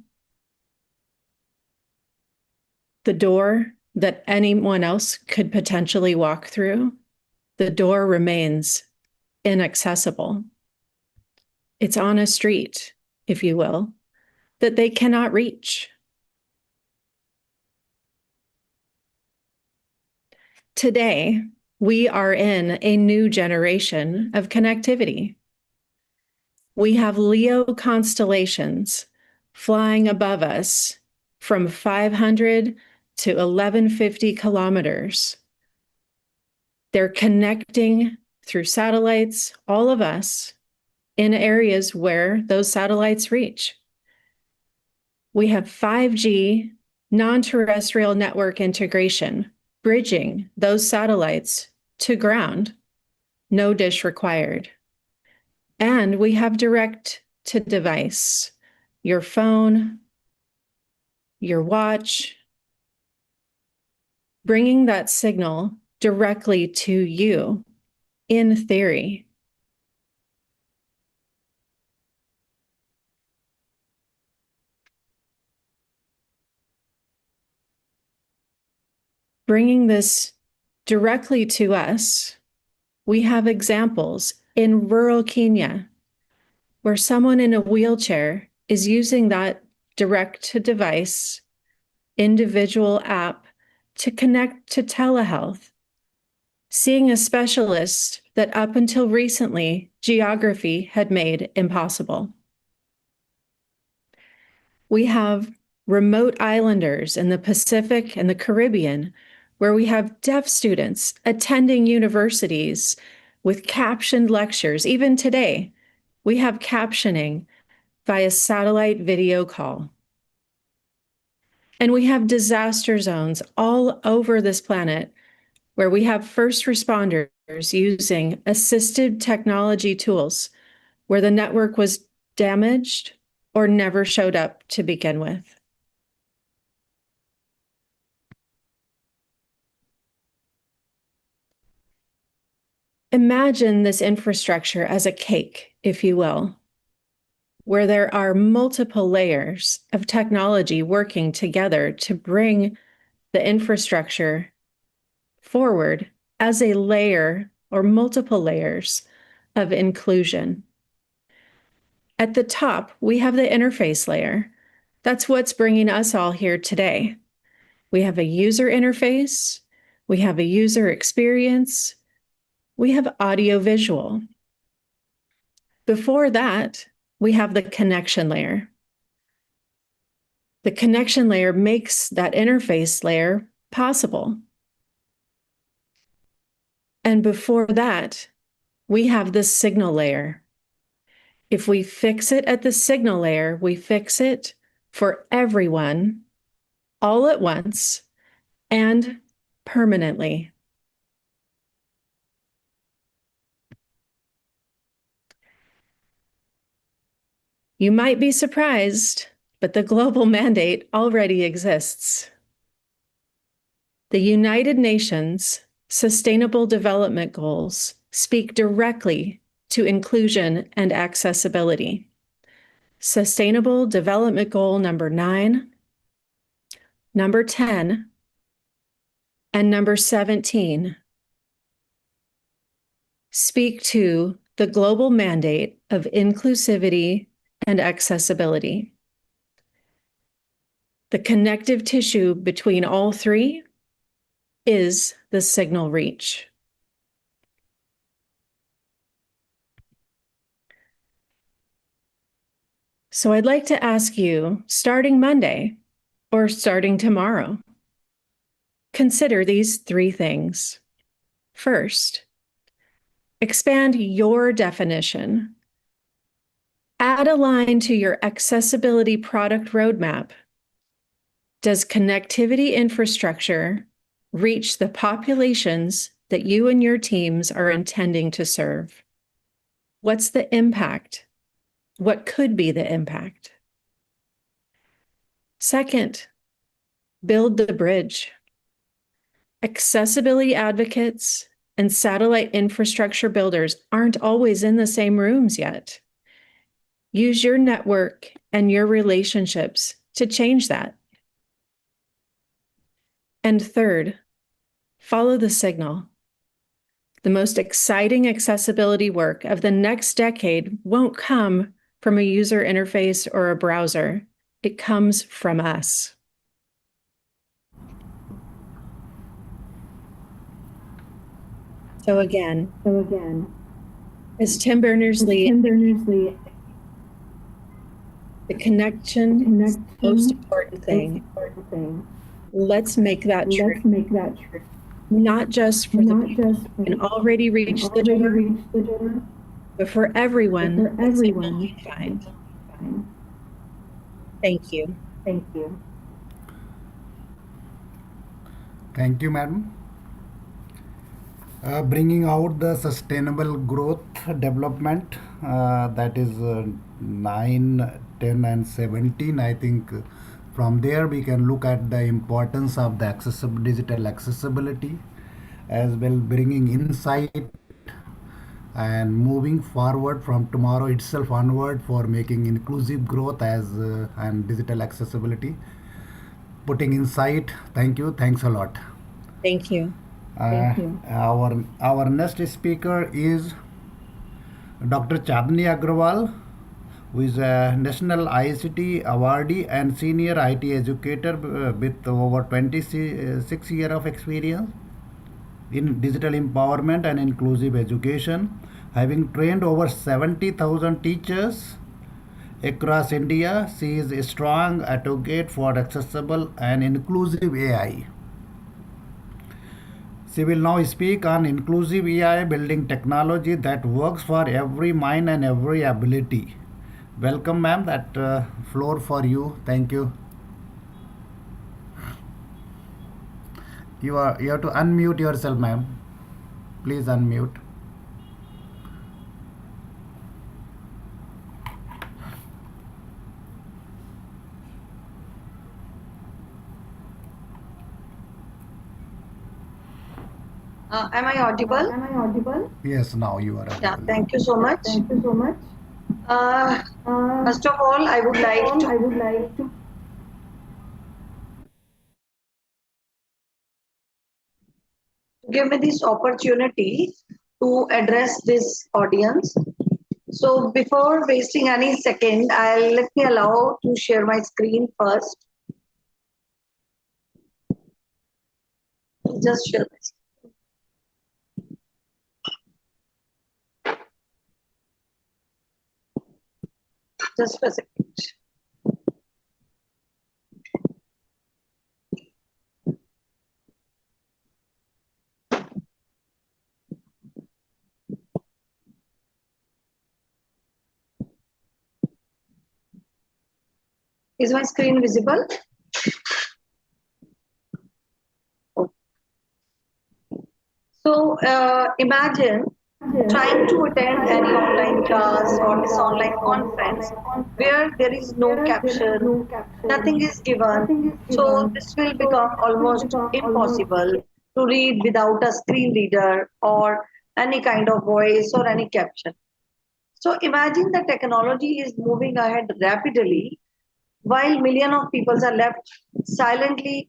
K: the door that anyone else could potentially walk through, the door remains inaccessible. It's on a street, if you will, that they cannot reach. Today, we are in a new generation of connectivity. We have Leo constellations flying above us from 500 to 1150 kilometers. They're connecting through satellites, all of us, in areas where those satellites reach. We have 5G non-terrestrial network integration, bridging those satellites to ground, no dish required. And we have direct to device, your phone, your watch, bringing that signal directly to you in theory. Bringing this directly to us, we have examples in rural Kenya where someone in a wheelchair is using that direct-to-device individual app to connect to telehealth, seeing a specialist that up until recently geography had made impossible. We have remote islanders in the Pacific and the Caribbean where we have deaf students attending universities with captioned lectures. Even today, we have captioning via satellite video call. And we have disaster zones all over this planet where we have first responders using assistive technology tools where the network was damaged or never showed up to begin with. Imagine this infrastructure as a cake, if you will, where there are multiple layers of technology working together to bring the infrastructure forward as a layer or multiple layers of inclusion. At the top, we have the interface layer. That's what's bringing us all here today. We have a user interface, we have a user experience, we have audio-visual. Before that, we have the connection layer. The connection layer makes that interface layer possible. And before that, we have the signal layer. If we fix it at the signal layer, we fix it for everyone, all at once, and permanently. You might be surprised, but the global mandate already exists. The United Nations Sustainable Development Goals speak directly to inclusion and accessibility. Sustainable Development Goal number 9, number 10, and number 17 speak to the global mandate of inclusivity and accessibility. The connective tissue between all three is the signal reach. So I'd like to ask you, starting Monday or starting tomorrow, consider these three things. First, expand your definition. Add a line to your accessibility product roadmap. Does connectivity infrastructure reach the populations that you and your teams are intending to serve? What's the impact? What could be the impact? Second, build the bridge. Accessibility advocates and satellite infrastructure builders aren't always in the same rooms yet. Use your network and your relationships to change that. And third, follow the signal. The most exciting accessibility work of the next decade won't come from a user interface or a browser. It comes from us. So again, as Tim Berners-Lee, the connection is the most important thing. Let's make that true. Not just for the people who can already reach the door, but for everyone. Find. Thank you.
M: Thank you, madam. Bringing out the sustainable growth development, that is 9, 10 and 17. I think from there we can look at the importance of the digital accessibility, as well bringing insight and moving forward from tomorrow itself onward for making inclusive growth and digital accessibility. Putting insight. Thank you. Thanks a lot.
K: Thank you.
M: Our next speaker is Dr. Chandni Agrawal, who is a national ICT awardee and senior IT educator with over 26 years of experience in digital empowerment and inclusive education, having trained over 70,000 teachers across India. She is a strong advocate for accessible and inclusive AI. She will now speak on inclusive AI, building technology that works for every mind and every ability. Welcome, ma'am. That floor for you. Thank you. You have to unmute yourself, ma'am. Please unmute.
V: Am I audible?
M: Yes, now you are
V: Yeah,
M: audible.
V: thank you so much. First of all, I would like to give me this opportunity to address this audience. So before wasting any second, let me allow to share my screen first. Just share my screen. Just a second. Is my screen visible? So imagine trying to attend any online class or this online conference where there is no caption, nothing is given. So this will become almost impossible to read without a screen reader or any kind of voice or any caption. So imagine the technology is moving ahead rapidly while millions of people are left silently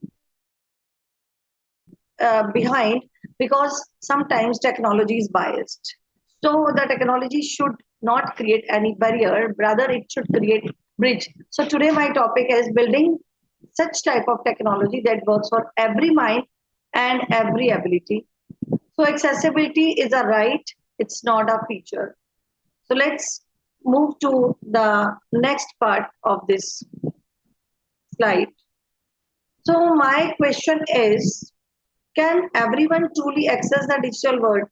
V: behind because sometimes technology is biased. So the technology should not create any barrier, rather it should create bridge. So today my topic is building such type of technology that works for every mind and every ability. So accessibility is a right, it's not a feature. So let's move to the next part of this slide. So my question is, can everyone truly access the digital world?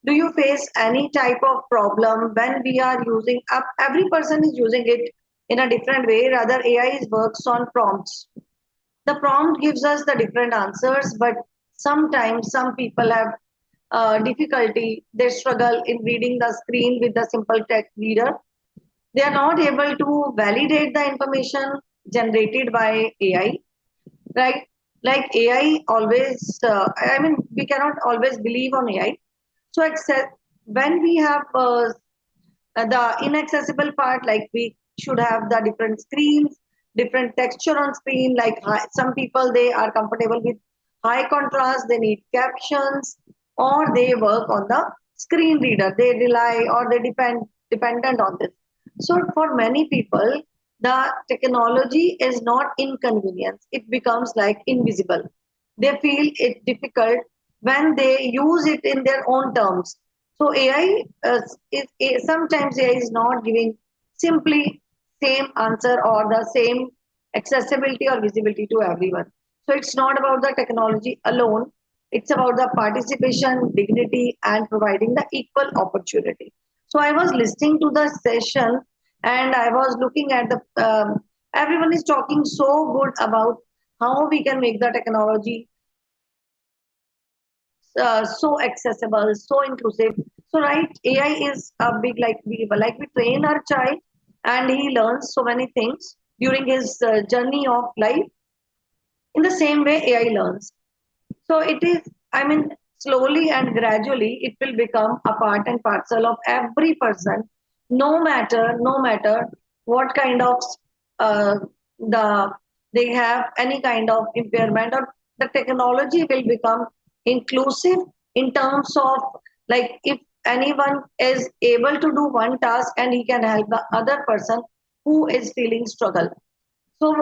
V: Do you face any type of problem when we are using up? Every person is using it in a different way. Rather, AI works on prompts. The prompt gives us the different answers, but sometimes some people have difficulty. They struggle in reading the screen with the simple text reader. They are not able to validate the information generated by AI, right? Like AI always, I mean, we cannot always believe on AI. So except when we have the inaccessible part, like we should have the different screens, different texture on screen, like some people, they are comfortable with high contrast, they need captions, or they work on the screen reader. They rely or they dependent on this. So for many people, the technology is not inconvenience. It becomes like invisible. They feel it difficult when they use it in their own terms. So AI sometimes AI is not giving simply same answer or the same accessibility or visibility to everyone. So it's not about the technology alone. It's about the participation, dignity, and providing the equal opportunity. So I was listening to the session and I was looking at the everyone is talking so good about how we can make the technology so accessible, so inclusive. So right, AI is a big like we train our child and he learns so many things during his journey of life. In the same way, AI learns. So it is, I mean, slowly and gradually, it will become a part and parcel of every person, no matter what kind of the they have any kind of impairment, or the technology will become inclusive in terms of like if anyone is able to do one task and he can help the other person who is feeling struggle. So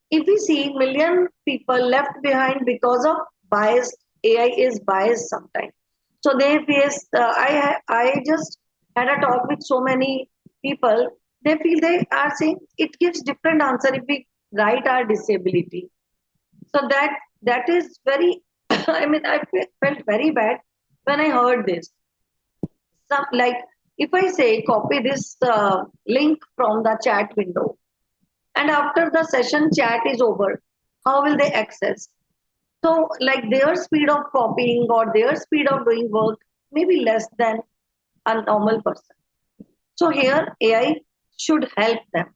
V: if we see million people left behind because of bias, AI is biased sometimes. So they face. I just had a talk with so many people. They feel they are saying it gives different answer if we write our disability. So that is very. I mean, felt very bad when I heard this. Some like if I say copy this link from the chat window, and after the session chat is over, how will they access? So like their speed of copying or their speed of doing work may be less than a normal person. So here AI should help them.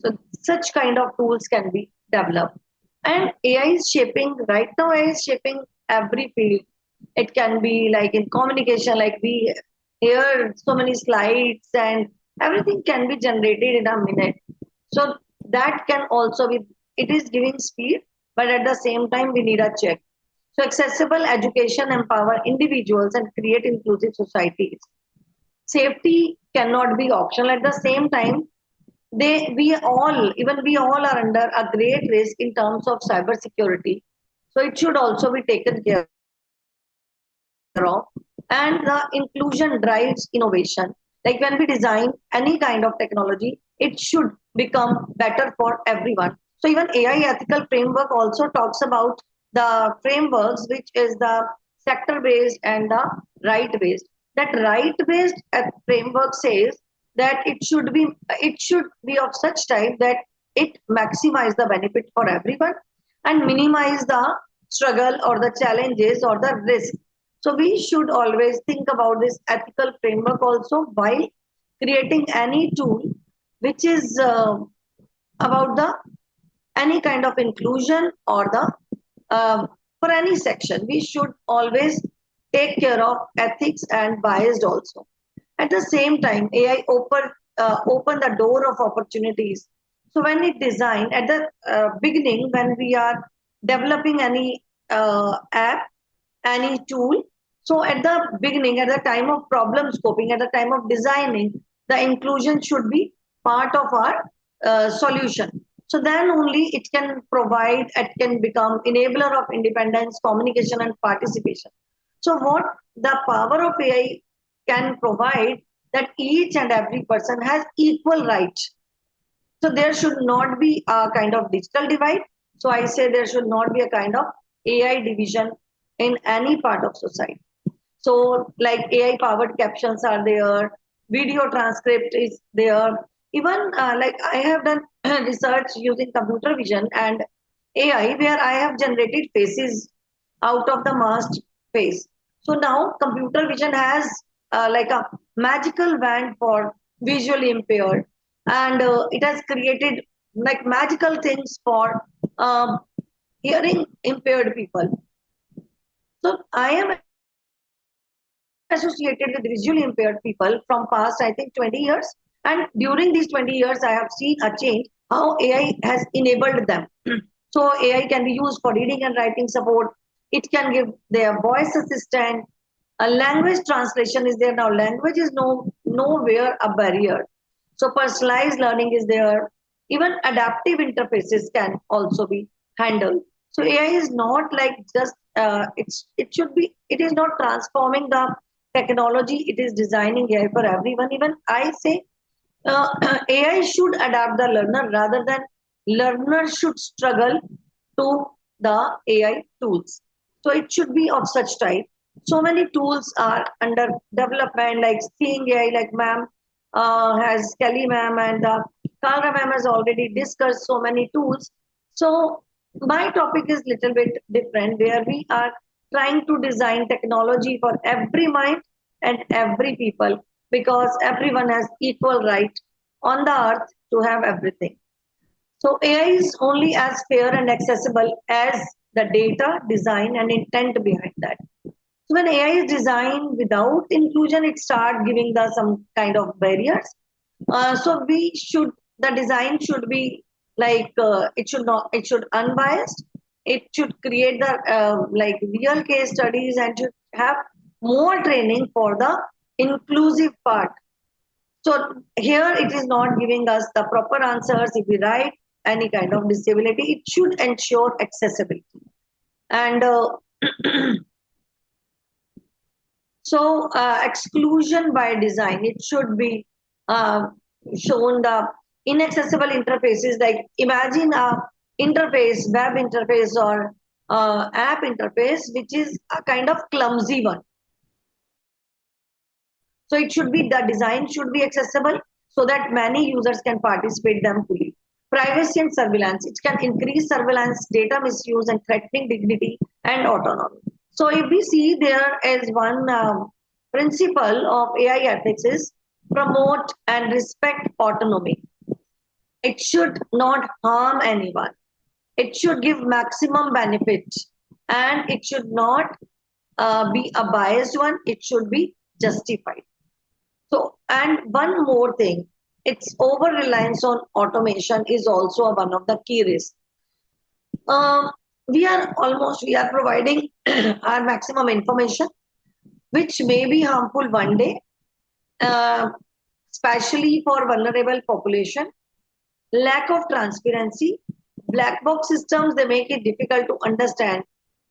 V: So such kind of tools can be developed. And AI is shaping, right now AI is shaping every field. It can be like in communication, like we hear so many slides and everything can be generated in a minute. So that can also be, it is giving speed, but at the same time, we need a check. So accessible education empower individuals and create inclusive societies. Safety cannot be optional. At the same time, we all are under a great risk in terms of cybersecurity. So it should also be taken care of. And the inclusion drives innovation. Like when we design any kind of technology, it should become better for everyone. So even AI ethical framework also talks about the frameworks, which is the sector-based and the right-based. That right-based framework says that it should be of such type that it maximize the benefit for everyone and minimize the struggle or the challenges or the risk. So we should always think about this ethical framework also while creating any tool which is about the any kind of inclusion or the for any section. We should always take care of ethics and bias also. At the same time, AI open the door of opportunities. So when it design at the beginning, when we are developing any app, any tool, so at the beginning, at the time of problem scoping, at the time of designing, the inclusion should be part of our solution. So then only it can provide, it can become enabler of independence, communication, and participation. So what the power of AI can provide, that each and every person has equal right. So there should not be a kind of digital divide. So I say there should not be a kind of AI division in any part of society. So like AI powered captions are there, video transcript is there. Even like I have done research using computer vision and AI where I have generated faces out of the masked face. So now computer vision has like a magical wand for visually impaired, and it has created like magical things for hearing impaired people. So I am associated with visually impaired people from past, I think, 20 years. And during these 20 years, I have seen a change how AI has enabled them. So AI can be used for reading and writing support. It can give their voice assistant. A language translation is there now. Language is nowhere a barrier. So personalized learning is there. Even adaptive interfaces can also be handled. So AI is not like just it is not transforming the technology, it is designing AI for everyone. Even I say AI should adapt the learner rather than learner should struggle to the AI tools. So it should be of such type. So many tools are under development, like Seeing AI, like ma'am has Kelly ma'am and Kalra ma'am has already discussed so many tools. So my topic is little bit different, where we are trying to design technology for every mind and every people, because everyone has equal right on the earth to have everything. So AI is only as fair and accessible as the data, design, and intent behind that. So when AI is designed without inclusion, it starts giving some kind of barriers. So the design should be like it should unbiased. It should create the like real case studies and should have more training for the inclusive part. So here it is not giving us the proper answers. If we write any kind of disability, it should ensure accessibility. And so exclusion by design, it should be shown the inaccessible interfaces. Like imagine a interface, web interface or app interface, which is a kind of clumsy one. So it should be, the design should be accessible so that many users can participate them fully. Privacy and surveillance, it can increase surveillance, data misuse, and threatening dignity and autonomy. So if we see, there is one principle of AI ethics is promote and respect autonomy. It should not harm anyone. It should give maximum benefit, and it should not be a biased one, it should be justified. So, and one more thing, its over-reliance on automation is also one of the key risks. We are providing our maximum information, which may be harmful one day, especially for vulnerable population. Lack of transparency, black box systems, they make it difficult to understand,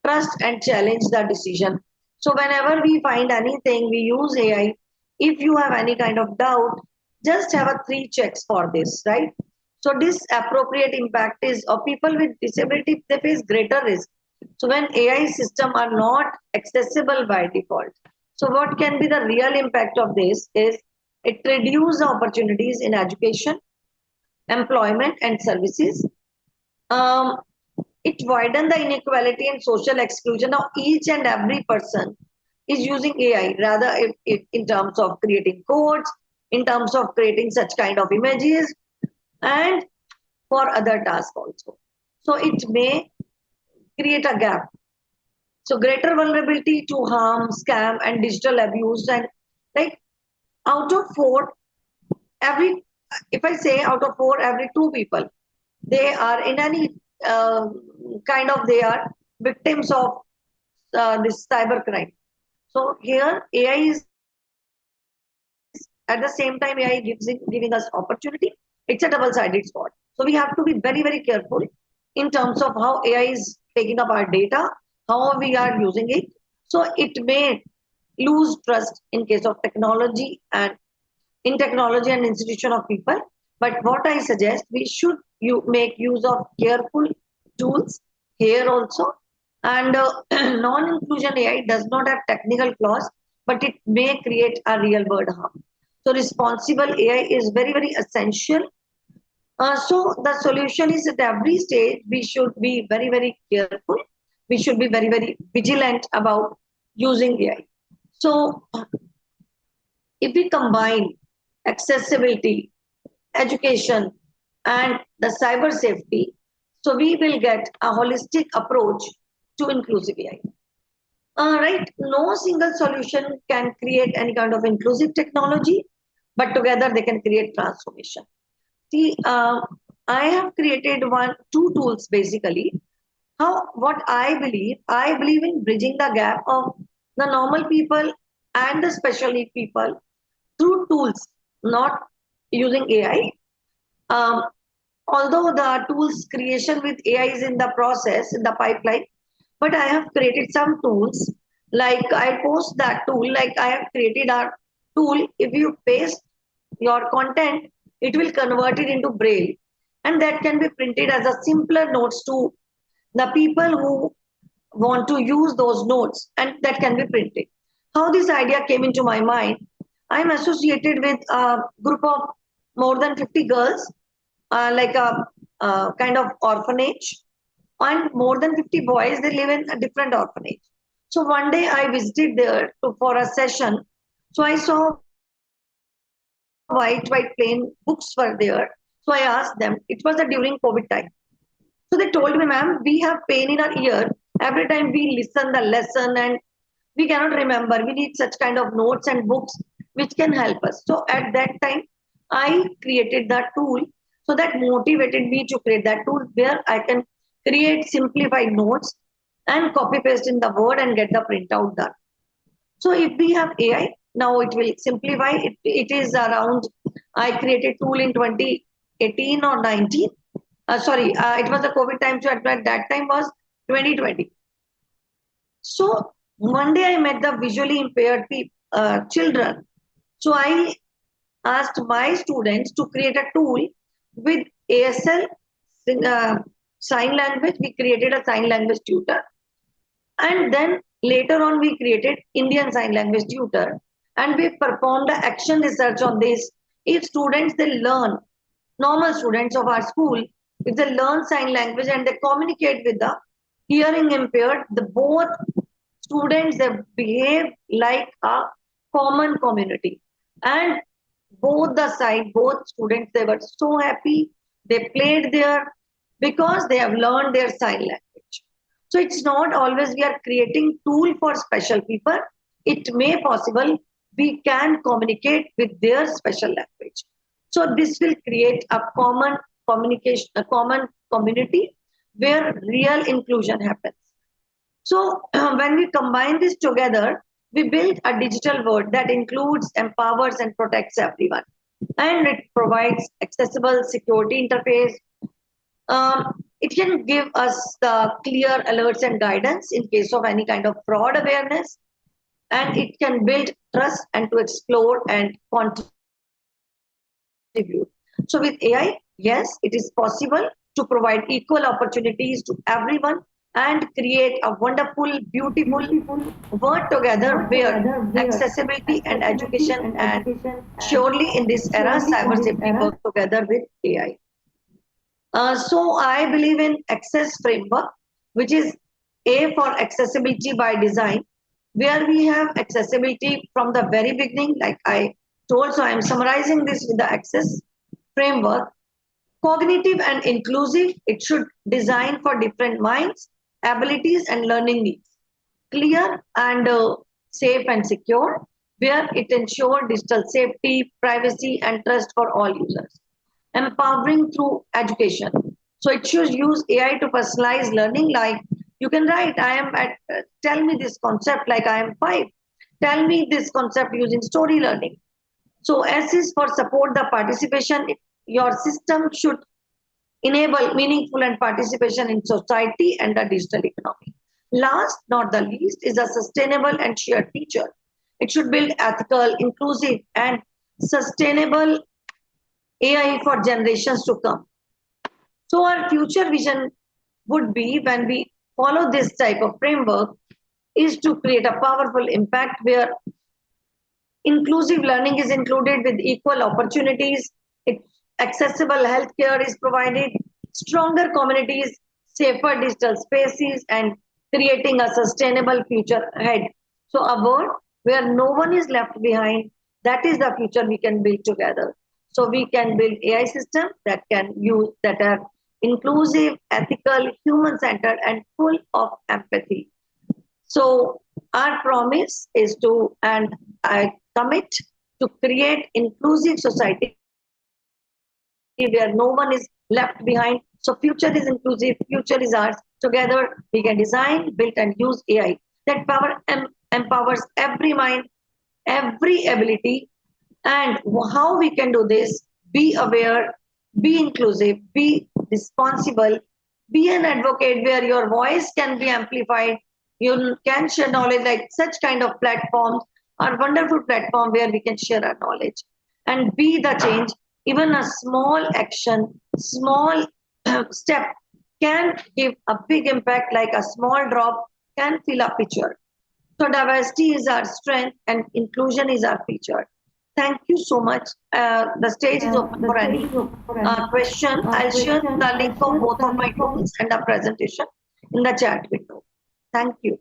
V: trust and challenge the decision. So whenever we find anything, we use AI. If you have any kind of doubt, just have a 3 checks for this, right? So this appropriate impact is of people with disability, they face greater risk. So when AI systems are not accessible by default. So what can be the real impact of this is it reduces opportunities in education, employment and services. It widens the inequality and social exclusion. Now each and every person is using AI rather in terms of creating codes, in terms of creating such kind of images and for other tasks also. So it may create a gap. So greater vulnerability to harm, scam and digital abuse, and like out of 4, if I say out of 4, every 2 people, they are in any they are victims of this cyber crime. So here AI is at the same time AI giving us opportunity. It's a double-sided sword. So we have to be very, very careful in terms of how AI is taking up our data, how we are using it. So it may lose trust in case of technology and in technology and institution of people. But what I suggest, we should make use of careful tools here also. And non-inclusion AI does not have technical flaws, but it may create a real world harm. So responsible AI is very, very essential. So the solution is at every stage, we should be very, very careful. We should be very, very vigilant about using AI. So if we combine accessibility, education, and the cyber safety, so we will get a holistic approach to inclusive AI. Right? No single solution can create any kind of inclusive technology, but together they can create transformation. See, I have created 2 tools basically. What I believe in bridging the gap of the normal people and the special need people through tools, not using AI. Although the tools creation with AI is in the process, in the pipeline, but I have created some tools, like I post that tool, like I have created a tool, if you paste your content, it will convert it into Braille. And that can be printed as a simpler notes to the people who want to use those notes, and that can be printed. How this idea came into my mind, I'm associated with a group of more than 50 girls, like a kind of orphanage, and more than 50 boys, they live in a different orphanage. So one day I visited there for a session. So I saw white plain books were there. So I asked them, it was during COVID time. So they told me, ma'am, we have pain in our ear every time we listen the lesson and we cannot remember. We need such kind of notes and books which can help us. So at that time, I created that tool. So that motivated me to create that tool where I can create simplified notes and copy paste in the Word and get the printout done. So if we have AI, now it will simplify. It is around, I created tool in 2018 or 19. It was the COVID time, so at that time was 2020. So one day I met the visually impaired children. So I asked my students to create a tool with ASL sign language. We created a sign language tutor. And then later on, we created Indian sign language tutor. And we performed the action research on this. If students, they learn, normal students of our school, if they learn sign language and they communicate with the hearing impaired, both students, they behave like a common community. And both students, they were so happy. They played there because they have learned their sign language. So it's not always we are creating tool for special people. It may possible we can communicate with their special language. So this will create a common communication, a common community where real inclusion happens. So when we combine this together, we build a digital world that includes, empowers, and protects everyone. And it provides accessible security interface. It can give us the clear alerts and guidance in case of any kind of fraud awareness. And it can build trust and to explore and contribute. So with AI, yes, it is possible to provide equal opportunities to everyone and create a wonderful, beautiful world together where accessibility and education and surely in this era, cyber safety work together with AI. So I believe in access framework, which is A for accessibility by design, where we have accessibility from the very beginning, like I told. So I'm summarizing this with the access framework. Cognitive and inclusive, it should design for different minds, abilities, and learning needs. Clear and safe and secure, where it ensures digital safety, privacy, and trust for all users. Empowering through education. So it should use AI to personalize learning, like you can write, I am at, tell me this concept like I am 5. Tell me this concept using story learning. So S is for support the participation. Your system should enable meaningful and participation in society and the digital economy. Last, not the least, is a sustainable and shared future. It should build ethical, inclusive, and sustainable AI for generations to come. So our future vision would be, when we follow this type of framework, is to create a powerful impact where inclusive learning is included with equal opportunities, accessible healthcare is provided, stronger communities, safer digital spaces, and creating a sustainable future ahead. So a world where no one is left behind, that is the future we can build together. So we can build AI systems that can use, that are inclusive, ethical, human-centered, and full of empathy. So our promise is to, and I commit to create inclusive society where no one is left behind. So future is inclusive, future is ours. Together we can design, build, and use AI that empowers every mind, every ability. And how we can do this: be aware, be inclusive, be responsible, be an advocate where your voice can be amplified. You can share knowledge, like such kind of platforms are wonderful platform where we can share our knowledge and be the change. Even a small action, small step can give a big impact, like a small drop can fill a pitcher. So diversity is our strength and inclusion is our feature. Thank you so much. The stage is open for any question. I'll share the link of both of my tools and the presentation in the chat window. Thank you.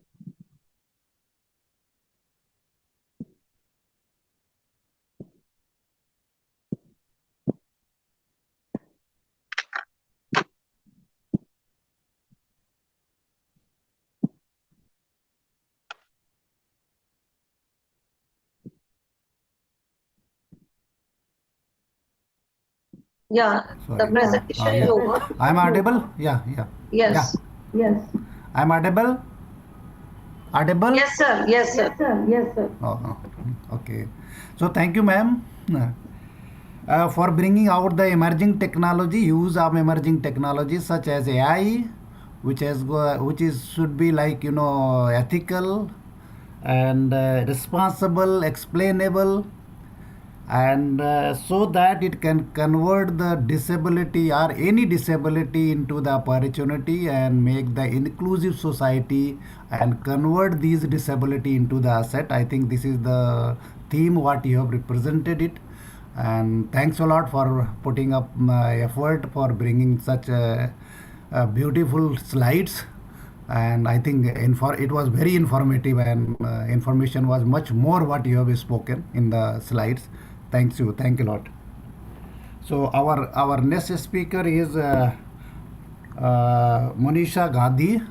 V: Yeah, the presentation is over.
M: I'm audible? Yeah.
V: Yes.
M: Yeah. I'm audible? Audible?
V: Yes, sir. Yes, sir. Yes, sir.
M: Oh, okay. So thank you, ma'am, for bringing out the emerging technology, use of emerging technologies such as AI, which should be like, ethical and responsible, explainable, and so that it can convert the disability or any disability into the opportunity and make the inclusive society and convert these disability into the asset. I think this is the theme what you have represented it, and thanks a lot for putting up effort for bringing such beautiful slides. And I think it was very informative, and information was much more what you have spoken in the slides. Thank you a lot. So our next speaker is Monisha Gandhi.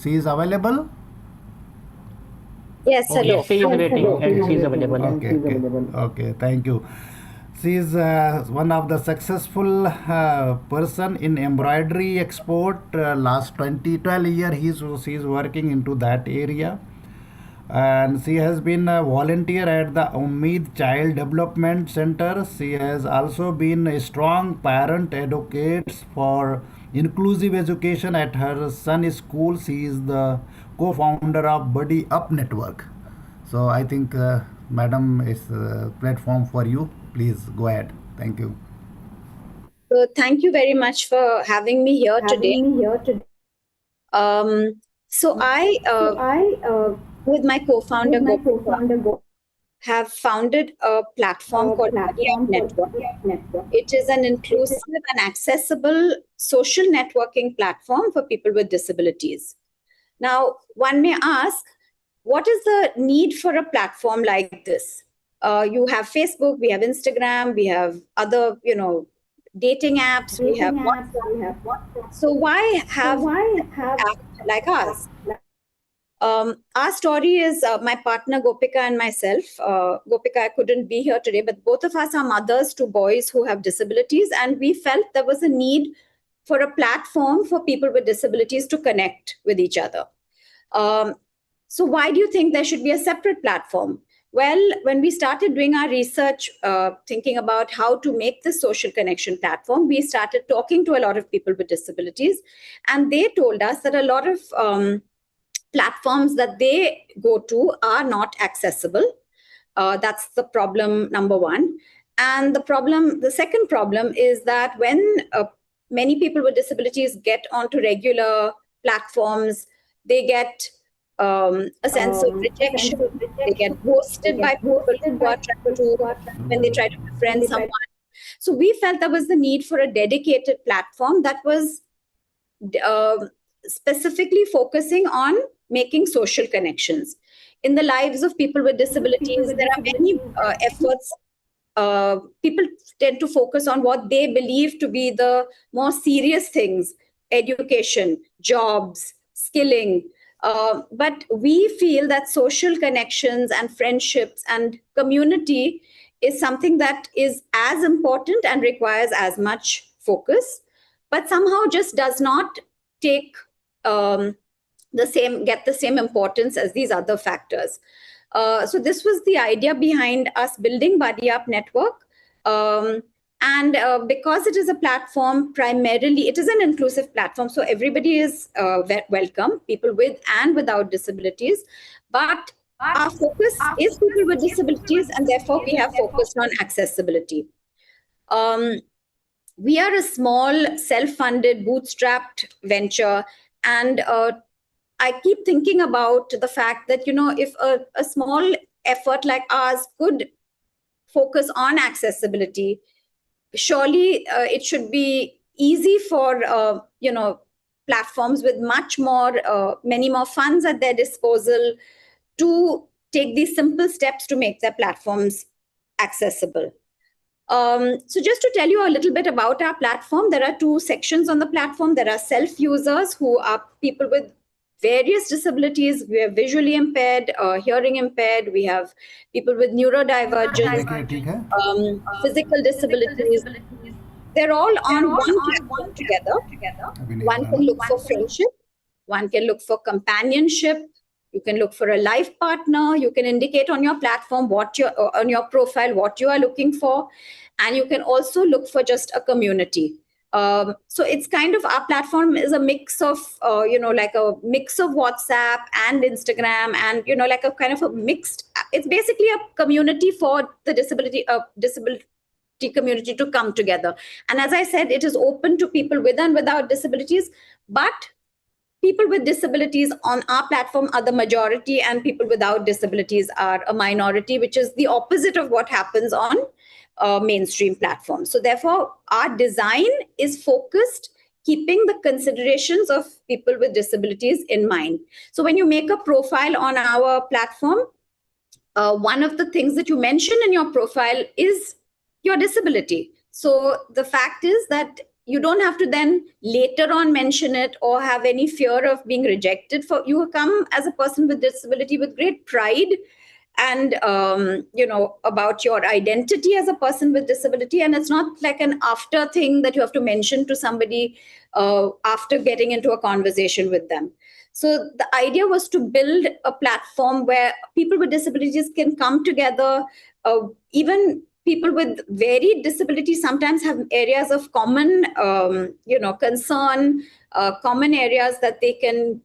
M: She is available?
V: Yes, hello.
Q: Yes, she is waiting and she is available.
M: Okay, thank you. She is one of the successful person in embroidery export. Last 12 years, she is working into that area. And she has been a volunteer at the Ummeed Child Development Center. She has also been a strong parent advocate for inclusive education at her son's school. She is the co-founder of Buddy Up Network. So I think, Madam, is a platform for you. Please go ahead. Thank you.
V: So thank you very much for having me here today. So I, with my co-founder, have founded a platform called Buddy Up Network. It is an inclusive and accessible social networking platform for people with disabilities. Now, one may ask, what is the need for a platform like this? You have Facebook, we have Instagram, we have other, dating apps, we have WhatsApp. So why have apps like us? Our story is my partner Gopika and myself. Gopika, I couldn't be here today, but both of us are mothers to boys who have disabilities, and we felt there was a need for a platform for people with disabilities to connect with each other. So why do you think there should be a separate platform? Well, when we started doing our research, thinking about how to make this social connection platform, we started talking to a lot of people with disabilities, and they told us that a lot of platforms that they go to are not accessible. That's the problem number one. And the second problem is that when many people with disabilities get onto regular platforms, they get a sense of rejection. They get ghosted by people who are trying to, when they try to befriend someone. So we felt there was the need for a dedicated platform that was specifically focusing on making social connections. In the lives of people with disabilities, there are many efforts. People tend to focus on what they believe to be the more serious things: education, jobs, skilling. But we feel that social connections and friendships and community is something that is as important and requires as much focus, but somehow just does not take get the same importance as these other factors. So this was the idea behind us building Buddy Up Network. And because it is a platform, primarily, it is an inclusive platform. So everybody is welcome, people with and without disabilities. But our focus is people with disabilities, and therefore we have focused on accessibility. We are a small, self-funded, bootstrapped venture. And I keep thinking about the fact that, if a small effort like ours could focus on accessibility, surely it should be easy for, platforms with many more funds at their disposal to take these simple steps to make their platforms accessible. So just to tell you a little bit about our platform, there are two sections on the platform. There are self-users, who are people with various disabilities. We have visually impaired, hearing impaired. We have people with neurodivergence, physical disabilities. They're all on one platform together. One can look for friendship. One can look for companionship. You can look for a life partner. You can indicate on your platform on your profile what you are looking for. And you can also look for just a community. So it's kind of, our platform is a mix of, like a mix of WhatsApp and Instagram, and, like a kind of a mixed, it's basically a community for the disability community to come together. And as I said, it is open to people with and without disabilities, but people with disabilities on our platform are the majority, and people without disabilities are a minority, which is the opposite of what happens on mainstream platforms. So therefore, our design is focused, keeping the considerations of people with disabilities in mind. So when you make a profile on our platform, one of the things that you mention in your profile is your disability. So the fact is that,
C: you don't have to then later on mention it or have any fear of being rejected. For you come as a person with disability with great pride and about your identity as a person with disability, and it's not like an after thing that you have to mention to somebody after getting into a conversation with them. So the idea was to build a platform where people with disabilities can come together. Even people with varied disabilities sometimes have areas of common concern, common areas that they can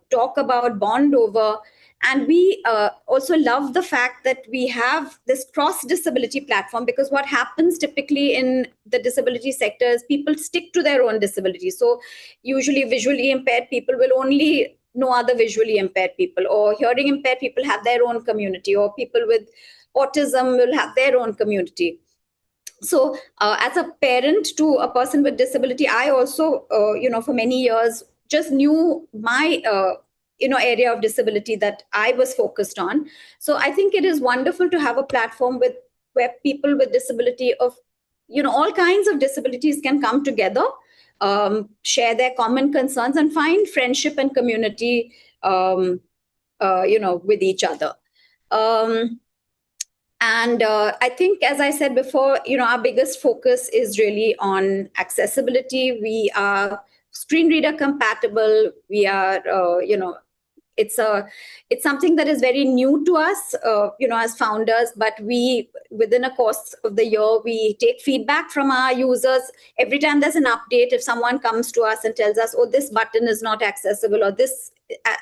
C: talk about, bond over. And we also love the fact that we have this cross-disability platform, because what happens typically in the disability sector is people stick to their own disability. So usually visually impaired people will only know other visually impaired people, or hearing impaired people have their own community, or people with autism will have their own community. So as a parent to a person with disability, I also, for many years just knew my area of disability that I was focused on. So I think it is wonderful to have a platform where people with disability of, all kinds of disabilities can come together, share their common concerns and find friendship and community, with each other. And I think, as I said before, our biggest focus is really on accessibility. We are screen reader compatible. We are, it's something that is very new to us, as founders, but within a course of the year, we take feedback from our users. Every time there's an update, if someone comes to us and tells us, oh, this button is not accessible, or this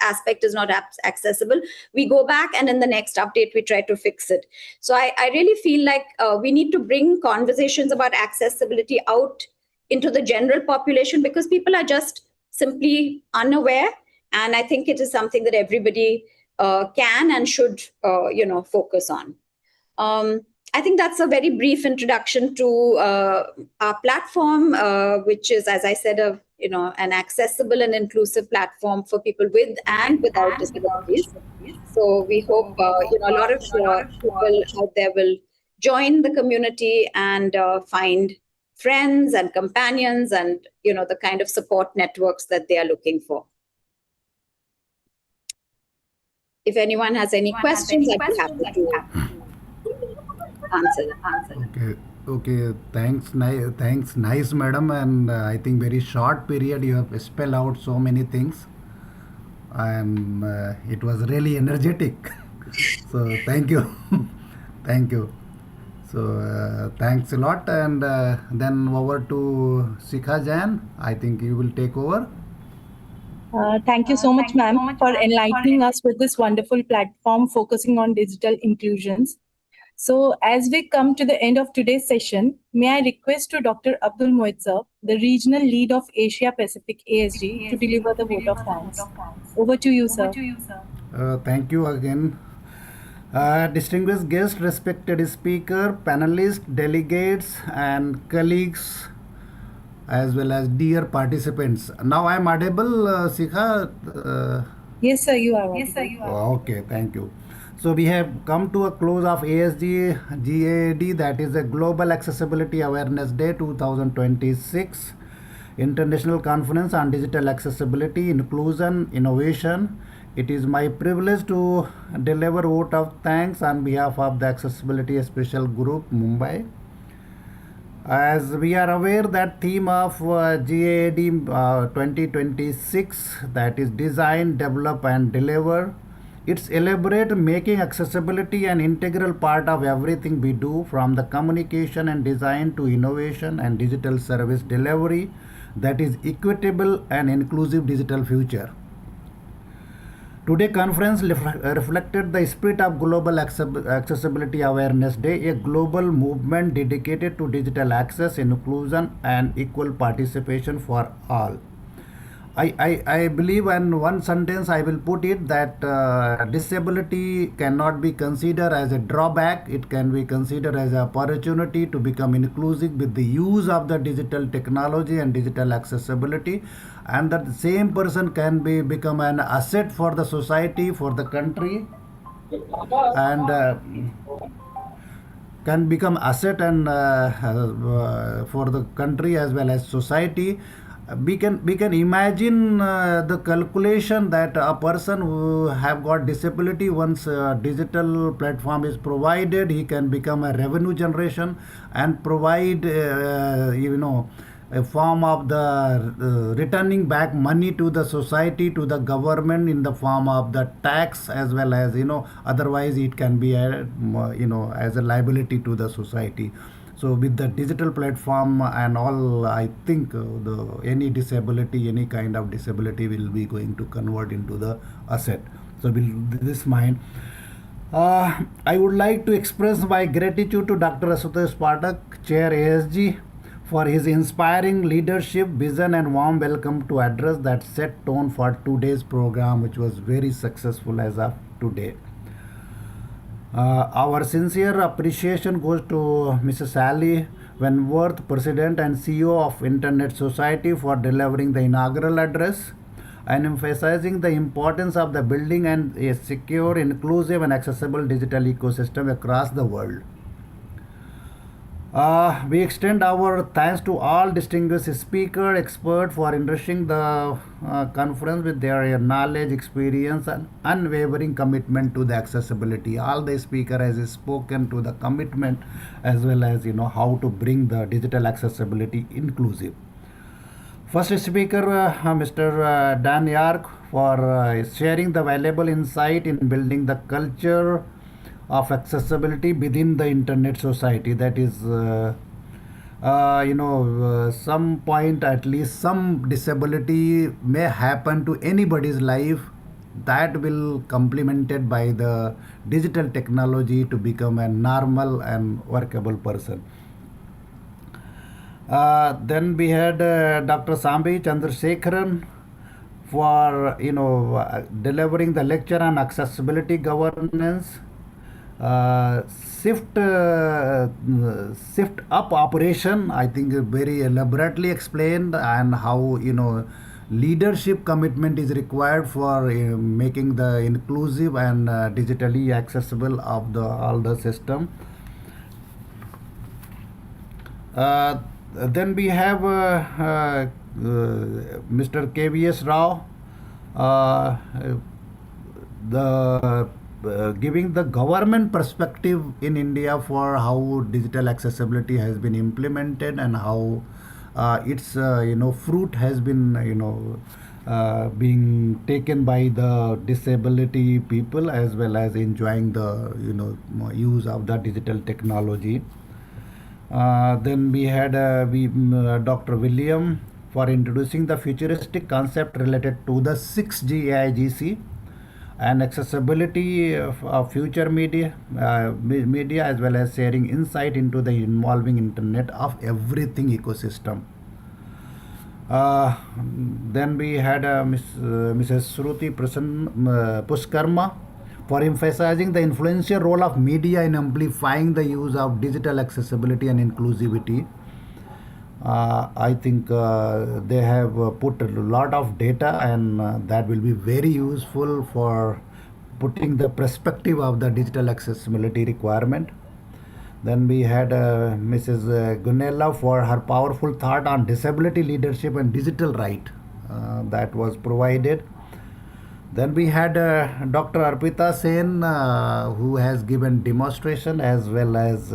C: aspect is not accessible, we go back and in the next update, we try to fix it. So I really feel like we need to bring conversations about accessibility out into the general population, because people are just simply unaware. And I think it is something that everybody can and should, focus on. I think that's a very brief introduction to our platform, which is, as I said, an accessible and inclusive platform for people with and without disabilities. So we hope, a lot of people out there will join the community and find friends and companions and, the kind of support networks that they are looking for. If anyone has any questions, I'd be happy to answer.
M: Okay. Thanks, nice, madam. And I think very short period you have spelled out so many things, and it was really energetic. So thank you, thank you. So thanks a lot. And then over to Shikha Jain. I think you will take over.
N: Thank you so much, ma'am, for enlightening us with this wonderful platform focusing on digital inclusions. So as we come to the end of today's session, may I request to Dr. Abdul Moid sir, the Regional Lead of Asia Pacific ASG, to deliver the vote of thanks. Over to you, sir.
M: Thank you again. Distinguished guest, respected speaker, panelists, delegates, and colleagues, as well as dear participants. Now I am audible, Shikha?
N: Yes, sir, you are.
M: Okay, thank you. So we have come to a close of ASG GAAD, that is a Global Accessibility Awareness Day 2026, International Conference on Digital Accessibility, Inclusion, Innovation. It is my privilege to deliver vote of thanks on behalf of the Accessibility Special Group, Mumbai. As we are aware that theme of GAAD 2026, that is design, develop and deliver. It's elaborate, making accessibility an integral part of everything we do, from the communication and design to innovation and digital service delivery, that is equitable and inclusive digital future. Today conference reflected the spirit of Global Accessibility Awareness Day, a global movement dedicated to digital access, inclusion and equal participation for all. I believe in one sentence I will put it that disability cannot be considered as a drawback. It can be considered as an opportunity to become inclusive with the use of the digital technology and digital accessibility, and that the same person can become an asset for the society, for the country. And can become asset and for the country as well as society. We can imagine the calculation that a person who have got disability, once a digital platform is provided, he can become a revenue generation and provide a form of the returning back money to the society, to the government, in the form of the tax, as well as otherwise it can be a, as a liability to the society. So with the digital platform and all, I think any disability, any kind of disability will be going to convert into the asset. So with this mind, I would like to express my gratitude to Dr. Ashutosh Pathak, Chair ASG, for his inspiring leadership, vision and warm welcome to address that set tone for today's program, which was very successful as of today. Our sincere appreciation goes to Mrs. Sally Wentworth, President and CEO of Internet Society, for delivering the inaugural address and emphasizing the importance of the building and a secure, inclusive and accessible digital ecosystem across the world. We extend our thanks to all distinguished speakers, experts for enriching the conference with their knowledge, experience and unwavering commitment to the accessibility. All the speakers has spoken to the commitment as well as how to bring the digital accessibility inclusive. First speaker, Mr. Dan Yark, for sharing the valuable insight in building the culture of accessibility within the internet society. That is some point, at least some disability may happen to anybody's life, that will complemented by the digital technology to become a normal and workable person. Then we had Dr. Sambhavi Chandrasekharan for delivering the lecture on accessibility governance. Shift up operation, I think very elaborately explained, and how leadership commitment is required for making the inclusive and digitally accessible of all the system. Then we have Mr. KVS Rao, giving the government perspective in India for how digital accessibility has been implemented and how its fruit has been being taken by the disability people, as well as enjoying the use of the digital technology. Then we had Dr. William for introducing the futuristic concept related to the 6G AIGC and accessibility of future media as well as sharing insight into the involving internet of everything ecosystem. Then we had Mrs. Shruti Pushkarna for emphasizing the influential role of media in amplifying the use of digital accessibility and inclusivity. I think they have put a lot of data, and that will be very useful for putting the perspective of the digital accessibility requirement. Then we had Mrs. Gunela for her powerful thought on disability leadership and digital right that was provided. Then we had Dr. Arpita Jain, who has given demonstration as well as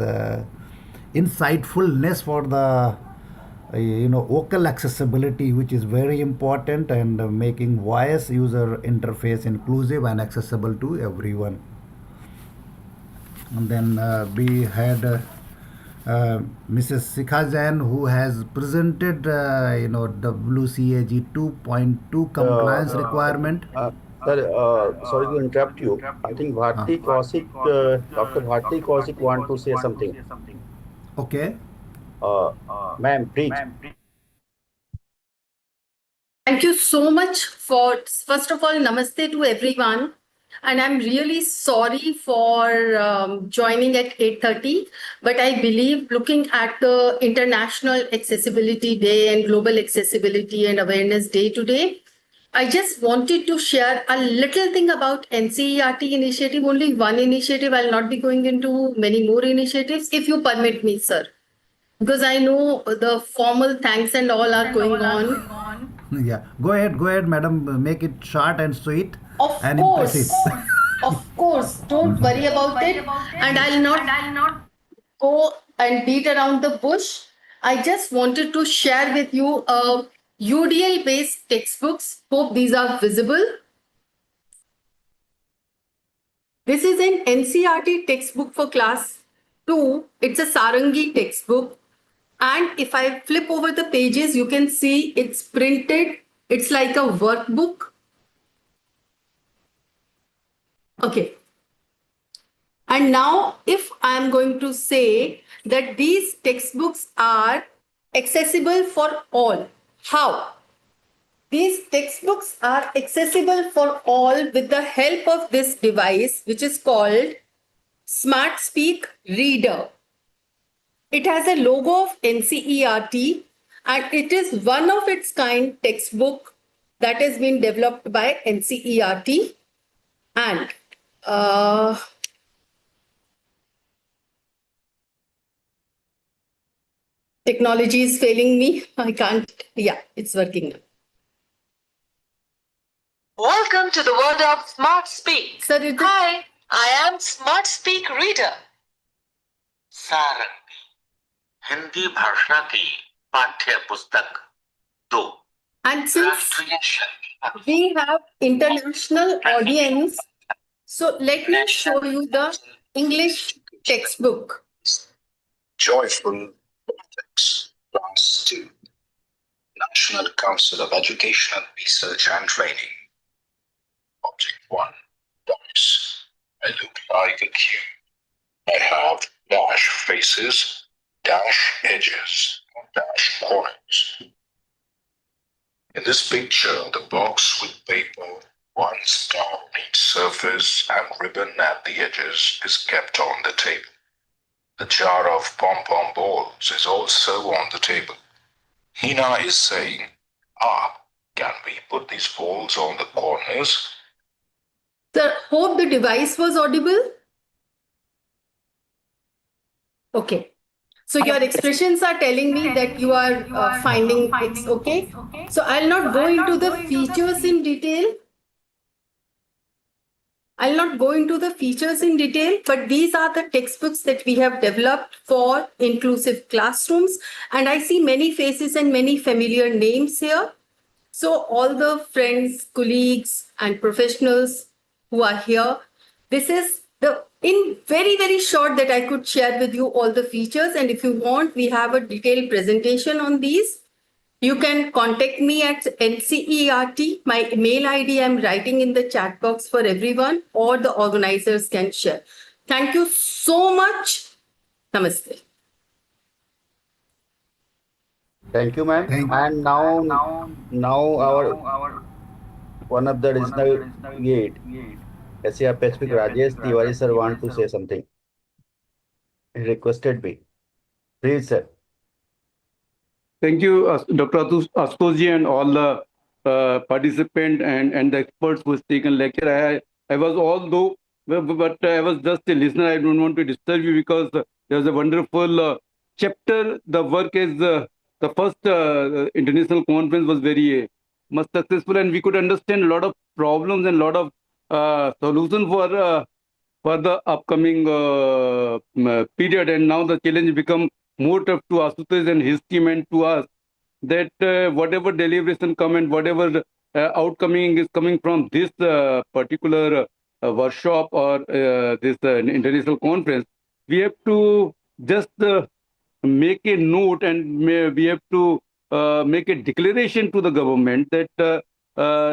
M: insightfulness for the vocal accessibility, which is very important, and making voice user interface inclusive and accessible to everyone. And then we had Mrs. Shikha Jain, who has presented WCAG 2.2 compliance requirement.
B: Sorry to interrupt you. I think Dr. Bharti Kaushik want to say something.
M: Okay.
B: Ma'am, please.
P: Thank you so much for, first of all, namaste to everyone. And I'm really sorry for joining at 8:30, but I believe looking at the International Accessibility Day and Global Accessibility and Awareness Day today, I just wanted to share a little thing about NCERT initiative, only one initiative. I'll not be going into many more initiatives, if you permit me, sir. Because I know the formal thanks and all are going on.
M: Yeah, go ahead, madam. Make it short and sweet
P: Of
M: and
P: course,
M: impressive.
P: of course, don't worry about it. And I'll not go and beat around the bush. I just wanted to share with you UDL based textbooks. Hope these are visible. This is an NCERT textbook for class 2. It's a Sarangi textbook. And if I flip over the pages, you can see it's printed. It's like a workbook. Okay. And now if I'm going to say that these textbooks are accessible for all, how? These textbooks are accessible for all with the help of this device, which is called Smart Speak Reader. It has a logo of NCERT and it is one of its kind textbook that has been developed by NCERT. And technology is failing me. I can't. Yeah, it's working now.
R: Welcome to the world of Smart Speak.
P: Sir,
R: Hi, I am Smart Speak Reader.
W: सारंगी हिंदी भाषा की पाठ्य पुस्तक 2
P: And since we have international audience, so let me show you the English textbook.
S: Joyful Politics, Class 2, National Council of Education and Research and Training. Object 1, dice. I look like a cube. I have dash faces, dash edges, dash corners. In this picture, the box with paper, one star on each surface and ribbon at the edges is kept on the table. The jar of pom-pom balls is also on the table. Hina is saying, can we put these balls on the corners?
P: Sir, hope the device was audible. Okay. So your expressions are telling me that you are finding it's okay. So I'll not go into the features in detail. I'll not go into the features in detail, but these are the textbooks that we have developed for inclusive classrooms. And I see many faces and many familiar names here. So all the friends, colleagues, and professionals who are here, this is in very, very short that I could share with you all the features. And if you want, we have a detailed presentation on these. You can contact me at NCERT. My mail ID I'm writing in the chat box for everyone, or the organizers can share. Thank you so much. Namaste.
B: Thank you, ma'am. And now our one of the regional GAAD, Asia Pacific, Rajesh Tiwari sir, want to say something. He requested me. Please, sir.
T: Thank you, Dr. Ashutosh and all the participants and the experts who has taken lecture. I was but I was just a listener. I don't want to disturb you because there's a wonderful chapter. The work is the first international conference was very much successful, and we could understand a lot of problems and a lot of solutions for the upcoming period. And now the challenge become more tough to Ashutosh and his team and to us, that whatever deliberation come and whatever outcoming is coming from this particular workshop or this international conference, we have to just make a note, and we have to make a declaration to the government that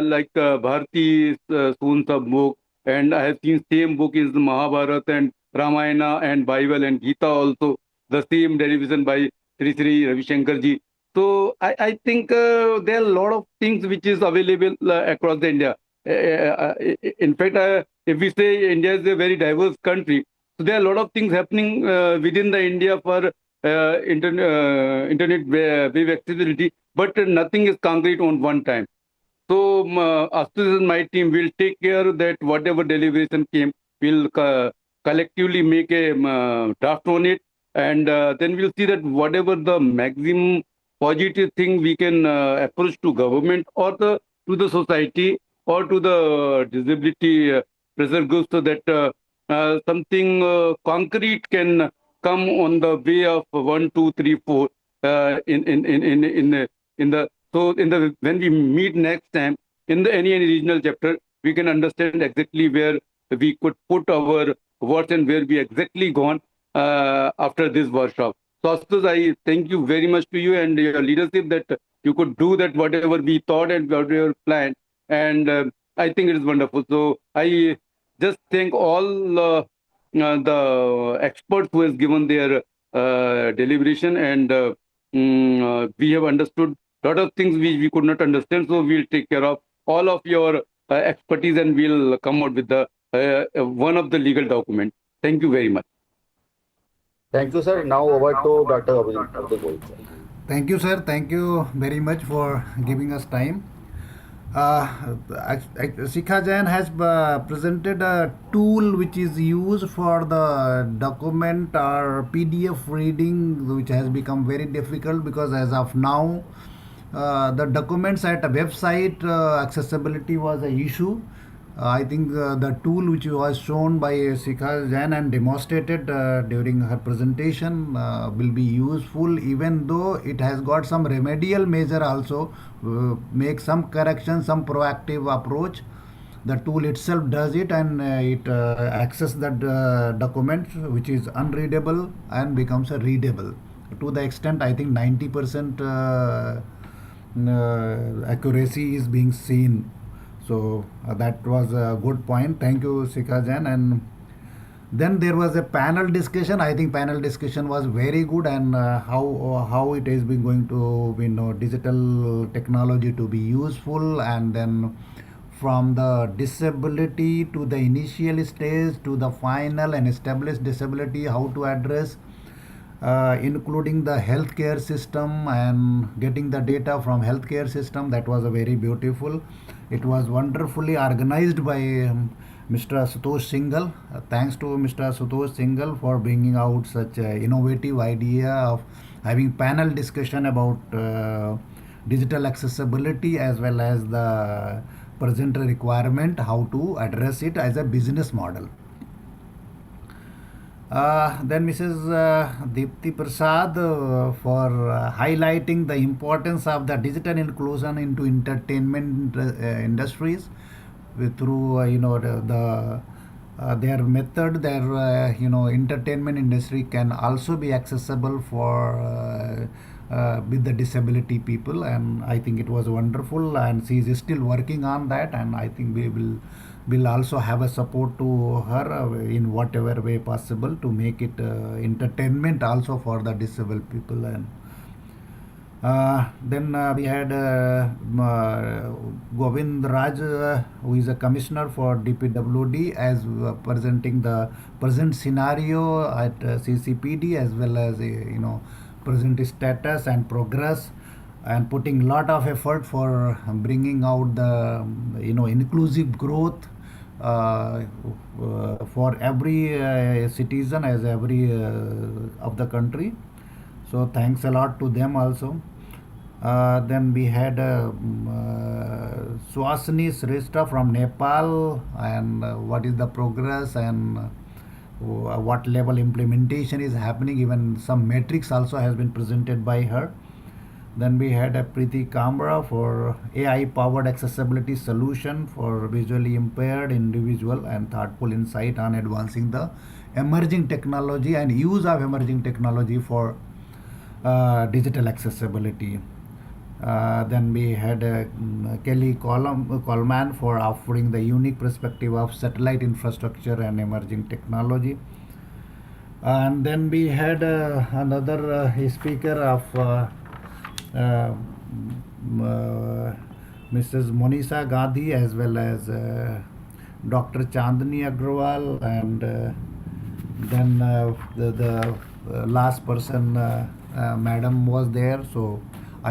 T: like Bharati Sunsa book, and I have seen same book is Mahabharata and Ramayana and Bible and Gita also, the same derivation by Sri Ravi Shankar ji. So I think there are a lot of things which is available across the India. In fact, if we say India is a very diverse country, so there are a lot of things happening within the India for internet web accessibility, but nothing is concrete on one time. So Ashutosh and my team will take care that whatever deliberation came, we'll collectively make a draft on it, and then we'll see that whatever the maximum positive thing we can approach to government or to the society or to the disability pressure groups, so that something concrete can come on the way of 1, 2, 3, 4 in the so in the when we meet next time in the any regional chapter, we can understand exactly where we could put our words and where we exactly gone after this workshop. So Ashutosh, I thank you very much to you and your leadership that you could do that whatever we thought and whatever planned, and I think it is wonderful. So I just thank all the experts who has given their deliberation, and we have understood a lot of things we could not understand. So we'll take care of all of your expertise and we'll come out with the one of the legal documents. Thank you very much.
B: Thank you, sir. Now over to Dr. Awardee.
M: Thank you, sir. Thank you very much for giving us time. Shikha Jain has presented a tool which is used for the document or PDF reading, which has become very difficult because as of now, the documents at a website accessibility was an issue. I think the tool which was shown by Shikha Jain and demonstrated during her presentation will be useful, even though it has got some remedial measure also, make some correction, some proactive approach. The tool itself does it, and it accesses that document which is unreadable and becomes a readable. To the extent, I think 90% accuracy is being seen. So that was a good point. Thank you, Shikha Jain. And then there was a panel discussion. I think panel discussion was very good, and how it has been going to digital technology to be useful, and then from the disability to the initial stage to the final and established disability, how to address, including the healthcare system and getting the data from healthcare system. That was a very beautiful. It was wonderfully organized by Mr. Ashutosh Singhal. Thanks to Mr. Ashutosh Singhal for bringing out such an innovative idea of having panel discussion about digital accessibility as well as the present requirement, how to address it as a business model. Then Mrs. Dipti Prasad for highlighting the importance of the digital inclusion into entertainment industries through their method. Their entertainment industry can also be accessible for with the disability people, and I think it was wonderful, and she is still working on that, and I think we will also have a support to her in whatever way possible to make it entertainment also for the disabled people. And then we had Govindaraj, who is a commissioner for DEPwD, as presenting the present scenario at CCPD as well as present status and progress, and putting a lot of effort for bringing out the inclusive growth for every citizen as every of the country. So thanks a lot to them also. Then we had Swasini Shrestha from Nepal, and what is the progress and what level implementation is happening. Even some metrics also has been presented by her. Then we had a Preeti Kamra for AI powered accessibility solution for visually impaired individual, and thoughtful insight on advancing the emerging technology and use of emerging technology for digital accessibility. Then we had Kelly Coleman for offering the unique perspective of satellite infrastructure and emerging technology. And then we had another speaker of Mrs. Monisha Gandhi as well as Dr. Chandni Agrawal, and then the last person, madam, was there. So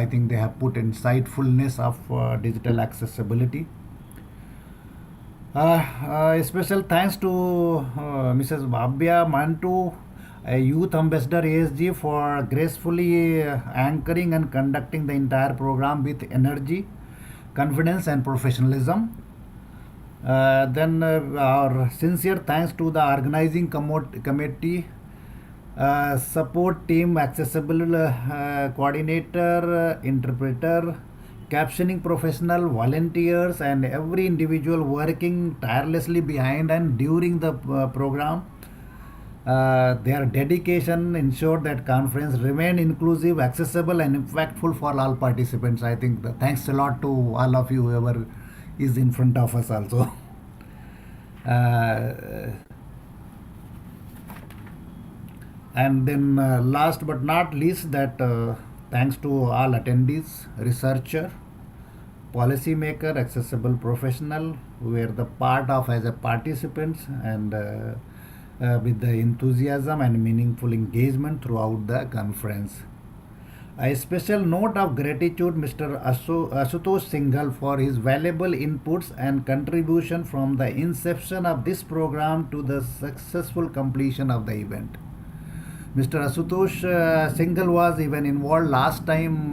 M: I think they have put insightfulness of digital accessibility. A special thanks to Mrs. Bhavya Mantoo, a youth ambassador ASG, for gracefully anchoring and conducting the entire program with energy, confidence, and professionalism. Then our sincere thanks to the organizing committee, support team, accessible coordinator, interpreter, captioning professional, volunteers, and every individual working tirelessly behind and during the program. Their dedication ensured that conference remained inclusive, accessible, and impactful for all participants. I think thanks a lot to all of you, whoever is in front of us also. And then last but not least, that thanks to all attendees, researcher, policymaker, accessible professional, who were the part of as a participants, and with the enthusiasm and meaningful engagement throughout the conference. A special note of gratitude Mr. Ashutosh Singhal for his valuable inputs and contribution from the inception of this program to the successful completion of the event. Mr. Ashutosh Singhal was even involved last time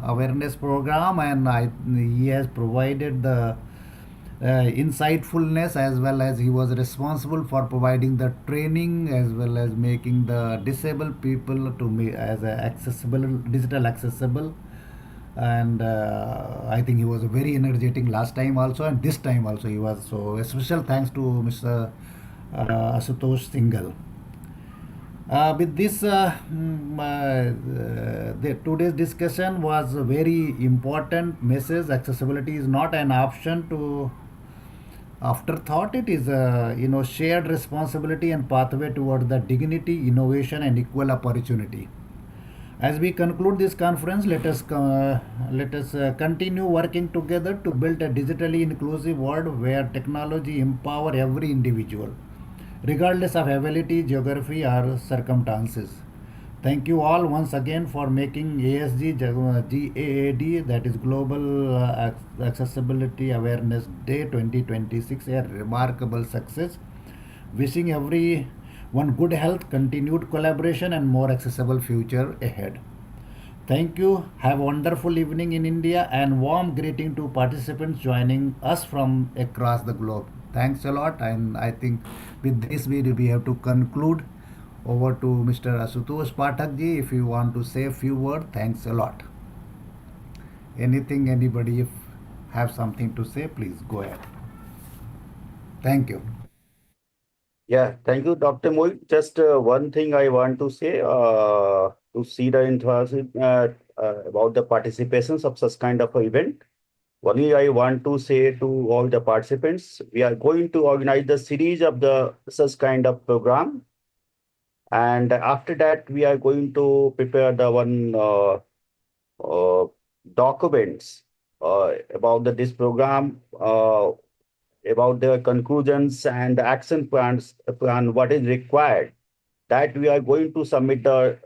M: awareness program, and he has provided the insightfulness, as well as he was responsible for providing the training, as well as making the disabled people to me as accessible, digital accessible. And I think he was very energetic last time also, and this time also he was. So a special thanks to Mr. Ashutosh Singhal. With this, today's discussion was a very important message. Accessibility is not an option to afterthought. It is a shared responsibility and pathway toward the dignity, innovation, and equal opportunity. As we conclude this conference, let us continue working together to build a digitally inclusive world where technology empower every individual, regardless of ability, geography, or circumstances. Thank you all once again for making ASG GAAD, that is Global Accessibility Awareness Day 2026, a remarkable success. Wishing everyone good health, continued collaboration, and more accessible future ahead. Thank you. Have a wonderful evening in India, and warm greeting to participants joining us from across the globe. Thanks a lot, and I think with this we have to conclude. Over to Mr. Ashutosh Pathak ji, if you want to say a few words. Thanks a lot. Anything, anybody, if have something to say, please go ahead. Thank you.
B: Yeah, thank you, Dr. Mohit. Just one thing I want to say to see the interest about the participations of such kind of event. Only I want to say to all the participants, we are going to organize the series of the such kind of program. And after that, we are going to prepare the one documents about this program, about the conclusions and the action plan, what is required. That we are going to submit the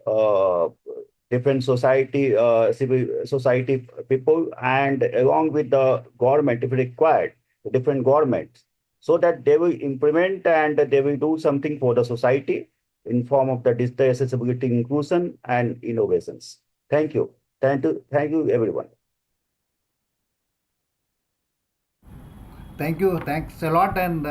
B: different society, civil society people, and along with the government, if required, the different governments, so that they will implement and they will do something for the society in form of the digital accessibility, inclusion, and innovations. Thank you. Thank you, everyone.
M: Thank you. Thanks a lot. And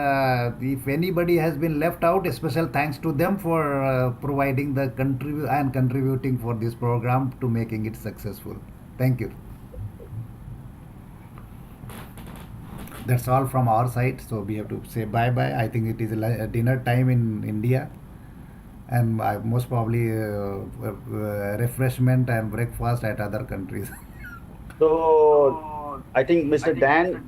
M: if anybody has been left out, a special thanks to them for providing the contributing for this program to making it successful. Thank you. That's all from our side. So we have to say bye-bye. I think it is dinner time in India. And most probably refreshment and breakfast at other countries.
B: So I think Mr. Dan